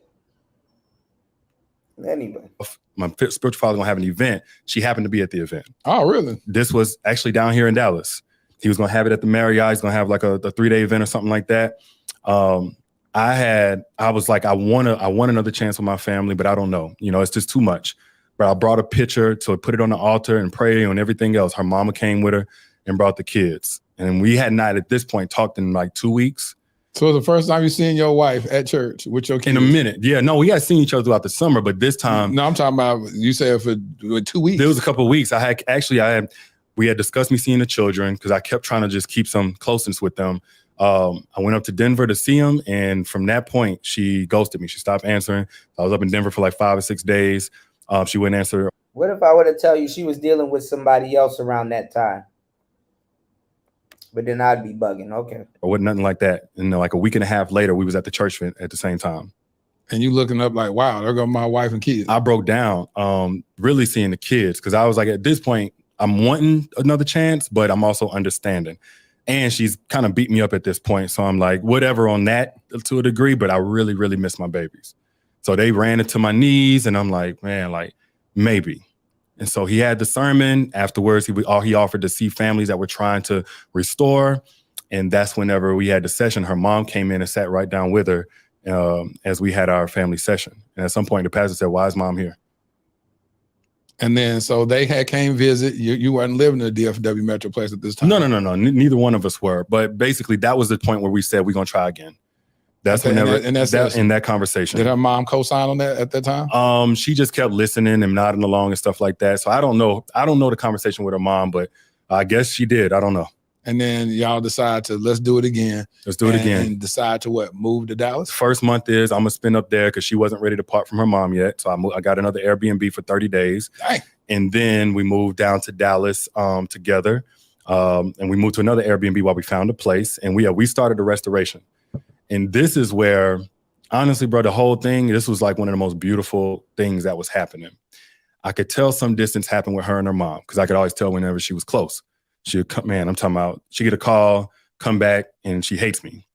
Anyway, my spiritual father gonna have an event. She happened to be at the event. Oh, really? This was actually down here in Dallas. He was gonna have it at the Marriott. He's gonna have like a 3-day event or something like that. I was like, I want another chance with my family, but I don't know. It's just too much. But I brought a picture to put it on the altar and pray and everything else. Her mama came with her and brought the kids. And we had not at this point talked in like 2 weeks. So it was the first time you seen your wife at church with your kids? In a minute. Yeah, no, we had seen each other throughout the summer, but this time. No, I'm talking about, you said for 2 weeks. There was a couple of weeks. We had discussed me seeing the children because I kept trying to just keep some closeness with them. I went up to Denver to see them. And from that point, she ghosted me. She stopped answering. I was up in Denver for like 5 or 6 days. She wouldn't answer. What if I were to tell you she was dealing with somebody else around that time? But then I'd be bugging. Okay. Or what? Nothing like that. And like a week and a half later, we was at the church at the same time. And you looking up like, wow, there go my wife and kids. I broke down, really seeing the kids, because I was like, at this point, I'm wanting another chance, but I'm also understanding. And she's kind of beat me up at this point. So I'm like, whatever on that to a degree, but I really, really miss my babies. So they ran into my knees and I'm like, man, like maybe. And so he had the sermon. Afterwards, he offered to see families that were trying to restore. And that's whenever we had the session. Her mom came in and sat right down with her as we had our family session. And at some point, the pastor said, why is mom here? And then, so they came visit. You weren't living in the DFW Metroplex at this time? No. Neither one of us were. But basically, that was the point where we said, we're going to try again. That's whenever, in that conversation. Did her mom co-sign on that at that time? She just kept listening and nodding along and stuff like that. So I don't know the conversation with her mom, but I guess she did. I don't know. And then y'all decide to, let's do it again. Let's do it again. And decide to what? Move to Dallas? First month is I'm going to spend up there because she wasn't ready to part from her mom yet. So I got another Airbnb for 30 days. Dang. And then we moved down to Dallas together. And we moved to another Airbnb while we found a place. And we started the restoration. And this is where, honestly, bro, the whole thing, this was like one of the most beautiful things that was happening. I could tell some distance happened with her and her mom because I could always tell whenever she was close. She would come, man, I'm talking about, she get a call, come back, and she hates me.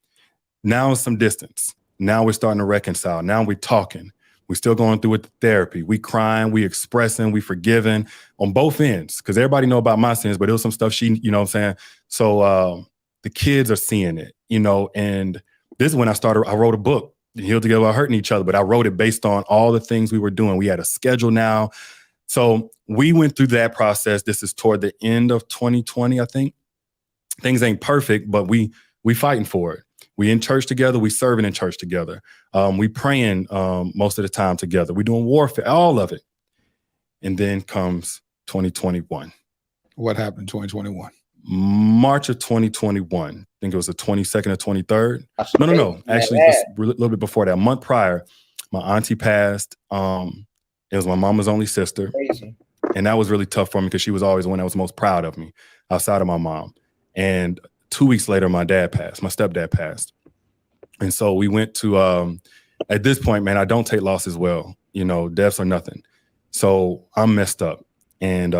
Now it's some distance. Now we're starting to reconcile. Now we're talking. We're still going through with the therapy. We crying, we expressing, we forgiving on both ends because everybody know about my sins, but it was some stuff she, you know what I'm saying? So the kids are seeing it, and this is when I wrote a book, Healed Together Without Hurting Each Other, but I wrote it based on all the things we were doing. We had a schedule now. So we went through that process. This is toward the end of 2020, I think. Things ain't perfect, but we fighting for it. We in church together. We serving in church together. We praying most of the time together. We doing warfare, all of it. And then comes 2021. What happened in 2021? March of 2021. I think it was the 22nd or 23rd. No. Actually, just a little bit before that. A month prior, my auntie passed. It was my mama's only sister. Crazy. And that was really tough for me because she was always the one that was most proud of me outside of my mom. And 2 weeks later, my dad passed. My stepdad passed. And so we went to, at this point, man, I don't take losses well. Deaths or nothing. So I'm messed up. And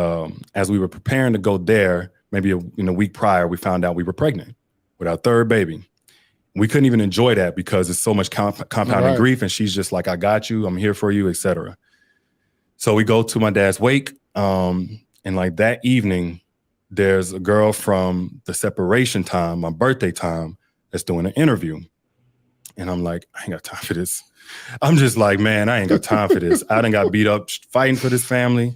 as we were preparing to go there, maybe a week prior, we found out we were pregnant with our third baby. We couldn't even enjoy that because it's so much compounding grief. And she's just like, I got you. I'm here for you, etc. So we go to my dad's wake. And like that evening, there's a girl from the separation time, my birthday time, that's doing an interview. And I'm like, I ain't got time for this. I'm just like, man, I ain't got time for this. I done got beat up fighting for this family.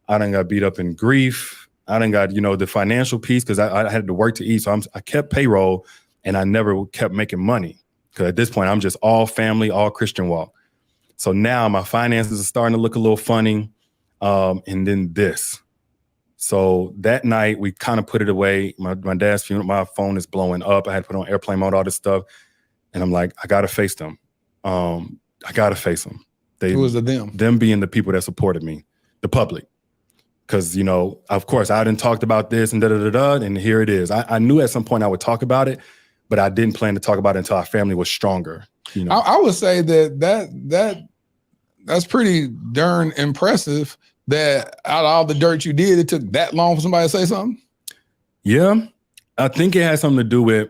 I done got beat up in grief. I done got, the financial piece because I had to work to eat. So I kept payroll and I never kept making money. Because at this point, I'm just all family, all Christian walk. So now my finances are starting to look a little funny. And then this. So that night we kind of put it away. My dad's funeral, my phone is blowing up. I had to put on airplane mode, all this stuff. And I'm like, I gotta face them. I gotta face them. Who was the them? Them being the people that supported me, the public. Because, of course, I hadn't talked about this and and here it is. I knew at some point I would talk about it, but I didn't plan to talk about it until our family was stronger. I would say that's pretty darn impressive that out of all the dirt you did, it took that long for somebody to say something? Yeah, I think it has something to do with,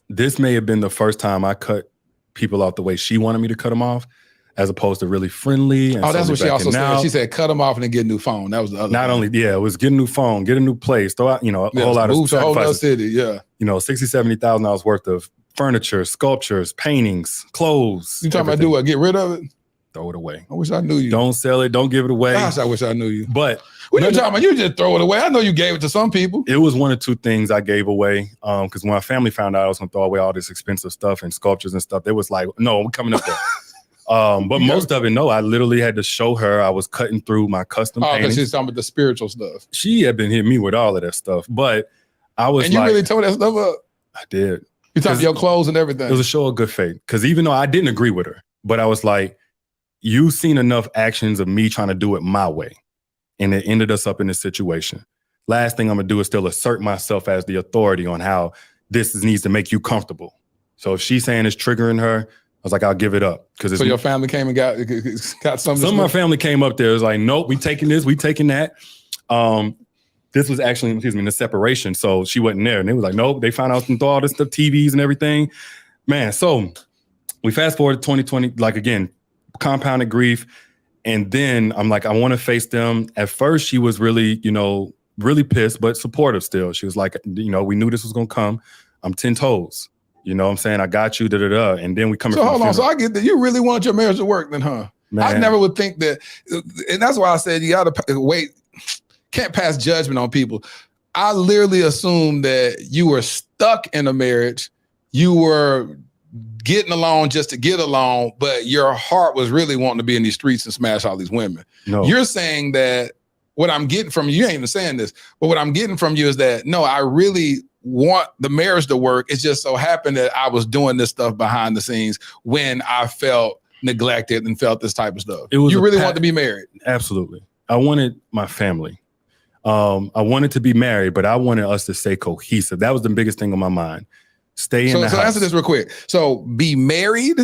this may have been the first time I cut people off the way she wanted me to cut them off, as opposed to really friendly. And that's what she also said. She said, cut them off and then get a new phone. That was the other Not only, it was get a new phone, get a new place, throw out, a whole lot of move to a whole other city, yeah. $60,000, $70,000 worth of furniture, sculptures, paintings, clothes. You talking about do what? Get rid of it? Throw it away. I wish I knew you. Don't sell it. Don't give it away. Gosh, I wish I knew you. But what you talking about? You just throw it away. I know you gave it to some people. It was one or two things I gave away. Because when my family found out I was going to throw away all this expensive stuff and sculptures and stuff, they was like, no, we're coming up there. But most of it, no, I literally had to show her I was cutting through my custom paintings. Because she's talking about the spiritual stuff. She had been hitting me with all of that stuff. But I was And you really tore that stuff up? I did. You talking about your clothes and everything? It was a show of good faith. Because even though I didn't agree with her, but I was like, you've seen enough actions of me trying to do it my way. And it ended us up in this situation. Last thing I'm going to do is still assert myself as the authority on how this needs to make you comfortable. So if she's saying it's triggering her, I was like, I'll give it up. So your family came and got something? Some of my family came up there. It was like, nope, we taking this, we taking that. This was actually, in the separation. So she wasn't there. And they was like, nope, they found out and throw all this stuff, TVs and everything. Man, so we fast forward to 2020, like again, compounded grief. And then I'm like, I want to face them. At first, she was really, really pissed, but supportive still. She was like, we knew this was going to come. I'm 10 toes. You know what I'm saying? I got you, And then we come. So hold on. So I get that. You really want your marriage to work then, huh? Man. I never would think that. And that's why I said you got to wait. Can't pass judgment on people. I literally assumed that you were stuck in a marriage. You were getting along just to get along, but your heart was really wanting to be in these streets and smash all these women. No. You're saying that what I'm getting from you ain't even saying this, but what I'm getting from you is that, no, I really want the marriage to work. It just so happened that I was doing this stuff behind the scenes when I felt neglected and felt this type of stuff. You really want to be married? Absolutely. I wanted my family. I wanted to be married, but I wanted us to stay cohesive. That was the biggest thing on my mind. Stay in the house. So answer this real quick. So be married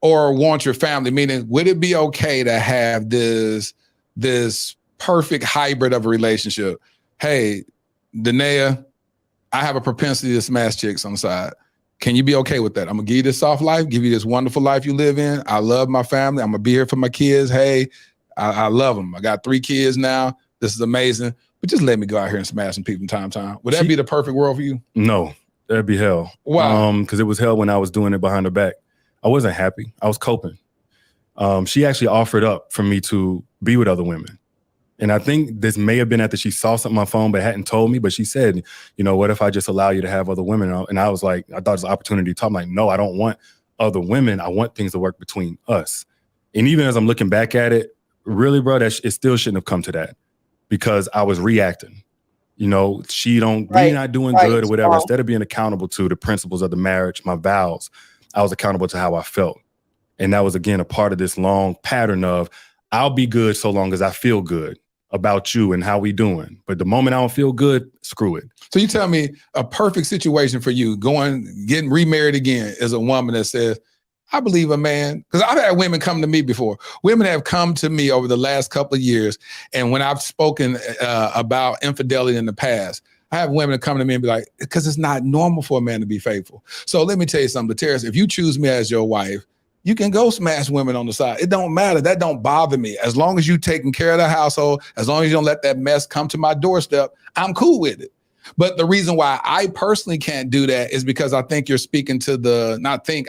or want your family? Meaning, would it be okay to have this perfect hybrid of a relationship? Hey, Danae, I have a propensity to smash chicks on the side. Can you be okay with that? I'm gonna give you this soft life, give you this wonderful life you live in. I love my family. I'm gonna be here for my kids. Hey, I love them. I got 3 kids now. This is amazing. But just let me go out here and smash some people from time to time. Would that be the perfect world for you? No, that'd be hell. Why? Because it was hell when I was doing it behind her back. I wasn't happy. I was coping. She actually offered up for me to be with other women. And I think this may have been after she saw something on my phone but hadn't told me. But she said, what if I just allow you to have other women? And I was like, I thought it was an opportunity to talk. I'm like, no, I don't want other women. I want things to work between us. And even as I'm looking back at it, really, bro, it still shouldn't have come to that because I was reacting. We not doing good or whatever. Instead of being accountable to the principles of the marriage, my vows, I was accountable to how I felt. And that was, again, a part of this long pattern of I'll be good so long as I feel good about you and how we doing. But the moment I don't feel good, screw it. So you tell me a perfect situation for you getting remarried again is a woman that says, I believe a man, because I've had women come to me before. Women have come to me over the last couple of years. And when I've spoken about infidelity in the past, I have women come to me and be like, because it's not normal for a man to be faithful. So let me tell you something, Terrence, if you choose me as your wife, you can go smash women on the side. It don't matter. That don't bother me. As long as you taking care of the household, as long as you don't let that mess come to my doorstep, I'm cool with it. But the reason why I personally can't do that is because I think you're speaking to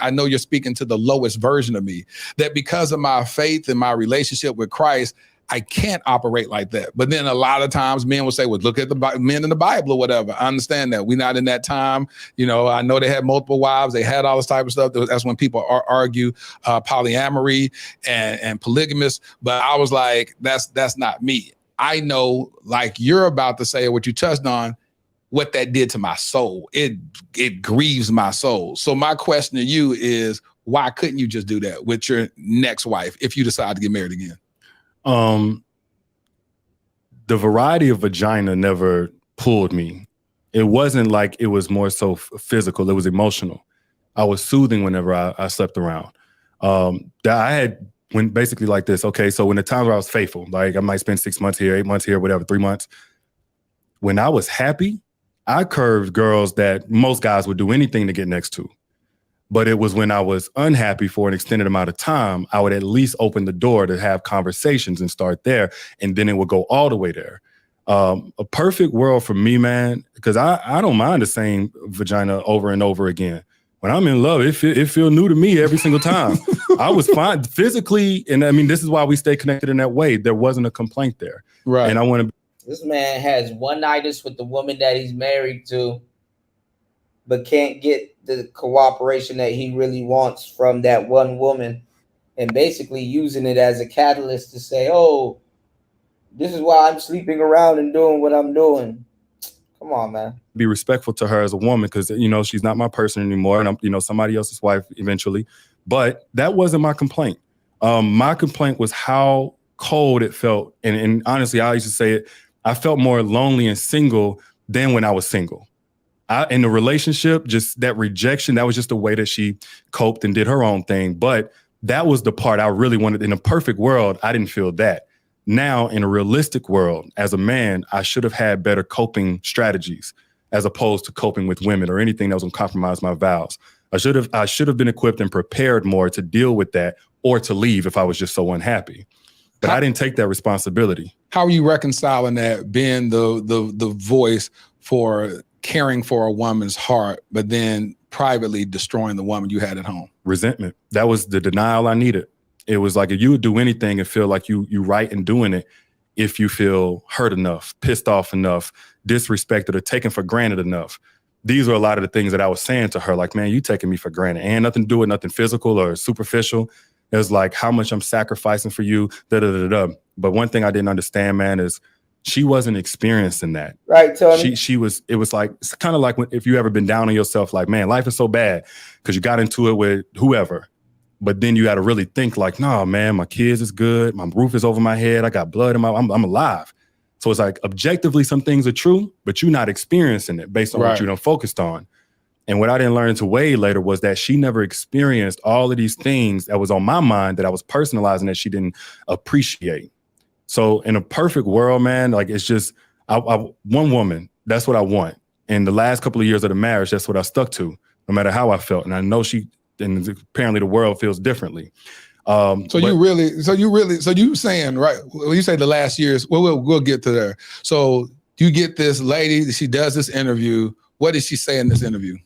I know you're speaking to the lowest version of me, that because of my faith and my relationship with Christ, I can't operate like that. But then a lot of times men will say, well, look at the men in the Bible or whatever. I understand that. We're not in that time. I know they had multiple wives. They had all this type of stuff. That's when people argue polyamory and polygamous. But I was like, that's not me. I know, like you're about to say, or what you touched on, what that did to my soul. It grieves my soul. So my question to you is, why couldn't you just do that with your next wife if you decide to get married again? The variety of vagina never pulled me. It wasn't like it was more so physical. It was emotional. I was soothing whenever I slept around. That I had when basically like this. Okay, so when the times where I was faithful, like I might spend 6 months here, 8 months here, whatever, 3 months. When I was happy, I curved girls that most guys would do anything to get next to. But it was when I was unhappy for an extended amount of time, I would at least open the door to have conversations and start there. And then it would go all the way there. A perfect world for me, man, because I don't mind the same vagina over and over again. When I'm in love, it feel new to me every single time. I was fine physically. And I mean, this is why we stay connected in that way. There wasn't a complaint there. Right. And I want to. This man has one-nighters with the woman that he's married to, but can't get the cooperation that he really wants from that one woman, and basically using it as a catalyst to say, oh, this is why I'm sleeping around and doing what I'm doing. Come on, man. Be respectful to her as a woman because, you know, she's not my person anymore and I'm, you know, somebody else's wife eventually. But that wasn't my complaint. My complaint was how cold it felt. And honestly, I used to say it, I felt more lonely and single than when I was single. In the relationship, just that rejection, that was just the way that she coped and did her own thing. But that was the part I really wanted. In a perfect world, I didn't feel that. Now, in a realistic world, as a man, I should have had better coping strategies as opposed to coping with women or anything that was going to compromise my vows. I should have been equipped and prepared more to deal with that or to leave if I was just so unhappy. But I didn't take that responsibility. How are you reconciling that, being the voice for caring for a woman's heart, but then privately destroying the woman you had at home? Resentment. That was the denial I needed. It was like if you would do anything and feel like you right in doing it, if you feel hurt enough, pissed off enough, disrespected or taken for granted enough. These are a lot of the things that I was saying to her, like, man, you taking me for granted. And nothing to do with nothing physical or superficial. It was like how much I'm sacrificing for you, da-da-da-da. But one thing I didn't understand, man, is she wasn't experiencing that. Right, Tony? It was like, it's kind of like if you ever been down on yourself, like, man, life is so bad because you got into it with whoever. But then you got to really think like, nah, man, my kids is good. My roof is over my head. I got blood in I'm alive. So it's like objectively some things are true, but you're not experiencing it based on what you done focused on. And what I didn't learn until way later was that she never experienced all of these things that was on my mind that I was personalizing that she didn't appreciate. So in a perfect world, man, like it's just one woman, that's what I want. And the last couple of years of the marriage, that's what I stuck to, no matter how I felt. And I know and apparently the world feels differently. So you saying, right, when you say the last years, we'll get to there. So you get this lady, she does this interview. What did she say in this interview?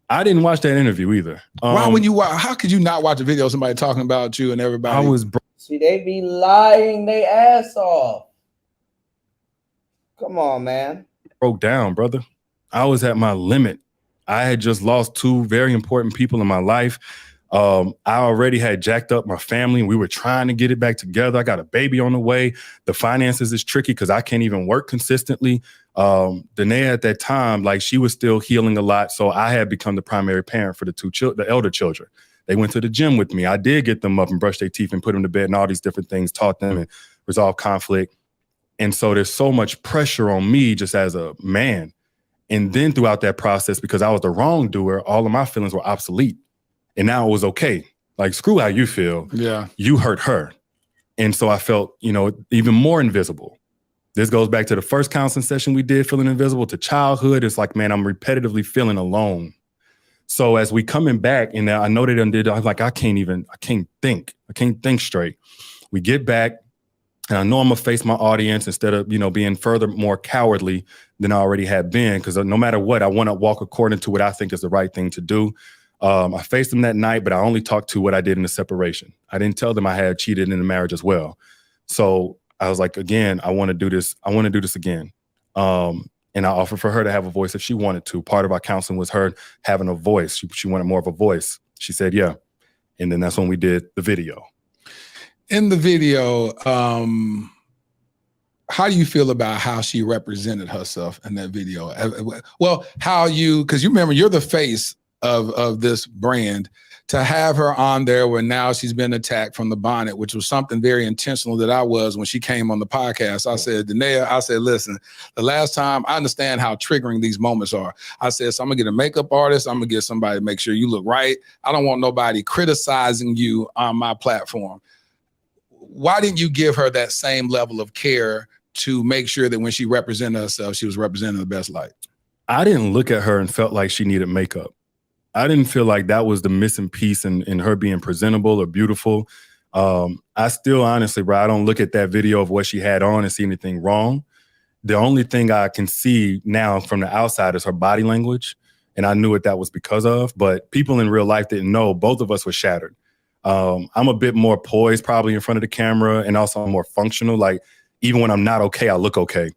I didn't watch that interview either. How could you not watch a video of somebody talking about you and everybody? See, they be lying their ass off. Come on, man. Broke down, brother. I was at my limit. I had just lost two very important people in my life. I already had jacked up my family and we were trying to get it back together. I got a baby on the way. The finances is tricky because I can't even work consistently. Danae at that time, like she was still healing a lot. So I had become the primary parent for the elder children. They went to the gym with me. I did get them up and brush their teeth and put them to bed and all these different things, taught them and resolve conflict. And so there's so much pressure on me just as a man. And then throughout that process, because I was the wrongdoer, all of my feelings were obsolete. And now it was okay. Like, screw how you feel. Yeah. You hurt her. And so I felt, even more invisible. This goes back to the first counseling session we did, feeling invisible, to childhood. It's like, man, I'm repetitively feeling alone. So as we coming back, and I know they done did, I was like, I can't think straight. We get back, and I know I'm gonna face my audience instead of, being further more cowardly than I already had been. Because no matter what, I want to walk according to what I think is the right thing to do. I faced them that night, but I only talked to what I did in the separation. I didn't tell them I had cheated in the marriage as well. So I was like, again, I want to do this. I want to do this again. And I offered for her to have a voice if she wanted to. Part of our counseling was her having a voice. She wanted more of a voice. She said, yeah. And then that's when we did the video. In the video, how do you feel about how she represented herself in that video? Well, because you remember you're the face of this brand. To have her on there where now she's been attacked from the bonnet, which was something very intentional that I was when she came on the podcast. I said, Danae, listen, the last time I understand how triggering these moments are. I said, so I'm gonna get a makeup artist. I'm gonna get somebody to make sure you look right. I don't want nobody criticizing you on my platform. Why didn't you give her that same level of care to make sure that when she represented herself, she was representing the best light? I didn't look at her and felt like she needed makeup. I didn't feel like that was the missing piece in her being presentable or beautiful. I still, honestly, bro, I don't look at that video of what she had on and see anything wrong. The only thing I can see now from the outside is her body language. And I knew what that was because of, but people in real life didn't know. Both of us were shattered. I'm a bit more poised probably in front of the camera, and also I'm more functional. Like, even when I'm not okay, I look okay.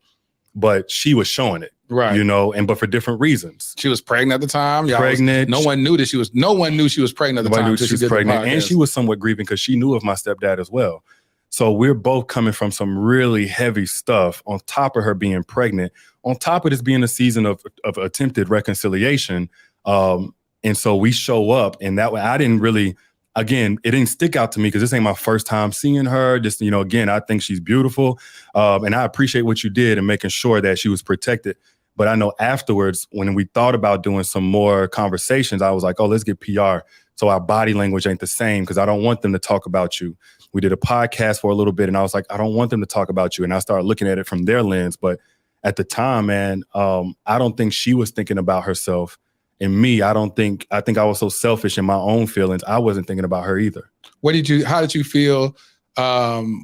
But she was showing it. Right. You know, but for different reasons. She was pregnant at the time. Pregnant. No one knew she was pregnant at the time. Knew she was pregnant. And she was somewhat grieving because she knew of my stepdad as well. So we're both coming from some really heavy stuff on top of her being pregnant, on top of this being a season of attempted reconciliation. And so we show up, and that way I didn't really, again, it didn't stick out to me because this ain't my first time seeing her. Just, again, I think she's beautiful. And I appreciate what you did in making sure that she was protected. But I know afterwards, when we thought about doing some more conversations, I was like, oh, let's get PR. So our body language ain't the same because I don't want them to talk about you. We did a podcast for a little bit and I was like, I don't want them to talk about you. And I started looking at it from their lens. But at the time, man, I don't think she was thinking about herself. And me, I think I was so selfish in my own feelings. I wasn't thinking about her either. How did you feel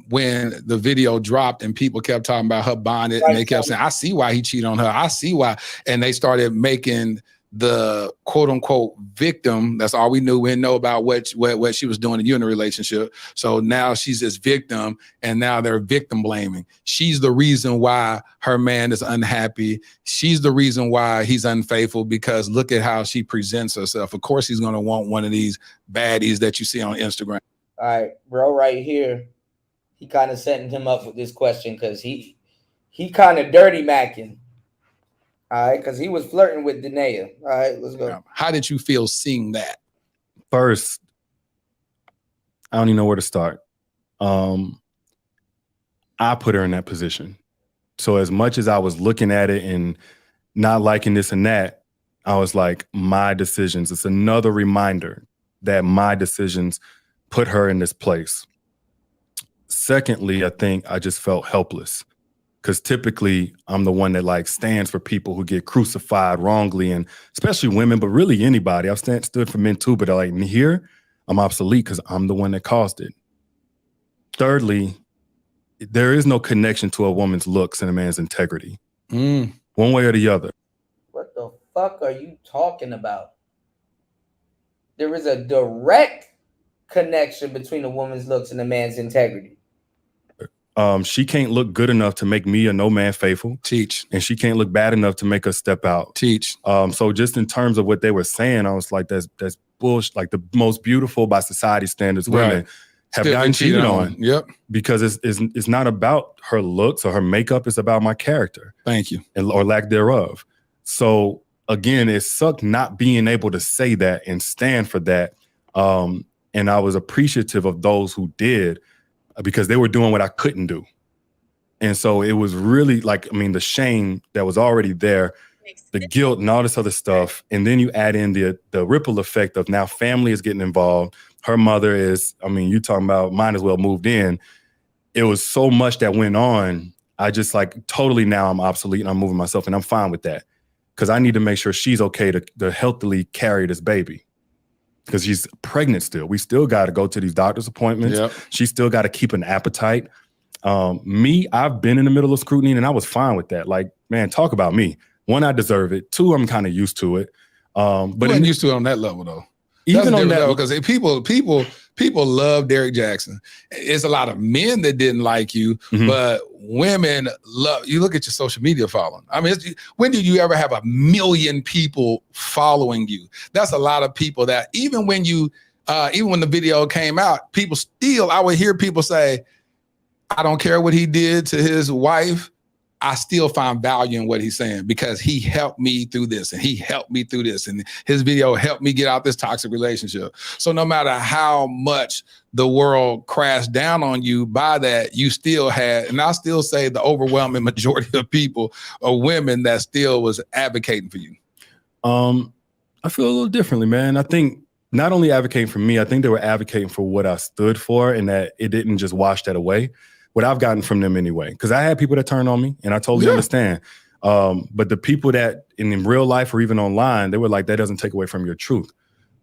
when the video dropped and people kept talking about her bonnet and they kept saying, I see why he cheated on her. I see why. And they started making the quote unquote victim. That's all we knew. We didn't know about what she was doing to you in the relationship. So now she's this victim and now they're victim blaming. She's the reason why her man is unhappy. She's the reason why he's unfaithful because look at how she presents herself. Of course, he's going to want one of these baddies that you see on Instagram. All right, bro, right here, he kind of setting him up with this question because he kind of dirty macking. All right, because he was flirting with Danae. All right, let's go. How did you feel seeing that? First, I don't even know where to start. I put her in that position. So as much as I was looking at it and not liking this and that, I was like, my decisions. It's another reminder that my decisions put her in this place. Secondly, I think I just felt helpless because typically I'm the one that stands for people who get crucified wrongly, and especially women, but really anybody. I've stood for men too, but here I'm obsolete because I'm the one that caused it. Thirdly, there is no connection to a woman's looks and a man's integrity. One way or the other. What the fuck are you talking about? There is a direct connection between a woman's looks and a man's integrity. She can't look good enough to make me a no man faithful. Teach. And she can't look bad enough to make us step out. Teach. So just in terms of what they were saying, I was like, that's bullshit. Like the most beautiful by society standards women have gotten cheated on. Yep. Because it's not about her looks or her makeup. It's about my character. Thank you. Or lack thereof. So again, it sucked not being able to say that and stand for that. And I was appreciative of those who did because they were doing what I couldn't do. And so it was really the shame that was already there, the guilt and all this other stuff. And then you add in the ripple effect of now family is getting involved. Her mother is, you talking about might as well moved in. It was so much that went on. I just totally now I'm obsolete and I'm moving myself and I'm fine with that because I need to make sure she's okay to healthily carry this baby. Because she's pregnant still. We still got to go to these doctor's appointments. Yep. She still got to keep an appetite. I've been in the middle of scrutiny and I was fine with that. Man, talk about me. One, I deserve it. Two, I'm kind of used to it. But I'm used to it on that level though. Even on that level, because people love Derrick Jackson. It's a lot of men that didn't like you, but women love you. Look at your social media following. When did you ever have 1 million people following you? That's a lot of people that even when the video came out, I would hear people say, I don't care what he did to his wife. I still find value in what he's saying because he helped me through this and he helped me through this and his video helped me get out this toxic relationship. So no matter how much the world crashed down on you by that, you still had, and I still say the overwhelming majority of people are women that still was advocating for you. I feel a little differently, man. I think not only advocating for me, I think they were advocating for what I stood for and that it didn't just wash that away. What I've gotten from them anyway, because I had people that turned on me and I totally understand. But the people that in real life or even online, they were like, that doesn't take away from your truth.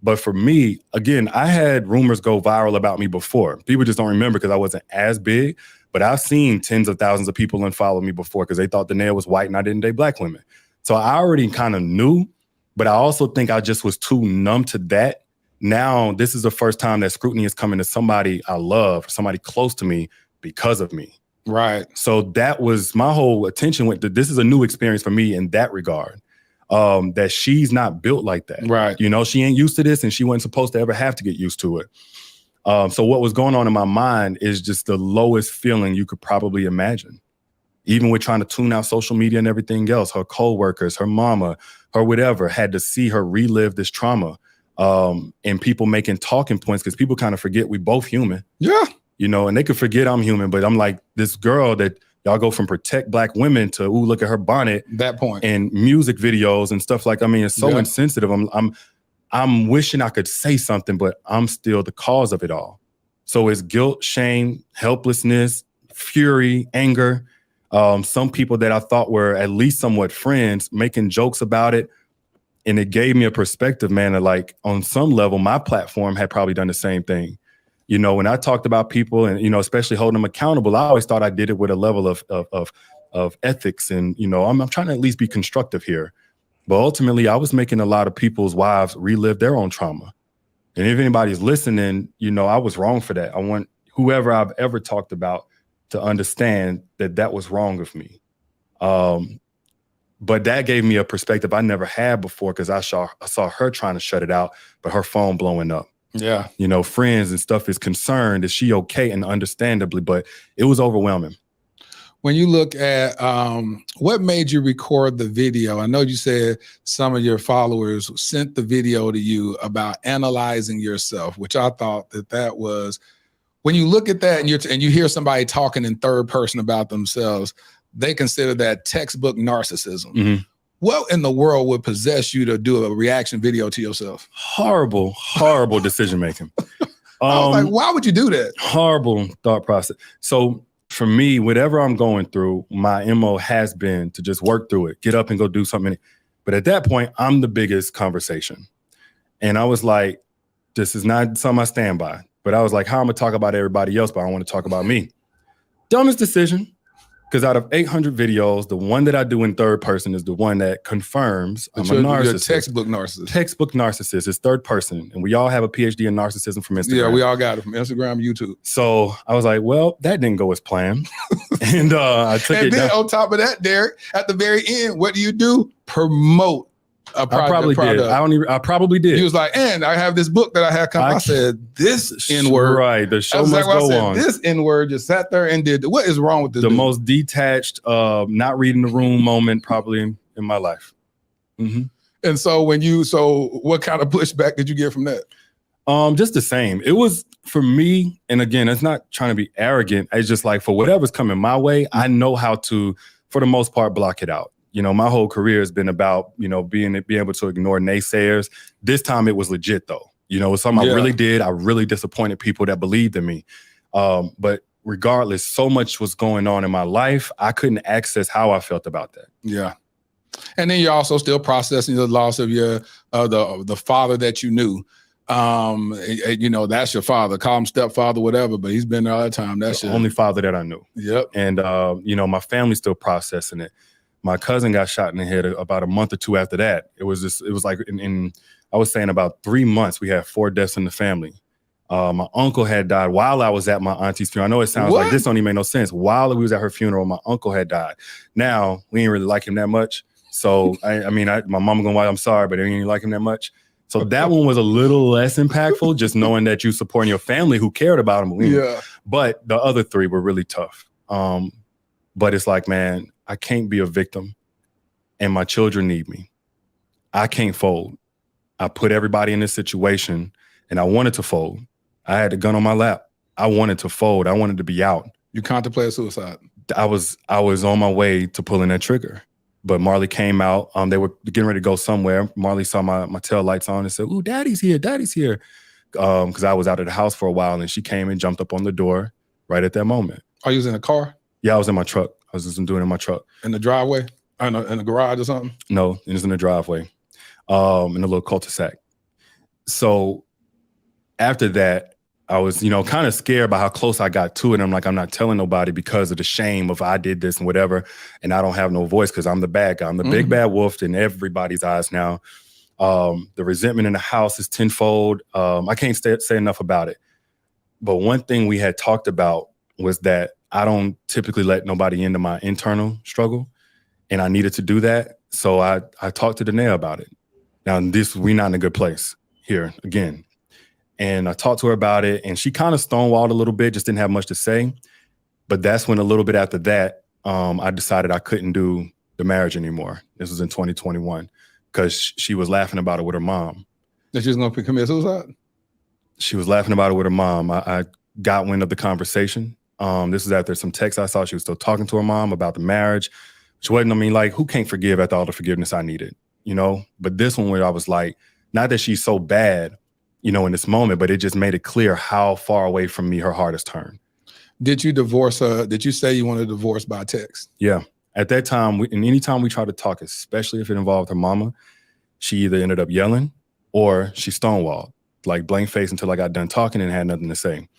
But for me, again, I had rumors go viral about me before. People just don't remember because I wasn't as big, but I've seen tens of thousands of people unfollow me before because they thought the nail was white and I didn't date black women. So I already kind of knew, but I also think I just was too numb to that. Now, this is the first time that scrutiny is coming to somebody I love, somebody close to me, because of me. Right. So that was my whole attention went to, this is a new experience for me in that regard, that she's not built like that. Right. You know, she ain't used to this and she wasn't supposed to ever have to get used to it. So what was going on in my mind is just the lowest feeling you could probably imagine. Even with trying to tune out social media and everything else, her coworkers, her mama, her whatever, had to see her relive this trauma. And people making talking points because people kind of forget we both human. Yeah. You know, and they could forget I'm human, but I'm like this girl that y'all go from protect black women to, ooh, look at her bonnet. That point. And music videos and stuff like, I mean, it's so insensitive. I'm wishing I could say something, but I'm still the cause of it all. So it's guilt, shame, helplessness, fury, anger. Some people that I thought were at least somewhat friends making jokes about it. And it gave me a perspective, man, that like on some level, my platform had probably done the same thing. You know, when I talked about people and, you know, especially holding them accountable, I always thought I did it with a level of ethics. And, you know, I'm trying to at least be constructive here. But ultimately, I was making a lot of people's wives relive their own trauma. And if anybody's listening, you know, I was wrong for that. I want whoever I've ever talked about to understand that that was wrong of me. But that gave me a perspective I never had before because I saw her trying to shut it out, but her phone blowing up. Yeah. You know, friends and stuff is concerned. Is she okay? And understandably, but it was overwhelming. When you look at what made you record the video, I know you said some of your followers sent the video to you about analyzing yourself, which I thought that was, when you look at that and you hear somebody talking in third person about themselves, they consider that textbook narcissism. Mm-hmm. What in the world would possess you to do a reaction video to yourself? Horrible decision making. I was like, why would you do that? Horrible thought process. So for me, whatever I'm going through, my MO has been to just work through it, get up and go do something. But at that point, I'm the biggest conversation. And I was like, this is not something I stand by. But I was like, how am I going to talk about everybody else, but I don't want to talk about me? Dumbest decision. Because out of 800 videos, the one that I do in third person is the one that confirms I'm a narcissist. You're a textbook narcissist. Textbook narcissist is third person. And we all have a PhD in narcissism from Instagram. Yeah, we all got it from Instagram, YouTube. So I was like, well, that didn't go as planned. And I took it. And then on top of that, Derek, at the very end, what do? Promote a product. I probably did. He was like, and I have this book that I had come. I said, this N-word. Right. The show must go on. This N-word just sat there and did. What is wrong with this? The most detached, not reading the room moment probably in my life. Mm-hmm. And so what kind of pushback did you get from that? Just the same. It was for me, and again, it's not trying to be arrogant. It's just like for whatever's coming my way, I know how to, for the most part, block it out. You know, my whole career has been about, you know, being able to ignore naysayers. This time it was legit, though. You know, it's something I really did. I really disappointed people that believed in me. But regardless, so much was going on in my life. I couldn't access how I felt about that. Yeah. And then you're also still processing the loss of your the father that you knew. You know, that's your father. Call him stepfather, whatever, but he's been there all the time. That's the only father that I knew. Yep. And, you know, my family's still processing it. My cousin got shot in the head about a month or two after that. It was like I was saying about 3 months, we had 4 deaths in the family. My uncle had died while I was at my auntie's funeral. I know it sounds like this don't even make no sense. While we was at her funeral, my uncle had died. Now, we didn't really like him that much. So, I mean, my mama gonna lie, I'm sorry, but I didn't like him that much. So that one was a little less impactful, just knowing that you supporting your family who cared about him. Yeah. But the other three were really tough. But it's like, man, I can't be a victim and my children need me. I can't fold. I put everybody in this situation and I wanted to fold. I had the gun on my lap. I wanted to fold. I wanted to be out. You contemplated suicide? I was on my way to pulling that trigger. But Marley came out. They were getting ready to go somewhere. Marley saw my tail lights on and said, "Ooh, Daddy's here, Daddy's here." Because I was out of the house for a while, and she came and jumped up on the door right at that moment. Are you in a car? Yeah, I was in my truck. I was just doing it in my truck. In the driveway? In the garage or something? No, it was in the driveway, in a little cul-de-sac. So after that, I was, kind of scared about how close I got to it. I'm like, I'm not telling nobody because of the shame of I did this and whatever, and I don't have no voice because I'm the bad guy. I'm the big bad wolf in everybody's eyes now. The resentment in the house is tenfold. I can't say enough about it. But one thing we had talked about was that I don't typically let nobody into my internal struggle, and I needed to do that. So I talked to Danae about it. Now, we're not in a good place here again. And I talked to her about it, and she kind of stonewalled a little bit, just didn't have much to say. But that's when a little bit after that, I decided I couldn't do the marriage anymore. This was in 2021, because she was laughing about it with her mom. That she was going to commit suicide? She was laughing about it with her mom. I got wind of the conversation. This was after some texts I saw. She was still talking to her mom about the marriage. Which wasn't, like, who can't forgive after all the forgiveness I needed, But this one where I was like, not that she's so bad, in this moment, but it just made it clear how far away from me her heart has turned. Did you divorce her? Did you say you wanted a divorce by text? Yeah. At that time, and anytime we tried to talk, especially if it involved her mama, she either ended up yelling or she stonewalled, like blank face until I got done talking and had nothing to say.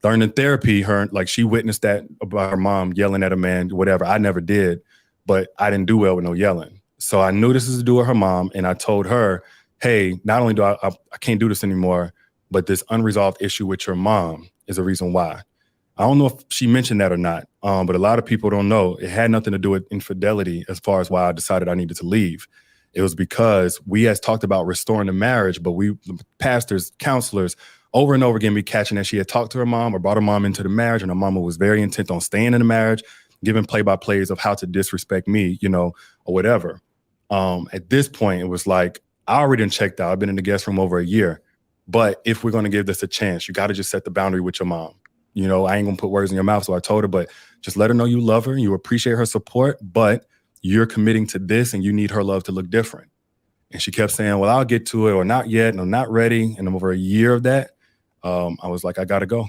Learning therapy, she witnessed that about her mom yelling at a man, whatever. I never did, but I didn't do well with no yelling. So I knew this is to do with her mom, and I told her, hey, not only do I can't do this anymore, but this unresolved issue with your mom is a reason why. I don't know if she mentioned that or not, but a lot of people don't know. It had nothing to do with infidelity as far as why I decided I needed to leave. It was because we had talked about restoring the marriage, but the pastors, counselors, over and over again, be catching that she had talked to her mom or brought her mom into the marriage, and her mama was very intent on staying in the marriage, giving play-by-plays of how to disrespect me, or whatever. At this point, it was like, I already done checked out. I've been in the guest room over a year. But if we're going to give this a chance, you got to just set the boundary with your mom. I ain't going to put words in your mouth. So I told her, but just let her know you love her and you appreciate her support, but you're committing to this and you need her love to look different. And she kept saying, well, I'll get to it, or not yet, and I'm not ready. And over a year of that, I was like, I got to go.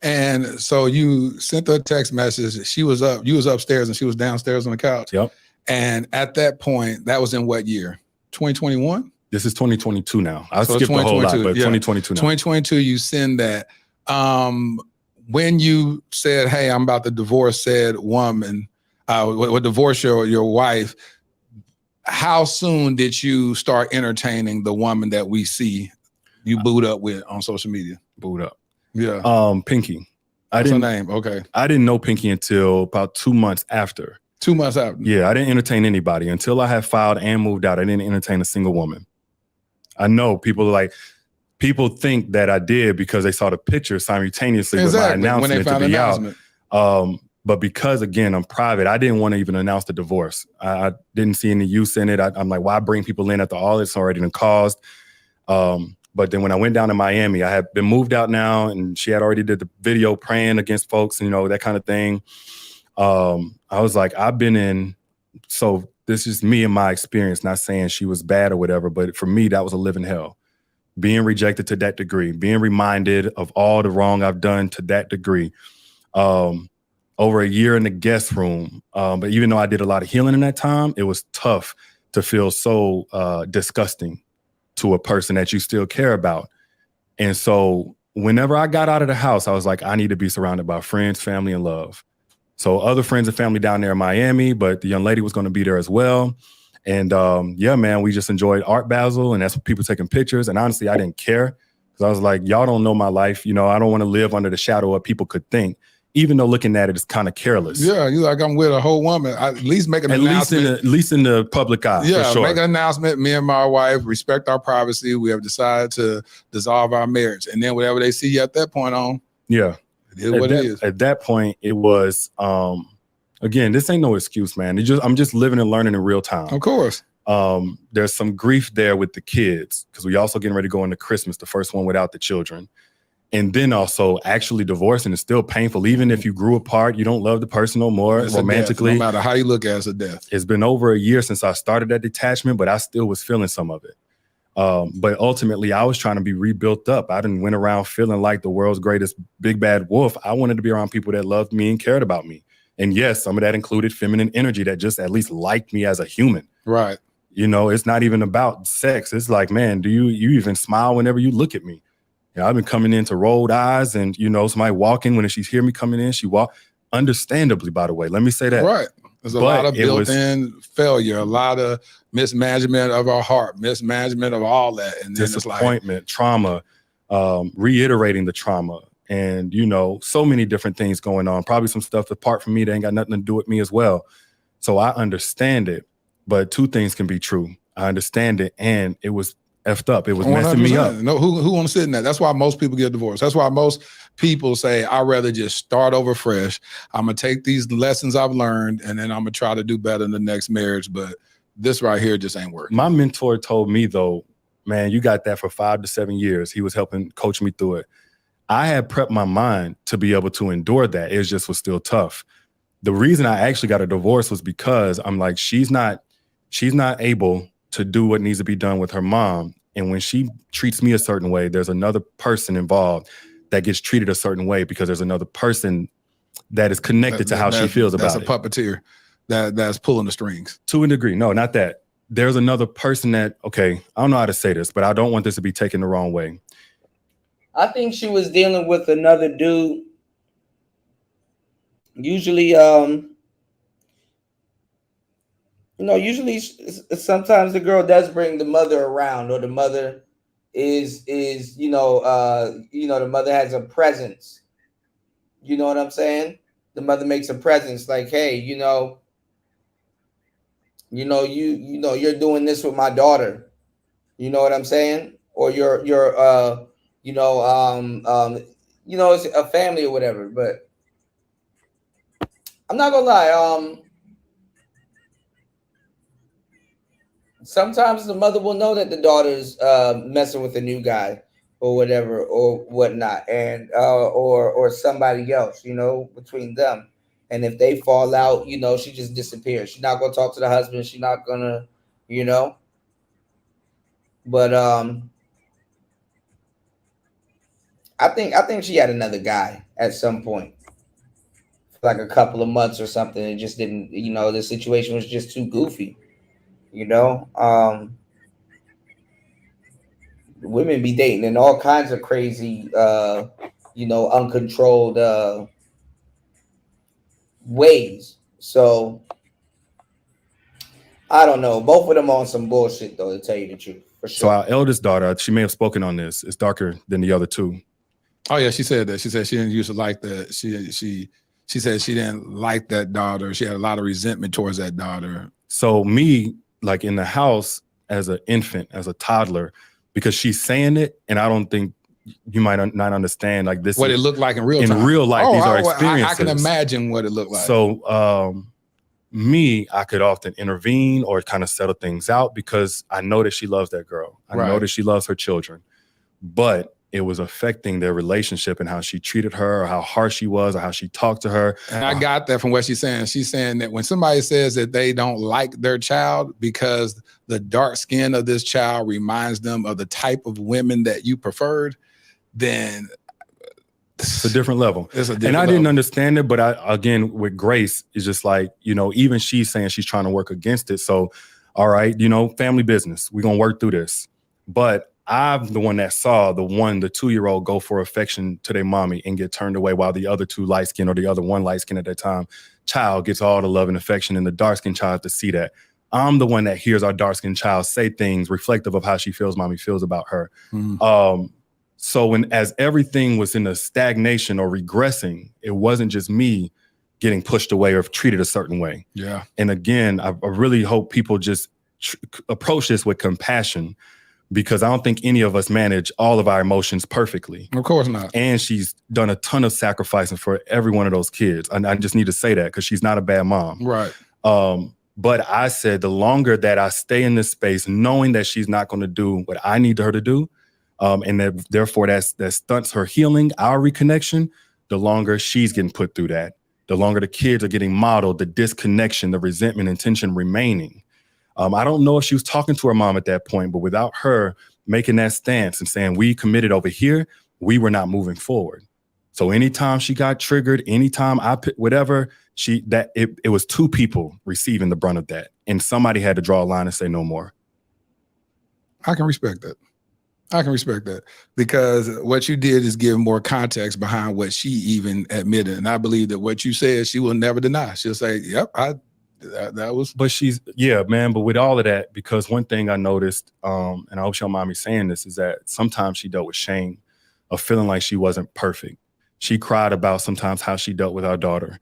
And so you sent her a text message. You was upstairs and she was downstairs on the couch. Yep. And at that point, that was in what year? 2021? This is 2022 now. I skipped the whole lot, but 2022 now. 2022, you send that. When you said, hey, I'm about to divorce said woman, divorce your wife, how soon did you start entertaining the woman that we see you boot up with on social media? Boot up. Yeah. Pinky. What's her name? Okay. I didn't know Pinky until about 2 months after. 2 months after? Yeah, I didn't entertain anybody. Until I had filed and moved out, I didn't entertain a single woman. I know people think that I did because they saw the picture simultaneously with my announcement to be out. But because, again, I'm private, I didn't want to even announce the divorce. I didn't see any use in it. I'm like, why bring people in after all it's already been caused? But then when I went down to Miami, I had been moved out now, and she had already did the video praying against folks, that kind of thing. I was like, so this is me and my experience, not saying she was bad or whatever, but for me, that was a living hell. Being rejected to that degree, being reminded of all the wrong I've done to that degree. Over a year in the guest room. But even though I did a lot of healing in that time, it was tough to feel so disgusting to a person that you still care about. And so whenever I got out of the house, I was like, I need to be surrounded by friends, family, and love. So other friends and family down there in Miami, but the young lady was going to be there as well. And yeah, man, we just enjoyed Art Basel, and that's people taking pictures. And honestly, I didn't care because I was like, y'all don't know my life. I don't want to live under the shadow of what people could think. even though looking at it is kind of careless. Yeah, you like, I'm with a whole woman. At least make an announcement. At least in the public eye, yeah, for sure. Make an announcement. Me and my wife respect our privacy. We have decided to dissolve our marriage. And then whatever they see you at that point on, yeah, it is what it is. At that point, it was, again, this ain't no excuse, man. I'm just living and learning in real time. Of course. There's some grief there with the kids because we also getting ready to go into Christmas, the first one without the children. And then also actually divorcing is still painful. Even if you grew apart, you don't love the person no more It's romantically. No matter how you look at it, it's a death. It's been over a year since I started that detachment, but I still was feeling some of it. But ultimately, I was trying to be rebuilt up. I didn't went around feeling like the world's greatest big bad wolf. I wanted to be around people that loved me and cared about me. And yes, some of that included feminine energy that just at least liked me as a human. Right. You know, it's not even about sex. It's like, man, do you even smile whenever you look at me? You know, I've been coming into rolled eyes and, you know, somebody walking, when she hear me coming in, she walk. Understandably, by the way, let me say that. Right. There's a lot of built-in failure, a lot of mismanagement of our heart, mismanagement of all that. And then disappointment, trauma, reiterating the trauma. And, you know, so many different things going on. Probably some stuff apart from me that ain't got nothing to do with me as well. So I understand it. But two things can be true. I understand it, and it was effed up. It was messing me up. No, who want to sit in that? That's why most people get divorced. That's why most people say, I'd rather just start over fresh. I'm going to take these lessons I've learned, and then I'm going to try to do better in the next marriage. But this right here just ain't working. My mentor told me, though, man, you got that for 5 to 7 years. He was helping coach me through it. I had prepped my mind to be able to endure that. It just was still tough. The reason I actually got a divorce was because I'm like, she's not able to do what needs to be done with her mom. And when she treats me a certain way, there's another person involved that gets treated a certain way because there's another person that is connected to how she feels about it. That's a puppeteer that's pulling the strings. To a degree. No, not that. There's another person that, okay, I don't know how to say this, but I don't want this to be taken the wrong way. I think she was dealing with another dude. Usually, usually sometimes the girl does bring the mother around, or the mother is the mother has a presence. You know what I'm saying? The mother makes a presence like, hey, you're doing this with my daughter. You know what I'm saying? Or it's a family or whatever. But I'm not gonna lie, sometimes the mother will know that the daughter's messing with a new guy or whatever or whatnot, and or somebody else, between them. And if they fall out, she just disappears. She's not gonna talk to the husband. She's not gonna, But I think she had another guy at some point, for like a couple of months or something. It just didn't, the situation was just too goofy. Women be dating in all kinds of crazy, uncontrolled ways. So I don't know. Both of them on some bullshit, though, to tell you the truth, for sure. So our eldest daughter, she may have spoken on this. It's darker than the other two. Oh yeah, she said that. She said she didn't used to like that. She said she didn't like that daughter. She had a lot of resentment towards that daughter. So me, like in the house as an infant, as a toddler, because she's saying it, and I don't think you might not understand like this. What it looked like in real time. In real life, these are experiences. I can imagine what it looked like. So I could often intervene or kind of settle things out because I know that she loves that girl. I know that she loves her children, but it was affecting their relationship and how she treated her, or how harsh she was, or how she talked to her. And I got that from what she's saying. She's saying that when somebody says that they don't like their child because the dark skin of this child reminds them of the type of women that you preferred, then it's a different level. It's a different and I level. didn't understand it, but again, with Grace, it's just like, even she's saying she's trying to work against it. So, all right, family business, we're going to work through this. But I'm the one that saw the 2-year-old go for affection to their mommy and get turned away, while the other two light skin, or the other one light skin at that time, child gets all the love and affection, and the dark skin child to see that. I'm the one that hears our dark skin child say things reflective of how she feels mommy feels about her. So as everything was in a stagnation or regressing, it wasn't just me getting pushed away or treated a certain way. Yeah. And again, I really hope people just approach this with compassion, because I don't think any of us manage all of our emotions perfectly. Of course not. And she's done a ton of sacrificing for every one of those kids. And I just need to say that because she's not a bad mom. Right. But I said the longer that I stay in this space, knowing that she's not going to do what I need her to do, and that therefore that stunts her healing, our reconnection, the longer she's getting put through that, the longer the kids are getting modeled, the disconnection, the resentment and tension remaining. I don't know if she was talking to her mom at that point, but without her making that stance and saying, we committed over here, we were not moving forward. So anytime she got triggered, anytime I put whatever, it was two people receiving the brunt of that. And somebody had to draw a line and say no more. I can respect that. Because what you did is give more context behind what she even admitted. And I believe that what you said, she will never deny. She'll say, yep, that was. But but with all of that, because one thing I noticed, and I hope she don't mind me saying this, is that sometimes she dealt with shame of feeling like she wasn't perfect. She cried about sometimes how she dealt with our daughter.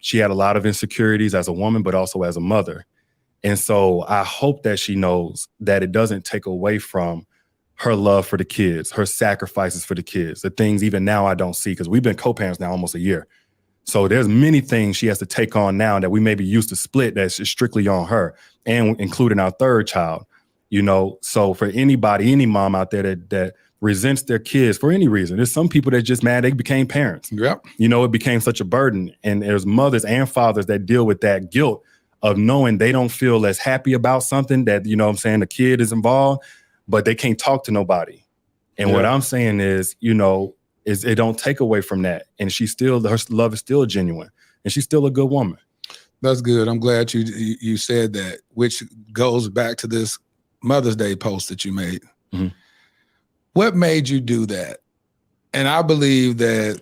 She had a lot of insecurities as a woman, but also as a mother. And so I hope that she knows that it doesn't take away from her love for the kids, her sacrifices for the kids, the things even now I don't see, because we've been co-parents now almost a year. So there's many things she has to take on now that we maybe used to split that's just strictly on her, and including our third child, So for anybody, any mom out there that resents their kids for any reason, there's some people that just mad they became parents. Yep. It became such a burden. And there's mothers and fathers that deal with that guilt of knowing they don't feel as happy about something that, the kid is involved, but they can't talk to nobody. And what I'm saying is, is it don't take away from that. And her love is still genuine, and she's still a good woman. That's good. I'm glad you said that, which goes back to this Mother's Day post that you made. Mm-hmm. What made you do that? And I believe that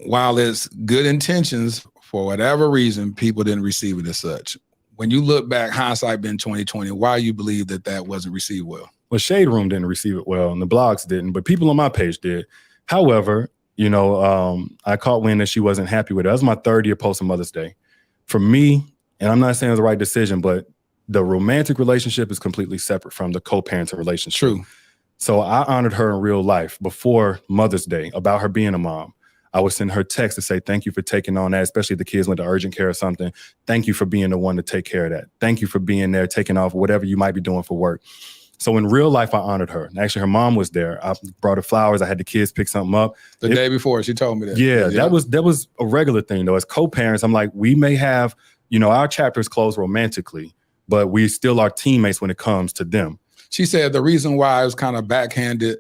while it's good intentions, for whatever reason, people didn't receive it as such. When you look back, hindsight being 2020, why you believe that wasn't received well? Well, Shade Room didn't receive it well, and the blogs didn't, but people on my page did. However, I caught wind that she wasn't happy with it. That was my third year post on Mother's Day. For me, and I'm not saying it was the right decision, but the romantic relationship is completely separate from the co-parenting relationship. True. So I honored her in real life before Mother's Day about her being a mom. I would send her text to say, thank you for taking on that, especially if the kids went to urgent care or something. Thank you for being the one to take care of that. Thank you for being there, taking off whatever you might be doing for work. So in real life, I honored her. And actually, her mom was there. I brought her flowers. I had the kids pick something up. The day before, she told me that. Yeah, that was a regular thing, though. As co-parents, I'm like, we may have, our chapters closed romantically, but we still are teammates when it comes to them. She said the reason why it was kind of backhanded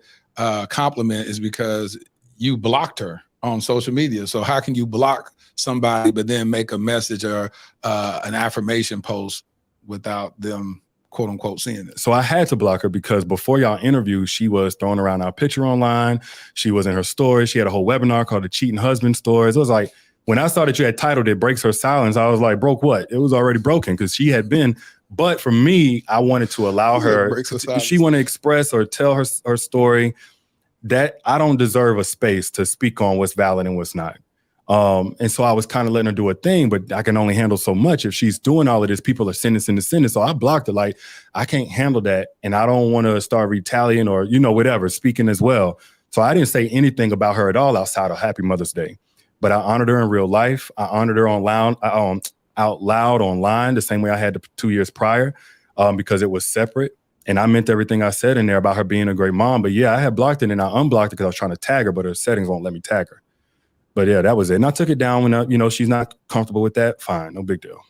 compliment is because you blocked her on social media. So how can you block somebody but then make a message or an affirmation post without them, quote unquote, seeing it? So I had to block her because before y'all interview, she was throwing around our picture online. She was in her stories. She had a whole webinar called the Cheating Husband Stories. It was like, when I saw that you had titled it Breaks Her Silence, I was like, broke what? It was already broken because she had been. But for me, I wanted to allow her, if she want to express or tell her story, that I don't deserve a space to speak on what's valid and what's not. And so I was kind of letting her do a thing, but I can only handle so much. If she's doing all of this, people are sending. So I blocked her. Like, I can't handle that. And I don't want to start retaliating or, whatever, speaking as well. So I didn't say anything about her at all outside of Happy Mother's Day. But I honored her in real life. I honored her out loud online the same way I had 2 years prior because it was separate. And I meant everything I said in there about her being a great mom. But yeah, I had blocked it and I unblocked it because I was trying to tag her, but her settings won't let me tag her. But yeah, that was it. And I took it down when, she's not comfortable with that. Fine, no big deal.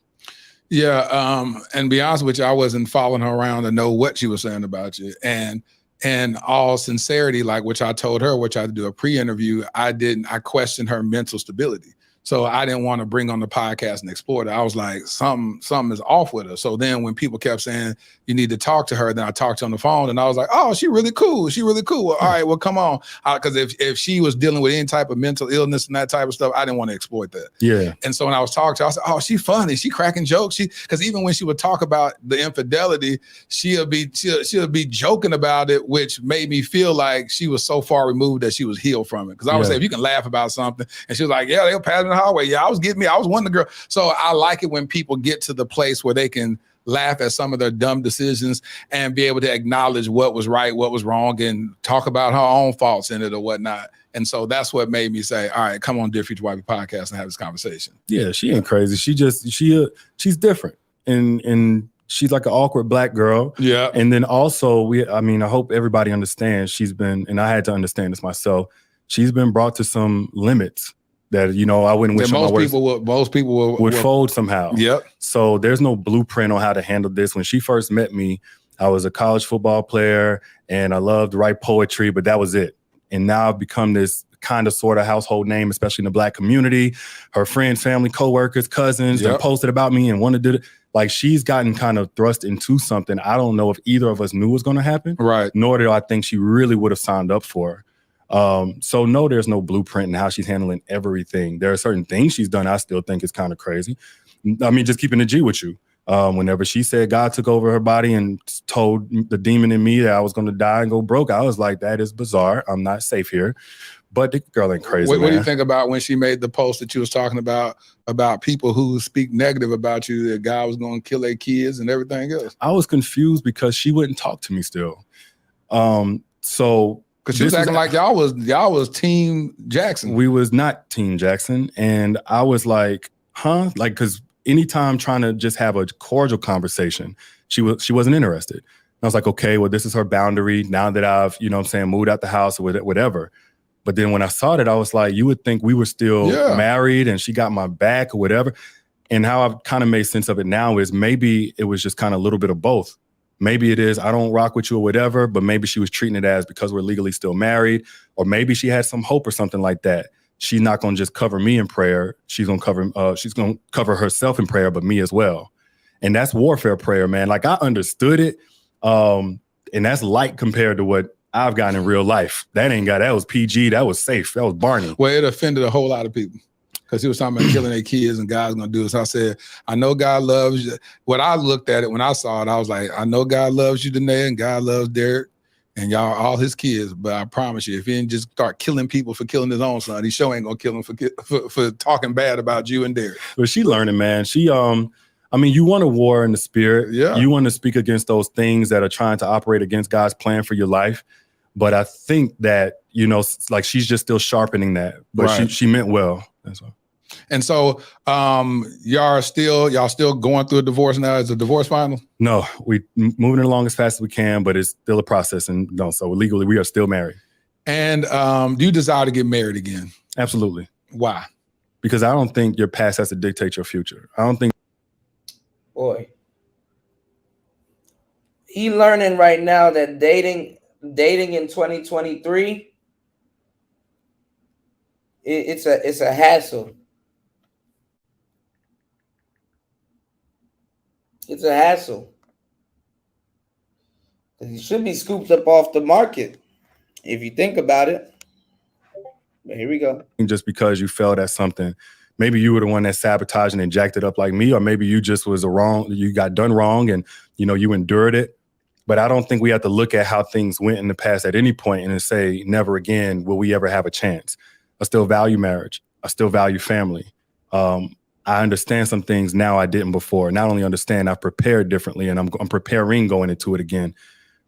Yeah, and be honest with you, I wasn't following her around to know what she was saying about you. And all sincerity, like which I told her, which I had to do a pre-interview, I questioned her mental stability So I didn't want to bring on the podcast and explore it. I was like, something is off with her. So then when people kept saying, you need to talk to her, then I talked to her on the phone and I was like, oh, she really cool. She really cool. Well, all right, well, come on. Because if she was dealing with any type of mental illness and that type of stuff, I didn't want to exploit that. Yeah. And so when I was talking to her, I said, oh, she funny. She cracking jokes. Because even when she would talk about the infidelity, she'll be joking about it, which made me feel like she was so far removed that she was healed from it. Because I would say, if you can laugh about something, and she was like, yeah, they'll pass me the hallway. Yeah, I was one of the girls. So I like it when people get to the place where they can laugh at some of their dumb decisions and be able to acknowledge what was right, what was wrong, and talk about her own faults in it or whatnot. And so that's what made me say, all right, come on, Dear Future Wifey podcast and have this conversation. Yeah, she ain't crazy. She's different. And she's like an awkward Black girl. Yeah. And then also I hope everybody understands she's been, and I had to understand this myself, she's been brought to some limits that, I wouldn't wish most people would fold somehow. Yep. So there's no blueprint on how to handle this. When she first met me, I was a college football player and I loved to write poetry, but that was it. And now I've become this kind of sort of household name, especially in the Black community. Her friends, family, coworkers, cousins, they posted about me and wanted to do it. Like, she's gotten kind of thrust into something I don't know if either of us knew was going to happen. Right. Nor did I think she really would have signed up for. So no, there's no blueprint in how she's handling everything. There are certain things she's done I still think is kind of crazy. I mean, just keeping a G with you. Whenever she said God took over her body and told the demon in me that I was going to die and go broke, I was like, that is bizarre. I'm not safe here. But the girl ain't crazy. What do you think about when she made the post that you was talking about people who speak negative about you, that God was going to kill their kids and everything else? I was confused because she wouldn't talk to me still. Because she was acting like y'all was Team Jackson. We was not Team Jackson. And I was like, huh? Like, because anytime trying to just have a cordial conversation, she wasn't interested. And I was like, okay, well, this is her boundary now that I've, moved out the house or whatever. But then when I saw that, I was like, you would think we were still married and she got my back or whatever. And how I've kind of made sense of it now is maybe it was just kind of a little bit of both. Maybe it is, I don't rock with you or whatever, but maybe she was treating it as because we're legally still married, or maybe she had some hope or something like that. She's not going to just cover me in prayer. She's going to cover herself in prayer, but me as well. And that's warfare prayer, man. Like, I understood it. And that's light compared to what I've gotten in real life. That was PG. That was safe. That was Barney. Well, it offended a whole lot of people. Because he was talking about killing their kids and God's going to do it. So I said, I know God loves you. What I looked at it, when I saw it, I was like, I know God loves you, Danae, and God loves Derek, and y'all all his kids. But I promise you, if he didn't just start killing people for killing his own son, he sure ain't going to kill him for talking bad about you and Derek. But she learning, man. She, you want a war in the spirit. Yeah. You want to speak against those things that are trying to operate against God's plan for your life. But I think that, like, she's just still sharpening that. But right. she meant well. That's all. And so y'all still going through a divorce now? Is the divorce final? No, we moving it along as fast as we can, but it's still a process. And no, so legally we are still married. And do you desire to get married again? Absolutely. Why? Because I don't think your past has to dictate your future. I don't think. Boy, he learning right now that dating in 2023, it's a hassle. It's a hassle. He should be scooped up off the market, if you think about it. But here we go. Just because you failed at something, maybe you were the one that sabotaged and jacked it up like me, or maybe you just you got done wrong and you endured it. But I don't think we have to look at how things went in the past at any point and say, never again will we ever have a chance. I still value marriage. I still value family. I understand some things now I didn't before. Not only understand, I've prepared differently, and I'm preparing going into it again.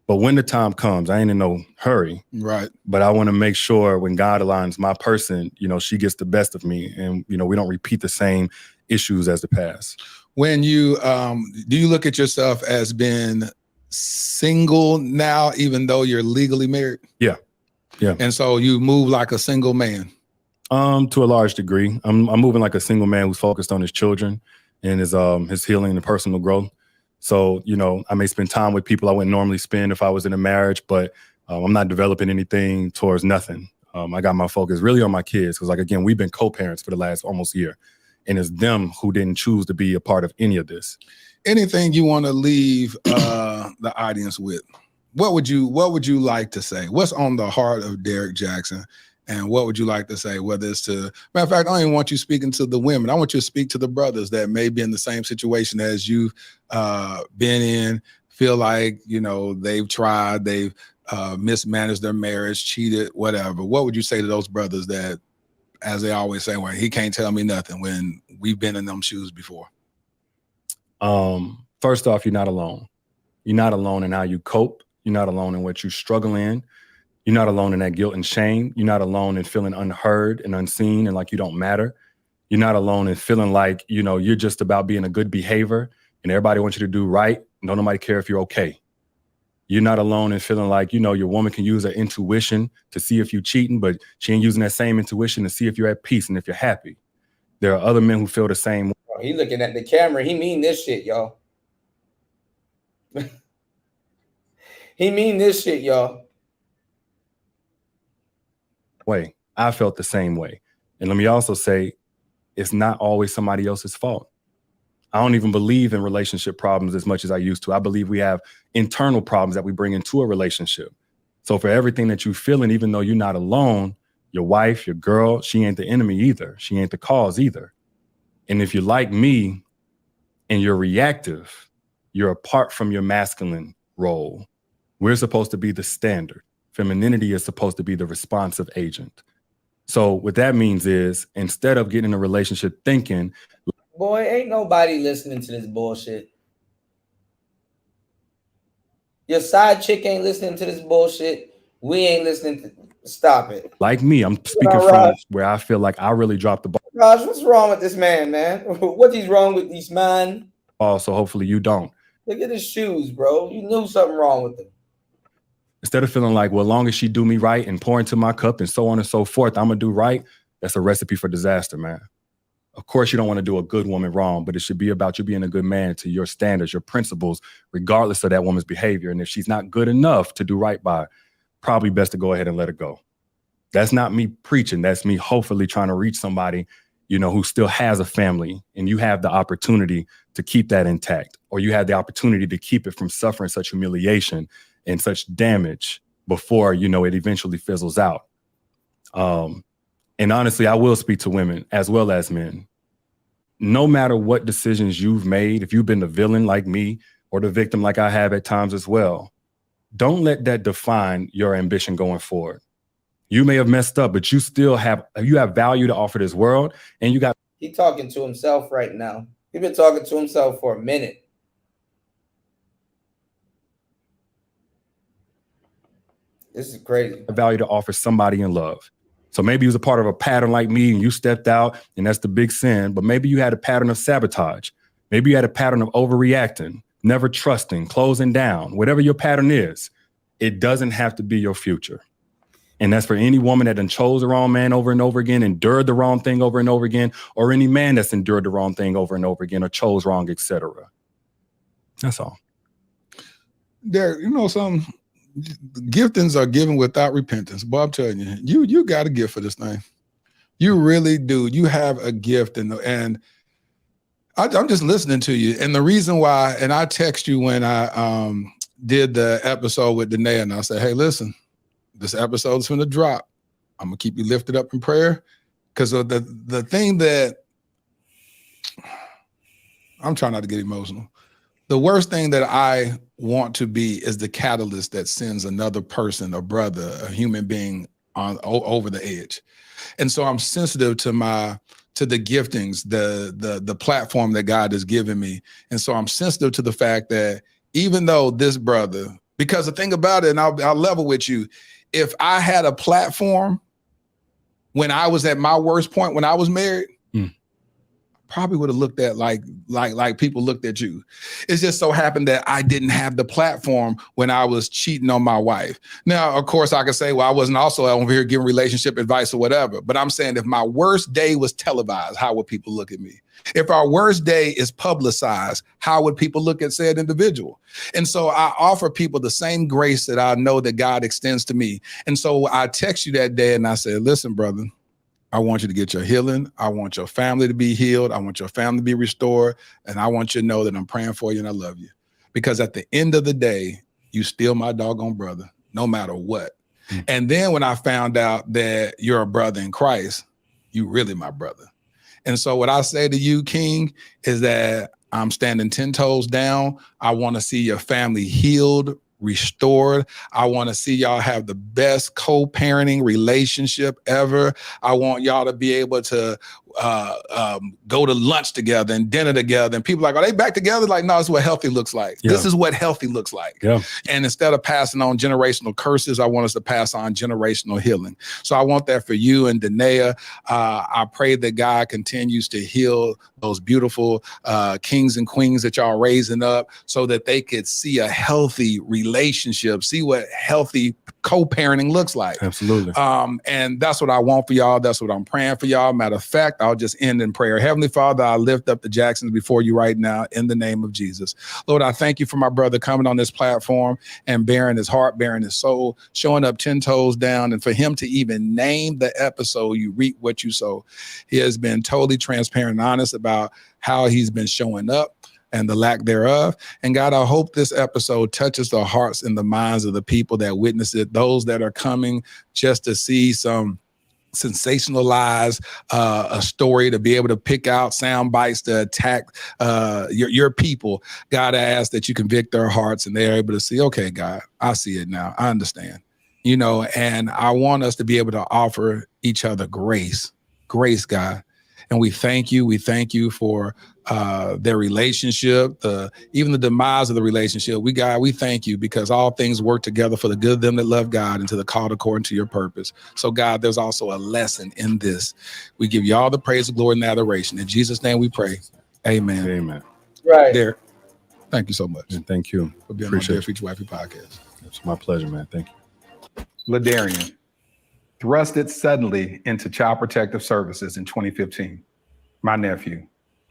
But when the time comes, I ain't in no hurry. Right. But I want to make sure when God aligns my person, she gets the best of me, and we don't repeat the same issues as the past. When you do you look at yourself as being single now, even though you're legally married? Yeah. And so you move like a single man. To a large degree, I'm moving like a single man who's focused on his children and his healing and personal growth. So, I may spend time with people I wouldn't normally spend if I was in a marriage, but I'm not developing anything towards nothing. I got my focus really on my kids because, like, again, we've been co-parents for the last almost year, and it's them who didn't choose to be a part of any of this. Anything you want to leave the audience with? What would you like to say? What's on the heart of Derrick Jackson? And what would you like to say? Whether it's to, matter of fact, I don't even want you speaking to the women. I want you to speak to the brothers that may be in the same situation as you've been in, feel like, you know, they've tried, they've mismanaged their marriage, cheated, whatever. What would you say to those brothers that, as they always say, well, he can't tell me nothing, when we've been in them shoes before? First off, you're not alone. You're not alone in how you cope. You're not alone in what you struggle in. You're not alone in that guilt and shame. You're not alone in feeling unheard and unseen and like you don't matter. You're not alone in feeling like, you know, you're just about being a good behavior and everybody wants you to do right. Nobody care if you're okay. You're not alone in feeling like, you know, your woman can use her intuition to see if you're cheating, but she ain't using that same intuition to see if you're at peace and if you're happy. There are other men who feel the same way. Oh, he looking at the camera. He mean this shit, y'all. He mean this shit, y'all. Way. I felt the same way. And let me also say, it's not always somebody else's fault. I don't even believe in relationship problems as much as I used to. I believe we have internal problems that we bring into a relationship. So for everything that you feeling, even though you're not alone, your wife, your girl, she ain't the enemy either. She ain't the cause either. And if you're like me and you're reactive, you're apart from your masculine role. We're supposed to be the standard. Femininity is supposed to be the responsive agent. So what that means is, instead of getting in a relationship thinking, boy, ain't nobody listening to this bullshit. Your side chick ain't listening to this bullshit. We ain't listening to. Stop it. like me, I'm speaking from where I feel like I really dropped the ball. Raj, what's wrong with this man, man? What is wrong with this man? So hopefully you don't. Look at his shoes, bro. You knew something wrong with them. Instead of feeling like, well, as long as she do me right and pour into my cup and so on and so forth, I'm gonna do right. That's a recipe for disaster, man. Of course, you don't want to do a good woman wrong, but it should be about you being a good man to your standards, your principles, regardless of that woman's behavior. And if she's not good enough to do right by, probably best to go ahead and let her go. That's not me preaching. That's me hopefully trying to reach somebody, you know, who still has a family, and you have the opportunity to keep that intact, or you have the opportunity to keep it from suffering such humiliation and such damage before, you know, it eventually fizzles out. And honestly, I will speak to women as well as men. No matter what decisions you've made, if you've been the villain like me or the victim like I have at times as well, don't let that define your ambition going forward. You may have messed up, but you still have value to offer this world, and you got. He talking to himself right now. He's been talking to himself for a minute. This is crazy. Value to offer somebody in love. So maybe he was a part of a pattern like me and you stepped out, and that's the big sin. But maybe you had a pattern of sabotage. Maybe you had a pattern of overreacting, never trusting, closing down. Whatever your pattern is, it doesn't have to be your future. And that's for any woman that done chose the wrong man over and over again, endured the wrong thing over and over again, or any man that's endured the wrong thing over and over again, or chose wrong, etc. That's all. Derrick, you know something? Giftings are given without repentance. Boy, I'm telling you, you got a gift for this thing. You really do. You have a gift, and I'm just listening to you. And the reason why, and I text you when I did the episode with Danae, and I said, hey, listen, this episode is going to drop. I'm gonna keep you lifted up in prayer, because of the thing that I'm trying not to get emotional. The worst thing that I want to be is the catalyst that sends another person, a brother, a human being over the edge. And so I'm sensitive to the giftings, the platform that God has given me. And so I'm sensitive to the fact that even though this brother, because the thing about it, and I'll level with you, if I had a platform when I was at my worst point, when I was married, probably would have looked at like people looked at you. It just so happened that I didn't have the platform when I was cheating on my wife. Now, of course, I could say, well, I wasn't also over here giving relationship advice or whatever. But I'm saying if my worst day was televised, how would people look at me? If our worst day is publicized, how would people look at said individual? And so I offer people the same grace that I know that God extends to me. And so I text you that day and I said, listen, brother, I want you to get your healing. I want your family to be healed. I want your family to be restored. And I want you to know that I'm praying for you and I love you. Because at the end of the day, you still my doggone brother, no matter what. Mm-hmm. And then when I found out that you're a brother in Christ, you really my brother. And so what I say to you, King, is that I'm standing 10 toes down. I want to see your family healed, restored. I want to see y'all have the best co-parenting relationship ever. I want y'all to be able to go to lunch together and dinner together. And people are like, are they back together? Like, no, this is what healthy looks like. Yeah. This is what healthy looks like. Yeah. And instead of passing on generational curses, I want us to pass on generational healing. So I want that for you and Danae. I pray that God continues to heal those beautiful kings and queens that y'all raising up so that they could see a healthy relationship, see what healthy co-parenting looks like. Absolutely. And that's what I want for y'all. That's what I'm praying for y'all. Matter of fact, I'll just end in prayer. Heavenly Father, I lift up the Jacksons before you right now in the name of Jesus. Lord, I thank you for my brother coming on this platform and bearing his heart, bearing his soul, showing up 10 toes down. And for him to even name the episode, You Reap What You Sow. He has been totally transparent and honest about how he's been showing up and the lack thereof. And God, I hope this episode touches the hearts and the minds of the people that witness it, those that are coming just to see some sensationalize a story, to be able to pick out sound bites to attack your people. God, I ask that you convict their hearts and they're able to see, okay, God, I see it now. I understand, and I want us to be able to offer each other grace, God. And we thank you. We thank you for their relationship, even the demise of the relationship. We thank you because all things work together for the good of them that love God and to the called according to your purpose. So God, there's also a lesson in this. We give you all the praise, the glory, and the adoration. In Jesus' name we pray. Amen. Amen. Right. Derek, thank you so much. And thank you for being on Dear Future Wifey podcast. It's my pleasure, man. Thank you. Ladarian thrusted suddenly into Child Protective Services in 2015. My nephew,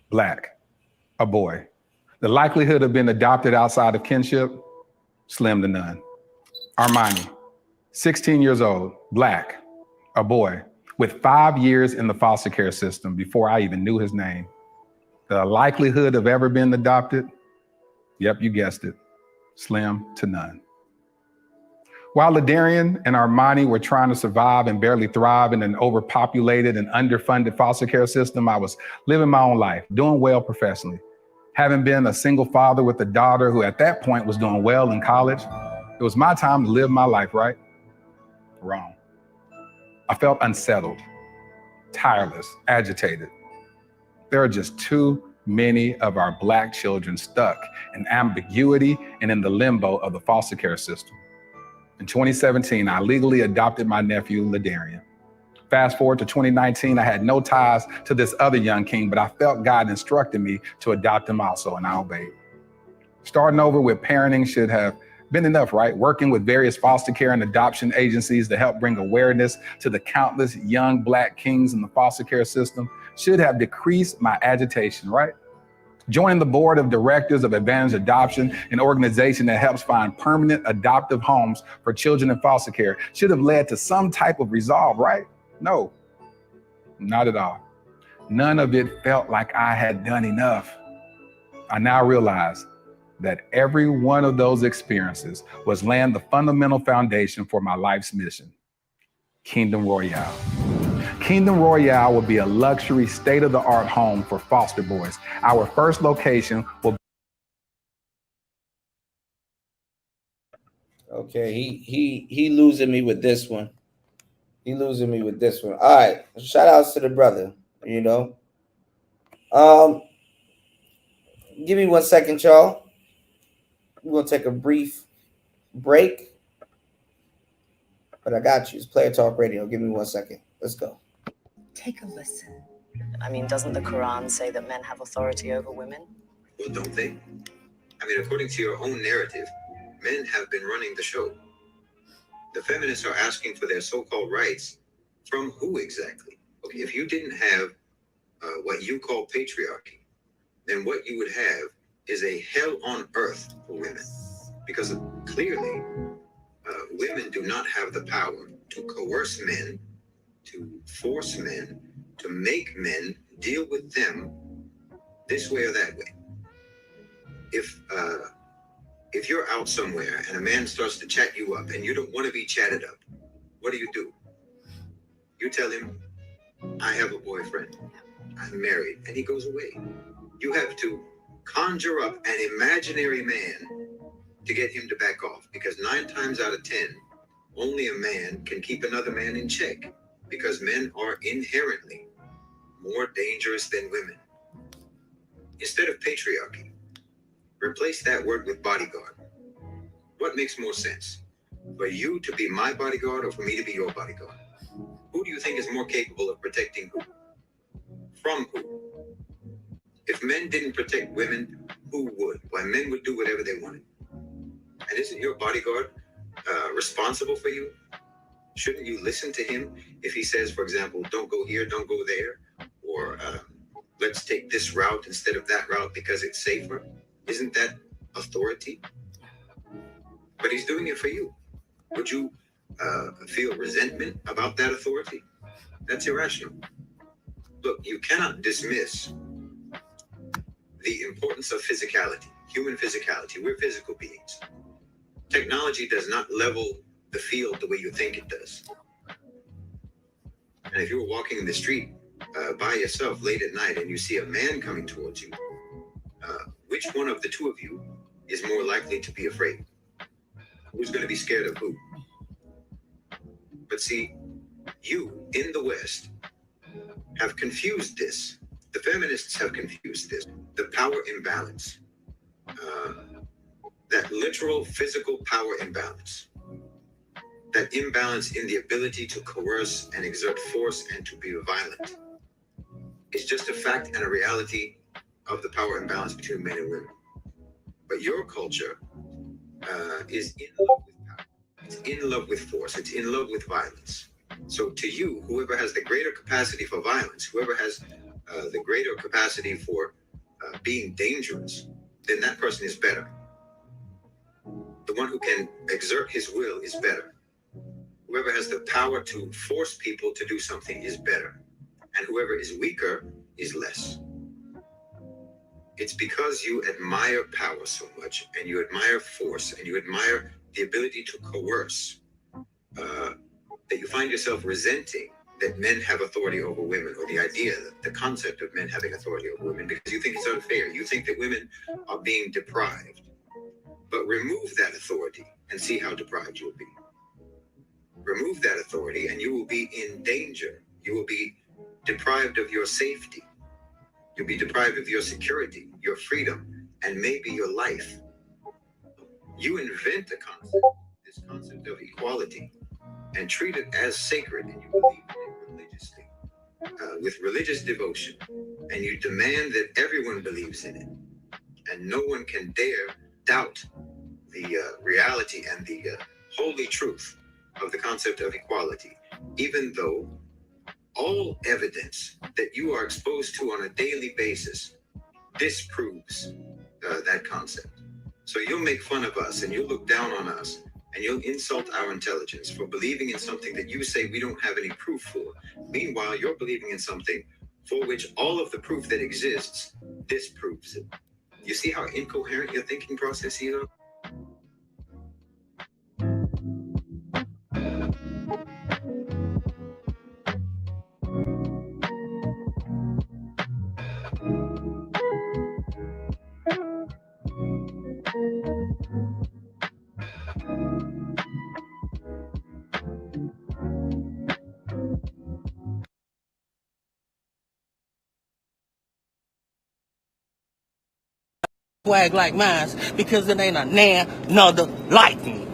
Black, a boy. The likelihood of being adopted outside of kinship, slim to none. Armani, 16 years old, Black, a boy, with 5 years in the foster care system before I even knew his name. The likelihood of ever being adopted, yep, you guessed it, slim to none. While Ladarian and Armani were trying to survive and barely thrive in an overpopulated and underfunded foster care system, I was living my own life, doing well professionally. Having been a single father with a daughter who at that point was doing well in college, it was my time to live my life, right? Wrong. I felt unsettled, tireless, agitated. There are just too many of our Black children stuck in ambiguity and in the limbo of the foster care system. In 2017, I legally adopted my nephew, Ladarian. Fast forward to 2019, I had no ties to this other young king, but I felt God instructed me to adopt him also, and I obeyed. Starting over with parenting should have been enough, right? Working with various foster care and adoption agencies to help bring awareness to the countless young Black kings in the foster care system should have decreased my agitation, right? Joining the board of directors of Advantage Adoption, an organization that helps find permanent adoptive homes for children in foster care, should have led to some type of resolve, right? No, not at all. None of it felt like I had done enough. I now realize that every one of those experiences was laying the fundamental foundation for my life's mission, Kingdom Royale. Kingdom Royale will be a luxury, state-of-the-art home for foster boys. Our first location will. Okay, he losing me with this one. All right, shout outs to the brother. Give me 1 second, y'all. We're gonna take a brief break, but I got you. It's Player Talk Radio. Give me 1 second. Let's go. Take a listen I mean, doesn't the Quran say that men have authority over women? Well, don't they? I mean, according to your own narrative, men have been running the show. The feminists are asking for their so-called rights from who exactly? Okay, if you didn't have what you call patriarchy, then what you would have is a hell on earth for women. Because clearly, women do not have the power to coerce men, to force men, to make men deal with them this way or that way. If you're out somewhere and a man starts to chat you up and you don't want to be chatted up, what do? You tell him, I have a boyfriend, I'm married, and he goes away. You have to conjure up an imaginary man to get him to back off, because 9 times out of 10, only a man can keep another man in check, because men are inherently more dangerous than women. Instead of patriarchy, replace that word with bodyguard. What makes more sense? For you to be my bodyguard or for me to be your bodyguard? Who do you think is more capable of protecting who? From who? If men didn't protect women, who would? Why, men would do whatever they wanted. And isn't your bodyguard responsible for you? Shouldn't you listen to him if he says, for example, don't go here, don't go there, or let's take this route instead of that route because it's safer? Isn't that authority? But he's doing it for you. Would you feel resentment about that authority? That's irrational. Look, you cannot dismiss the importance of physicality, human physicality. We're physical beings. Technology does not level the field the way you think it does. And if you were walking in the street by yourself late at night and you see a man coming towards you, which one of the two of you is more likely to be afraid? Who's going to be scared of who? But see, you in the West have confused this. The feminists have confused this. The power imbalance, that literal physical power imbalance, that imbalance in the ability to coerce and exert force and to be violent, is just a fact and a reality of the power imbalance between men and women. But your culture is in love with power. It's in love with force. It's in love with violence. So to you, whoever has the greater capacity for violence, whoever has the greater capacity for being dangerous, then that person is better. The one who can exert his will is better. Whoever has the power to force people to do something is better. And whoever is weaker is less. It's because you admire power so much, and you admire force, and you admire the ability to coerce, that you find yourself resenting that men have authority over women, or the idea, the concept of men having authority over women, because you think it's unfair. You think that women are being deprived. But remove that authority and see how deprived you will be. Remove that authority and you will be in danger. You will be deprived of your safety. You'll be deprived of your security, your freedom, and maybe your life. You invent the concept, this concept of equality, and treat it as sacred, and you believe in it religiously, with religious devotion, and you demand that everyone believes in it, and no one can dare doubt the reality and the holy truth of the concept of equality, even though all evidence that you are exposed to on a daily basis disproves that concept. So you'll make fun of us and you'll look down on us and you'll insult our intelligence for believing in something that you say we don't have any proof for. Meanwhile, you're believing in something for which all of the proof that exists disproves it. You see how incoherent your thinking process is? Swag like mine because it ain't a another like me.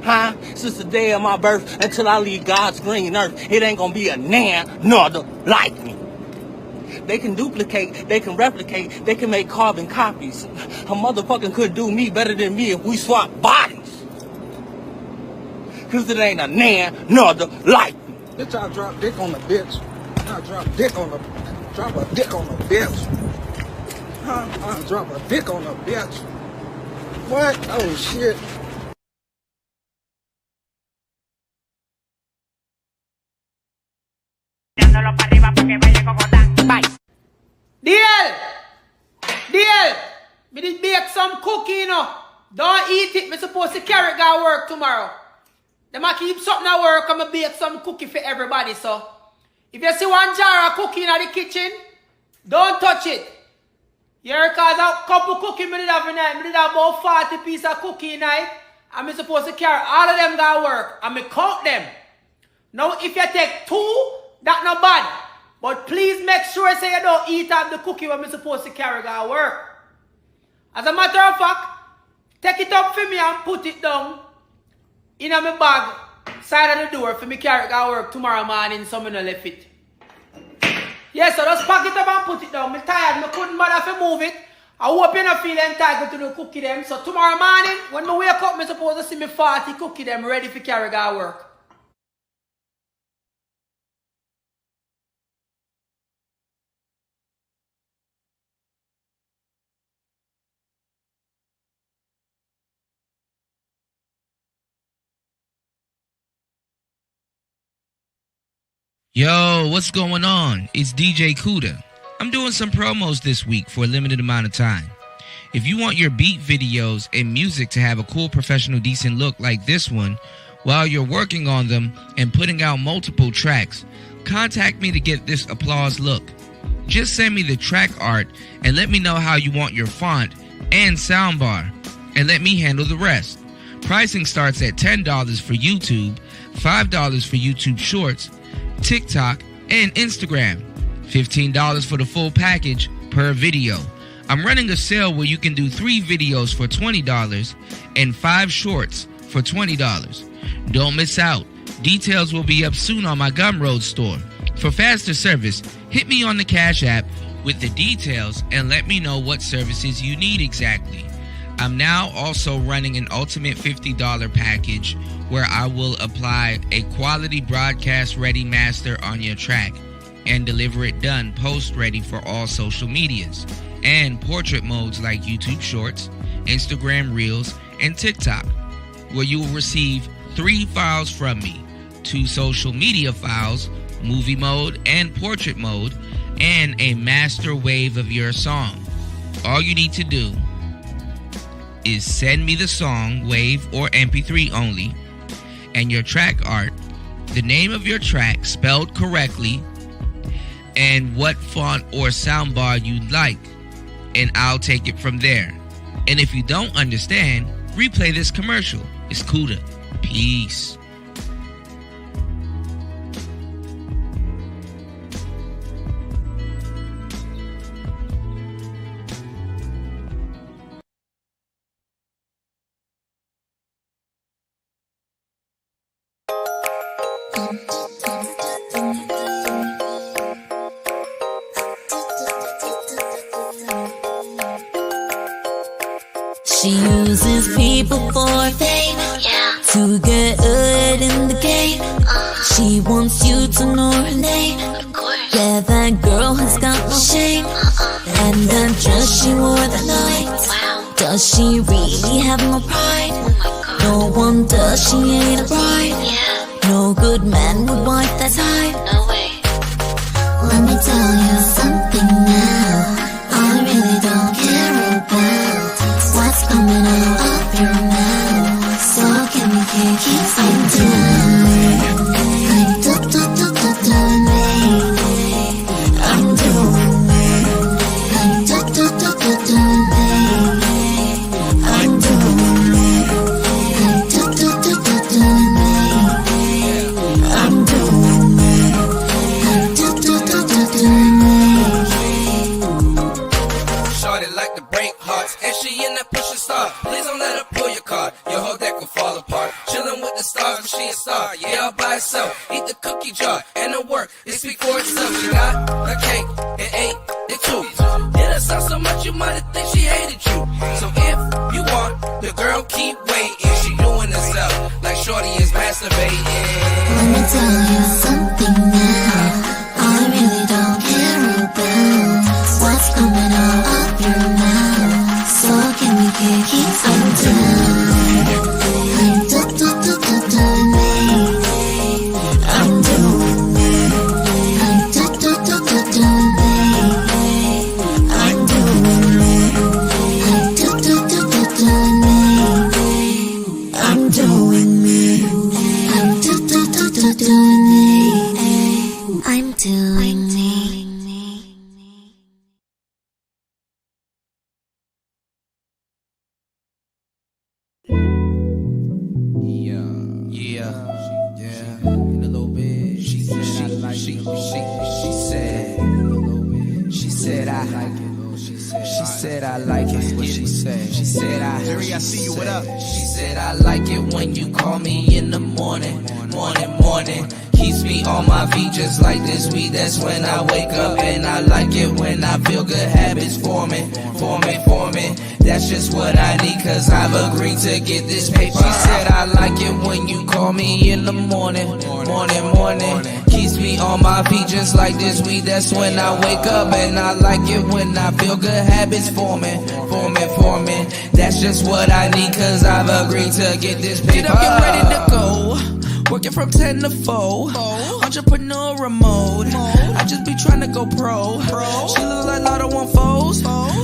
Huh? Since the day of my birth until I leave God's green earth, it ain't gonna be a another like me. they can duplicate, they can replicate, they can make carbon copies. A motherfucker could do me better than me if we swap bodies. Cause it ain't a nan nor the like. Bitch, I drop dick on the bitch. I drop a dick on the bitch. I drop a dick on the bitch. What? Oh shit. DL, me did bake some cookie, you know. Don't eat it, me supposed to carry it to work tomorrow. Them a keep something at work and me bake some cookie for everybody, so. If you see one jar of cookie in the kitchen, don't touch it. Yeah, because a couple cookie me did have a night. Me did have about 40 pieces of cookie night. And me supposed to carry all of them to work. And me count them. Now, if you take 2, that's not bad. But please make sure say you don't eat up the cookie when me supposed to carry to work. As a matter of fact, take it up for me and put it down in my bag, side of the door for me carry to work tomorrow morning so me no left it. Yes, so just pack it up and put it down. Me tired, me couldn't bother to move it. I hope you not feel entitled to the cookie them. So tomorrow morning, when me wake up, me supposed to see me 40 cookie them ready for carry to work. Yo, what's going on? It's DJ Kuda. I'm doing some promos this week for a limited amount of time. If you want your beat videos and music to have a cool, professional, decent look like this one, while you're working on them and putting out multiple tracks, contact me to get this applause look. Just send me the track art and let me know how you want your font and soundbar, and let me handle the rest. Pricing starts at $10 for YouTube, $5 for YouTube Shorts, TikTok, and Instagram. $15 for the full package per video. I'm running a sale where you can do 3 videos for $20 and 5 shorts for $20. Don't miss out. Details will be up soon on my Gumroad store. For faster service, hit me on the Cash App with the details and let me know what services you need exactly. I'm now also running an ultimate $50 package where I will apply a quality broadcast ready master on your track and deliver it done post ready for all social medias and portrait modes like YouTube Shorts, Instagram Reels, and TikTok, where you will receive 3 files from me, 2 social media files, movie mode and portrait mode, and a master wave of your song. All you need to do is send me the song, wave, or MP3 only, and your track art, the name of your track spelled correctly, and what font or soundbar you'd like, and I'll take it from there. And if you don't understand, replay this commercial. It's Kuda. Peace. She uses people for fame, to get ahead in the game. She wants you to know her name. Yeah, that girl has got no shame. And that dress she wore that night, does she really have no pride? No wonder she ain't a bride. No good man would wipe that time. Let me tell you something now, I really don't care about what's coming out of your mouth. So can we keep on doing it? I'm doing it. I'm doing it. I'm doing it. I'm doing it. I'm doing it. break hearts. And she in that pushing star. Please don't let her pull your card. Your whole deck will fall apart. Chilling with the stars, but she a star. Yeah, all by herself. Eat the cookie jar and the work. It speak for itself. She got a cake and ate it too. Hit us out so much you might think she hated you. So if you want, the girl keep waiting. She doing herself like Shorty is masturbating. Let me tell you something now. I really don't care about what's coming out of your mouth. So can we keep on down? I'm doing me. I'm doing me. I'm doing me. I'm doing me. I'm doing me. In a little bit. She said I like it. She said I like it. She said I like it. What she said? She said I. Jerry, I see you. What up? She said I like it when you call me in the morning. Keeps me on my feet just like this week. That's when I wake up, and I like it when I feel good habits forming. That's just what I need, cause I've agreed to get this paper. She said I like it when you call me in the morning. Keeps me on my feet just like this week. That's when I wake up, and I like it when I feel good habits forming. That's just what I need, cause I've agreed to get this paper. Get up, get ready to go. Working from 10 to 4. Entrepreneur mode. I just be trying to go pro. She look like Lotto on foes.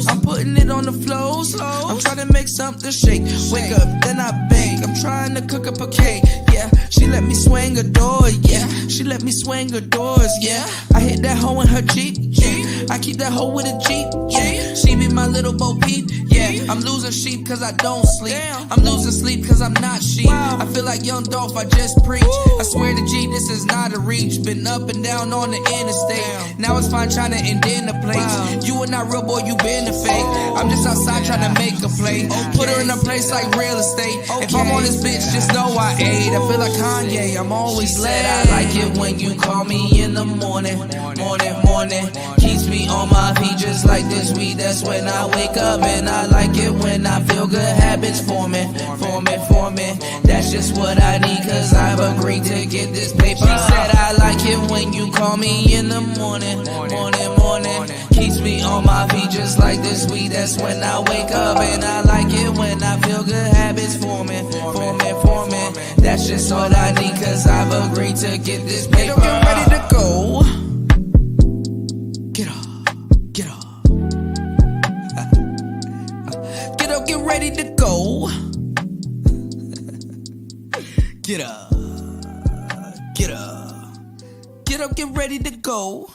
I'm putting it on the flows. I'm trying to make something shake. Wake up, then I bake. I'm trying to cook up a cake. Yeah, she let me swing her door. Yeah, she let me swing her doors. Yeah, I hit that hoe in her Jeep. Yeah, I keep that hoe with a Jeep. Yeah, she be my little Bo Peep. Yeah, I'm losing sheep cause I don't sleep. I'm losing sleep cause I'm not sheep. I feel like Young Dolph, I just preach. I swear to G, this is not a reach. Been up and down on the interstate. Now it's fine trying to end in the place. You are not real, boy, you been a fake. I'm just outside trying to make a play. Put her in a place like real estate. If I'm on this bitch, just know I ate. I feel like Kanye, I'm always late. I like it when you call me in the morning. Keeps me on my feet just like this week. That's when I wake up, and I like it when I feel good habits forming. That's just what I need, cause I've agreed to get this paper. She said I like it when you call me in the morning. Keeps me on my feet just like this week. That's when I wake up, and I like it when I feel good habits forming. That's just what I need, cause I've agreed to get this paper. Get ready to go. Get up. Get up, get ready to go. Get up. Get up, get ready to go.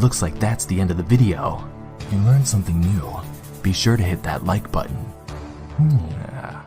Looks like that's the end of the video. If you learned something new, be sure to hit that like button. Yeah.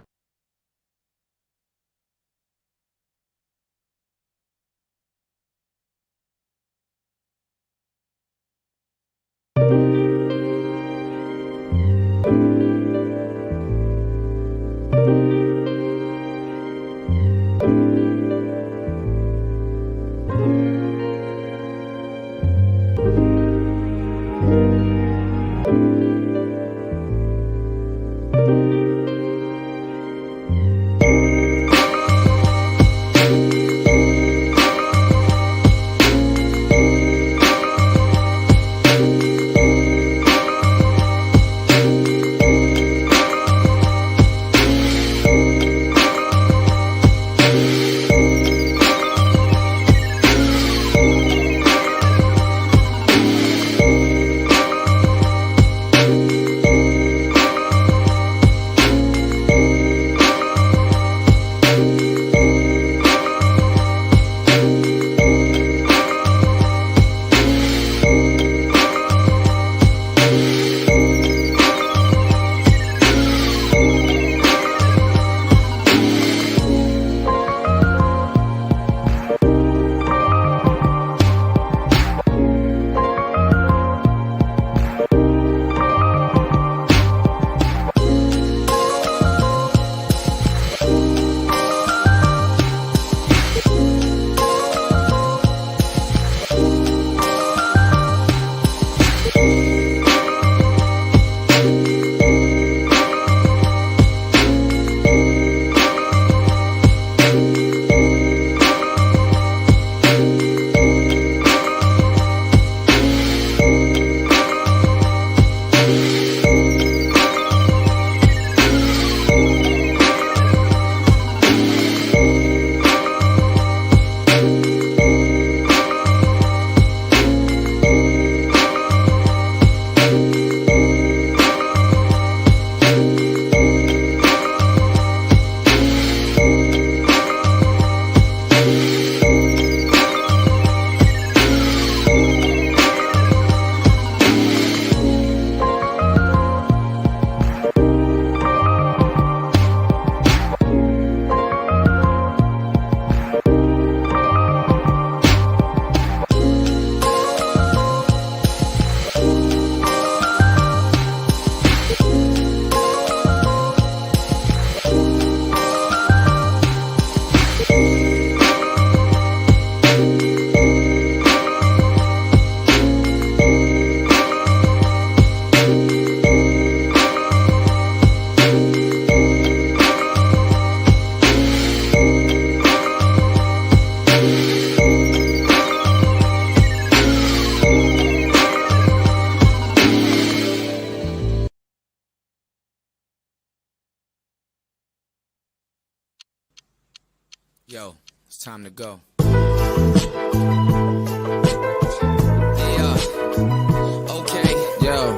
Yo, it's time to go. Okay, yo.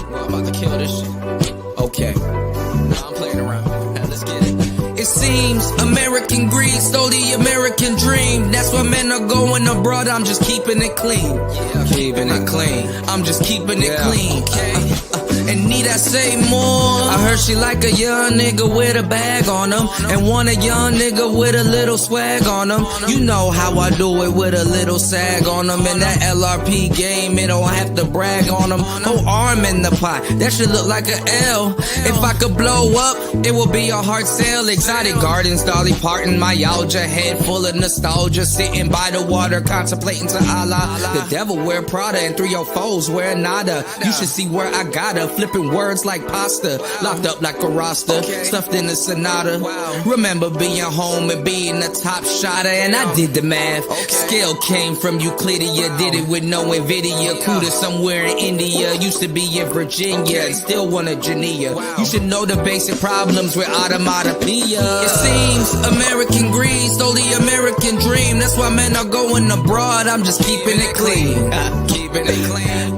Well, I'm about to kill this shit. Okay. Nah, I'm playing around. Now, let's get it. It seems American greed stole the American dream. That's why men are going abroad. I'm just keeping it clean. Yeah, keeping it clean. I'm just keeping it clean. Okay. And need I say more? I heard she like a young nigga with a bag on him, and want a young nigga with a little swag on him. You know how I do it with a little sag on him. In that LRP game, it don't have to brag on him. Whole arm in the pot, that should look like an L. If I could blow up, it would be a hard sale. Exotic gardens, Dolly Parton, myalgia, head full of nostalgia, sitting by the water, contemplating to Allah. The devil wear Prada, and 3 of 4s wear nada. You should see where I got her, flipping words like pasta, locked up like a roster, stuffed in a Sonata. Remember being home and being a top shotter, and I did the math. Scale came from Euclidia, did it with no Nvidia. Cuda somewhere in India, used to be in Virginia, and still want a Geneva. You should know the basic problems with automatopoeia. It seems American greed stole the American dream. That's why men are going abroad. I'm just keeping it clean.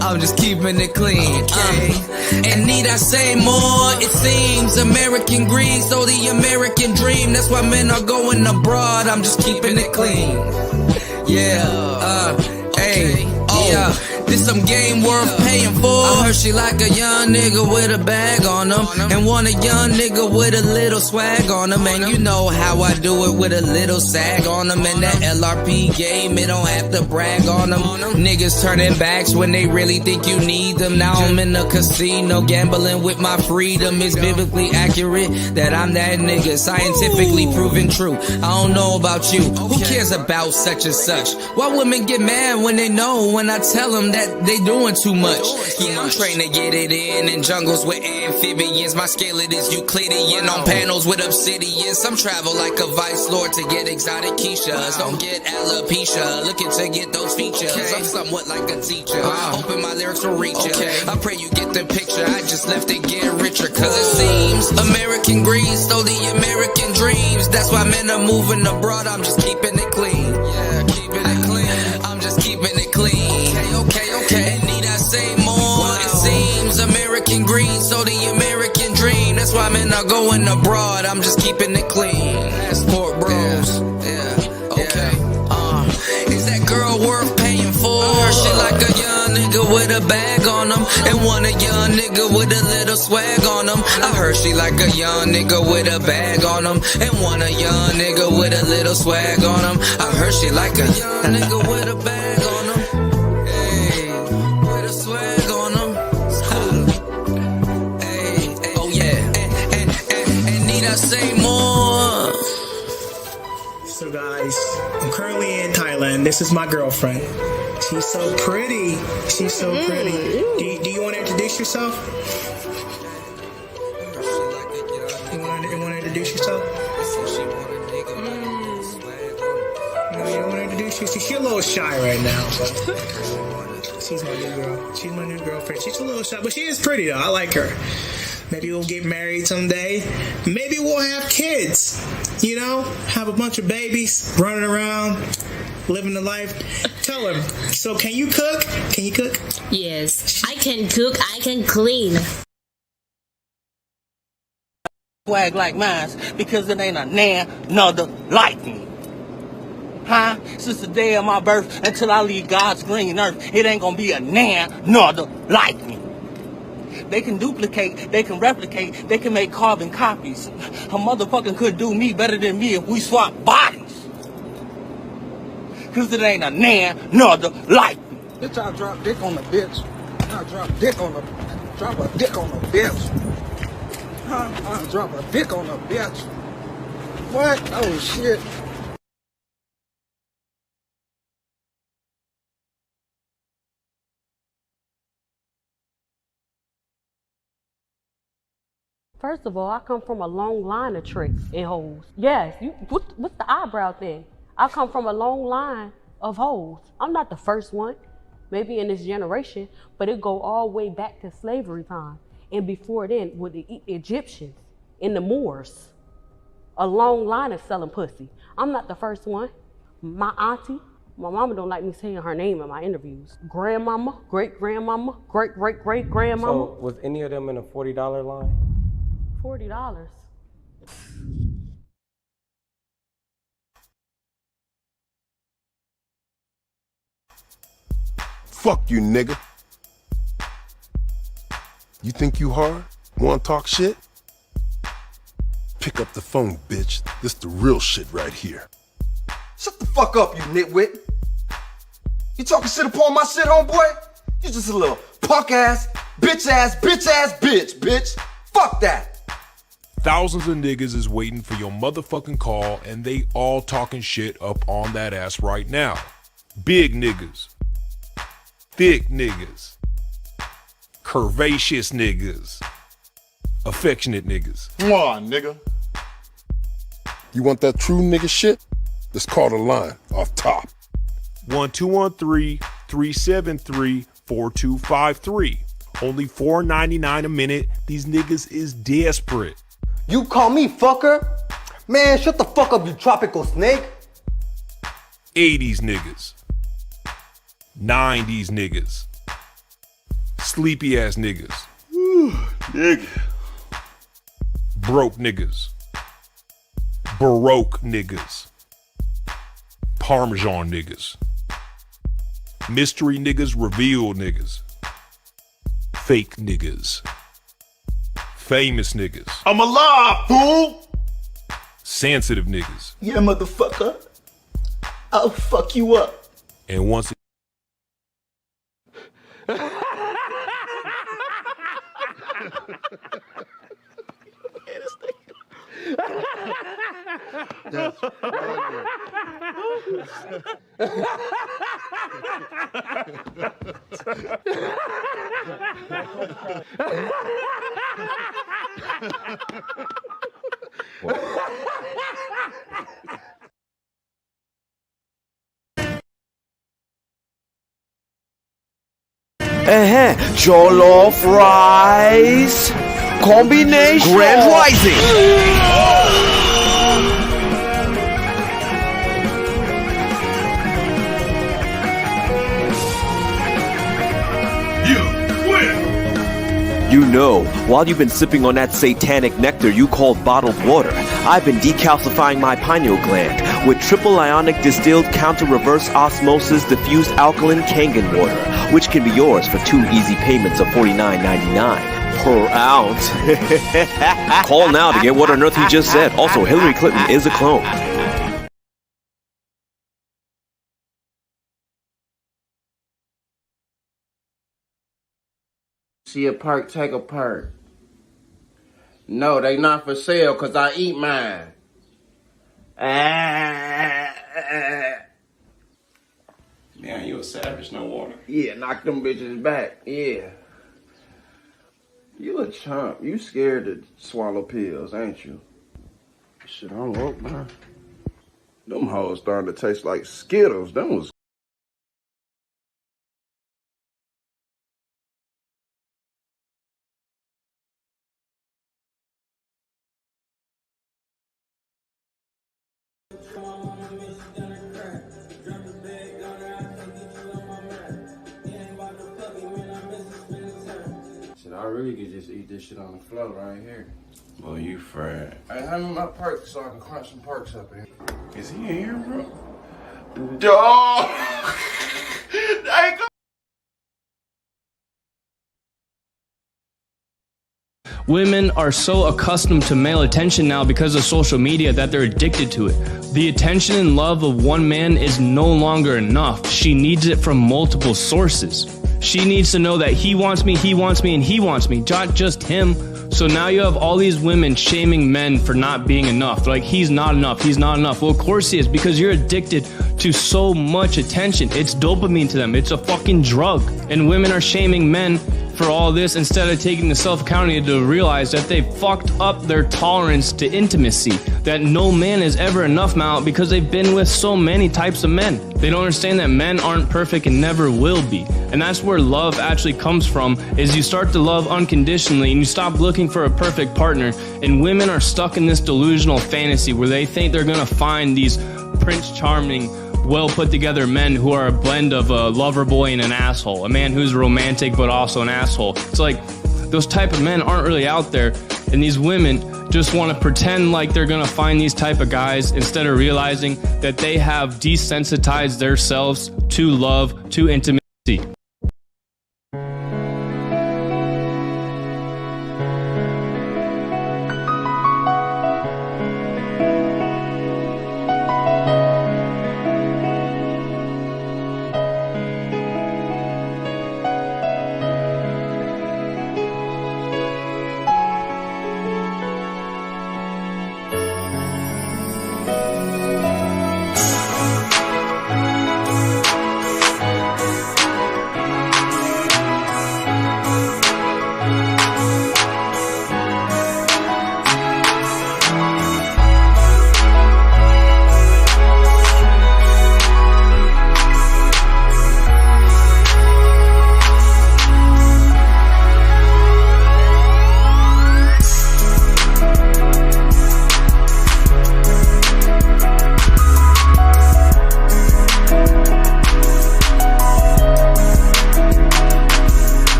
I'm just keeping it clean. And need I say more? It seems American greed stole the American dream. That's why men are going abroad. I'm just keeping it clean. Yeah, hey, oh. This some game worth paying for. I heard she like a young nigga with a bag on him, and want a young nigga with a little swag on him. And you know how I do it with a little sag on him. And that LRP game, it don't have to brag on them. Niggas turning backs when they really think you need them. Now I'm in the casino gambling with my freedom. It's biblically accurate that I'm that nigga, scientifically proven true. I don't know about you. Who cares about such and such? Why women get mad when they know when I tell them that they doing too much? Yeah, I'm trained to get it in jungles with amphibians. My scale is Euclidean on panels with obsidian. Some travel like a vice lord to get exotic Keishas. Don't get alopecia, looking to get those features. I'm somewhat like a teacher, hoping my lyrics will reach you. I pray you get the picture. I just left it get richer, cause it seems American greed stole the American dreams. That's why men are moving abroad. I'm just keeping it clean. Yeah, keeping it clean. I'm just keeping it clean. Okay. Need I say more? It seems American greed stole the American dream. That's why men are going abroad. I'm just keeping it clean. Passport bros. Yeah. Okay. Is that girl worth paying for? She like a young nigga with a bag on him, and want a young nigga with a little swag on him. I heard she like a young nigga with a bag on him, and want a young nigga with a little swag on him. I heard she like a young nigga with a bag on him. Hey, with a swag on him. Hey, oh yeah. And need I say more? So guys, I'm currently in Thailand. This is my girlfriend. She's so pretty. She's so pretty. Do you want to introduce yourself? You want to introduce yourself? No, you don't want to introduce yourself? She's a little shy right now, but she's my new girl. She's my new girlfriend. She's a little shy, but she is pretty though. I like her. Maybe we'll get married someday. Maybe we'll have kids. You know, have a bunch of babies running around, living the life. Tell her. So, can you cook? Can you cook? Yes, I can cook. I can clean. Swag like mine, because it ain't a another like me. Huh? Since the day of my birth until I leave God's green earth, it ain't gonna be a another like me. They can duplicate, they can replicate, they can make carbon copies. A motherfucker could do me better than me if we swap bodies. Cause it ain't a another like me. Bitch, I drop dick on the bitch. I drop dick on the bitch. I drop a dick on the bitch. What? Oh shit. First of all, I come from a long line of tricks and hoes. Yes, what's the eyebrow thing? I come from a long line of hoes. I'm not the first one, maybe in this generation, but it go all the way back to slavery time. And before then, with the Egyptians and the Moors, a long line of selling pussy. I'm not the first one. My auntie, my mama don't like me saying her name in my interviews. Grandmama, great-grandmama, great-great-great-grandmama. So was any of them in a $40 line? $40. Fuck you, nigga. You think you hard? Wanna talk shit? Pick up the phone, bitch. This the real shit right here. Shut the fuck up, you nitwit. You talking shit upon my shit, homeboy? You just a little punk ass, bitch. Fuck that. Thousands of niggas is waiting for your motherfucking call, and they all talking shit up on that ass right now. Big niggas. Thick niggas. Curvaceous niggas. Affectionate niggas. Mwah, nigga. You want that true nigga shit? Let's call the line off top. 1213-373-4253. Only $4.99 a minute. These niggas is desperate. You call me fucker? Man, shut the fuck up, you tropical snake. 80s niggas. 90s niggas. Sleepy ass niggas. Nigga. Broke niggas. Baroque niggas. Parmesan niggas. Mystery niggas reveal niggas. Fake niggas. Famous niggas. I'm alive, fool! Sensitive niggas. Yeah, motherfucker. I'll fuck you up. And once Jollof rice combination. Grand Rising. You know, while you've been sipping on that satanic nectar you call bottled water, I've been decalcifying my pineal gland with triple ionic distilled counter reverse osmosis diffused alkaline Kangen water, which can be yours for 2 easy payments of $49.99 per ounce. Call now to get what on earth he just said. Also, Hillary Clinton is a clone. See a perk, take a perk. No, they not for sale because I eat mine. Man, you a savage, no water. Yeah, knock them bitches back. Yeah. You a chump. You scared to swallow pills, ain't you? Shit, I'm woke, man. Them hoes starting to taste like Skittles. Them was shit, I really could just eat this shit on the floor right here. Boy, you fried. Hey, hand me my perks so I can crunch some perks up in here. Is he in here, bro? Dog! Women are so accustomed to male attention now because of social media that they're addicted to it. The attention and love of one man is no longer enough. She needs it from multiple sources. She needs to know that he wants me, and he wants me, not just him. So now you have all these women shaming men for not being enough. Like, he's not enough, he's not enough. Well, of course he is, because you're addicted to so much attention. It's dopamine to them. It's a fucking drug. And women are shaming men for all this instead of taking the self-accountability to realize that they fucked up their tolerance to intimacy. That no man is ever enough now because they've been with so many types of men. They don't understand that men aren't perfect and never will be. And that's where love actually comes from, is you start to love unconditionally and you stop looking for a perfect partner. And women are stuck in this delusional fantasy where they think they're gonna find these Prince Charming, well put together men who are a blend of a lover boy and an asshole. A man who's romantic but also an asshole. It's like, those type of men aren't really out there, and these women just want to pretend like they're gonna find these type of guys instead of realizing that they have desensitized themselves to love, to intimacy.